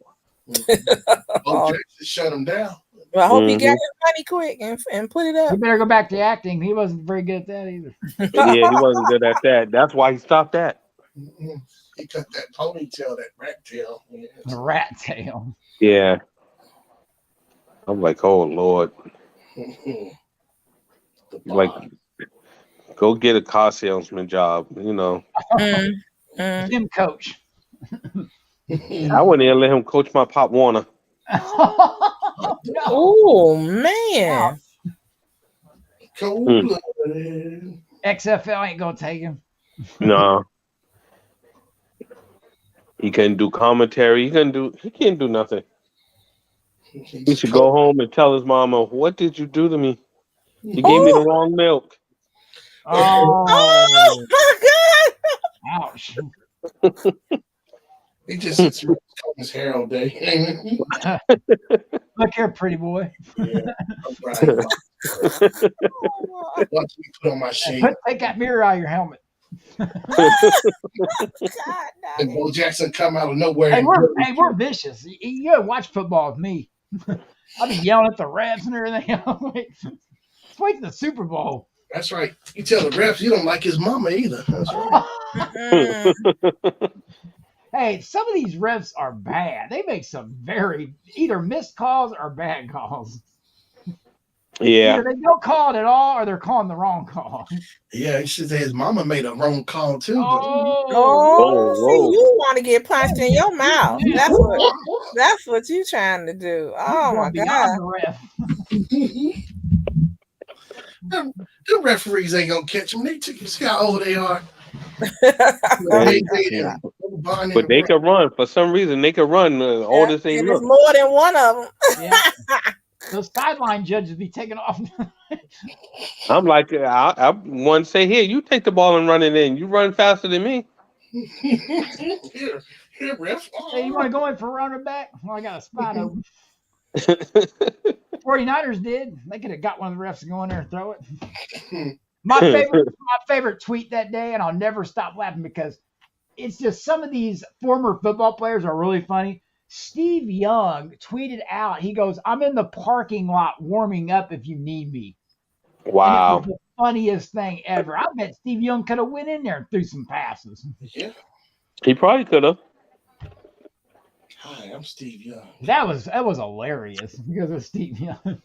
Oh, Jackson shut him down. Well, I hope he got Mm-hmm. his money quick and put it He up. better go back to acting. He wasn't very good at that either. Yeah, he wasn't good at that. That's why he stopped that. Mhm. He cut that ponytail, that rat tail. Yeah. The rat tail. Yeah. I'm like, oh, Lord. The Like, Boz. go get a car salesman job, you know. Gym coach. I wouldn't even let him coach my Pop Warner. No. Oh man. Cold-blooded. XFL ain't gonna take him. No. He couldn't do commentary. He can't do nothing. He should go home and tell his mama, what did you do to me? You gave me the wrong milk. Oh, Oh my God. ouch. He just sits around combing his hair all day. Look here, pretty boy. Yeah, I'm right. Watch me put on my shade. Take that mirror out of your helmet. God, And Bo Jackson come out of nowhere. Hey, and we're vicious. You gotta watch football with me. I'll be yelling at the refs and everything. Wait till the Super Bowl. That's right. You tell the refs you don't like his mama either. That's right. Hey, some of these refs are bad. They make some very either missed calls or bad calls. Yeah. Either they don't call it at all or they're calling the wrong call. Yeah, he should say his mama made a wrong call too. Oh, whoa. see, you want to get punched in your mouth. That's what you trying to do. Oh my God. The referees ain't gonna catch them. They see how old they are. But they can run. For some reason, they can run. Oldest they And look. it's more than one of them. Yeah. Those sideline judges be taking off. I'm like, I want to say, here, you take the ball and run it in. You run faster than me. Here, ref. Hey, you want to go in for running back? Well, I got a spot open. 49ers did. They could have got one of the refs to go in there and throw it. My favorite tweet that day, and I'll never stop laughing because it's just some of these former football players are really funny. Steve Young tweeted out, he goes, I'm in the parking lot warming up if you need me. Wow. And it was the funniest thing ever. I bet Steve Young could have went in there and threw some passes. Yeah. He probably could have. Hi, I'm Steve Young. That was hilarious because of Steve Young. Hi,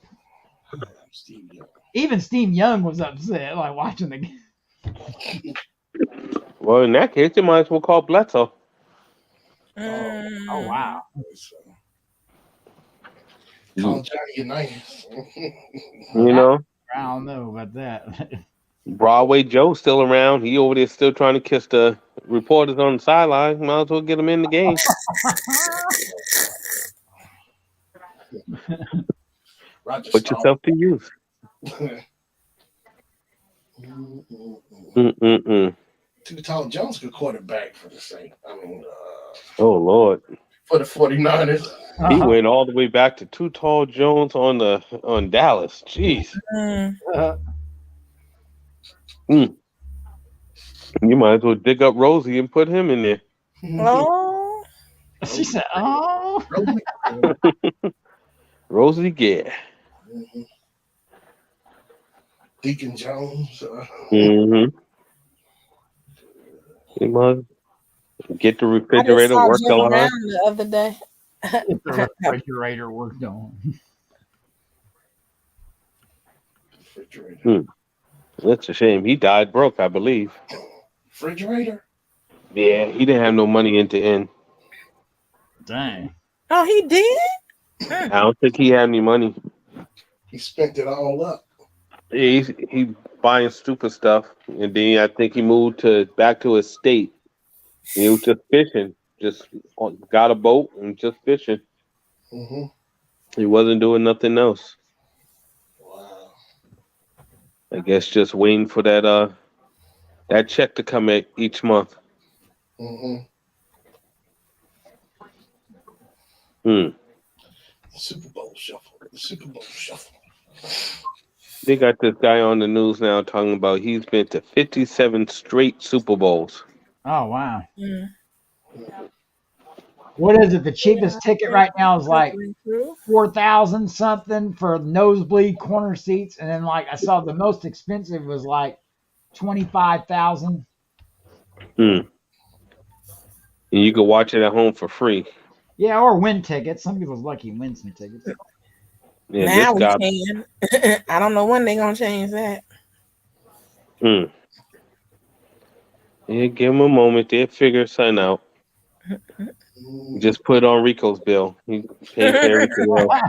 I'm Steve Young. Even Steve Young was upset, like watching the game. Well, in that case, you might as well call Bledsoe. Oh wow. Call Johnny Unitas. You know? I don't know about that. Broadway Joe's still around. He over there still trying to kiss the reporters on the sideline. Might as well get him in the game. Put yourself to use. Too Tall Jones could quarterback for the sake. Oh, Lord. For the 49ers. He went all the way back to Too Tall Jones on Dallas. Jeez. You might as well dig up Rosie and put him in there. Oh. She said, oh. Rosie Gare. Deacon Jones. You must get the refrigerator worked on. The other day. The refrigerator worked on. That's a shame. He died broke, I believe. Refrigerator? Yeah, he didn't have no money in to end. Dang. Oh, he did? I don't think he had any money. He spent it all up. He buying stupid stuff, and then I think he moved back to his state. He was just fishing, just got a boat and just fishing. Mm-hmm. He wasn't doing nothing else. Wow. I guess just waiting for that check to come in each month. Mm-hmm. Hmm. Super Bowl shuffle. The Super Bowl shuffle. They got this guy on the news now talking about he's been to 57 straight Super Bowls. Oh wow. Mm. What is it? The cheapest ticket right now is like 4,000 something for nosebleed corner seats, and then like I saw the most expensive was like 25,000. Hmm. And you can watch it at home for free. Yeah, or win tickets. Some people's lucky win some tickets. Yeah, Now this guy. we can. I don't know when they're gonna change that. Hmm. Yeah, give him a moment. They'll figure something out. Just put it on Rico's bill. He paid for everything else.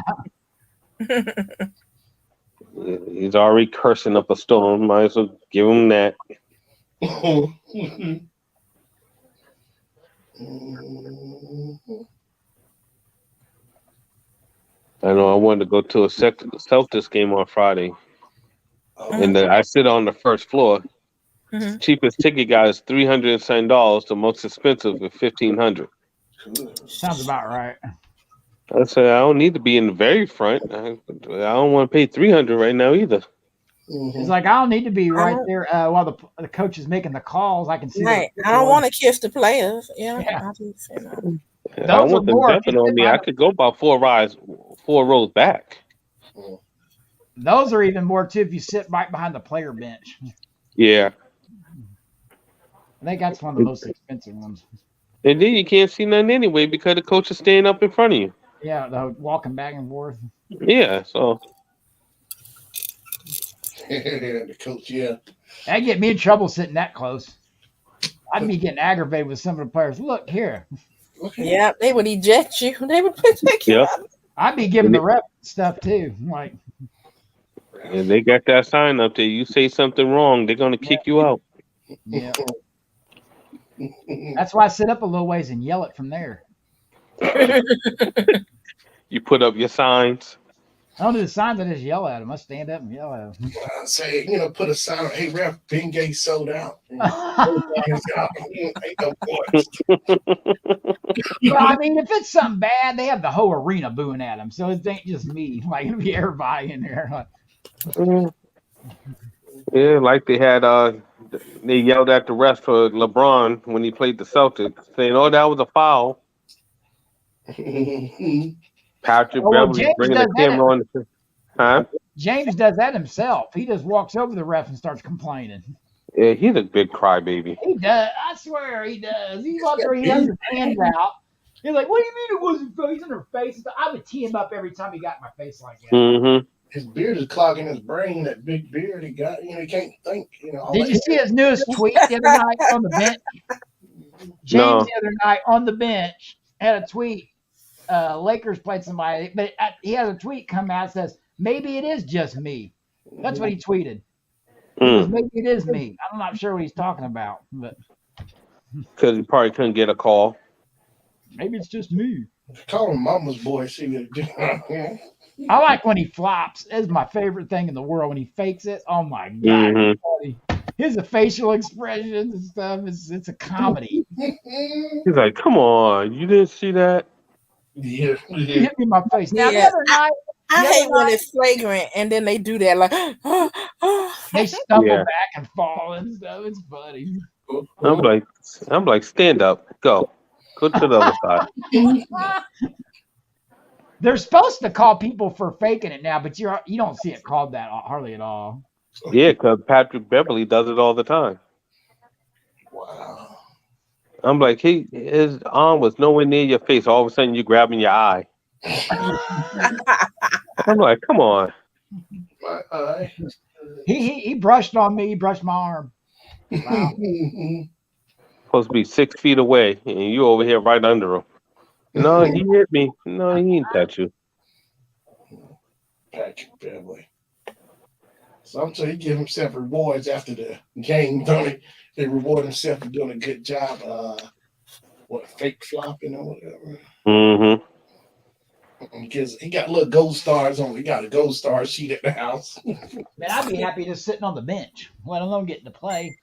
He's already cursing up a storm. Might as well give him that. I know I wanted to go to a Celtics game on Friday. And I sit on the first floor. Mhm. Cheapest ticket guy is $307. The most expensive is $1,500. Sounds about right. I said I don't need to be in the very front. I don't want to pay $300 right now either. It's like I don't need to be right there while the coach is making the calls. I can see. Right. I don't want to kiss the players. Yeah. Yeah. I want them jumping on me. I could go about 4 rows back. Those are even more too if you sit right behind the player bench. Yeah. I think that's one of the most expensive ones. And then you can't see nothing anyway because the coach is standing up in front of you. Yeah, the walking back and forth. Yeah, so. The coach, yeah. That'd get me in trouble sitting that close. I'd be getting aggravated with some of the players. Look here. Yeah, they would eject you. They would take you out. I'd be giving the rep stuff too. Like, and they got that sign up there. You say something wrong, they're gonna kick you out. Yeah. That's why I sit up a little ways and yell it from there. You put up your signs. I don't do the signs. I just yell at them. I stand up and yell at them. I say, put a sign on, hey, ref, Bengay sold out. Well, I mean, if it's something bad, they have the whole arena booing at them. So it ain't just me. Like, it'll be everybody in there. Yeah, like they had, they yelled at the ref for LeBron when he played the Celtics, saying, "Oh, that was a foul." Patrick Beverly bringing the camera on. Huh? James does that himself. He just walks over the ref and starts complaining. Yeah, he's a big crybaby. He does. I swear he does. He walks over, he has his hands out. He's like, "What do you mean it wasn't fair?" He's in her face. I would tee him up every time he got in my face like that. Mm-hmm. His beard is clogging his brain. That big beard he got. He can't think. Did you see his newest tweet the other night on the bench? James the other night on the bench had a tweet. Lakers played somebody, but he has a tweet come out that says, "Maybe it is just me." That's what he tweeted. He goes, "Maybe it is me." I'm not sure what he's talking about, but because he probably couldn't get a call. Maybe it's just me. Call him Mama's boy. See what it do. I like when he flops. It's my favorite thing in the world when he fakes it. Oh my god! Mm-hmm. His facial expressions and stuff. It's a comedy. He's like, "Come on, you didn't see that?" Yeah. He hit me in my face. Now Yeah. the other night, I hate when it's flagrant and then they do that like they stumble back and fall and stuff. It's funny. I'm like, stand up, go to the other side. They're supposed to call people for faking it now, but you don't see it called that hardly at all. Yeah, because Patrick Beverly does it all the time. Wow. I'm like, his arm was nowhere near your face. All of a sudden, you're grabbing your eye. I'm like, come on. My eye. He brushed on me. He brushed my arm. Wow. Supposed to be 6 feet away, and you over here right under him. No, he hit me. No, he didn't touch you. Patrick Beverly. So I'm saying he give himself rewards after the game, don't he? They reward himself for doing a good job. Fake flopping or whatever. Mm-hmm. Because he got little gold stars on. He got a gold star sheet at the house. Man, I'd be happy just sitting on the bench, let alone getting to play.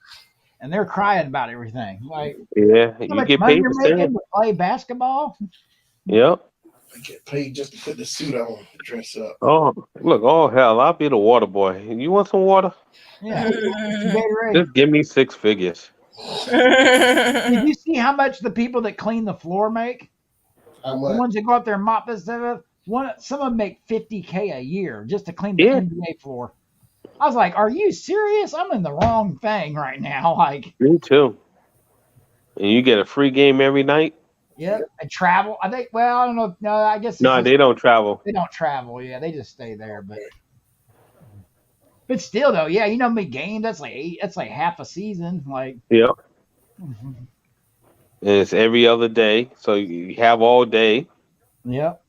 And they're crying about everything. Like, Yeah, how you much get money paid you're the making same. to play basketball? Yep. I get paid just to put the suit on, dress up. Oh, look. Oh, hell. I'll be the water boy. You want some water? Yeah. Gatorade. Just give me 6 figures. Did you see how much the people that clean the floor make? How The much? ones that go out there and mop this stuff. Some of them make $50K a year just to clean the Yeah. NBA floor. I was like, "Are you serious? I'm in the wrong thing right now." Like, Me too. And you get a free game every night? yeah, and travel. I think. Well, I don't know. No, I guess it's No, just, they don't travel. they don't travel. Yeah, they just stay there. But still, though, yeah, you know, me game. That's like that's like half a season. Like, Yep. And it's every other day. So you have all day. yep.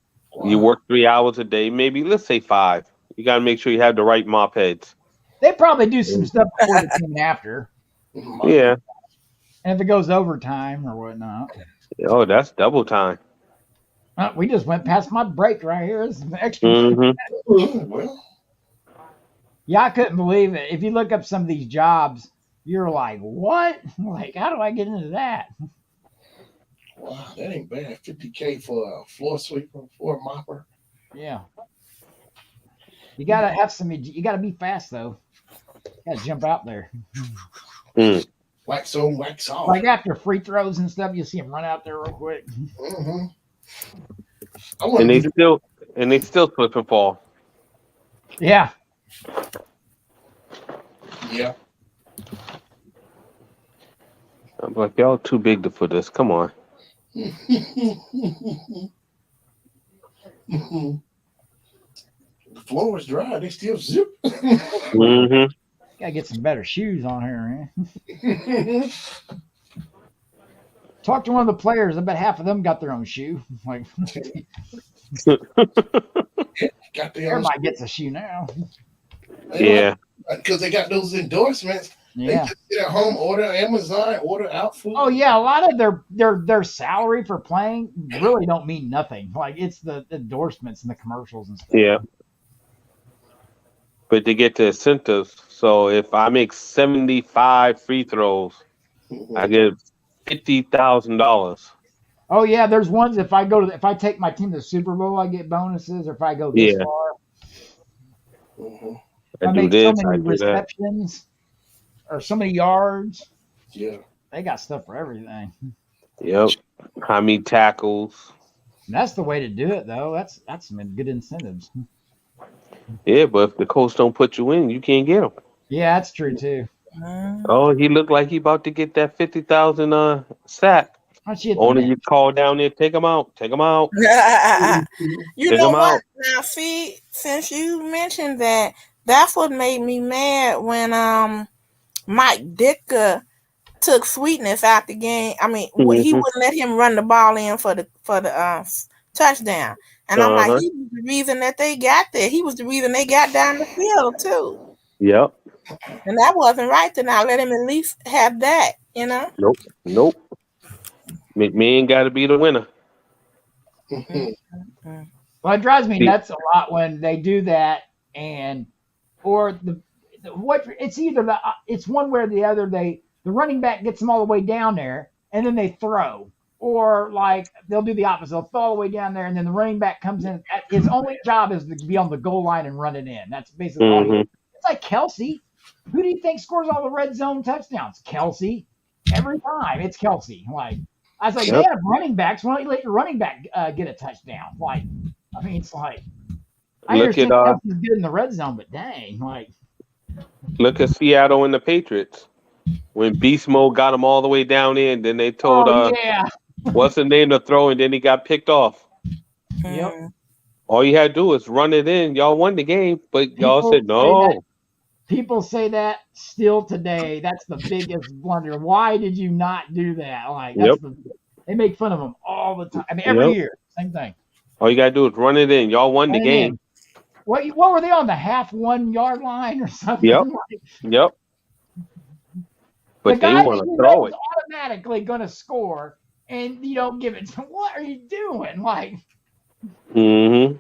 You work 3 hours a day, maybe let's say 5. You got to make sure you have the right mop heads. They probably do some stuff before the game and after, Yeah. and if it goes overtime or whatnot. Oh, that's double time. We just went past my break right here. It's an extra. Mm-hmm. Well, Yeah, I couldn't believe it. If you look up some of these jobs, you're like, what? Like, how do I get into that? wow, that ain't bad. $50K for a floor sweeper, floor mopper. Yeah. You gotta have some. You gotta be fast though. You gotta jump out there. Wax on, wax off. Like after free throws and stuff, you see them run out there real quick. Mm-hmm. And they still slip and fall. Yeah. Yeah. I'm like, y'all too big for this. Come on. The floor is dry. They still zip. Mm-hmm. Gotta get some better shoes on here, man. Talk to one of the players. I bet half of them got their own shoe. Like, Got their own. everybody gets a shoe now. Yeah. Because they got those endorsements. They Yeah. just sit at home, order Amazon, order out food. Oh yeah, a lot of their salary for playing really don't mean nothing. Like it's the endorsements and the commercials and stuff. Yeah. But they get the incentives. So if I make 75 free throws, I get $50,000. Oh yeah, there's ones if I take my team to the Super Bowl, I get bonuses. Or if I go this Yeah. far, I I do make this, so I many do that. receptions or so many yards. Yeah. They got stuff for everything. Yep. How many tackles? And that's the way to do it, though. That's some good incentives. Yeah, but if the coach don't put you in, you can't get them. Yeah, that's true too. Oh, he looked like he about to get that 50,000 sack. Why don't you hit the Only bench? you call down there, take him out, take him out. You Take know 'em what? out. Now, see, since you mentioned that, that's what made me mad when Mike Ditka took Sweetness out the game. I mean, he Mhm. wouldn't let him run the ball in for the touchdown. And I'm like, Uh-huh. he was the reason that they got there. He was the reason they got down the field too. Yep. And that wasn't right to not let him at least have that, you know? Nope. McMahon got to be the winner. Well, it drives me See- nuts a lot when they do that, or what it's either it's one way or the other. The running back gets them all the way down there, and then they throw, or like they'll do the opposite. They'll throw all the way down there, and then the running back comes in. His only job is to be on the goal line and run it in. That's basically all he. Mhm. It's like Kelsey. Who do you think scores all the red zone touchdowns? Kelsey. Every time it's Kelsey. Like I was like, Yep. they have running backs. Why don't you let your running back get a touchdown? Like, I mean, it's like I Look understand at Kelsey's good in the red zone, but dang, like Look at Seattle and the Patriots. When Beast Mode got him all the way down in, then they told yeah, what's the name to throw, and then he got picked off. Yep. All you had to do is run it in. Y'all won the game, but y'all People said say no. people say that still today. That's the biggest blunder. Why did you not do that? Like that's They make fun of them all the time. I mean, every Yep. year, same thing. All you gotta do is run it in. Y'all won the And game. then, what were they on the half 1 yard line or something? Yep. Like, Yep. the But they guy want that to you throw know is it. automatically going to score, and you don't give it. What are you doing? Like, Mm-hmm.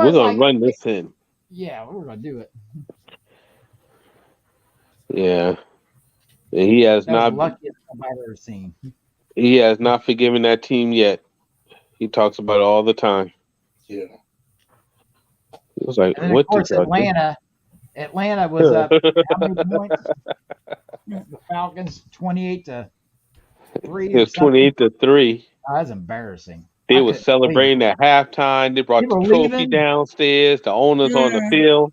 We're everyone's gonna like, run this in. yeah, we're going to do it. Yeah. And he has That was the not. luckiest club I've ever seen. He has not forgiven that team yet. He talks about it all the time. Yeah. He was like, And then, of "What did course, y'all do?" Atlanta was up how many points? The Falcons 28-3 It or was something. 28-3. Oh, that's embarrassing. They I was couldn't believe it. celebrating at halftime. They brought the People trophy leaving, downstairs. The owners on the field.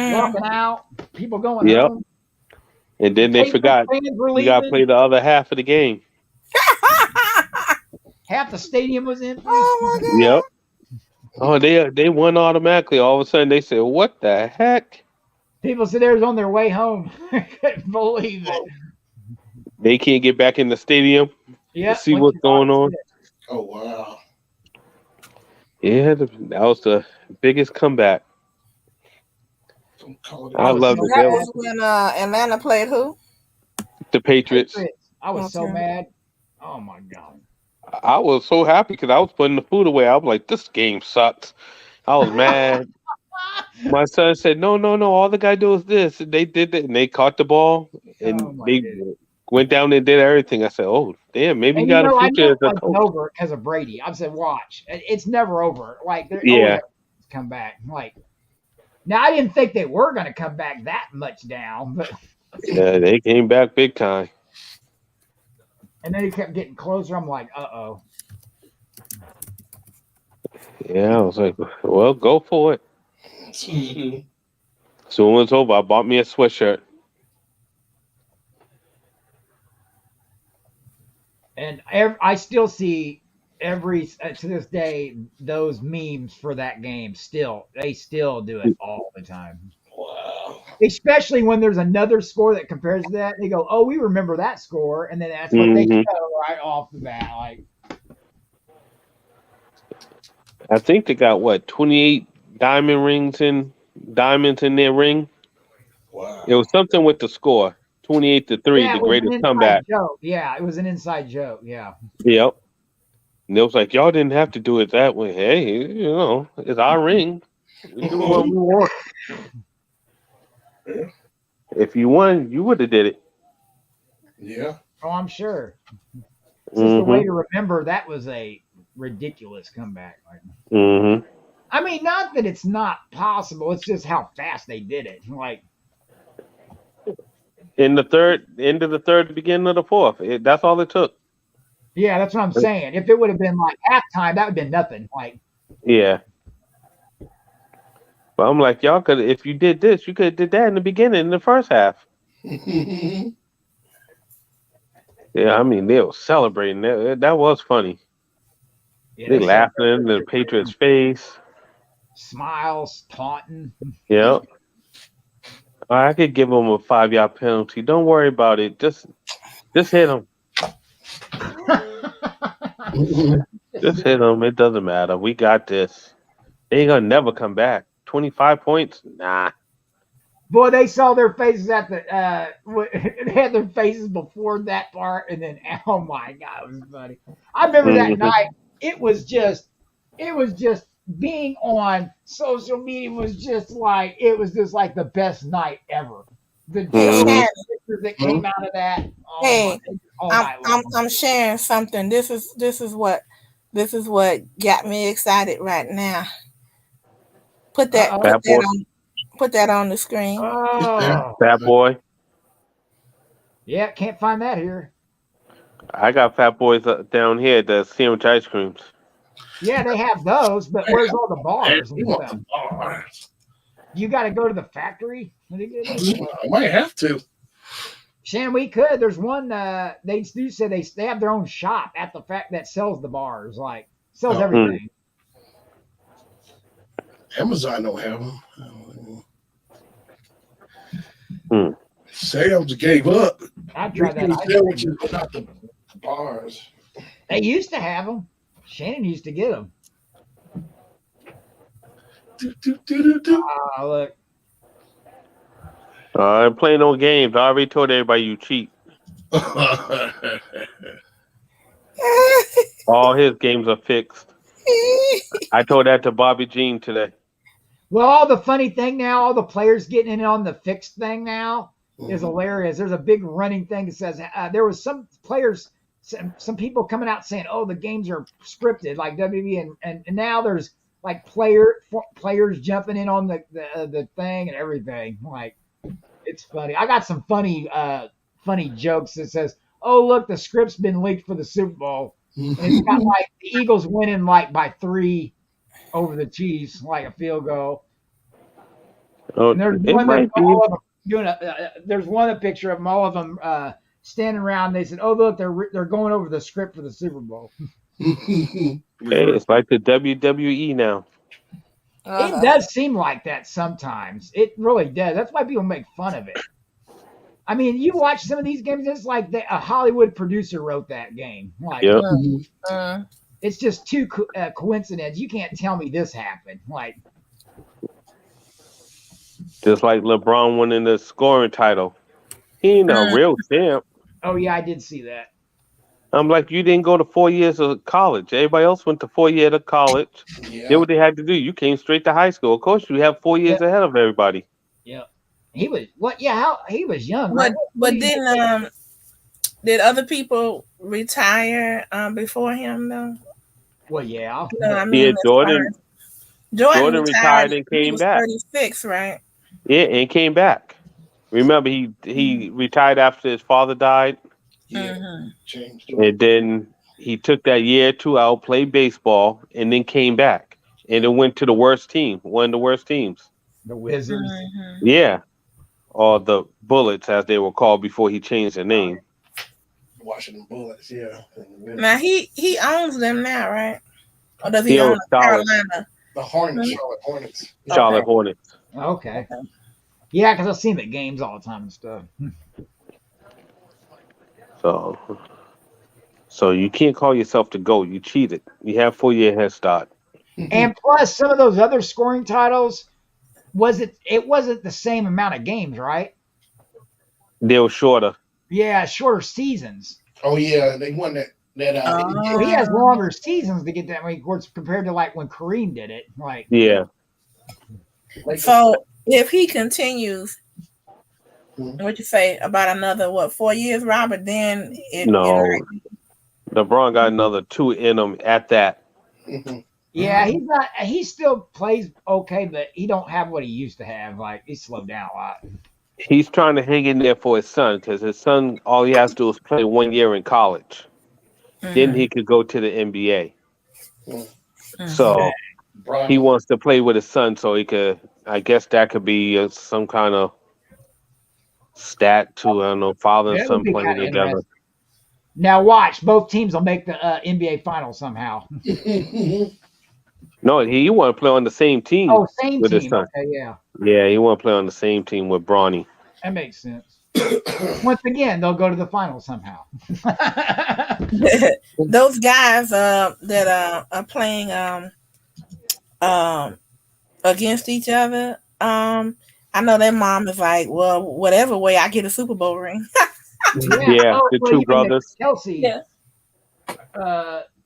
walking out, people going Yep. home. And then they Patriots forgot fans were you got to play leaving. the other half of the game. Half the stadium was empty. Oh my God. Yep. Oh, they won automatically. All of a sudden, they said, "What the heck?" People said they was on their way home. I couldn't believe it. They can't get back in the stadium Yeah, to see what's going on. Oh wow. Yeah, that was the biggest comeback. Don't call it I love That it. was when Atlanta played who? The Patriots. I was so Okay. mad. Oh my God. I was so happy because I was putting the food away. I was like, "This game sucks." I was mad. My son said, "No, no, no. All they gotta do is this." And they did it, and they caught the ball, and Oh my they goodness. went down and did everything. I said, "Oh, damn, maybe you And got a I future know as a it wasn't coach." over because of Brady. I said, watch. It's never over. Like, they're always Yeah, have to come back. Like, now I didn't think they were going to come back that much down, but yeah, they came back big time. and then he kept getting closer. I'm like, uh-oh. Yeah, I was like, "Well, go for it." Mhm. So when it was over, I bought me a sweatshirt. And I still see to this day those memes for that game. They still do it all the time. Wow. Especially when there's another score that compares to that. They go, "Oh, we remember that score," and then that's what they hmm show right off the bat. Like, I think they got what 28 diamonds in their ring. Wow. It was something with the score 28-3, yeah, the it was an greatest inside comeback. joke. Yeah, it was an inside joke. Yeah. Yep. And it was like, y'all didn't have to do it that way. Hey, it's our ring. We do what we want. Yeah. If you won, you would have did it. Yeah. Oh, I'm sure. It's just a Mm-hmm. way to remember that was a ridiculous comeback. Like, Mm-hmm. I mean, not that it's not possible. It's just how fast they did it. Like, In the third, end of the third, beginning of the fourth. That's all it took. yeah, that's what I'm saying. If it would have been like halftime, that would have been nothing. Like, Yeah. But I'm like, y'all could, if you did this, you could have did that in the beginning, in the first half. Yeah, I mean, they were celebrating. That was funny. yeah, They they laughing in the Patriots' face. smiles, taunting. Yeah. I could give them a 5-yard penalty. Don't worry about it. Just hit them. Just hit them. It doesn't matter. We got this. They ain't gonna never come back. 25 points? Nah. Boy, they saw their faces at the they had their faces before that part, and then oh my God, it was funny. I remember that night. It was just being on social media was just like the best night ever. The pictures that came out of that. Oh Hey, my, I'm sharing something. This is what got me excited right now. Put that on the screen. Oh, Fat boy. yeah, can't find that here. I got Fat Boys down here at the sandwich ice creams. Yeah, they have those, but where's all the bars and You want stuff? the bars. You got to go to the factory. I might have to. Shan, we could. There's one. They do say they have their own shop at the fact that sells the bars, like sells everything. Amazon don't have them. Sam's gave up. I tried that. Sandwiches without the bars. They used to have them. Shannon used to get them. Look. I ain't playing no games. I already told everybody you cheat. All his games are fixed. I told that to Bobby Jean today. Well, all the funny thing now, all the players getting in on the fixed thing now is hilarious. There's a big running thing that says there was some players, some people coming out saying, "Oh, the games are scripted," like WWE, and now there's like players jumping in on the thing and everything. Like, it's funny. I got some funny jokes that says, "Oh, look, the script's been leaked for the Super Bowl." And it's got like the Eagles winning like by 3 over the Chiefs, like a field goal. Oh, And there's it one that might be. all of them doing there's one picture of them, all of them standing around. They said, "Oh, look, they're going over the script for the Super Bowl." Hey, it's like the WWE now. It does seem like that sometimes. It really does. That's why people make fun of it. I mean, you watch some of these games, it's like a Hollywood producer wrote that game. Like, Yep. It's just too coincidence. You can't tell me this happened. Like, Just like LeBron winning the scoring title. He ain't a real champ. oh yeah, I did see that. I'm like, you didn't go to 4 years of college. Everybody else went to 4 years of college. Yeah. Did what they had to do. You came straight to high school. Of course, you have 4 years ahead of everybody. Yeah, he was what? Yeah, he was young, right? But didn't did other people retire before him though? Well, yeah. I mean, Yeah, Jordan retired and he came was back. 36, right? Yeah, and came back. Remember, he retired after his father died, Changed. and then he took that year or two out, played baseball, and then came back, and then went to the worst team, one of the worst teams. The Wizards. Yeah, or the Bullets, as they were called before he changed their name. Washington Bullets, yeah. Now he owns them now, right? Or does he He own owns Charlotte. Carolina? The Hornets, Charlotte Hornets. Charlotte Hornets. Okay. Yeah, because I see him at games all the time and stuff. So you can't call yourself the GOAT. You cheated. You have 4-year head start. And plus, some of those other scoring titles, it wasn't the same amount of games, right? They were shorter. Yeah, shorter seasons. Oh yeah, they won that. So he has longer seasons to get that. I mean, of course, compared to like when Kareem did it. Like, yeah. So if he continues, what you say about another 4 years, Robert? Then LeBron got another 2 in him at that. Yeah, he's not. He still plays okay, but he don't have what he used to have. Like, he slowed down a lot. He's trying to hang in there for his son because his son, all he has to do is play 1 year in college. Then he could go to the NBA. So he wants to play with his son so he could, I guess that could be some kind of stat to, I don't know, father and son playing together. Now watch, both teams will make the NBA Finals somehow. No, he want to play on the same team. Oh, same with team. His son. Okay, yeah. Yeah, he want to play on the same team with Bronny. That makes sense. Once again, they'll go to the finals somehow. Those guys that are playing against each other, I know their mom is like, well, whatever way I get a Super Bowl ring. Yeah, the two brothers. Kelsey. Yeah.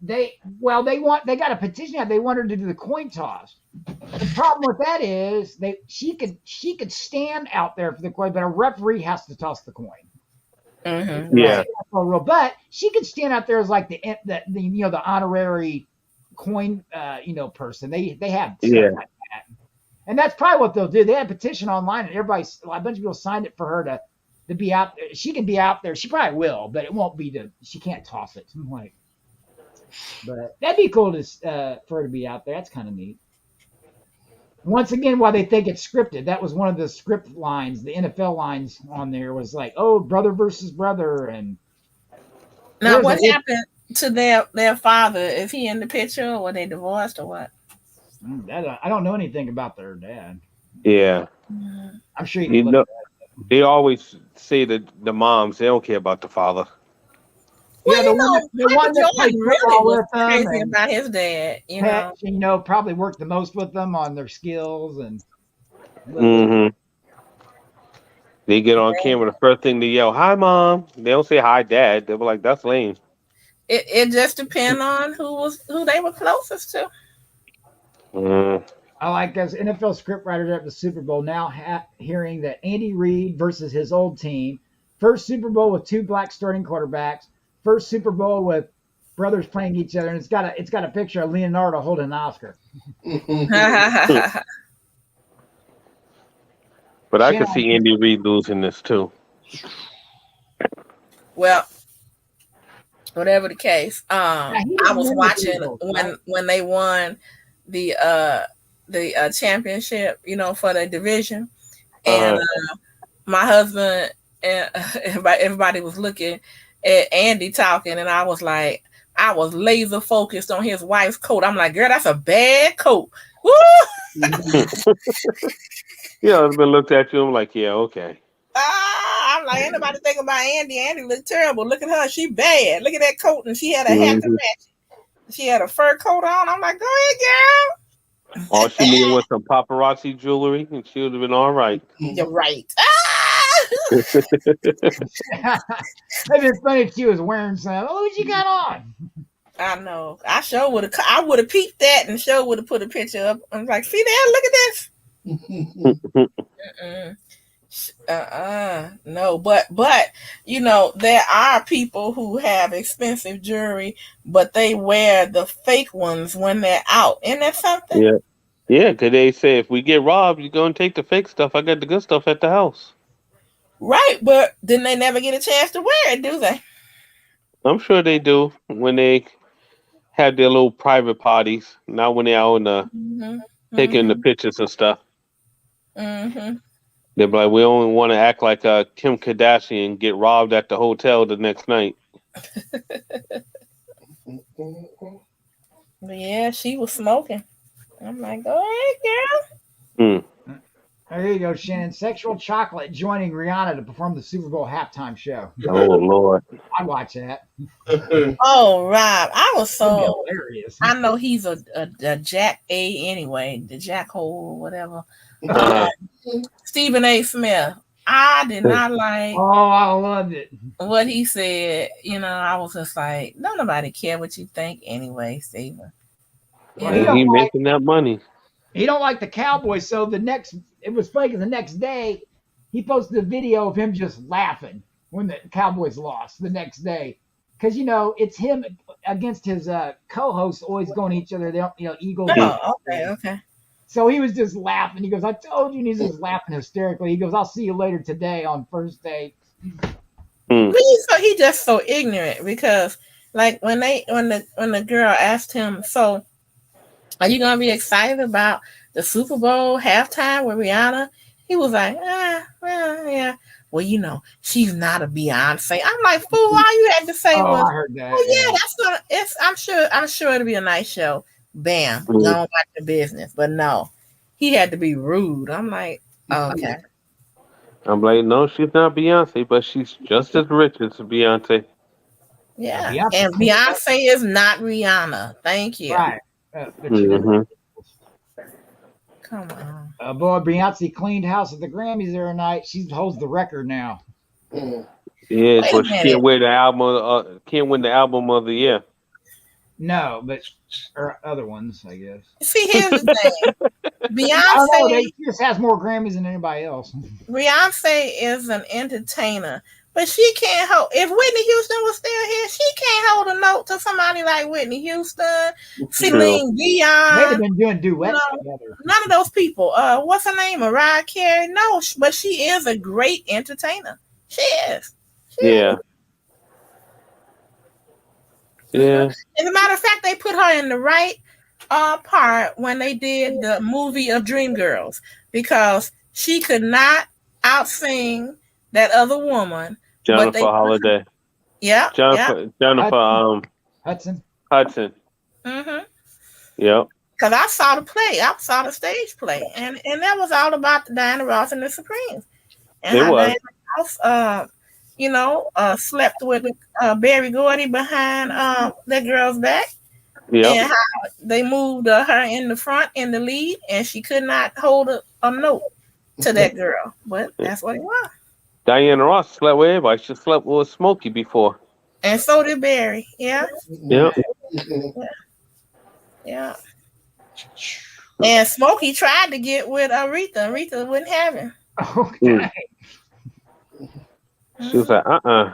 They got a petition out. They want her to do the coin toss. The problem with that is she could stand out there for the coin, but a referee has to toss the coin. Yeah. But she could stand out there as like the honorary coin person. They have stuff like that. And that's probably what they'll do. They had a petition online, and a bunch of people signed it for her to be out there. She can be out there. She probably will, but it won't be she can't toss it. But that'd be cool for her to be out there. That's kind of neat. Once again, while they think it's scripted, that was one of the script lines. The NFL lines on there was like, "Oh, brother versus brother." And now, what happened to their father? Is he in the picture, or were they divorced, or what? I don't know anything about their dad. Yeah, I'm sure you can look at that. They always say that the moms, they don't care about the father. Well, the you one know, the one Michael that played Jordan football really was with them, crazy and about his dad. You Pet, know, probably worked the most with them on their skills and. Mm-hmm. They get on camera. The first thing they yell, "Hi, mom." They don't say "Hi, dad." They were like, "That's lame." it just depends on who they were closest to. Mm. I like as NFL scriptwriters at the Super Bowl now hearing that Andy Reid versus his old team, first Super Bowl with two black starting quarterbacks, first Super Bowl with brothers playing each other, and it's got a picture of Leonardo holding an Oscar. But I could Shannon, see Andy Reid losing this too. Well, whatever the case, now he I didn't was win the Super watching Bowl, right? when they won the championship, you know, for the division, and Uh, my husband and everybody was looking at Andy talking, and I was like, I was laser focused on his wife's coat. I'm like, girl, that's a bad coat. Woo! yeah, husband looked at you. I'm like, yeah, okay. I'm like, ain't nobody thinking about Andy. Andy looked terrible. Look at her, she bad. Look at that coat, and she had a hat to Mm-hmm. match. She had a fur coat on. I'm like, go ahead, All she needed was some paparazzi jewelry, and she would have been all right. girl. You're right. It'd be funny if she was wearing some. Oh, what you got on? I know. I would have peeped that and would have put a picture up. I'm like, see there, look at this. Mm-mm. No, but you know, there are people who have expensive jewelry, but they wear the fake ones when they're out. Isn't that something? Yeah, yeah. Cause they say if we get robbed, you're gonna take the fake stuff. I got the good stuff at the house. Right, but then they never get a chance to wear it, do they? I'm sure they do when they have their little private parties. Not when they're out in the Mm-hmm. taking the Mm-hmm. pictures and stuff. Mm-hmm. They're like, we only want to act like Kim Kardashian and get robbed at the hotel the next night. Yeah, she was smoking. I'm like, go ahead, girl. Mm. There you go, Shannon. Sexual Chocolate joining Rihanna to perform the Super Bowl halftime show. Oh Lord. I'd watch that. Oh, Rob, I was That'd be so. hilarious. I know he's a Jack A anyway, the Jack Hole or whatever. Uh, Stephen A. Smith. I did not like Oh, I loved it. what he said. You know, I was just like, don't nobody care what you think anyway, Stephen. Well, You know? he making that money. He don't like the Cowboys, so it was funny 'cause the next day he posted a video of him just laughing when the Cowboys lost the next day. Because it's him against his co-hosts always going at each other. They don't, Eagles. Oh, okay. So he was just laughing. He goes, "I told you," and he's just laughing hysterically. He goes, "I'll see you later today on first day." Mm. He's just so ignorant because like when the girl asked him, so are you gonna be excited about the Super Bowl halftime with Rihanna? He was like, well, yeah. Well, you know, she's not a Beyonce. I'm like, fool, all you had to say Oh, was, I heard that. oh yeah, that's gonna I'm sure it'll be a nice show. Bam, Mm. go on back to business. But no, he had to be rude. I'm like, okay. I'm like, no, she's not Beyonce, but she's just as rich as Beyonce. Yeah. Beyonce And Beyonce is not Rihanna. Thank you. Right. But Mm-hmm. Come on. boy, Beyonce cleaned house at the Grammys the other night. She holds the record now. Yeah, Wait a but she minute. can't win the album. Can't win the album of the year. No, but or other ones, I guess. See, here's the thing. I don't know. Beyonce She just has more Grammys than anybody else. Beyonce is an entertainer, but she can't hold. If Whitney Houston was still here, she can't hold a note to somebody like Whitney Houston, Celine They'd have Dion. been doing duets No. together. None of those people. What's her name? Mariah Carey. No, but she is a great entertainer. She is. Yeah. Yeah. As a matter of fact, they put her in the right part when they did the movie of Dreamgirls because she could not outsing that other woman. Jennifer Holiday. Yeah. Jennifer Hudson. Hudson. Mm-hmm. Yep. Because I saw the play, I saw the stage play, and that was all about Diana Ross and the Supremes. And It how was. Diana Ross slept with Barry Gordy behind that girl's back, Yep. and how they moved her in the front in the lead, and she could not hold a note to that girl. But that's what it was. Diana Ross slept with everybody. She slept with Smokey before. And so did Barry. Yeah, Yep. yeah. And Smokey tried to get with Aretha. Aretha wouldn't have him. Okay. She was like, I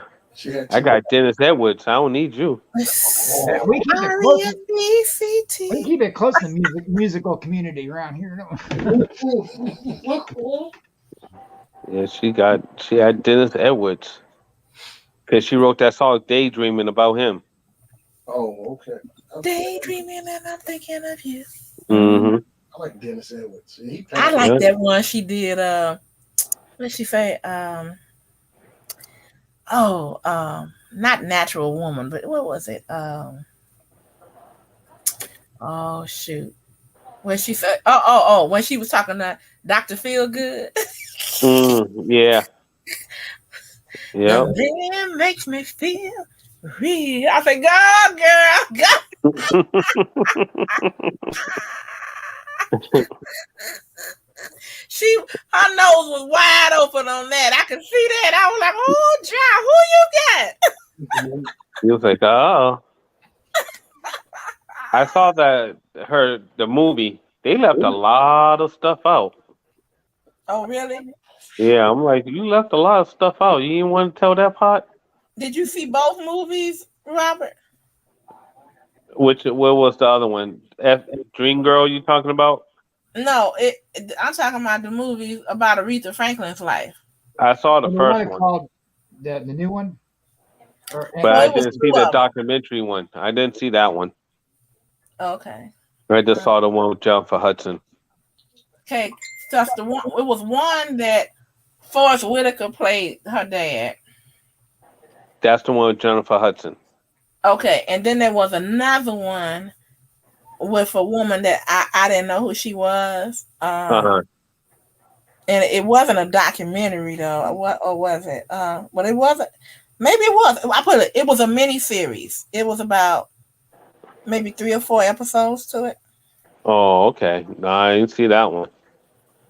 got Dennis Edwards. I don't need you. We keep it close. We keep it close to the musical community around here. Don't we? Yeah, she had Dennis Edwards. Because she wrote that song Daydreaming about him. Oh, okay. Daydreaming and I'm thinking of you. Mm-hmm. I like Dennis Edwards. I like that one she did. What'd she say? Not Natural Woman, but what was it? Oh shoot. When she said, when she was talking to Dr. Feelgood. Yeah. Yeah. The man makes me feel real. I said, God, girl, God. Her nose was wide open on that. I could see that. I was like, oh, John, who you got? He was like, oh. I saw the movie. They left a lot of stuff out. Oh, really? Yeah, I'm like, you left a lot of stuff out. You didn't want to tell that part? Did you see both movies, Robert? What was the other one? Dream Girl you talking about? No, I'm talking about the movie about Aretha Franklin's life. I saw the first one. Called the new one? But I didn't see the documentary one. I didn't see that one. Okay. I just saw the one with Jennifer Hudson. Okay, that's the one. It was one that Forrest Whitaker played her dad. That's the one with Jennifer Hudson. Okay, and then there was another one with a woman that I didn't know who she was. And it wasn't a documentary though. What or was it? But it wasn't. Maybe it was. It was a mini series. It was about maybe 3 or 4 episodes to it. Oh, okay. No, I didn't see that one.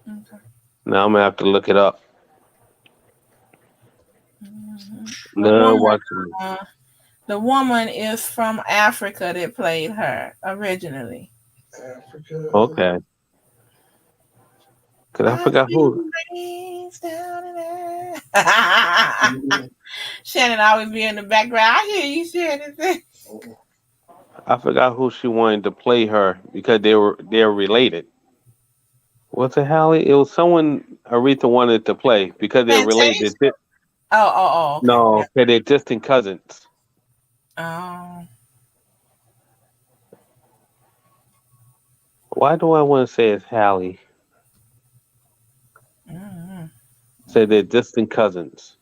Okay. Now I'm gonna have to look it up. No, watching. The woman is from Africa that played her originally. Africa. Okay. Cause I forgot who. Shannon always be in the background. I hear you, Shannon. I forgot who she wanted to play her because they're related. What's it, Hallie? It was someone Aretha wanted to play because they're related. Oh. Okay. No, they're distant cousins. Oh. Why do I want to say it's Hallie? Mm-hmm. Say they're distant cousins.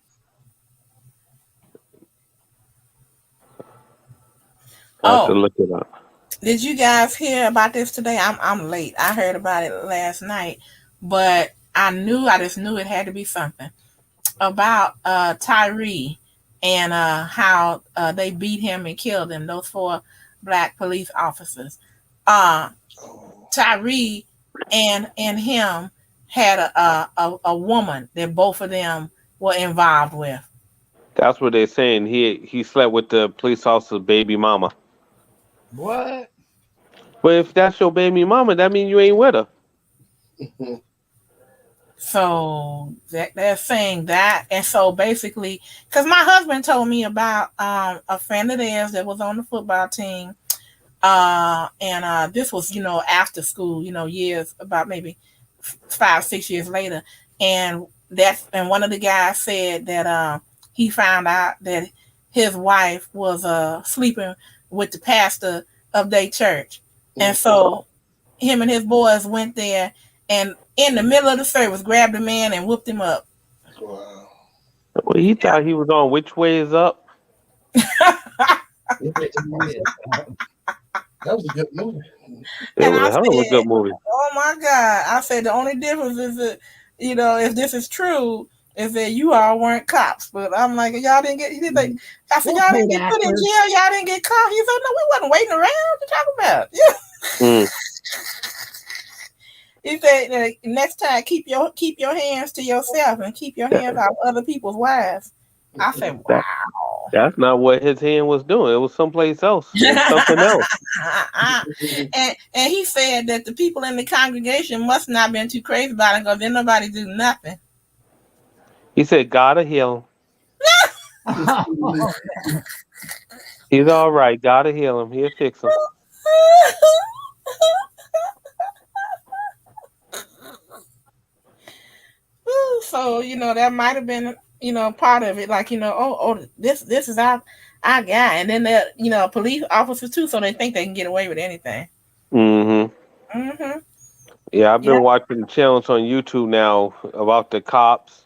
I have to look it up. Did you guys hear about this today? I'm late. I heard about it last night, but I just knew it had to be something about Tyree and how they beat him and killed him. Those 4 black police officers. Tyree and him had a woman that both of them were involved with. That's what they're saying. He slept with the police officer's baby mama. What? But if that's your baby mama, that means you ain't with her. So they're saying that, and so basically, because my husband told me about a friend of theirs that was on the football team, and this was after school, years, about maybe 5-6 years later, and one of the guys said that he found out that his wife was sleeping with the pastor of their church, and so him and his boys went there and in the middle of the service grabbed the man and whooped him up. Wow. Well, he thought he was on Which Way Is Up. That was a good movie. It was a hell of a good movie. Oh my God. I said the only difference is that, if this is true, and said you all weren't cops. But I'm like, y'all didn't get. I said y'all didn't get put in jail. Y'all didn't get caught. He said no, we wasn't waiting around. What you talking about? Yeah. He said next time keep your hands to yourself and keep your hands off other people's wives. I said, wow. That's not what his hand was doing. It was someplace else. It was something else. And he said that the people in the congregation must not have been too crazy about it because then nobody do nothing. He said, "Gotta heal him." He's all right. Gotta heal him. He'll fix him. So that might have been part of it. Like this is our guy, and then they're police officers too, so they think they can get away with anything. Yeah, I've been watching channels on YouTube now about the cops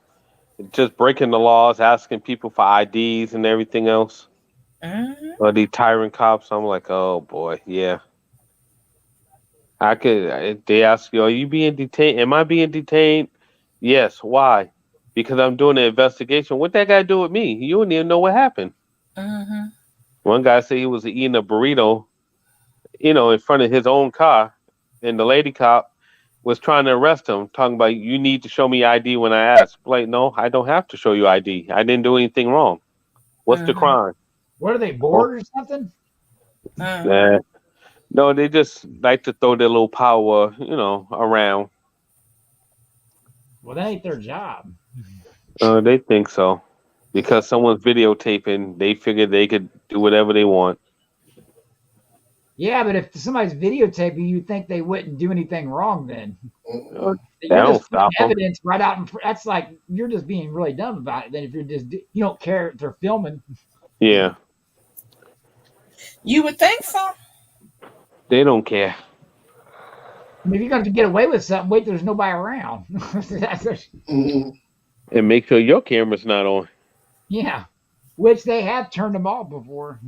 just breaking the laws, asking people for IDs and everything else. Or the tyrant cops. I'm like, oh boy, yeah. They ask you, are you being detained? Am I being detained? Yes. Why? Because I'm doing an investigation. What that got to do with me? You don't even know what happened. One guy said he was eating a burrito, in front of his own car, and the lady cop was trying to arrest him, talking about, you need to show me ID when I ask. Like, no, I don't have to show you ID. I didn't do anything wrong. What's the crime? What are they, bored or something? Nah. No, they just like to throw their little power, around. Well, that ain't their job. They think so. Because someone's videotaping, they figure they could do whatever they want. Yeah, but if somebody's videotaping, you'd think they wouldn't do anything wrong then. That don't stop them. Evidence right out in front. That's like, you're just being really dumb about it. Then if you don't care if they're filming. Yeah. You would think so. They don't care. I mean, if you're going to get away with something, wait till there's nobody around. And make sure your camera's not on. Yeah. Which they have turned them off before.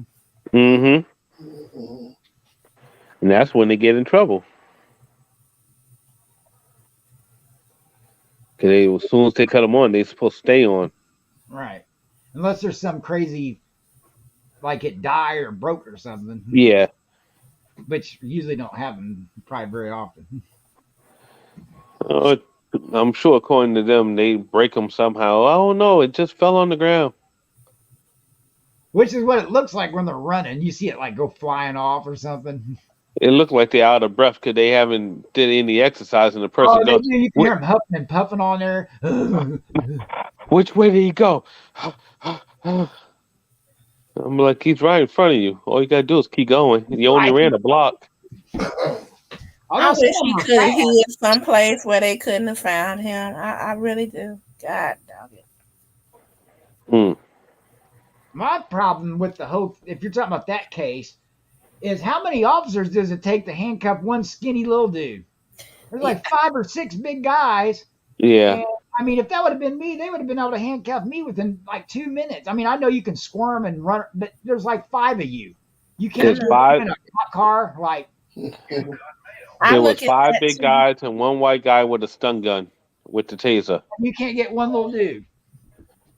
And that's when they get in trouble. Because as soon as they cut them on, they're supposed to stay on. Right. Unless there's some crazy, like it died or broke or something. Yeah. Which usually don't happen probably very often. I'm sure according to them, they break them somehow. I don't know. It just fell on the ground. Which is what it looks like when they're running. You see it like go flying off or something. It looked like they're out of breath because they haven't did any exercise, and the person goes. You can hear them huffing and puffing on there. Which way did he go? I'm like, he's right in front of you. All you gotta do is keep going. You only ran a block. I wish he could have hid someplace where they couldn't have found him. I really do. God dog it. My problem with the whole, if you're talking about that case, is how many officers does it take to handcuff one skinny little dude? There's like 5 or 6 big guys. Yeah. And, I mean, if that would have been me, they would have been able to handcuff me within like 2 minutes. I mean, I know you can squirm and run, but there's like 5 of you. You can't There's 5 in a cop car. Like, there was 5 big guys and 1 white guy with a stun gun with the taser. You can't get one little dude.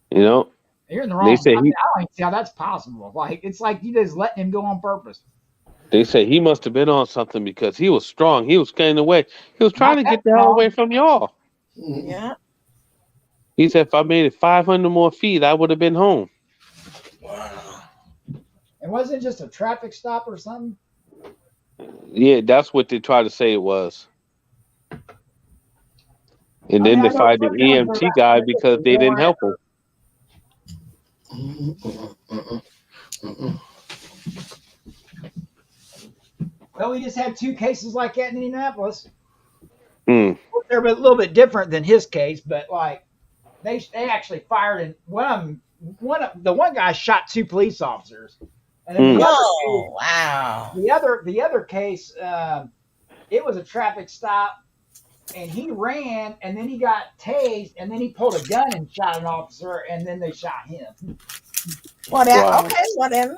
You're in the wrong. I don't even see how that's possible. Like, it's like you just letting him go on purpose. They say he must have been on something because he was strong. He was getting away. He was trying to get the hell away from y'all. Yeah. He said, if I made it 500 more feet, I would have been home. Wow. And wasn't it just a traffic stop or something? Yeah, that's what they tried to say it was. And then they fired the EMT guy because they didn't help him. Well, we just had 2 cases like that in Indianapolis. They're a little bit different than his case, but like they actually fired, and the one guy shot 2 police officers, and then the other case, it was a traffic stop, and he ran, and then he got tased, and then he pulled a gun and shot an officer, and then they shot him. Whatever. Okay, whatever.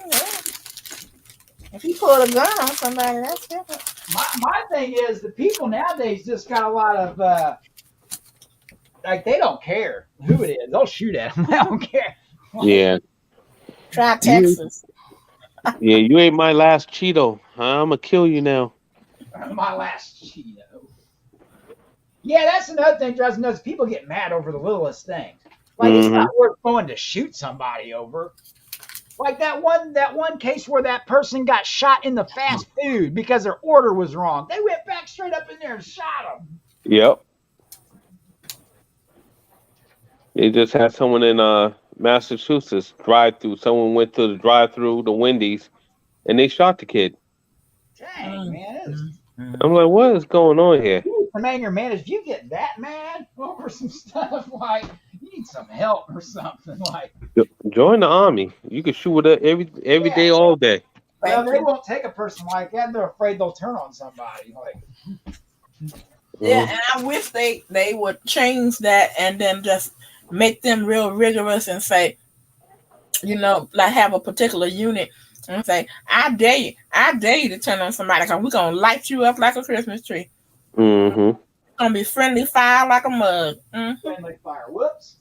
If he pulled a gun on somebody, that's different. My thing is, the people nowadays just got a lot of like they don't care who it is. They'll shoot at them. They don't care. Yeah. Try You, Texas. yeah, you ain't my last Cheeto. I'm gonna kill you now. My last Cheeto. Yeah, that's another thing drives me nuts. People get mad over the littlest things. Like it's not worth going to shoot somebody over. Like that one case where that person got shot in the fast food because their order was wrong. They went back straight up in there and shot him. Yep. They just had someone in Massachusetts drive through. Someone went to the drive through the Wendy's and they shot the kid. Dang, man. I'm like, what is going on here? You need some anger management. If you get that mad over some stuff, like you need some help or something. Like Join the army. You can shoot it every day, all day. Well, they won't take a person like that. They're afraid they'll turn on somebody. Like Yeah, and I wish they would change that and then just make them real rigorous and say, like have a particular unit and say, I dare you to turn on somebody because we're gonna light you up like a Christmas tree. Mm-hmm. It's gonna be friendly fire like a mug. Friendly fire. Whoops.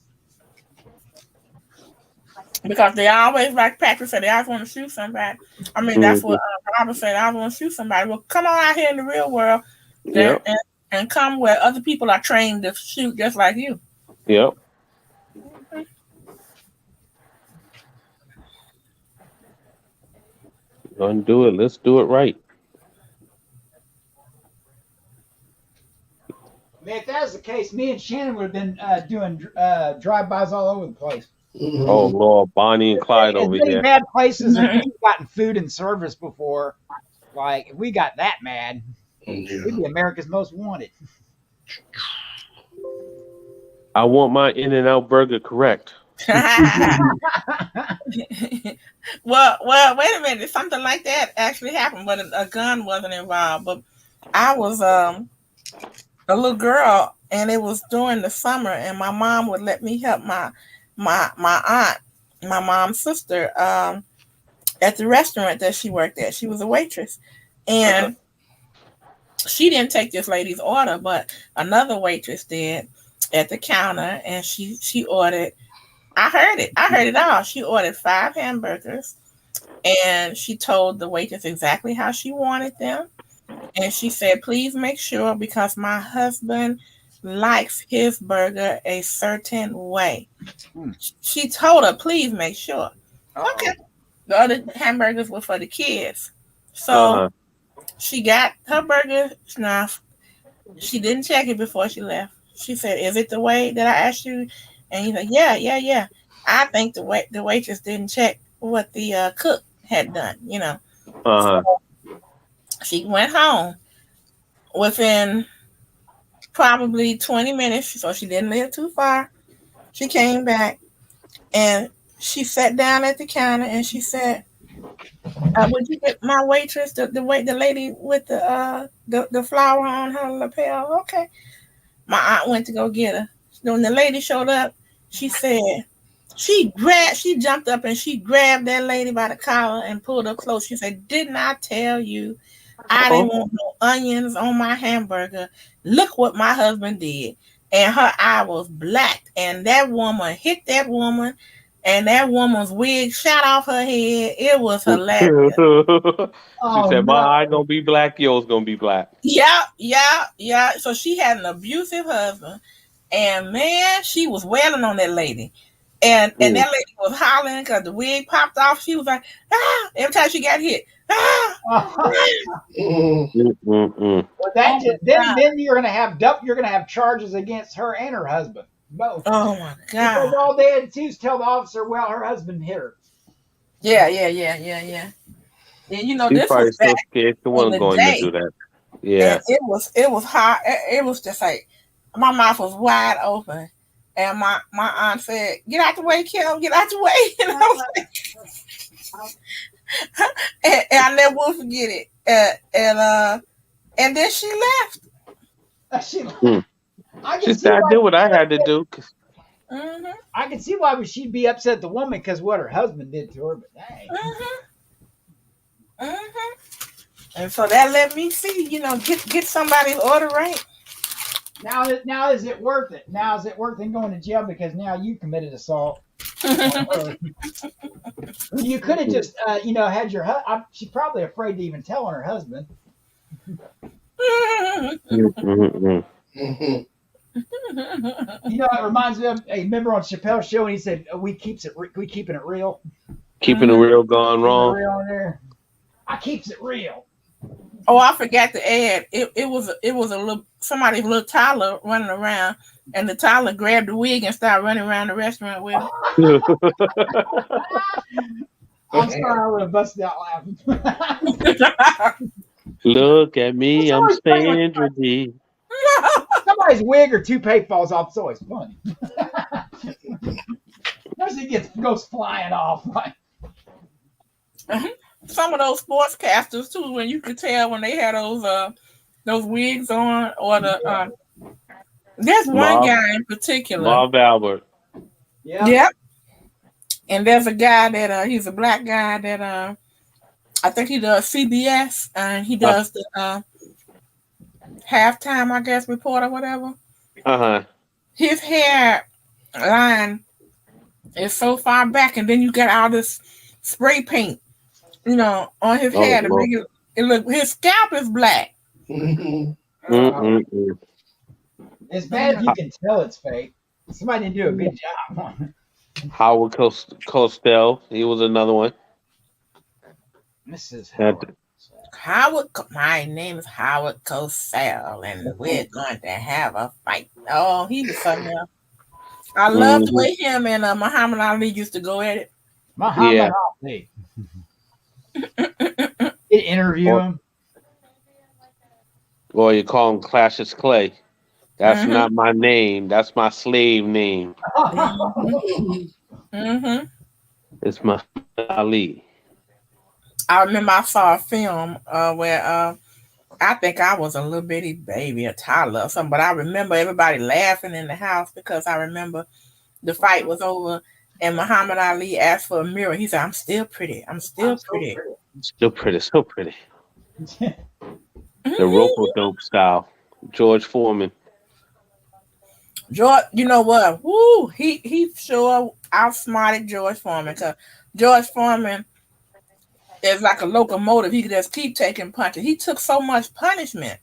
Because they always, like Patrick said, they always want to shoot somebody. I mean, that's what Robert said. I always want to shoot somebody. Well, come on out here in the real world and come where other people are trained to shoot just like you. Yep. Gonna do it. Let's do it right. Man, if that was the case, me and Shannon would have been doing drive-bys all over the place. Oh Lord, Bonnie and Clyde over many here. bad places and we've gotten food and service before. Like if we got that mad, we'd be America's Most Wanted. I want my In-N-Out burger correct. well, wait a minute. Something like that actually happened, but a gun wasn't involved. But I was a little girl, and it was during the summer, and my mom would let me help my aunt, my mom's sister, at the restaurant that she worked at. She was a waitress, and she didn't take this lady's order, but another waitress did at the counter, and she ordered. I heard it all. She ordered 5 hamburgers, and she told the waitress exactly how she wanted them. And she said, please make sure because my husband likes his burger a certain way. She told her, please make sure. Okay. The other hamburgers were for the kids. So she got her burger snuffed. She didn't check it before she left. She said, is it the way that I asked you? And he's like, yeah. I think the waitress didn't check what the cook had done, So she went home within probably 20 minutes, so she didn't live too far. She came back and she sat down at the counter and she said, would you get my waitress, the lady with the flower on her lapel? Okay. My aunt went to go get her. When the lady showed up, she said, she jumped up and she grabbed that lady by the collar and pulled her close. She said, didn't I tell you I didn't want no onions on my hamburger? Look what my husband did. And her eye was black. And that woman hit that woman, and that woman's wig shot off her head. It was hilarious. She said, my eye gonna be black, yours gonna be black. Yeah. So she had an abusive husband. And man, she was wailing on that lady. And that lady was hollering because the wig popped off. She was like, every time she got hit. Well, then you're gonna have charges against her and her husband both. Oh my God! Because all they had to do is tell the officer, well, her husband hit her. Yeah. And She's this probably was so back scared she wasn't going to do that. Yeah, and it was hard. It was just like my mouth was wide open. And my aunt said, get out the way, Kim, get out the way. And I was like, and I never will forget it. And then she left. She said, I did what I had to do. I can see why she'd be upset at the woman because what her husband did to her, but dang. And so that let me see, get somebody's order right. Now is it worth it? Now is it worth him going to jail because now you committed assault? You could have just, had your husband. She's probably afraid to even tell on her husband. Mm-mm. Mhm. It reminds me of a member on Chappelle's show, and he said, "We keeping it real." Keeping the real gone Keeping it wrong. real in there. I keeps it real. Oh, I forgot to add. It was a little somebody's little toddler running around, and the toddler grabbed the wig and started running around the restaurant with it. I'm sorry, I would have busted out laughing. Look at me, It's I'm always funny when Sandra D. somebody's wig or toupee falls off. It's always funny. Especially goes flying off. Right? Some of those sportscasters too, when you could tell when they had those wigs on, or the there's one Marv, guy in particular. Marv Albert. Yeah. Yep. And there's a guy that he's a black guy that I think he does CBS, and he does the halftime, I guess, report or whatever. His hair line is so far back, and then you get all this spray paint, on his hair to make it look. His scalp is black. It's bad if you can tell it's fake. Somebody didn't do a good job. Howard Cosell, he was another one. Mrs. Howard. My name is Howard Cosell, and we're going to have a fight. Oh, he was something else. I love the way him and Muhammad Ali used to go at it. Muhammad Ali. Did interview him. Or you call him Cassius Clay. That's not my name. That's my slave name. It's my Ali. I remember I saw a film where I think I was a little bitty baby, a toddler or something, but I remember everybody laughing in the house because I remember the fight was over and Muhammad Ali asked for a mirror. He said, I'm still pretty. I'm still pretty. Still pretty, so pretty. The rope-a-dope style. George Foreman. George, you know what? Woo! He sure outsmarted George Foreman because George Foreman is like a locomotive. He could just keep taking punches. He took so much punishment,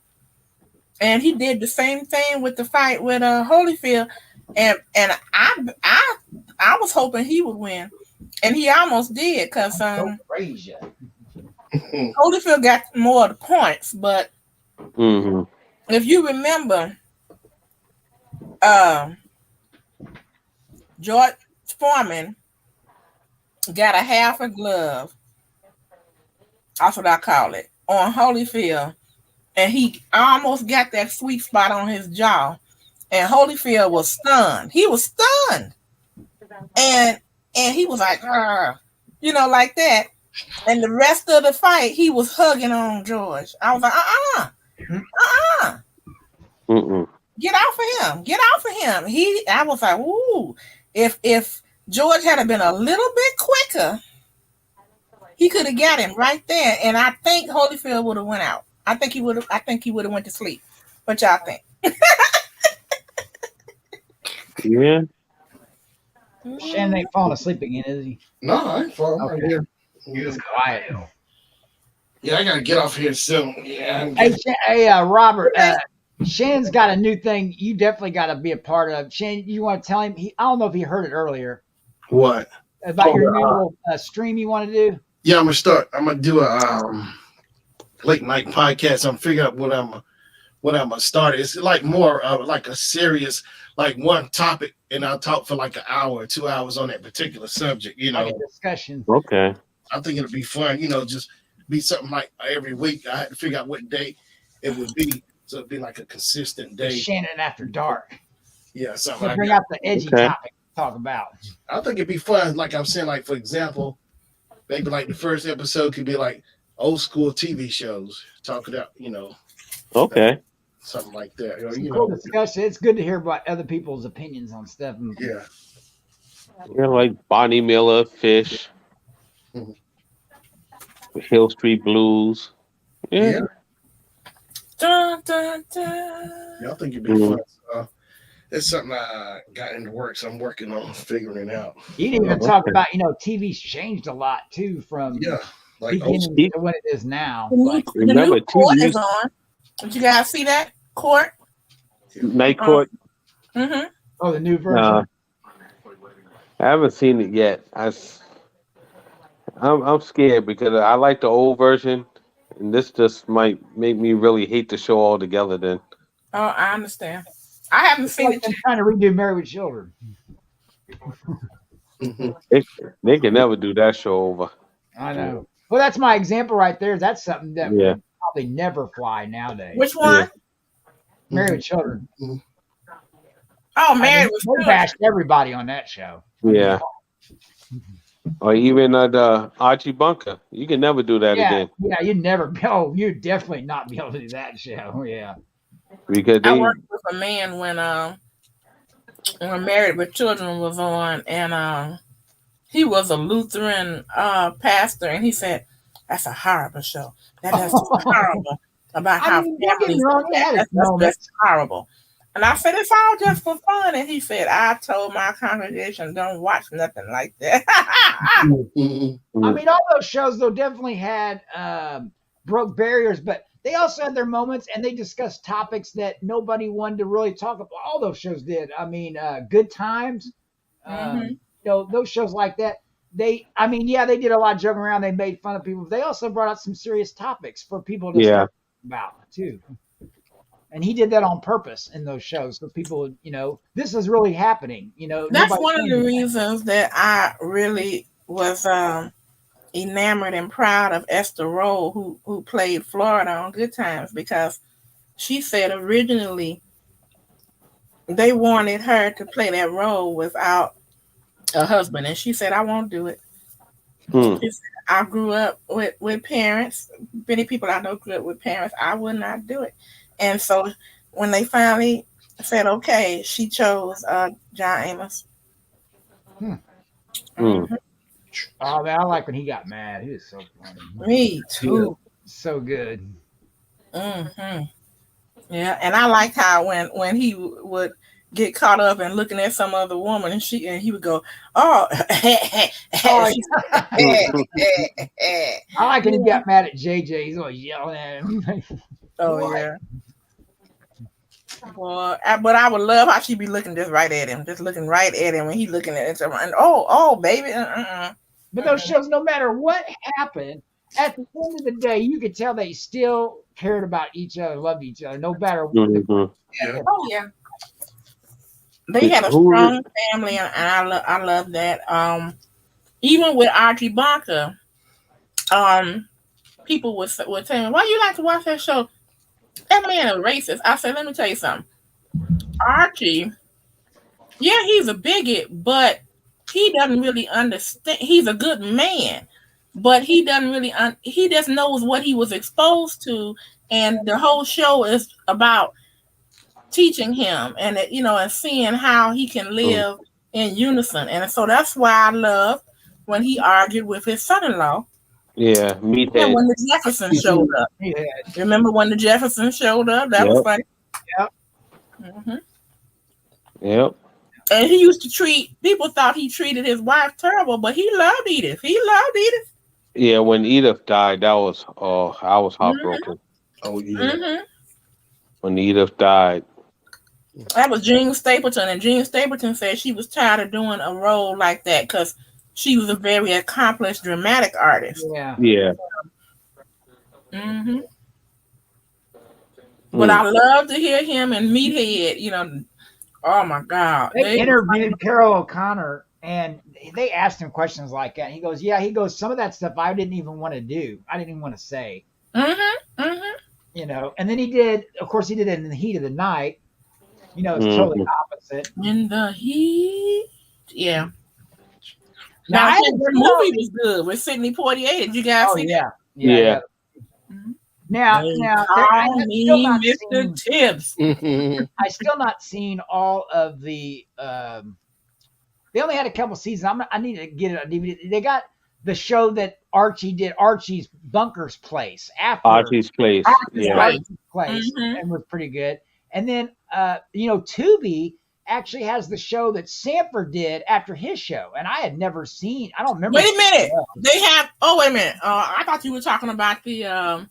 and he did the same thing with the fight with Holyfield. And I was hoping he would win, and he almost did because Holyfield got more of the points. But if you remember, George Foreman got a half a glove. That's what I call it, on Holyfield, and he almost got that sweet spot on his jaw, and Holyfield was stunned. He was stunned, and he was like, like that. And the rest of the fight, he was hugging on George. I was like, get off of him, get off of him. I was like, ooh, if George had been a little bit quicker, he could have got him right there, and I think Holyfield would have went out. I think he would have went to sleep. What y'all think? Yeah. Shannon ain't falling asleep again, is he? No, I ain't falling right here. He was quiet though. Yeah, I gotta get off here soon. Yeah. Hey, Robert. Shannon's got a new thing. You definitely got to be a part of. Shannon, you want to tell him? I don't know if he heard it earlier. What? About your new little stream you want to do? Yeah, I'm gonna do a late night podcast. I'm figuring out what I'm gonna start. It's like more like a serious, like one topic, and I'll talk for like an hour or 2 hours on that particular subject. Like a discussion. Okay. I think it'll be fun. Just be something like every week. I had to figure out what day it would be, so it'd be like a consistent day. Shannon After Dark. Yeah, something. So bring out the edgy topic to talk about. I think it'd be fun. Like I'm saying, like for example, maybe like the first episode could be like old school TV shows, talk about, Okay. Something like that. Or, cool discussion. It's good to hear about other people's opinions on stuff. Yeah. Yeah, like Bonnie Miller, Fish, Hill Street Blues. Yeah. Dun, dun, dun. Yeah, I think it'd be fun. It's something I got into work, so I'm working on figuring it out. You didn't even talk about, TV's changed a lot too from Yeah, like beginning Steve- to what it is now. The new, Like, the Remember, new court TV is on. Did you guys see that court? Night Court. Mm-hmm. oh, the new version. I haven't seen it yet. I'm scared because I like the old version, and this just might make me really hate the show altogether. Then Oh, I understand. I haven't It's seen like it. them trying to redo Married with Children. they can never do that show over. I know. Well, that's my example right there. That's something that Yeah. would probably never fly nowadays. Which one? Married with Children. Oh, Married with They Children. bashed everybody on that show. Yeah. Or even the Archie Bunker. You can never do that again Yeah, you'd never be. Oh, you'd definitely not be able to do that show. Yeah. because I they. worked with a man when Married with Children was on, and he was a Lutheran pastor, and he said, "That's a horrible show. That's horrible about how don't get families. me wrong, it had its That's moments. just horrible." And I said, "It's all just for fun." And he said, "I told my congregation, don't watch nothing like that." I mean, all those shows though definitely had broke barriers, but they also had their moments, and they discussed topics that nobody wanted to really talk about. All those shows did. I mean, Good Times. Those shows like that. They did a lot of joking around. They made fun of people. But they also brought out some serious topics for people to start about too. And he did that on purpose in those shows, so people, this is really happening. That's one of the reasons that I really was enamored and proud of Esther Rolle, who played Florida on Good Times, because she said originally they wanted her to play that role without a husband, and she said, "I won't do it." She said, "I grew up with parents. Many people I know grew up with parents. I would not do it." And so when they finally said okay, she chose John Amos. Oh man, I like when he got mad. He was so funny. Me too. So good. Yeah, and I liked how when he would get caught up and looking at some other woman, and he would go, "Oh." I like when he got mad at JJ. He's always yelling at him. Oh yeah. Well, but I would love how she'd be looking just right at him, just looking right at him when he looking at it, and oh, baby. But those shows, no matter what happened, at the end of the day, you could tell they still cared about each other, loved each other, no matter what. Oh yeah. They had a strong family, and I love that. Even with Archie Bunker, people would tell me, "Why you like to watch that show? That man is racist." I said, "Let me tell you something. Archie, yeah, he's a bigot, but he doesn't really understand. He's a good man, but he doesn't really. He just knows what he was exposed to, and the whole show is about teaching him and and seeing how he can live in unison. And so that's why I love when he argued with his son-in-law. Yeah, meathead. And when the Jeffersons showed up. Remember when the Jeffersons showed up? That was funny. Yep. Yep. And he used to people thought he treated his wife terrible, but he loved Edith. Yeah, when Edith died, I was heartbroken. Oh yeah. When Edith died. That was Jean Stapleton, and Jean Stapleton said she was tired of doing a role like that because she was a very accomplished dramatic artist. Yeah. But I love to hear him and Meathead. Oh my God! They interviewed Carol O'Connor, and they asked him questions like that. He goes, "Yeah." He goes, "Some of that stuff I didn't even want to do. I didn't even want to say." And then he did. Of course, he did it in the heat of the night. It's totally opposite. In the heat, yeah. Now, the movie was good with Sidney Poitier. Did you guys see that? Yeah. Now, call me Mr. Tibbs. I still not seen all of the. They only had a couple seasons. I need to get it on DVD. They got the show that Archie did, Archie's Bunker's Place, after Archie's Place. Archie's Yeah. Place. Archie's Place, Mhm. and was pretty good. And then, Tubi actually has the show that Sanford did after his show, and I had never seen. I don't remember. Wait a minute. They have. Oh, wait a minute. I thought you were talking about the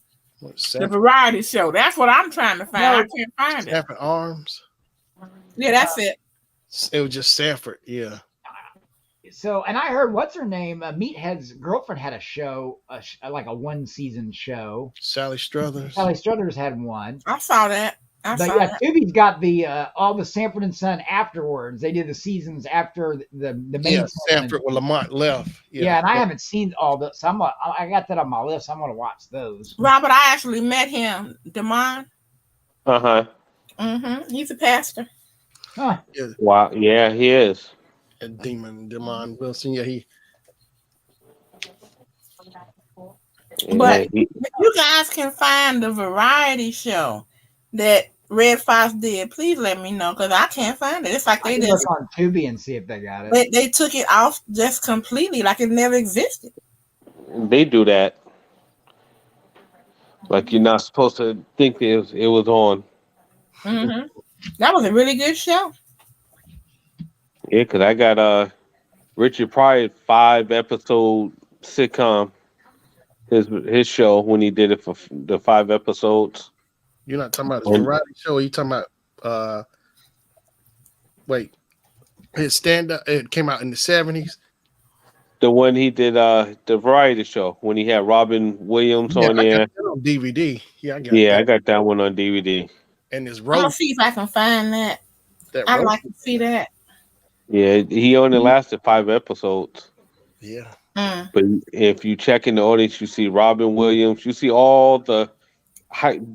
variety show. That's what I'm trying to find. No, I can't find it. Sanford Arms. Yeah, that's it. It was just Sanford. Yeah. So, and I heard what's her name, Meathead's girlfriend had a show, like a 1-season show. Sally Struthers. Sally Struthers had one. I saw that. But yeah, Tubi's got the all the Sanford and Son afterwards. They did the seasons after the main. Yeah, Sanford when Lamont left. Yeah, and I haven't seen all the. So I got that on my list. I'm gonna watch those. Robert, I actually met him, Demond. Uh-huh. He's a pastor. Huh. Yeah. Wow. Yeah, he is. And Demond Wilson. Yeah, he. But if you guys can find the variety show that Red Fox did, please let me know, because I can't find it. It's like they look just on Tubi and see if they got it. They took it off just completely, like it never existed. They do that. Like you're not supposed to think it was on. That was a really good show. Yeah, because I got Richard Pryor 5-episode sitcom. His show when he did it for the 5 episodes. You're not talking about the variety show. Or you talking about wait, his stand up? It came out in the 70s. The one he did the variety show when he had Robin Williams on there. I got that on DVD. I got that one on DVD. And his I'm roast. gonna see if I can find that. I'd like to see that. Yeah, he only lasted 5 episodes. Yeah. But if you check in the audience, you see Robin Williams. You see all the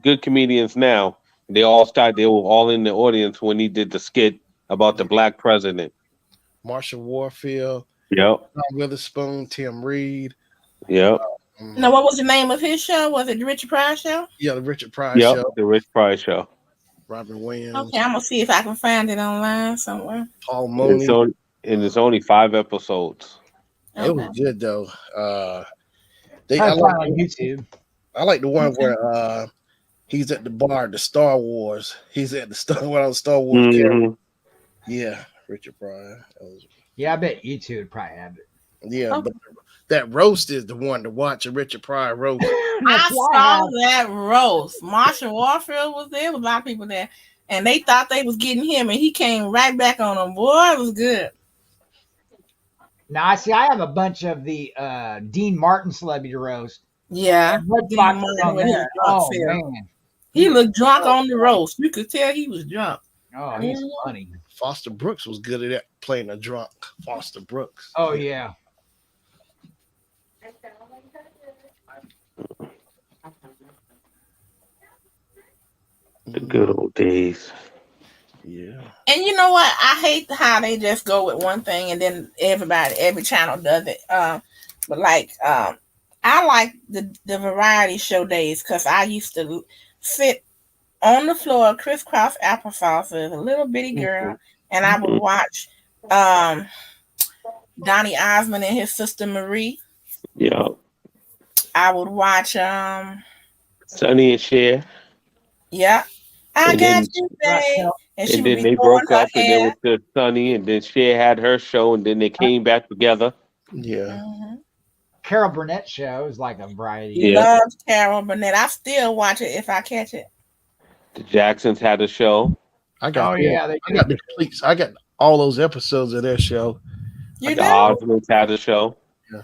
good comedians now. They were all in the audience when he did the skit about the black president. Marsha Warfield. Yep. Tom Witherspoon, Tim Reed. Yep. Now, what was the name of his show? Was it the Richard Pryor Show? Yeah, the Richard Pryor Show. The Rich Pryor Show. Robin Williams. Okay, I'm gonna see if I can find it online somewhere. Paul Mooney. It's only 5 episodes. Okay. It was good though. I like on YouTube. I like the one where he's at the bar, the Star Wars. He's at the Star Wars character. Yeah, Richard Pryor. Yeah, I bet YouTube would probably have it. Yeah, but that roast is the one to watch. A Richard Pryor roast. I saw that roast. Marsha Warfield was there. With a lot of people there, and they thought they was getting him, and he came right back on them. Boy, it was good. Now I have a bunch of the Dean Martin celebrity roast. Yeah, Dean Martin man, he looked drunk on the roast. You could tell he was drunk. Oh, he's funny. Foster Brooks was good at that, playing a drunk. Foster Brooks. Oh yeah. The good old days. Yeah. And you know what? I hate how they just go with one thing and then every channel does it. But like I like the variety show days because I used to sit on the floor, crisscross applesauce as a little bitty girl, and I would watch Donny Osmond and his sister Marie. Yeah. I would watch Sonny and Cher. Yeah. I got you, babe. And then they broke up, and then it was just Sonny, and then Cher had her show, and then they came back together. Yeah. Carol Burnett show is like a variety. Yeah. Love Carol Burnett. I still watch it if I catch it. The Jacksons had a show. I got the clips. I got all those episodes of their show. The Osmonds had a show. Yeah.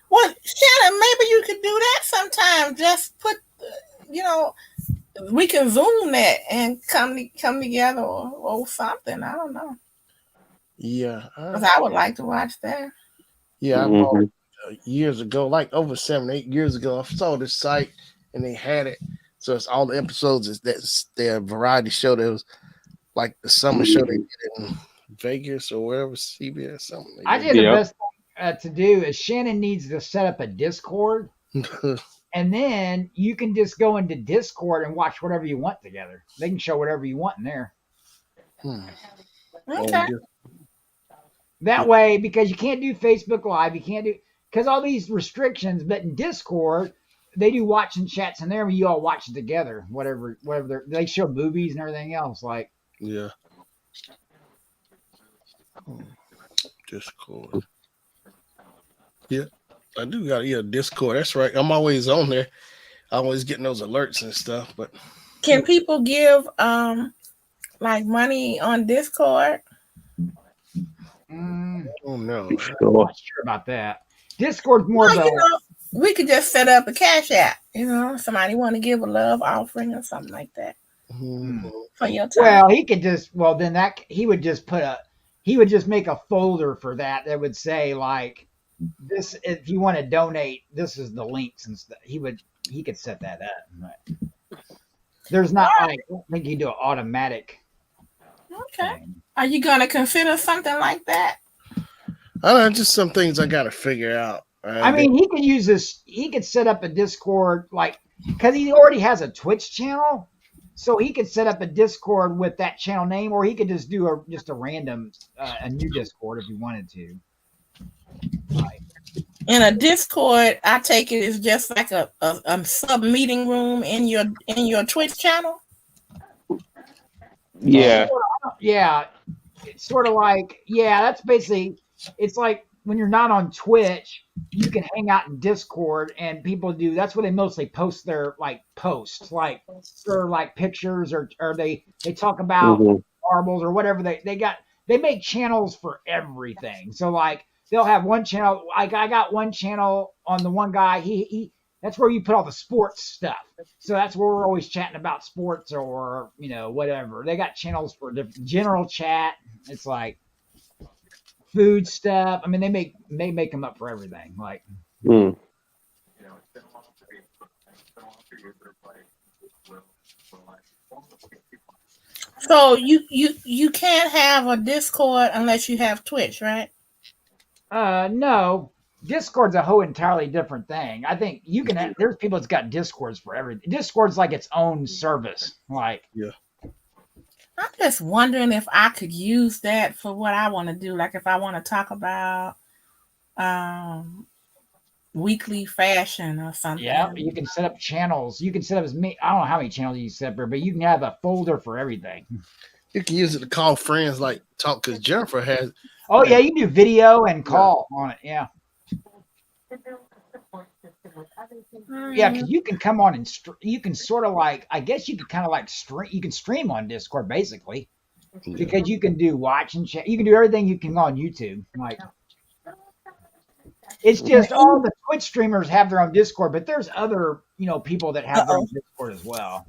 Well, Shannon, maybe you could do that sometime. Just put, we can Zoom that and come together or something. I don't know. Yeah. Because I would like to watch that. Yeah, I bought years ago, like over 7-8 years ago. I saw this site and they had it. So it's all the episodes. That's their variety show. That was like the summer show they did in Vegas or wherever, CBS something. I think the best thing to do is Shannon needs to set up a Discord. And then you can just go into Discord and watch whatever you want together. They can show whatever you want in there. Okay. That way, because you can't do Facebook Live, you can't do, because all these restrictions. But in Discord, they do watching chats in there, where you all watch it together. Whatever they show movies and everything else. Like, Yeah. Discord. Yeah, I do got Discord. That's right. I'm always on there. Always getting those alerts and stuff. But Can people give like money on Discord? oh no, I'm not sure about that. Discord's more Well, of a. We could just set up a cash app. Somebody want to give a love offering or something like that for your time. Well, he could just. Well, then he would just make a folder for that would say like this. If you want to donate, this is the links and stuff. He could set that up. But there's not like I don't think you do an automatic. Okay. Thing. Are you gonna consider something like that? I don't know, just some things I gotta figure out. I mean, he could use this. He could set up a Discord, like, because he already has a Twitch channel, so he could set up a Discord with that channel name, or he could just do a random a new Discord if he wanted to. Like, in a Discord, I take it is just like a sub meeting room in your Twitch channel. Yeah. Yeah. It's sort of like, that's basically, it's like when you're not on Twitch, you can hang out in Discord and people that's where they mostly post their like posts, like or like pictures or they talk about marbles or whatever they make channels for everything. So like they'll have one channel. I got one channel on the one guy. He that's where you put all the sports stuff. So that's where we're always chatting about sports or whatever. They got channels for different general chat. It's like food stuff. I mean, they make them up for everything. Like. So you can't have a Discord unless you have Twitch, right? No. Discord's a whole entirely different thing. I think you can there's people that's got Discords for everything. Discord's like its own service. Like, yeah. I'm just wondering if I could use that for what I want to do. Like if I want to talk about weekly fashion or something. Yeah, you can set up channels. You can set up I don't know how many channels you set up, but you can have a folder for everything. You can use it to call friends, like talk, because Jennifer has. Oh yeah, you can do video and call on it. Yeah. Yeah, because you can come on and you can sort of like, I guess you could kind of like stream. You can stream on Discord basically, because you can do watch and chat. You can do everything you can on YouTube. Like, it's just all the Twitch streamers have their own Discord, but there's other people that have their own Discord as well.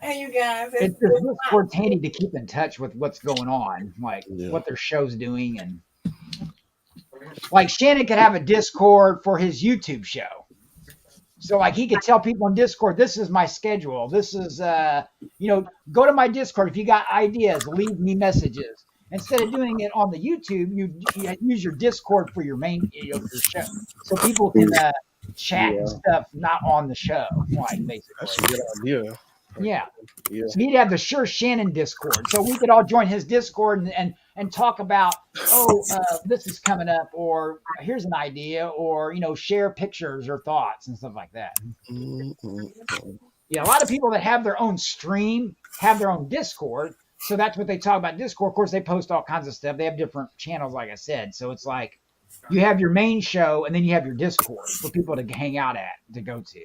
Hey, you guys, Discord's handy to keep in touch with what's going on, like what their show's doing, and like Shannon could have a Discord for his YouTube show. So like he could tell people on Discord, this is my schedule. This is, go to my Discord. If you got ideas, leave me messages. Instead of doing it on the YouTube, you use your Discord for your main your show. So people can chat and stuff not on the show, like basically. That's a good idea. Yeah. So he'd have the Sure Shannon Discord. So we could all join his Discord and talk about, this is coming up, or here's an idea, or, share pictures or thoughts and stuff like that. Yeah, a lot of people that have their own stream have their own Discord. So that's what they talk about Discord. Of course, they post all kinds of stuff. They have different channels, like I said. So it's like you have your main show and then you have your Discord for people to hang out at, to go to.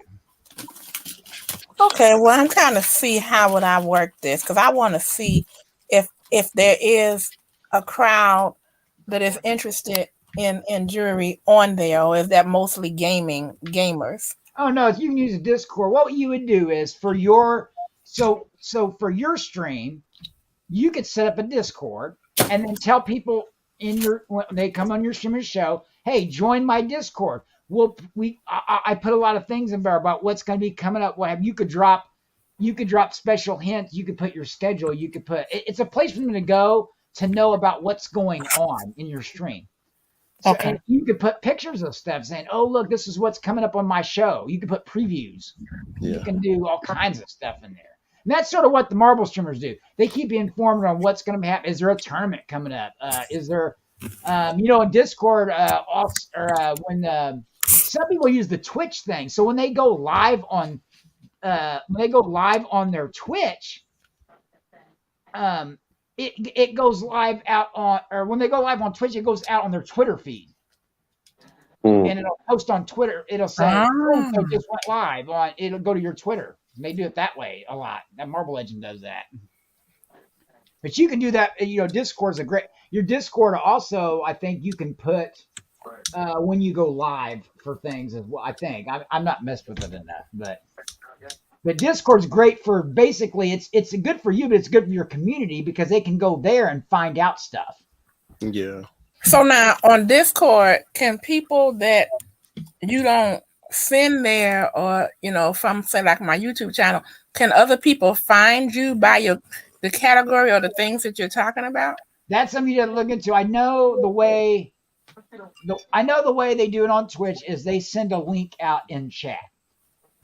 Okay, well, I'm trying to see how would I work this, because I want to see if there is a crowd that is interested in jewelry on there, or is that mostly gamers? Oh no, if you can use a Discord, what you would do is for your so for your stream, you could set up a Discord and then tell people when they come on your streamer's show, hey, join my Discord. I put a lot of things in there about what's going to be coming up. You could drop special hints. You could put your schedule. You could put. It's a place for them to go to know about what's going on in your stream. So, okay. And you could put pictures of stuff saying, "Oh, look, this is what's coming up on my show." You could put previews. Yeah. You can do all kinds of stuff in there. And that's sort of what the marble streamers do. They keep you informed on what's going to happen. Is there a tournament coming up? Is there In Discord, when some people use the Twitch thing, so when they go live on their Twitch, it goes live out on, or when they go live on Twitch, it goes out on their Twitter feed, and it'll post on Twitter. It'll say, "So just went live on." It'll go to your Twitter. And they do it that way a lot. That Marble Legend does that. But you can do that. Discord's a great. Your Discord also, I think you can put when you go live for things as well. I think I'm not messed with it enough, but Discord's great for basically it's good for you, but it's good for your community because they can go there and find out stuff. Yeah. So now on Discord, can people that you don't send there, or from say like my YouTube channel, can other people find you by the category or the things that you're talking about? That's something you have to look into. I know the way they do it on Twitch is they send a link out in chat.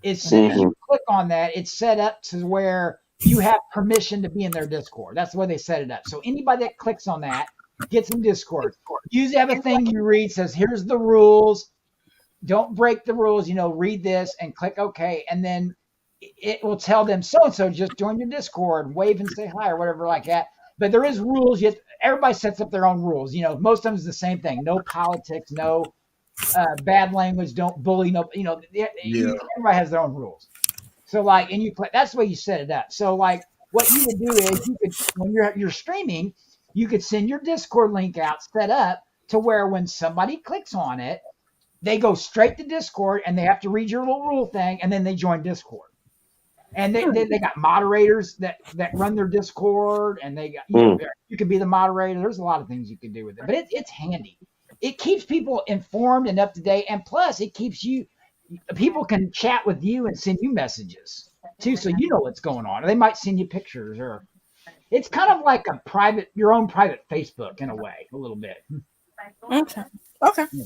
As soon as you click on that, it's set up to where you have permission to be in their Discord. That's the way they set it up. So anybody that clicks on that gets in Discord. You usually have a thing you read, says, here's the rules. Don't break the rules, read this and click OK. And then it will tell them so-and-so just join your Discord, wave and say hi or whatever like that. But there is rules. Everybody sets up their own rules. Most of them is the same thing. No politics, no bad language, don't bully. No, everybody has their own rules. So and you click, that's the way you set it up. So what you would do is you could, when you're streaming, you could send your Discord link out set up to where when somebody clicks on it, they go straight to Discord and they have to read your little rule thing and then they join Discord. And they got moderators that run their Discord, and they got you can be the moderator. There's a lot of things you can do with it, but it's handy. It keeps people informed and up to date, and plus it keeps people can chat with you and send you messages too, so you know what's going on. They might send you pictures, or it's kind of like your own private Facebook in a way, a little bit. Okay. Yeah.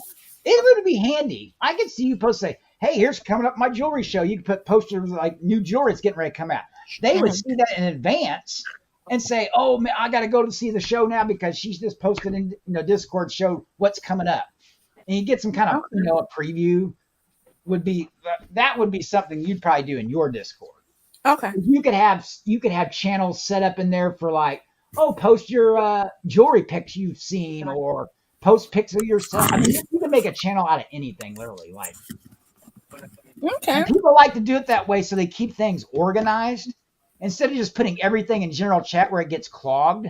It would be handy. I could see you post say, hey, here's coming up my jewelry show. You can put posters like new jewelry that's getting ready to come out. They would see that in advance and say, oh, man, I got to go to see the show now because she's just posted in Discord show what's coming up. And you get some kind of, a preview that would be something you'd probably do in your Discord. Okay. You could have channels set up in there for post your jewelry pics you've seen or post pics of yourself. I mean, you can make a channel out of anything, literally. Okay. And people like to do it that way so they keep things organized. Instead of just putting everything in general chat where it gets clogged,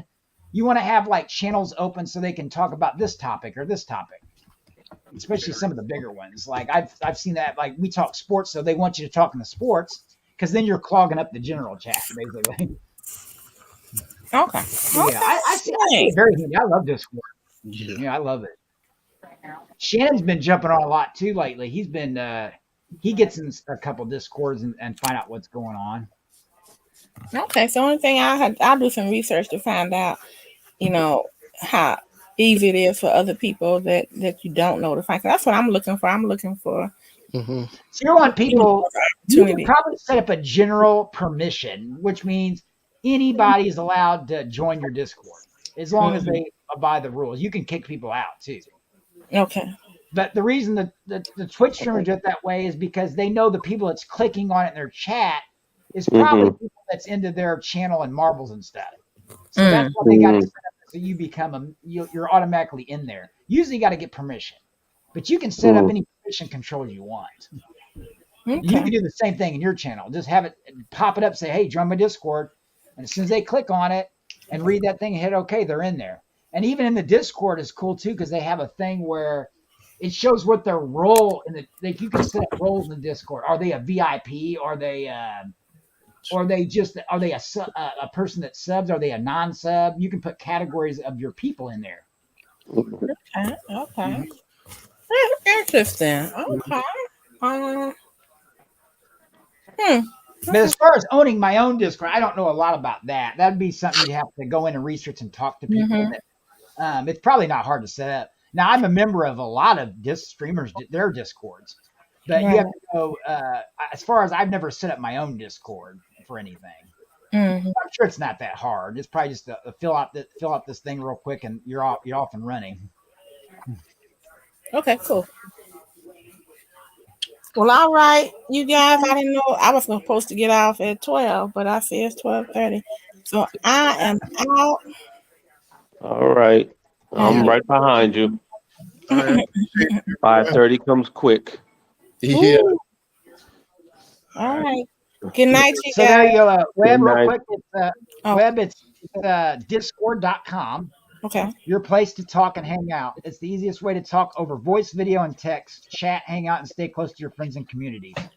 you want to have channels open so they can talk about this topic or this topic. Especially some of the bigger ones. I've seen that, we talk sports, so they want you to talk in the sports because then you're clogging up the general chat, basically. Okay. Yeah, I see it very handy. I love Discord. Yeah, I love it. Shannon's been jumping on a lot too lately. He's been he gets in a couple Discords and find out what's going on. Okay, so the only thing I'll do some research to find out, how easy it is for other people that you don't know to find. That's what I'm looking for. I'm looking for. So you want people. You can probably set up a general permission, which means anybody is allowed to join your Discord as long as they abide the rules. You can kick people out too. Okay. But the reason the Twitch streamers do it that way is because they know the people that's clicking on it in their chat is probably people that's into their channel and marbles and stuff. So that's what they got to set up. So you become you're automatically in there. Usually you got to get permission, but you can set up any permission control you want. Okay. You can do the same thing in your channel. Just have it pop it up, say, hey, join my Discord. And as soon as they click on it and read that thing and hit OK, they're in there. And even in the Discord is cool too, because they have a thing where it shows what their role in you can set up roles in the Discord. Are they a VIP? Are they a person that subs? Are they a non-sub? You can put categories of your people in there. Okay. Interesting. Okay. But as far as owning my own Discord, I don't know a lot about that. That'd be something you'd have to go in and research and talk to people. It's probably not hard to set up. Now, I'm a member of a lot of streamers, their Discords. But you have to go, as far as I've never set up my own Discord for anything. Mhm. I'm sure it's not that hard. It's probably just fill out this thing real quick, and you're off and running. Okay, cool. Well, all right, you guys. I didn't know I was supposed to get off at 12, but I see it's 12:30. So I am out. All right. I'm And right behind you. All right. 5:30 comes quick. Yeah. Ooh, all right. Good night, you So there guys. you go. Web, real night. quick. Oh, It's discord.com. okay. Your place to talk and hang out. It's the easiest way to talk over voice, video, and text, chat, hang out, and stay close to your friends and community. And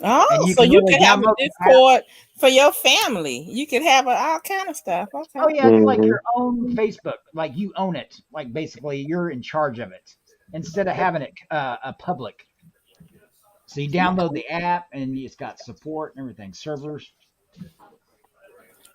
Oh, you so can you literally could have a download the app. Discord for your family. You could have all kind of stuff. Okay. Oh yeah, it's like Mhm. your own Facebook. Like you own it. Like basically you're in charge of it instead of having it a public. So you download the app and it's got support and everything, servers.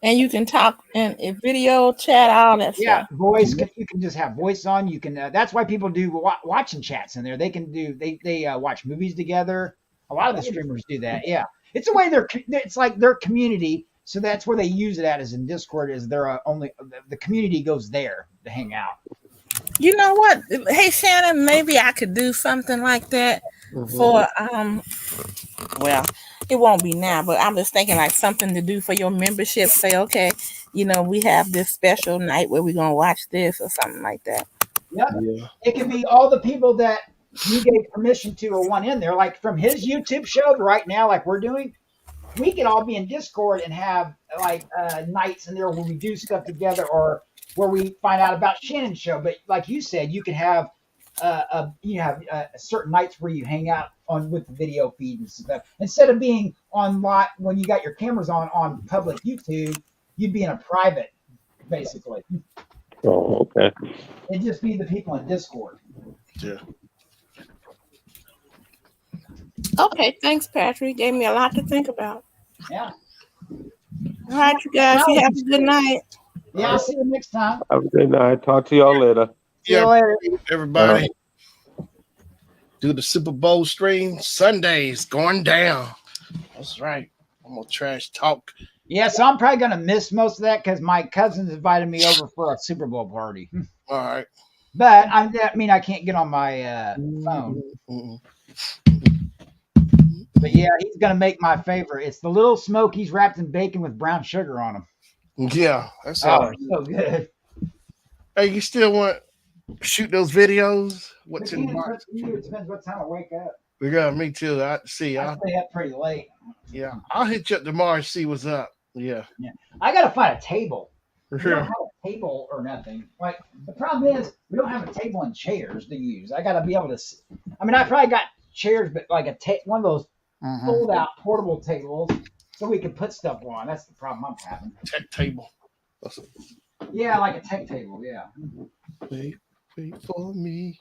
And you can talk and video, chat, all that Yeah, stuff. voice. You can just have voice on. You can. That's why people do watching chats in there. They can do. They watch movies together. A lot of the streamers do that. Yeah, it's a way It's like their community. So that's where they use it at. Is in Discord. Is their only the community goes there to hang out. You know what? Hey Shannon, maybe I could do something like that for well, it won't be now, but I'm just thinking like something to do for your membership. Say, okay, we have this special night where we're gonna watch this or something like that. Yep. Yeah. It can be all the people that you gave permission to or one in there. Like from his YouTube show to right now, like we're doing, we can all be in Discord and have like nights in there where we do stuff together or where we find out about Shannon's show. But like you said, you can have certain nights where you hang out on with the video feed and stuff. Instead of being on lot when you got your cameras on public YouTube, you'd be in a private, basically. Oh, okay. It'd just be the people in Discord. Yeah. Okay, thanks, Patrick. Gave me a lot to think about. Yeah. All right, you guys. You have a good night. Yeah, I'll see you next time. Have a good night. Talk to y'all later. See you later. Everybody. Do the Super Bowl stream Sundays going down. That's right. I'm gonna trash talk. Yeah, so I'm probably gonna miss most of that because my cousins invited me over for a Super Bowl party. All right. But I can't get on my phone. But yeah, he's gonna make my favorite. It's the little smokies wrapped in bacon with brown sugar on them. Yeah, that's Oh, all. it's so good. Hey, you still want to shoot those videos? What's in the box? It depends what time I wake up. Yeah, me too. I see. I stay up pretty late. Yeah, I'll hit you up tomorrow and see what's up. Yeah. I gotta find a table. We don't Yeah. have a table or nothing. Like the problem is we don't have a table and chairs to use. I gotta be able to. I mean, I probably got chairs, but like one of those fold out portable tables, so we can put stuff on. That's the problem I'm having. Tech table. Yeah, like a tech table. Yeah. Wait for me.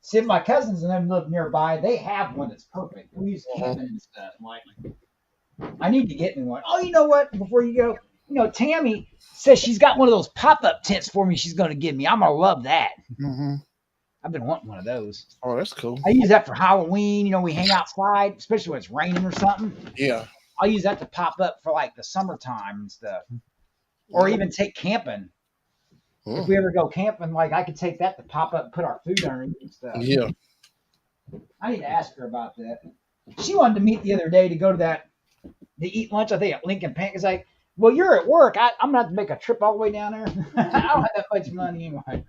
See, if my cousins and them live nearby, they have one that's perfect. We use camping and stuff. Like, I need to get me one. Oh, you know what? Before you go, Tammy says she's got one of those pop-up tents for me. She's going to give me. I'm gonna love that. I've been wanting one of those. Oh, that's cool. I use that for Halloween. We hang outside, especially when it's raining or something. Yeah. I'll use that to pop up for like the summertime and stuff, or even take camping. If we ever go camping, like I could take that to pop up and put our food underneath and stuff. Yeah. I need to ask her about that. She wanted to meet the other day to go to eat lunch, I think, at Lincoln Pancakes. Like, well, you're at work. I'm going to have to make a trip all the way down there. I don't have that much money anyway.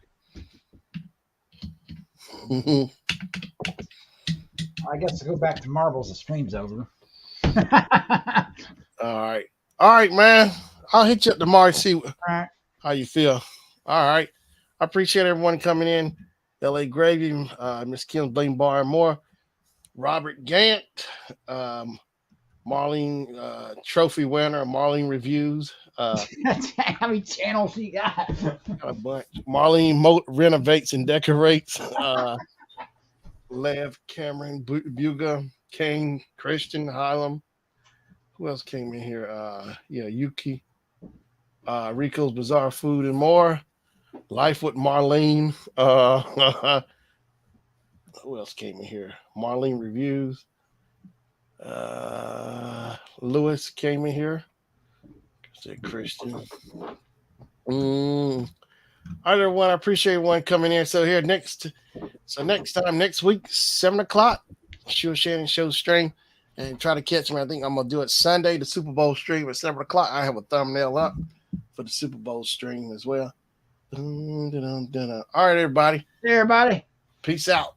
I guess to go back to marbles, the stream's over. All right, man. I'll hit you up tomorrow and see how you feel. All right. I appreciate everyone coming in. L.A. Gravy, Miss Kim Blaine Bar and more. Robert Gant, Marlene Trophy winner, Marlene Reviews. How many channels you got? A bunch. Marlene renovates and decorates. Lev, Cameron, Buga, Kane, Christian, Hylam. Who else came in here? Yuki, Rico's Bizarre Food and more. Life with Marlene. Who else came in here? Marlene Reviews. Lewis came in here. Said Christian. All right, everyone. I appreciate everyone coming in. So next time, next week, 7:00, Shannon show stream. And try to catch me. I think I'm gonna do it Sunday, the Super Bowl stream at 7:00. I have a thumbnail up for the Super Bowl stream as well. All right, everybody. Hey, everybody. Peace out.